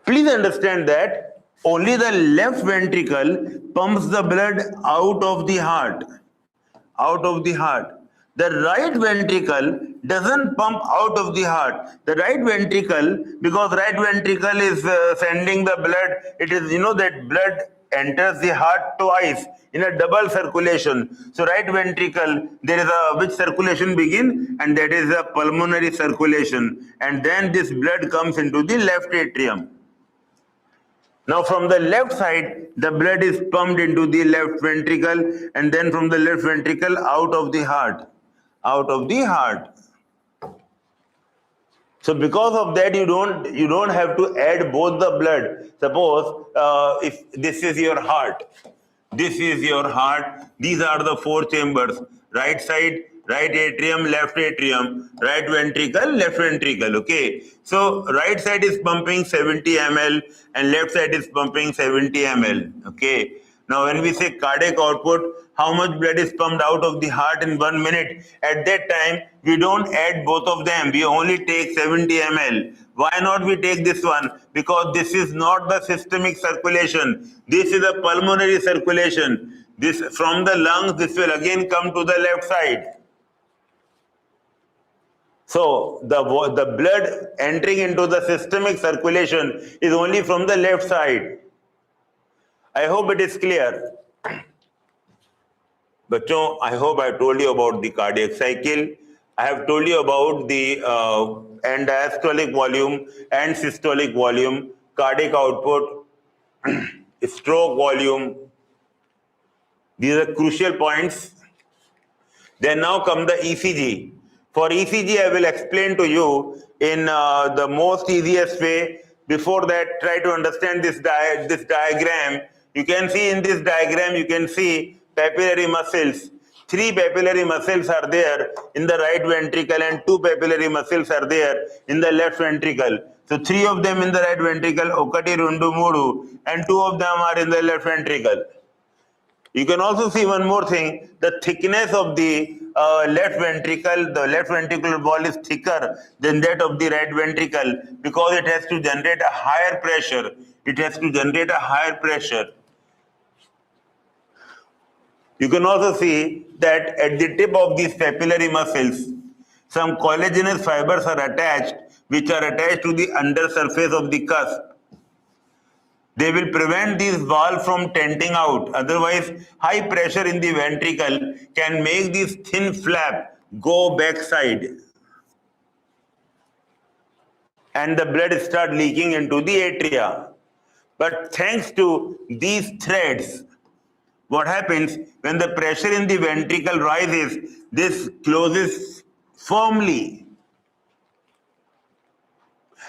Please understand that only the left ventricle pumps the blood out of the heart. The right ventricle doesn't pump out of the heart. The right ventricle, because right ventricle is sending the blood, it is, that blood enters the heart twice in a double circulation. So right ventricle, there is a, which circulation begin, and that is a pulmonary circulation. And then this blood comes into the left atrium. Now from the left side, the blood is pumped into the left ventricle, and then from the left ventricle out of the heart. Out of the heart. So because of that, you don't have to add both the blood. Suppose if this is your heart, this is your heart, these are the four chambers: right side, right atrium, left atrium, right ventricle, left ventricle. Okay, so right side is pumping 70 ml and left side is pumping 70 ml. Okay, now when we say cardiac output, how much blood is pumped out of the heart in 1 minute? At that time, we don't add both of them. We only take 70 ml. Why not we take this one? Because this is not the systemic circulation. This is a pulmonary circulation. This from the lungs, this will again come to the left side. So the blood entering into the systemic circulation is only from the left side. I hope it is clear. Bachon, I hope I told you about the cardiac cycle. I have told you about the and diastolic volume and systolic volume, cardiac output, stroke volume. These are crucial points. Then now come the ECG. For ECG, I will explain to you in the most easiest way. Before that, try to understand this diagram. You can see in this diagram, you can see papillary muscles. 3 papillary muscles are there in the right ventricle and 2 papillary muscles are there in the left ventricle. So 3 of them in the right ventricle, okati, rundu, mudu, and 2 of them are in the left ventricle. You can also see one more thing, the thickness of the left ventricle, the left ventricular wall is thicker than that of the right ventricle because it has to generate a higher pressure. It has to generate a higher pressure. You can also see that at the tip of these papillary muscles, some collagenous fibers are attached, which are attached to the undersurface of the cusp. They will prevent these valves from tenting out. Otherwise, high pressure in the ventricle can make this thin flap go backside. And the blood start leaking into the atria. But thanks to these threads, what happens when the pressure in the ventricle rises, this closes firmly.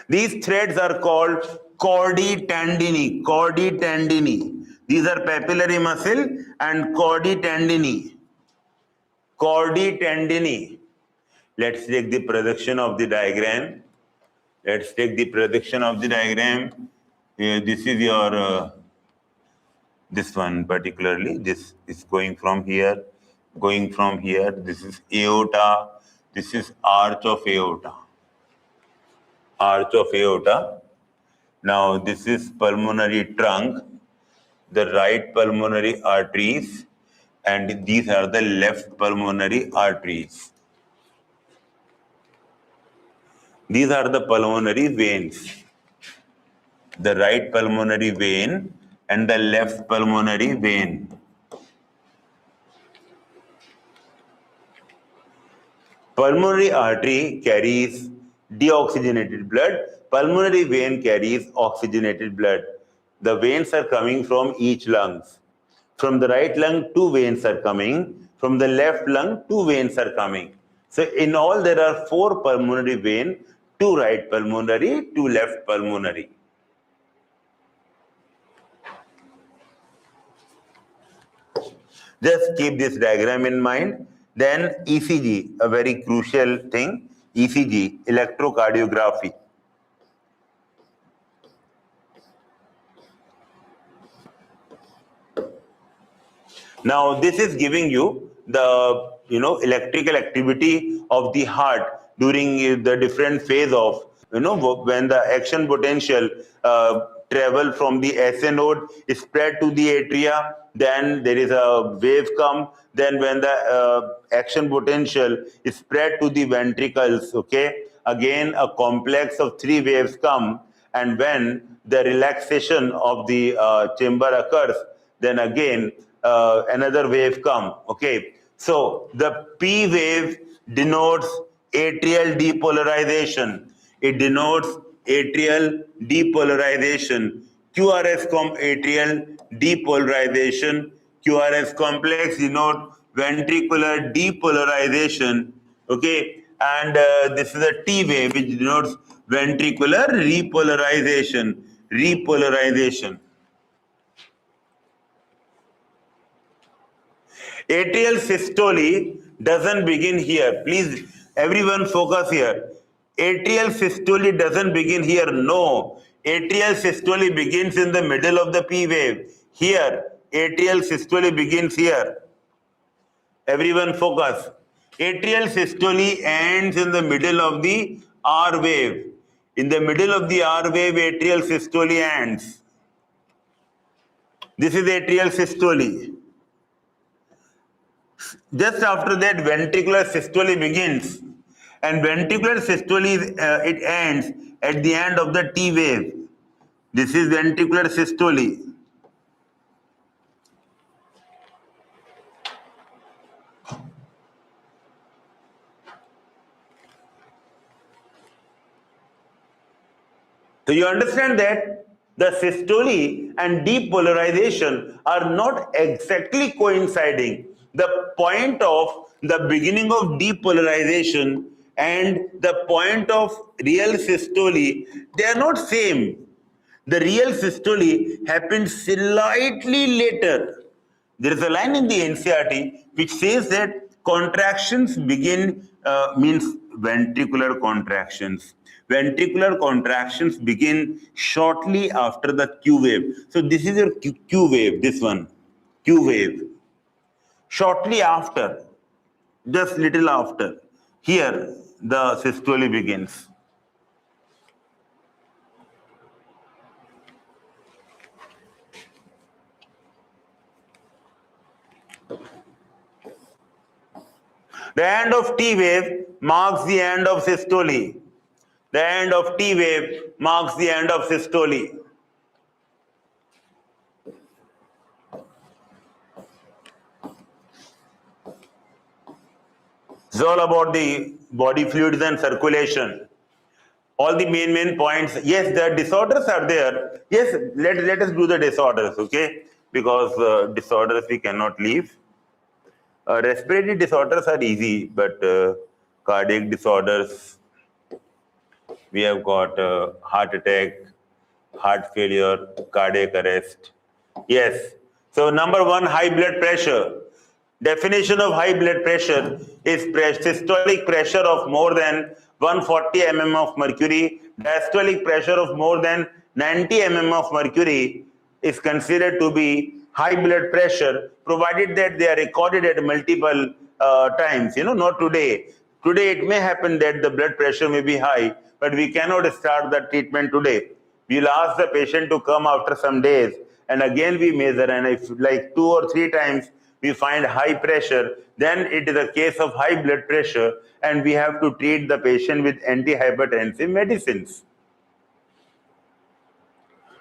These threads are called chorditendini. Chorditendini. These are papillary muscle and chorditendini. Chorditendini. Let's take the projection of the diagram. Let's take the projection of the diagram. This is your this one particularly. This is going from here, This is aorta. This is arch of aorta. Arch of aorta. Now this is pulmonary trunk, the right pulmonary arteries, and these are the left pulmonary arteries. These are the pulmonary veins. The right pulmonary vein and the left pulmonary vein. Pulmonary artery carries deoxygenated blood. Pulmonary vein carries oxygenated blood. The veins are coming from each lung. From the right lung, 2 veins are coming. From the left lung, 2 veins are coming. So in all, there are 4 pulmonary veins, 2 right pulmonary, 2 left pulmonary. Just keep this diagram in mind. Then ECG, a very crucial thing. ECG, electrocardiography. Now this is giving you the electrical activity of the heart during the different phase of when the action potential travel from the SA node, spread to the atria, then there is a wave come, then when the action potential is spread to the ventricles, okay, again a complex of 3 waves come, and when the relaxation of the chamber occurs, then again another wave come, okay. So the P wave denotes atrial depolarization. It denotes atrial depolarization. QRS atrial depolarization. QRS complex denote ventricular depolarization. Okay, and this is a T wave which denotes ventricular repolarization. Repolarization. Atrial systole doesn't begin here. Please, everyone focus here. Atrial systole doesn't begin here. No. Atrial systole begins in the middle of the P wave. Here, atrial systole begins here. Everyone focus. Atrial systole ends in the middle of the R wave. In the middle of the R wave, atrial systole ends. This is atrial systole. Just after that, ventricular systole begins, and ventricular systole it ends at the end of the T wave. This is ventricular systole. So you understand that the systole and depolarization are not exactly coinciding. The point of the beginning of depolarization and the point of real systole, they are not same. The real systole happens slightly later. There is a line in the NCERT which says that contractions begin, means ventricular contractions. Ventricular contractions begin shortly after the Q wave. So this is your Q wave, this one, Q wave. Shortly after, just little after, here the systole begins. The end of T wave marks the end of systole. The end of T wave marks the end of systole. It's all about the body fluids and circulation. All the main points. Yes, the disorders are there. Yes, let us do the disorders, okay? Because disorders we cannot leave. Respiratory disorders are easy, but cardiac disorders, we have got heart attack, heart failure, cardiac arrest. Yes. So number 1, high blood pressure. Definition of high blood pressure is systolic pressure of more than 140 mm of mercury. Diastolic pressure of more than 90 mm of mercury is considered to be high blood pressure, provided that they are recorded at multiple times. Not today. Today it may happen that the blood pressure may be high, but we cannot start the treatment today. We'll ask the patient to come after some days, and again we measure, and if like 2 or 3 times we find high pressure, then it is a case of high blood pressure, and we have to treat the patient with antihypertensive medicines.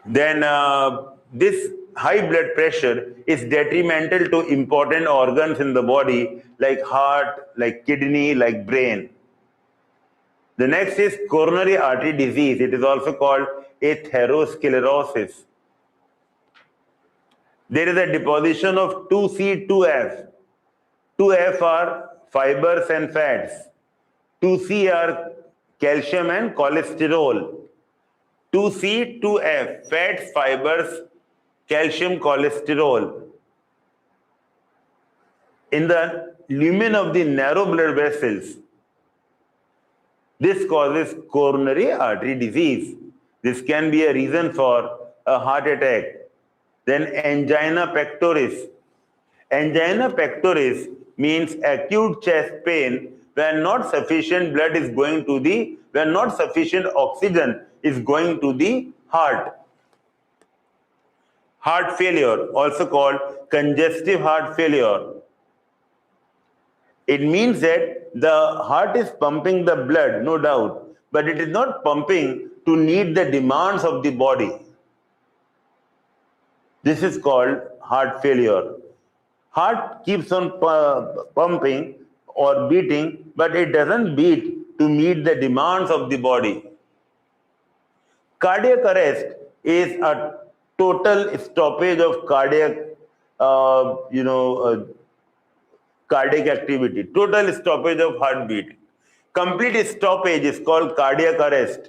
Then this high blood pressure is detrimental to important organs in the body, like heart, like kidney, like brain. The next is coronary artery disease. It is also called atherosclerosis. There is a deposition of 2C, 2F. 2F are fibers and fats. 2C are calcium and cholesterol. 2C, 2F, fats, fibers, calcium, cholesterol. In the lumen of the narrow blood vessels, this causes coronary artery disease. This can be a reason for a heart attack. Then angina pectoris. Angina pectoris means acute chest pain when not sufficient blood is going to when not sufficient oxygen is going to the heart. Heart failure, also called congestive heart failure. It means that the heart is pumping the blood, no doubt, but it is not pumping to meet the demands of the body. This is called heart failure. Heart keeps on pumping or beating, but it doesn't beat to meet the demands of the body. Cardiac arrest is a total stoppage of cardiac, cardiac activity, total stoppage of heartbeat. Complete stoppage is called cardiac arrest,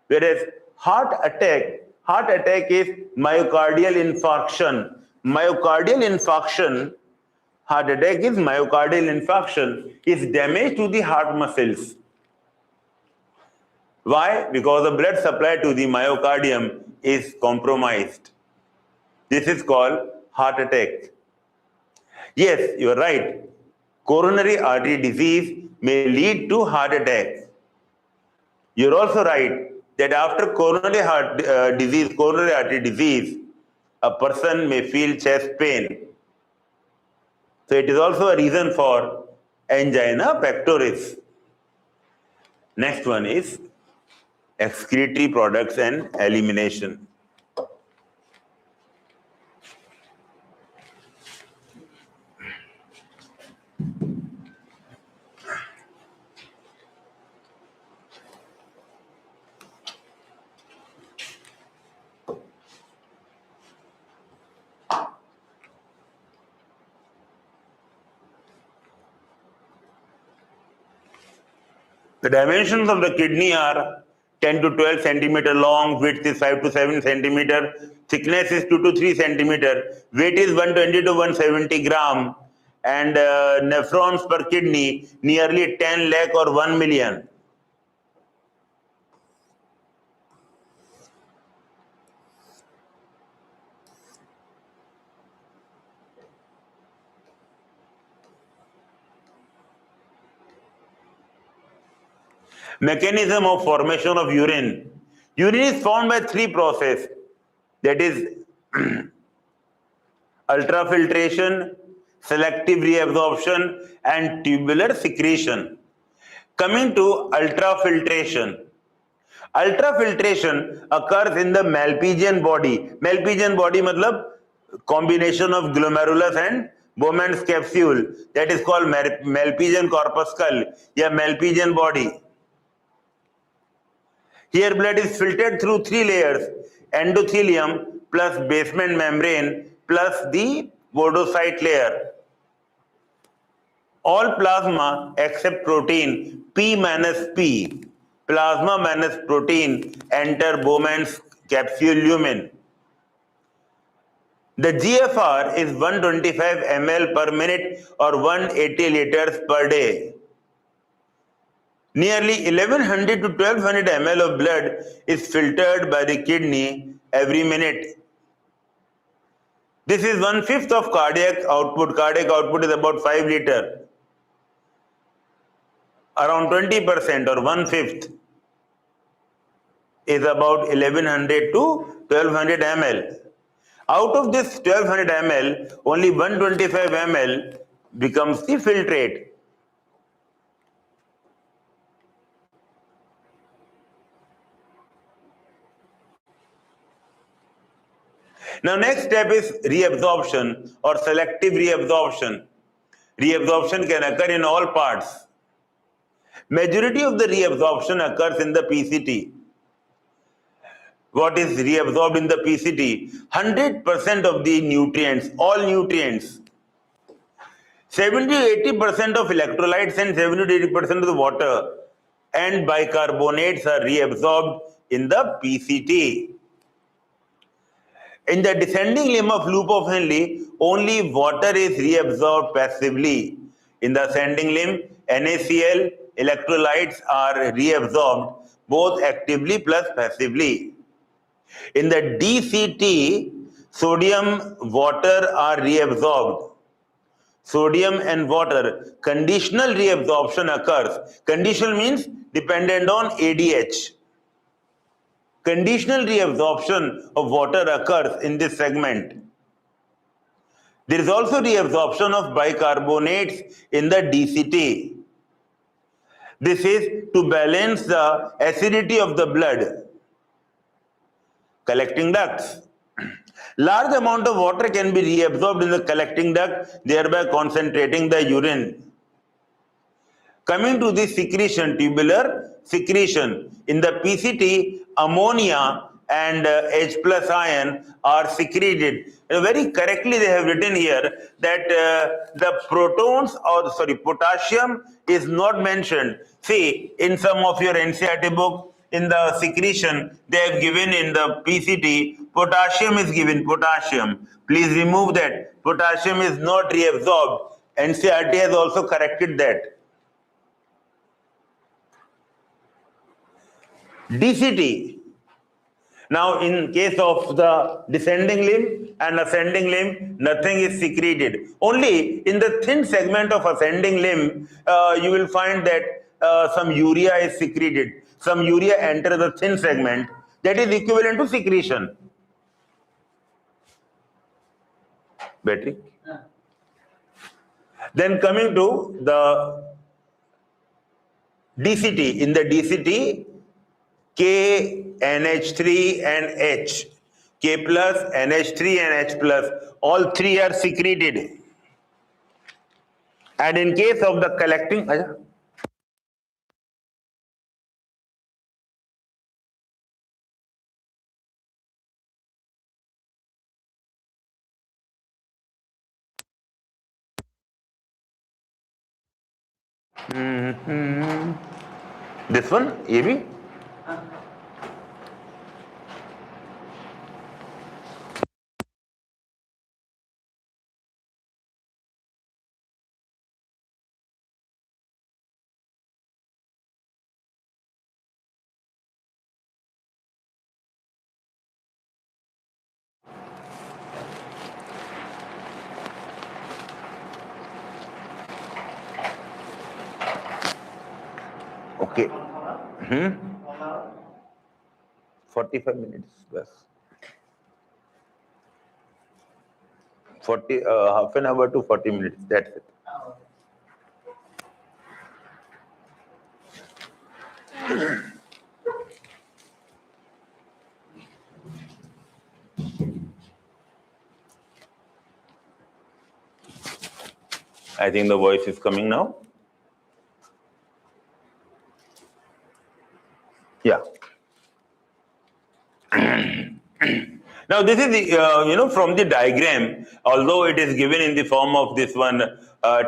whereas heart attack is myocardial infarction. Myocardial infarction, heart attack is myocardial infarction, is damage to the heart muscles. Why? Because the blood supply to the myocardium is compromised. This is called heart attack. Yes, you are right. Coronary artery disease may lead to heart attack. You are also right that after coronary artery disease, a person may feel chest pain. So it is also a reason for angina pectoris. Next one is excretory products and elimination. The dimensions of the kidney are 10 to 12 centimeter long, width is 5 to 7 centimeter, thickness is 2 to 3 centimeter, weight is 120 to 170 gram, and nephrons per kidney nearly 10 lakh or 1 million. Mechanism of formation of urine. Urine is formed by three processes, that is ultrafiltration, selective reabsorption, and tubular secretion. Coming to ultrafiltration. Ultrafiltration occurs in the Malpighian body. Malpighian body matlab combination of glomerulus and Bowman's capsule, that is called Malpighian corpuscle, या Malpighian body. Here blood is filtered through three layers: endothelium plus basement membrane plus the podocyte layer. All plasma except protein P minus P, plasma minus protein, enter Bowman's capsule lumen. The GFR is 125 ml per minute or 180 liters per day. Nearly 1100 to 1200 ml of blood is filtered by the kidney every minute. This is 1/5 of cardiac output. Cardiac output is about 5 liters. Around 20% or 1/5 is about 1100 to 1200 ml. Out of this 1200 ml, only 125 ml becomes the filtrate. Now next step is reabsorption or selective reabsorption. Reabsorption can occur in all parts. Majority of the reabsorption occurs in the PCT. What is reabsorbed in the PCT? 100% of the nutrients, all nutrients. 70 to 80% of electrolytes and 70 to 80% of the water and bicarbonates are reabsorbed in the PCT. In the descending limb of loop of Henle, only water is reabsorbed passively. In the ascending limb, NaCl, electrolytes are reabsorbed both actively plus passively. In the DCT, sodium, water are reabsorbed. Sodium and water, conditional reabsorption occurs. Conditional means dependent on ADH. conditional reabsorption of water occurs in this segment. There is also reabsorption of bicarbonates in the DCT. This is to balance the acidity of the blood. Collecting ducts. Large amount of water can be reabsorbed in the collecting duct, thereby concentrating the urine. Coming to the secretion, tubular secretion. In the PCT, ammonia and H plus ion are secreted. Very correctly they have written here that the protons potassium is not mentioned. See, in some of your NCERT book, in the secretion, they have given in the PCT, potassium is given, potassium. Please remove that. Potassium is not reabsorbed. NCERT has also corrected that. DCT. Now, in case of the descending limb and ascending limb, nothing is secreted. Only in the thin segment of ascending limb, you will find that some urea is secreted. Some urea enters the thin segment. That is equivalent to secretion. Battery. Then coming to the DCT. In the DCT, K, NH3 and H. K plus, NH3 and H plus. All three are secreted. And in case of the collecting... This one, AB? Okay. 45 minutes plus. 40, half an hour to 40 minutes, that's it. I think the voice is coming now. Yeah. Now this is the, from the diagram, although it is given in the form of this one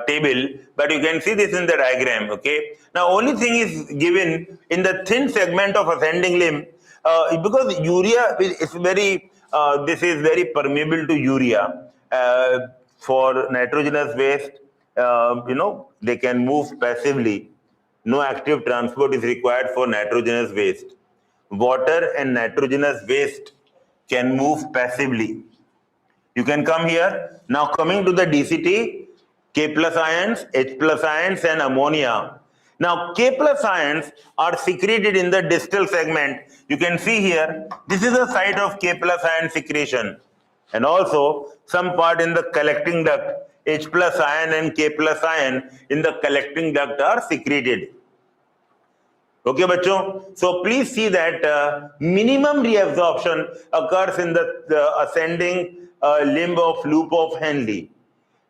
table, but you can see this in the diagram, okay? Now only thing is given in the thin segment of ascending limb, because urea is very, this is very permeable to urea. For nitrogenous waste, they can move passively. No active transport is required for nitrogenous waste. Water and nitrogenous waste can move passively. You can come here. Now coming to the DCT, K plus ions, H plus ions and ammonia. Now K plus ions are secreted in the distal segment. You can see here, this is the site of K plus ion secretion. And also some part in the collecting duct, H plus ion and K plus ion in the collecting duct are secreted. Okay, bachcho. So please see that minimum reabsorption occurs in the ascending limb of loop of Henle.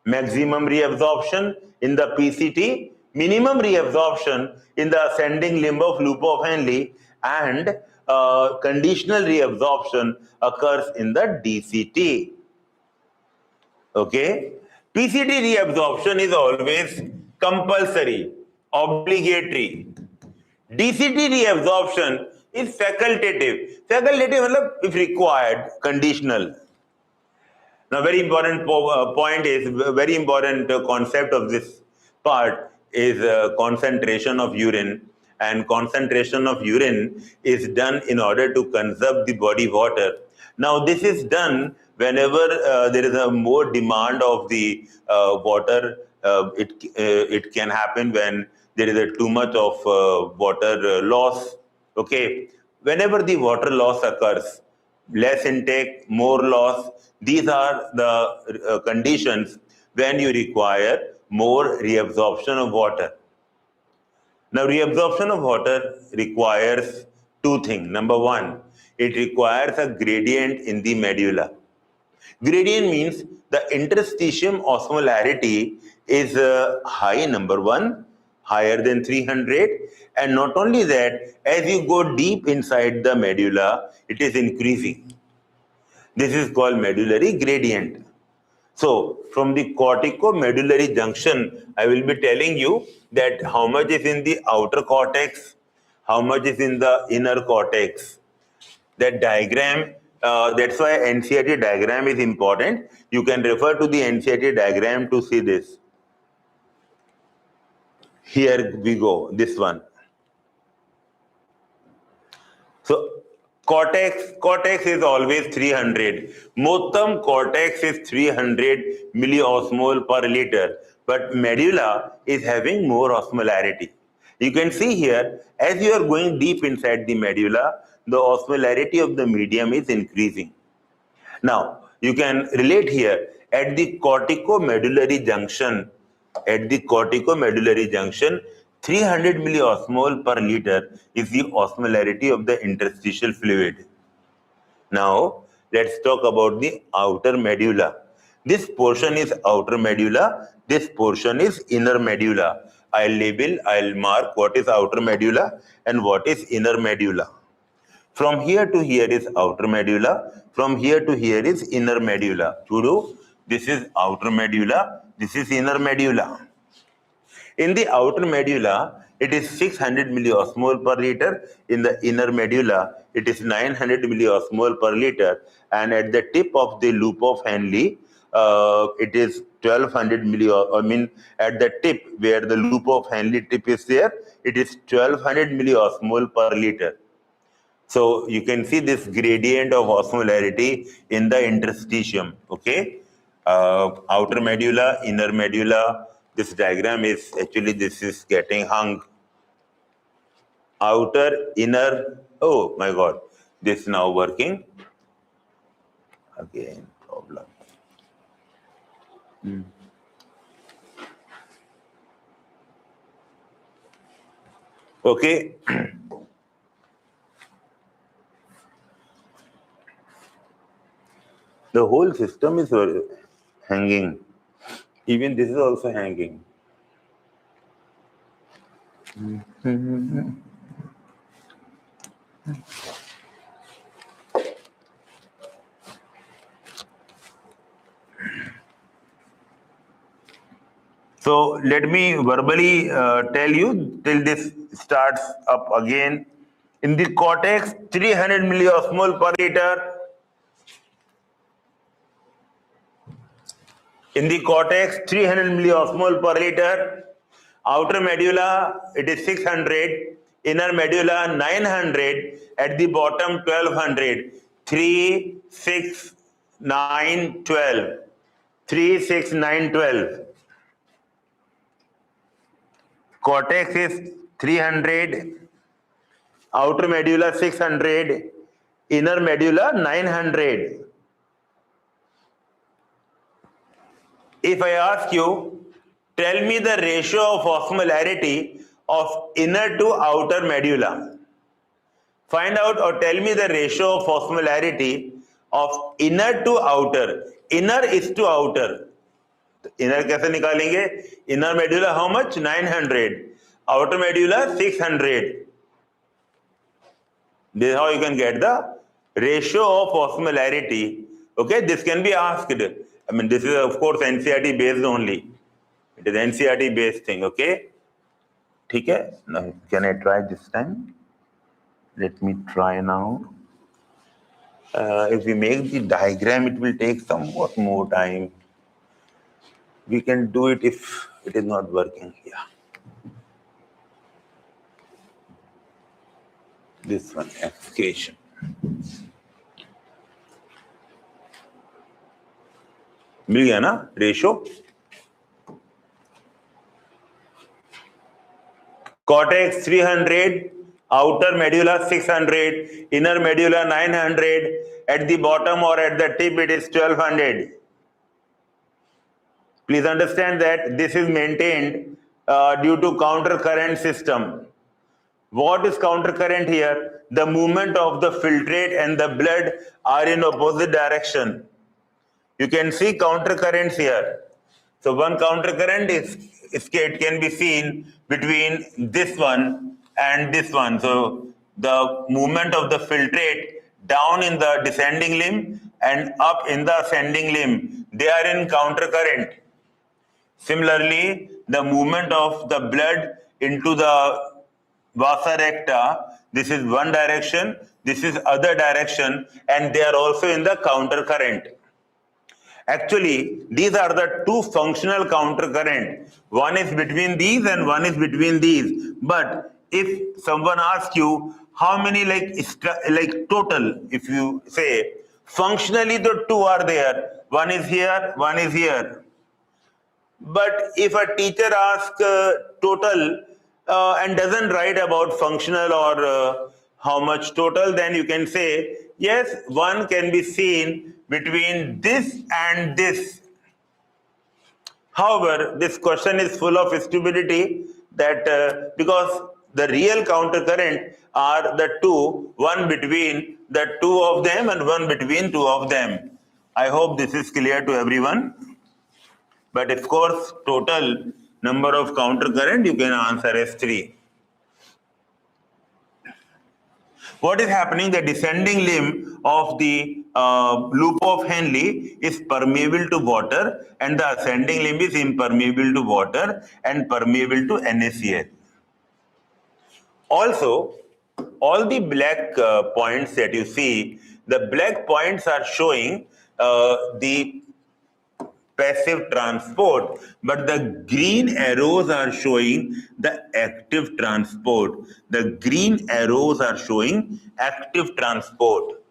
Maximum reabsorption in the PCT, minimum reabsorption in the ascending limb of loop of Henle, and conditional reabsorption occurs in the DCT. Okay, PCT reabsorption is always compulsory, obligatory. DCT reabsorption is facultative. Facultative if required, conditional. Now, very important point is, very important concept of this part is concentration of urine. And concentration of urine is done in order to conserve the body water. Now, this is done whenever there is a more demand of the water. It can happen when there is too much of water loss. Okay, whenever the water loss occurs, less intake, more loss, these are the conditions when you require more reabsorption of water. Now, reabsorption of water requires two things. Number one, it requires a gradient in the medulla. Gradient means the interstitium osmolarity is high, number one, higher than 300. And not only that, as you go deep inside the medulla, it is increasing. This is called medullary gradient. So, from the cortico-medullary junction, I will be telling you that how much is in the outer cortex, how much is in the inner cortex. That diagram, that's why NCERT diagram is important. You can refer to the NCERT diagram to see this. Here we go, this one. So cortex is always 300. Motum cortex is 300 milliosmol per liter, but medulla is having more osmolarity. You can see here, as you are going deep inside the medulla, the osmolarity of the medium is increasing. Now, you can relate here at the cortico-medullary junction, 300 milliosmol per liter is the osmolarity of the interstitial fluid. Now, let's talk about the outer medulla. This portion is outer medulla, this portion is inner medulla. I'll mark what is outer medulla and what is inner medulla. From here to here is outer medulla. From here to here is inner medulla. This is outer medulla. This is inner medulla. In the outer medulla, it is 600 milliosmol per liter. In the inner medulla, it is 900 milliosmol per liter. And at the tip of the loop of Henle, it is 1200 milliosmol. I mean, at the tip where the loop of Henle tip is there, it is 1200 milliosmol per liter. So you can see this gradient of osmolarity in the interstitium, okay? Outer medulla, inner medulla. This diagram is actually, this is getting hung. Outer, inner, oh my God, this now working. Again, problem. Okay. The whole system is hanging. Even this is also hanging. So let me verbally tell you till this starts up again. In the cortex, 300 milliosmol per liter. In the cortex, 300 milliosmol per liter. Outer medulla, it is 600. Inner medulla, 900. At the bottom, 1200. 3, 6, 9, 12. 3, 6, 9, 12. Cortex is 300. Outer medulla, 600. Inner medulla, 900. If I ask you, tell me the ratio of osmolarity of inner to outer medulla. Find out or tell me the ratio of osmolarity of inner to outer. Inner is to outer. Inner कैसे निकालेंगे? Inner medulla how much? 900. Outer medulla 600. This is how you can get the ratio of osmolarity. Okay, this can be asked. I mean, this is of course NCERT based only. It is NCERT based thing. Okay. Okay. Now, can I try this time? Let me try now. If we make the diagram, it will take somewhat more time. We can do it if it is not working here. This one, excretion. मिल गया ना ratio? Cortex 300, Outer medulla 600, inner medulla 900, at the bottom or at the tip it is 1200. Please understand that this is maintained due to counter current system. What is counter current here? The movement of the filtrate and the blood are in opposite direction. You can see counter currents here. So one counter current it can be seen between this one and this one. So the movement of the filtrate down in the descending limb and up in the ascending limb, they are in counter current. Similarly, the movement of the blood into the vasa recta, this is one direction, this is other direction, and they are also in the counter current. Actually, these are the two functional counter current. One is between these and one is between these. But if someone asks you how many like total, if you say functionally the two are there, one is here, one is here. But if a teacher asks total and doesn't write about functional or how much total, then you can say, yes, one can be seen between this and this. However, this question is full of stupidity that because the real counter current are the two, one between the two of them and one between two of them. I hope this is clear to everyone. But of course, total number of counter current you can answer as 3. What is happening? The descending limb of the loop of Henle is permeable to water and the ascending limb is impermeable to water and permeable to NaCl. Also, all the black points that you see, the black points are showing the passive transport, but the green arrows are showing the active transport. The green arrows are showing active transport.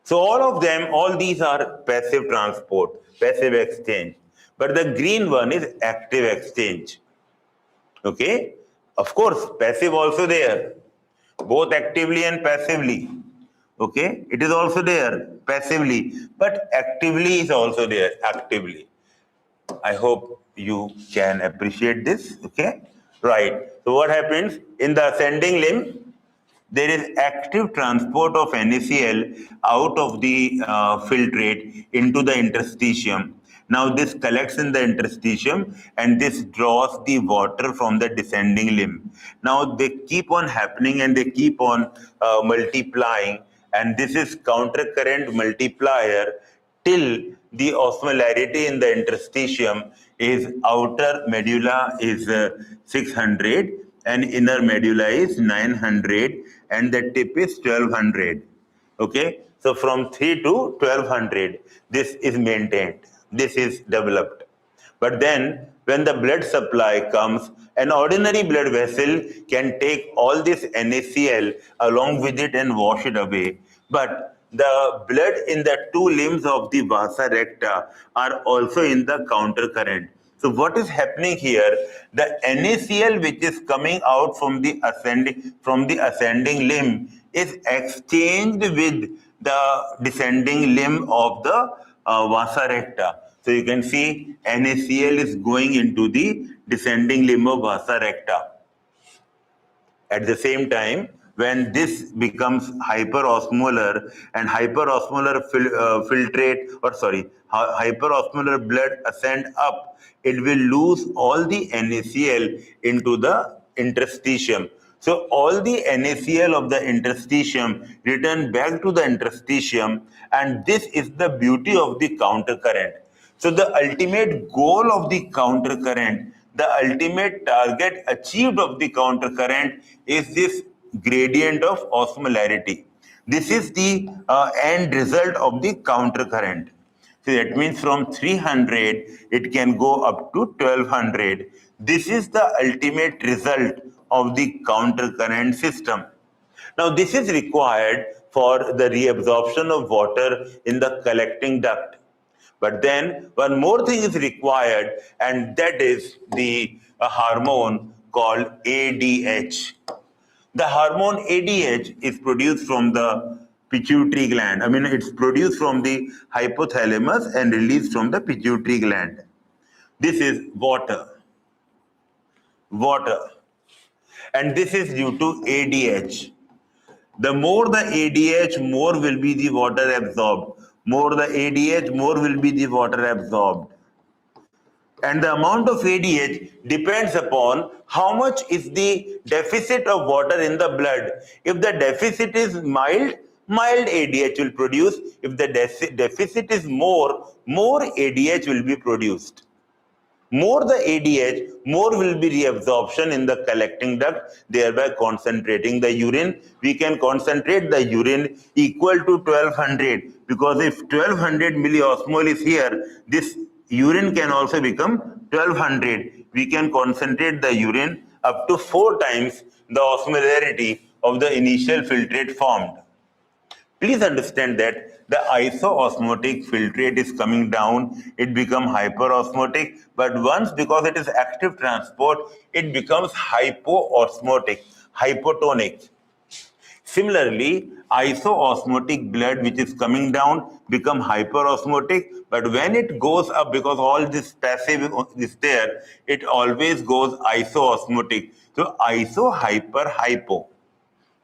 So all these are passive transport, passive exchange. But the green one is active exchange. Okay? Of course, passive also there, both actively and passively. Okay, it is also there passively, but actively is also there actively. I hope you can appreciate this. Okay, right. So what happens in the ascending limb? There is active transport of NaCl out of the filtrate into the interstitium. Now this collects in the interstitium and this draws the water from the descending limb. Now they keep on happening and they keep on multiplying, and this is counter current multiplier till the osmolarity in the interstitium is outer medulla is 600 and inner medulla is 900 and the tip is 1200. Okay, so from 3 to 1200 this is maintained, this is developed. But then when the blood supply comes, an ordinary blood vessel can take all this NaCl along with it and wash it away. But the blood in the two limbs of the vasa recta are also in the counter current. So what is happening here? The NaCl which is coming out from the ascending limb is exchanged with the descending limb of the vasa recta. So you can see NaCl is going into the descending limb of vasa recta. At the same time, when this becomes hyperosmolar and hyperosmolar hyperosmolar blood ascend up, it will lose all the NaCl into the interstitium. So all the NaCl of the interstitium return back to the interstitium, and this is the beauty of the counter current. So the ultimate goal of the counter current, the ultimate target achieved of the counter current is this gradient of osmolarity. This is the end result of the counter current. So that means from 300 it can go up to 1200. This is the ultimate result of the counter current system. Now this is required for the reabsorption of water in the collecting duct. But then one more thing is required, and that is the hormone called ADH. The hormone ADH is produced from the pituitary gland. I mean, it's produced from the hypothalamus and released from the pituitary gland. This is water. And this is due to ADH. The more the ADH, more will be the water absorbed. More the ADH, more will be the water absorbed. And the amount of ADH depends upon how much is the deficit of water in the blood. If the deficit is mild, mild ADH will produce. If the deficit is more ADH will be produced. More the ADH, more will be reabsorption in the collecting duct, thereby concentrating the urine. We can concentrate the urine equal to 1200, because if 1200 milliosmol is here, this urine can also become 1200. We can concentrate the urine up to 4 times the osmolarity of the initial filtrate formed. Please understand that the isoosmotic filtrate is coming down, it becomes hyperosmotic, but once, because it is active transport, it becomes hypoosmotic, hypotonic. Similarly, isoosmotic blood which is coming down become hyperosmotic, but when it goes up, because all this passive is there, it always goes isoosmotic. So iso, hyper, hypo.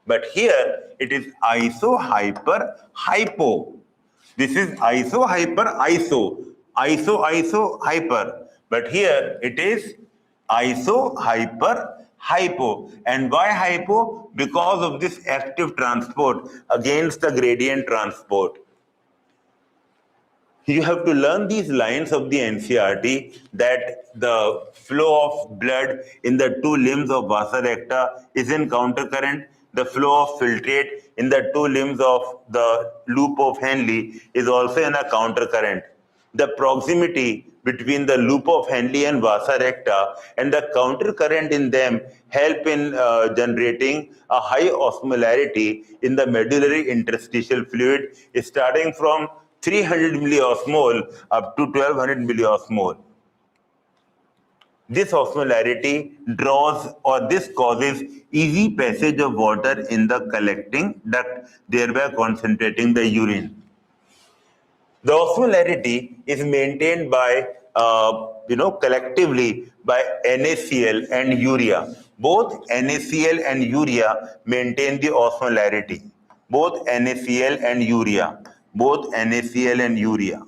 But here it is iso, hyper, hypo. This is iso, hyper, iso. Iso, iso, hyper. But here it is iso, hyper, hypo. And why hypo? Because of this active transport against the gradient transport. You have to learn these lines of the NCERT, that the flow of blood in the 2 limbs of vasa recta is in countercurrent. The flow of filtrate in the 2 limbs of the loop of Henle is also in a countercurrent. The proximity between the loop of Henle and vasa recta and the countercurrent in them help in generating a high osmolarity in the medullary interstitial fluid, starting from 300 milliosmol up to 1200 milliosmol. This osmolarity draws, or this causes easy passage of water in the collecting duct, thereby concentrating the urine. The osmolarity is maintained by, collectively by NaCl and urea. Both NaCl and urea maintain the osmolarity. Both NaCl and urea. Both NaCl and urea.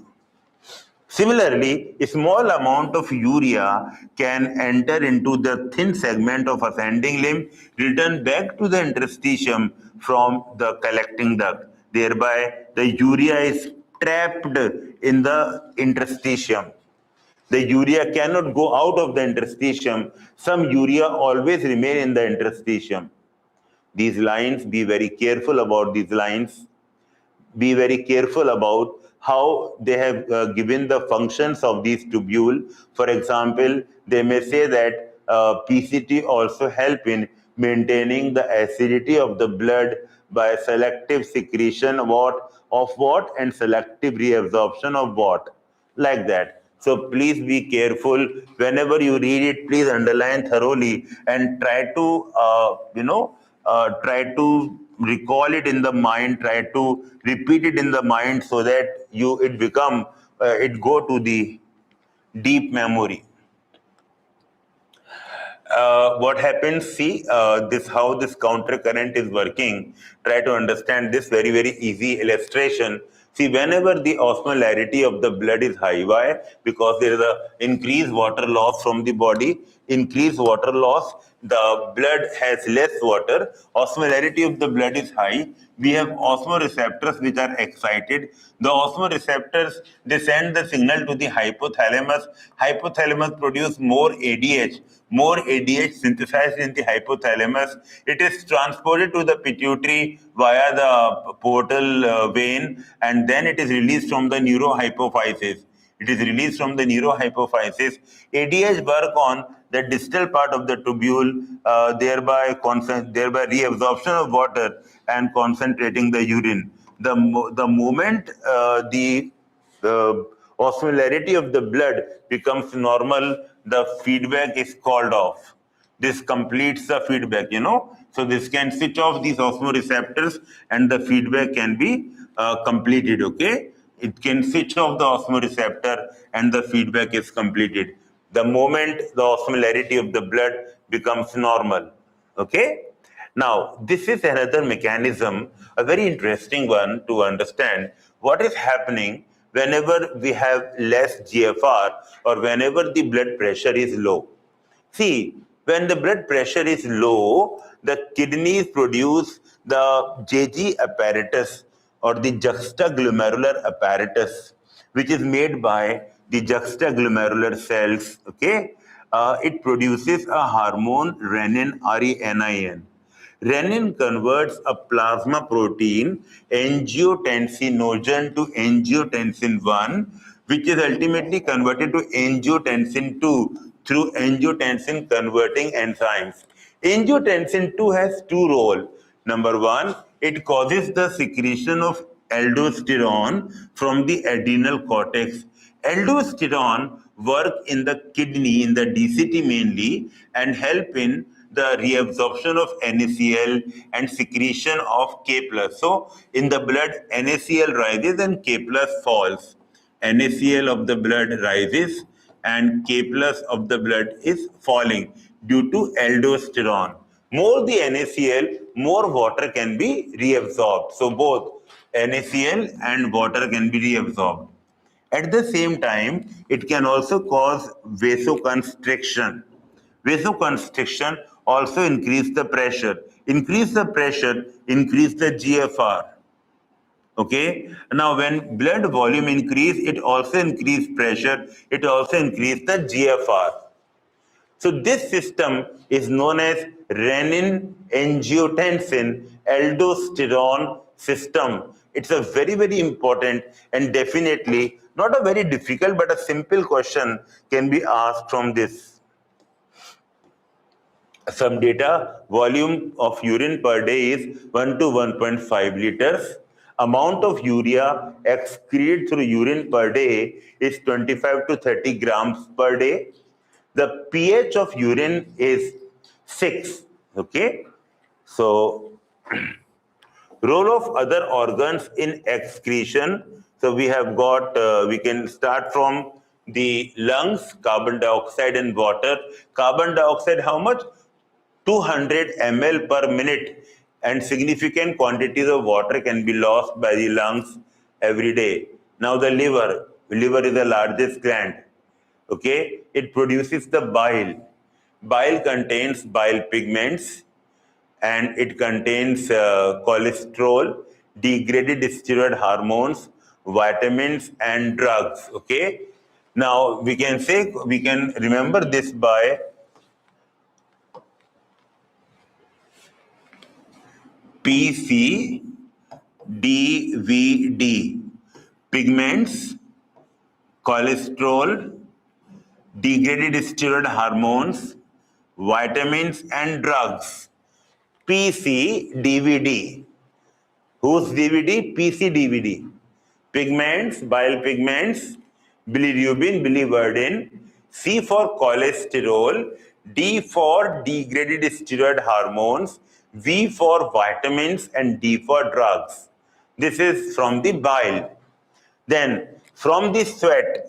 Similarly, a small amount of urea can enter into the thin segment of ascending limb, return back to the interstitium from the collecting duct. Thereby, the urea is trapped in the interstitium. The urea cannot go out of the interstitium. Some urea always remain in the interstitium. These lines, be very careful about these lines. Be very careful about how they have given the functions of these tubule. For example, they may say that PCT also help in maintaining the acidity of the blood by selective secretion of what and selective reabsorption of what, like that. So please be careful. Whenever you read it, please underline thoroughly and try to, try to recall it in the mind, try to repeat it in the mind, so that it go to the deep memory. What happens, see, this how this counter current is working. Try to understand this very, very easy illustration. See, whenever the osmolarity of the blood is high, why? Because there is a increased water loss from the body. Increased water loss, the blood has less water. Osmolarity of the blood is high. We have osmoreceptors which are excited. The osmoreceptors, they send the signal to the hypothalamus. Hypothalamus produce more ADH. More ADH synthesized in the hypothalamus. It is transported to the pituitary via the portal vein, and then it is released from the neurohypophysis. It is released from the neurohypophysis. ADH work on the distal part of the tubule, thereby reabsorption of water and concentrating the urine. The moment the osmolarity of the blood becomes normal, the feedback is called off. this completes the feedback, So this can switch off these osmoreceptors and the feedback can be completed, okay? It can switch off the osmoreceptor and the feedback is completed. The moment the osmolarity of the blood becomes normal, okay? Now, this is another mechanism, a very interesting one to understand what is happening whenever we have less GFR or whenever the blood pressure is low. See, when the blood pressure is low, the kidneys produce the JG apparatus or the juxtaglomerular apparatus, which is made by the juxtaglomerular cells, okay? It produces a hormone renin, R-E-N-I-N. Renin converts a plasma protein, angiotensinogen, to angiotensin 1, which is ultimately converted to angiotensin 2 through angiotensin converting enzymes. Angiotensin 2 has two roles. Number one, it causes the secretion of aldosterone from the adrenal cortex. Aldosterone work in the kidney, in the DCT mainly, and help in the reabsorption of NaCl and secretion of K+. So in the blood, NaCl rises and K+ falls. NaCl of the blood rises and K+ of the blood is falling due to aldosterone. More the NaCl, more water can be reabsorbed. So both NaCl and water can be reabsorbed. At the same time, it can also cause vasoconstriction. Vasoconstriction also increase the pressure. Increase the pressure, increase the GFR. Okay. Now, when blood volume increase, it also increase pressure. It also increase the GFR. So this system is known as renin-angiotensin-aldosterone system. It's a very, very important and definitely not a very difficult but a simple question can be asked from this. Some data, volume of urine per day is 1 to 1.5 liters. Amount of urea excreted through urine per day is 25 to 30 grams per day. The pH of urine is 6, okay? So, role of other organs in excretion. So, we have got, we can start from the lungs, carbon dioxide and water. Carbon dioxide, how much? 200 ml per minute, and significant quantities of water can be lost by the lungs every day. Now the liver is the largest gland. Okay, it produces the bile. Bile contains bile pigments and it contains cholesterol, degraded steroid hormones, vitamins and drugs. Okay, now we can remember this by PCDVD, pigments, cholesterol, degraded steroid hormones, vitamins and drugs. PCDVD. Whose DVD? PCDVD. Pigments, bile pigments, bilirubin, biliverdin. C for cholesterol, D for degraded steroid hormones, V for vitamins, and D for drugs. This is from the bile. Then from the sweat,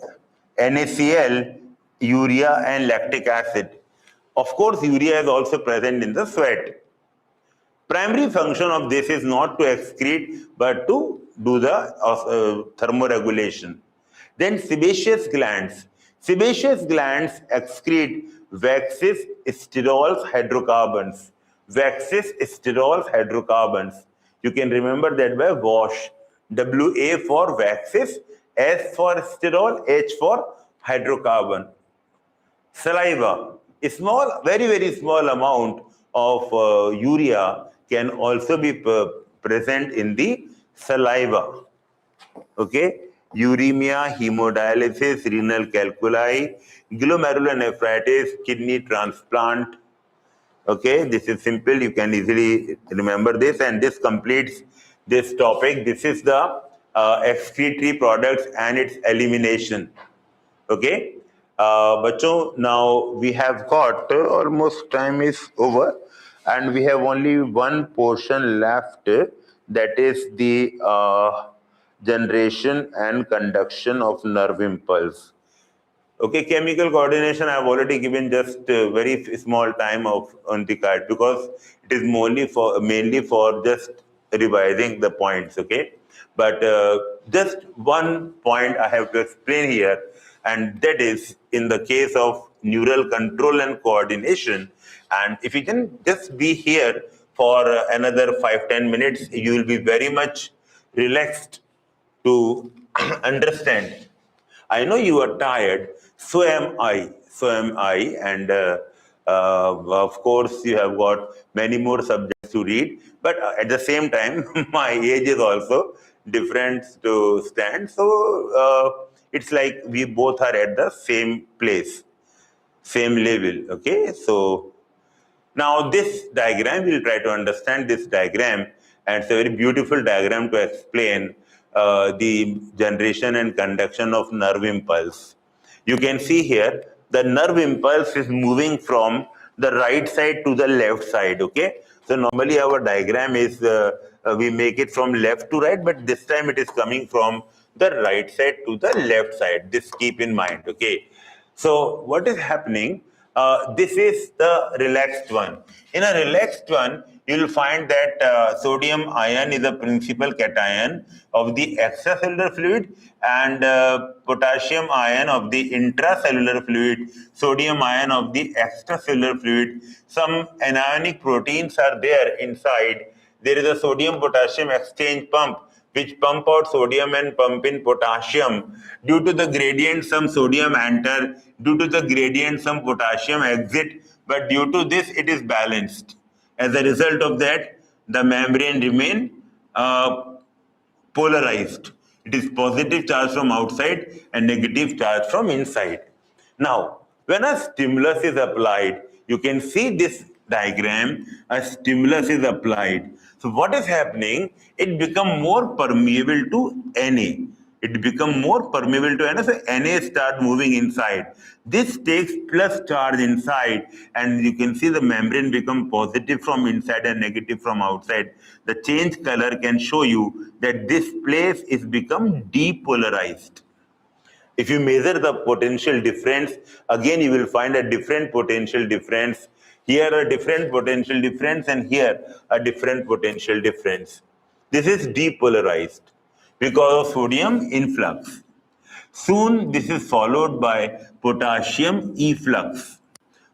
NaCl, urea and lactic acid. Of course, urea is also present in the sweat. Primary function of this is not to excrete but to do the thermoregulation. Then sebaceous glands. Sebaceous glands excrete waxes, sterols, hydrocarbons. Waxes, sterols, hydrocarbons. You can remember that by WASH. WA for waxes, S for sterol, H for hydrocarbon. Saliva. A small, very, very small amount of urea can also be present in the saliva. Okay, uremia, hemodialysis, renal calculi, glomerulonephritis, kidney transplant. Okay, this is simple. You can easily remember this, and this completes this topic. This is the excretory products and its elimination. Okay. Bacho, now we have got almost time is over, and we have only one portion left, that is the generation and conduction of nerve impulse. Okay, chemical coordination I have already given just very small time of on the card, because it is mainly for just revising the points. Okay, but just one point I have to explain here, and that is in the case of neural control and coordination. And if you can just be here for another 5-10 minutes, you will be very much relaxed to understand. I know you are tired, so am I. So am I. And of course, you have got many more subjects to read. But at the same time, my age is also different to stand. So it's like we both are at the same place, same level. Okay. So now this diagram, we'll try to understand this diagram, and it's a very beautiful diagram to explain the generation and conduction of nerve impulse. You can see here, the nerve impulse is moving from the right side to the left side, okay? So normally our diagram is, we make it from left to right, but this time it is coming from the right side to the left side. This keep in mind, okay? So what is happening? This is the relaxed one. In a relaxed one, you will find that sodium ion is a principal cation of the extracellular fluid, and potassium ion of the intracellular fluid, sodium ion of the extracellular fluid. Some anionic proteins are there inside. There is a sodium potassium exchange pump which pump out sodium and pump in potassium. Due to the gradient, some sodium enter. Due to the gradient, some potassium exit. But due to this, it is balanced. As a result of that, the membrane remain polarized. It is positive charge from outside and negative charge from inside. Now, when a stimulus is applied, you can see this diagram, a stimulus is applied. So what is happening? It become more permeable to Na. It become more permeable to Na, so Na start moving inside. This takes plus charge inside, and you can see the membrane become positive from inside and negative from outside. The change color can show you that this place is become depolarized. If you measure the potential difference, again you will find a different potential difference. Here a different potential difference, and here a different potential difference. This is depolarized because of sodium influx. Soon this is followed by potassium efflux.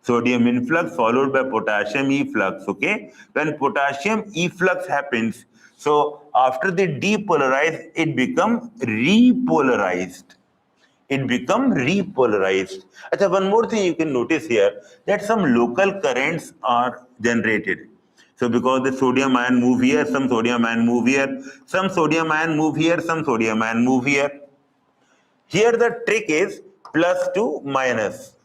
Sodium influx followed by potassium efflux, okay? When potassium efflux happens, so after they depolarize, it becomes repolarized. It become repolarized. Achha, one more thing you can notice here, that some local currents are generated. So because the sodium ion move here, some sodium ion move here, some sodium ion move here, some sodium ion move here. Here the trick is plus to minus.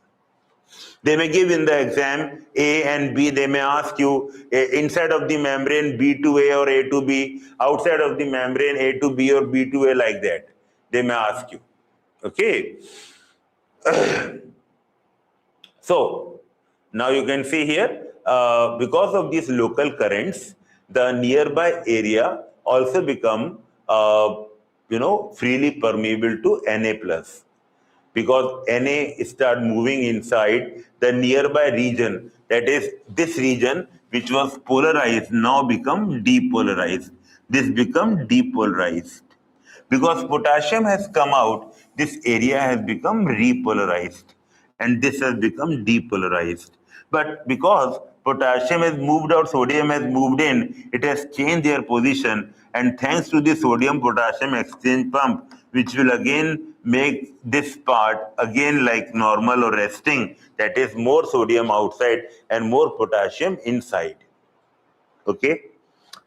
They may give in the exam A and B. They may ask you inside of the membrane B to A or A to B, outside of the membrane A to B or B to A, like that. They may ask you. Okay. So now you can see here, because of these local currents, the nearby area also become freely permeable to Na plus. Because Na start moving inside, the nearby region, that is this region which was polarized, now become depolarized. This become depolarized. Because potassium has come out, this area has become repolarized, and this has become depolarized. But because potassium has moved out, sodium has moved in, it has changed their position, and thanks to the sodium potassium exchange pump, which will again make this part again like normal or resting, that is more sodium outside and more potassium inside. Okay.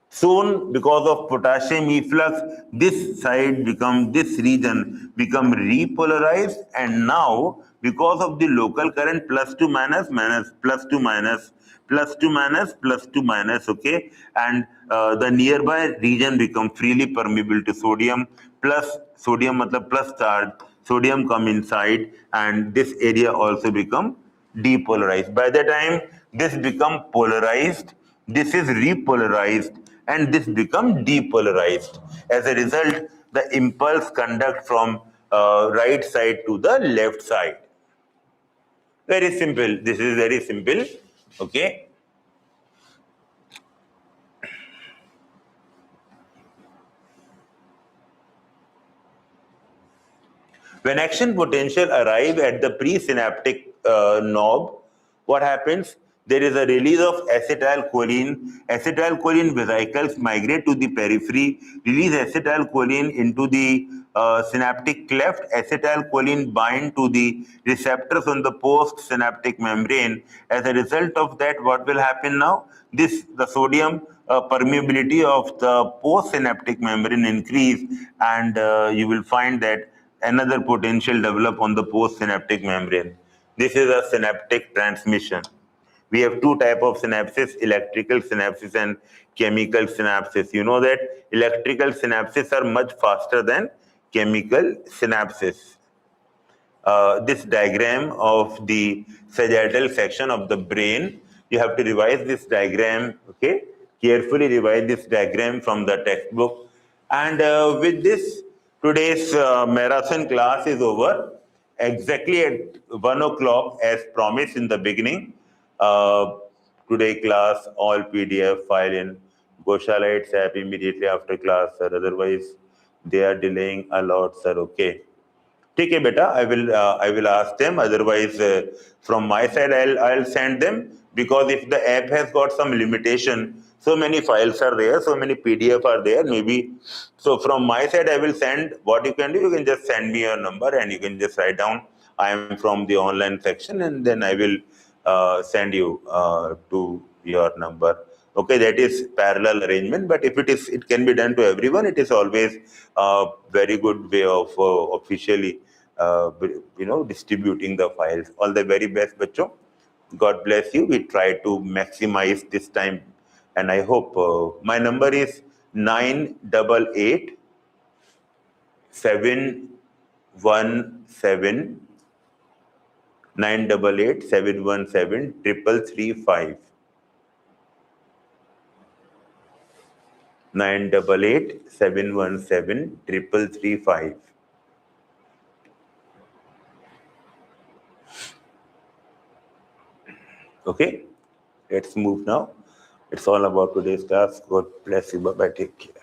Soon, because of potassium efflux, this side this region become repolarized, and now because of the local current plus to minus, minus, plus to minus, plus to minus, plus to minus, okay, and the nearby region become freely permeable to sodium, plus sodium matlab plus charge, sodium come inside, and this area also become depolarized. By the time this become polarized, this is repolarized, and this become depolarized. As a result, the impulse conduct from right side to the left side. Very simple. This is very simple. Okay. When action potential arrive at the presynaptic knob, what happens? There is a release of acetylcholine. Acetylcholine vesicles migrate to the periphery, release acetylcholine into the synaptic cleft. Acetylcholine bind to the receptors on the postsynaptic membrane. As a result of that, what will happen now? The sodium permeability of the postsynaptic membrane increase, and you will find that another potential develop on the postsynaptic membrane. This is a synaptic transmission. We have two types of synapses, electrical synapses and chemical synapses. You know that electrical synapses are much faster than chemical synapses. This diagram of the sagittal section of the brain, you have to revise this diagram, okay? Carefully revise this diagram from the textbook. And with this, today's marathon class is over. Exactly at 1 o'clock, as promised in the beginning. Today class, all PDF file in Goshalites app immediately after class, sir. Otherwise, they are delaying a lot, sir. Okay. ठीक है बेटा, I will ask them. Otherwise, from my side, I'll send them, because if the app has got some limitation, so many files are there, so many PDF are there, maybe. So from my side, I will send. What you can do, you can just send me your number and you can just write down, I am from the online section, and then I will send you to your number. Okay, that is parallel arrangement, but if it can be done to everyone, it is always a very good way of officially distributing the files. All the very best, bachcho. God bless you. We try to maximize this time, and I hope my number is 988 717 988 717 3335. 988 717 3335. Okay, let's move now. It's all about today's class. God bless you. Bye bye. Take care.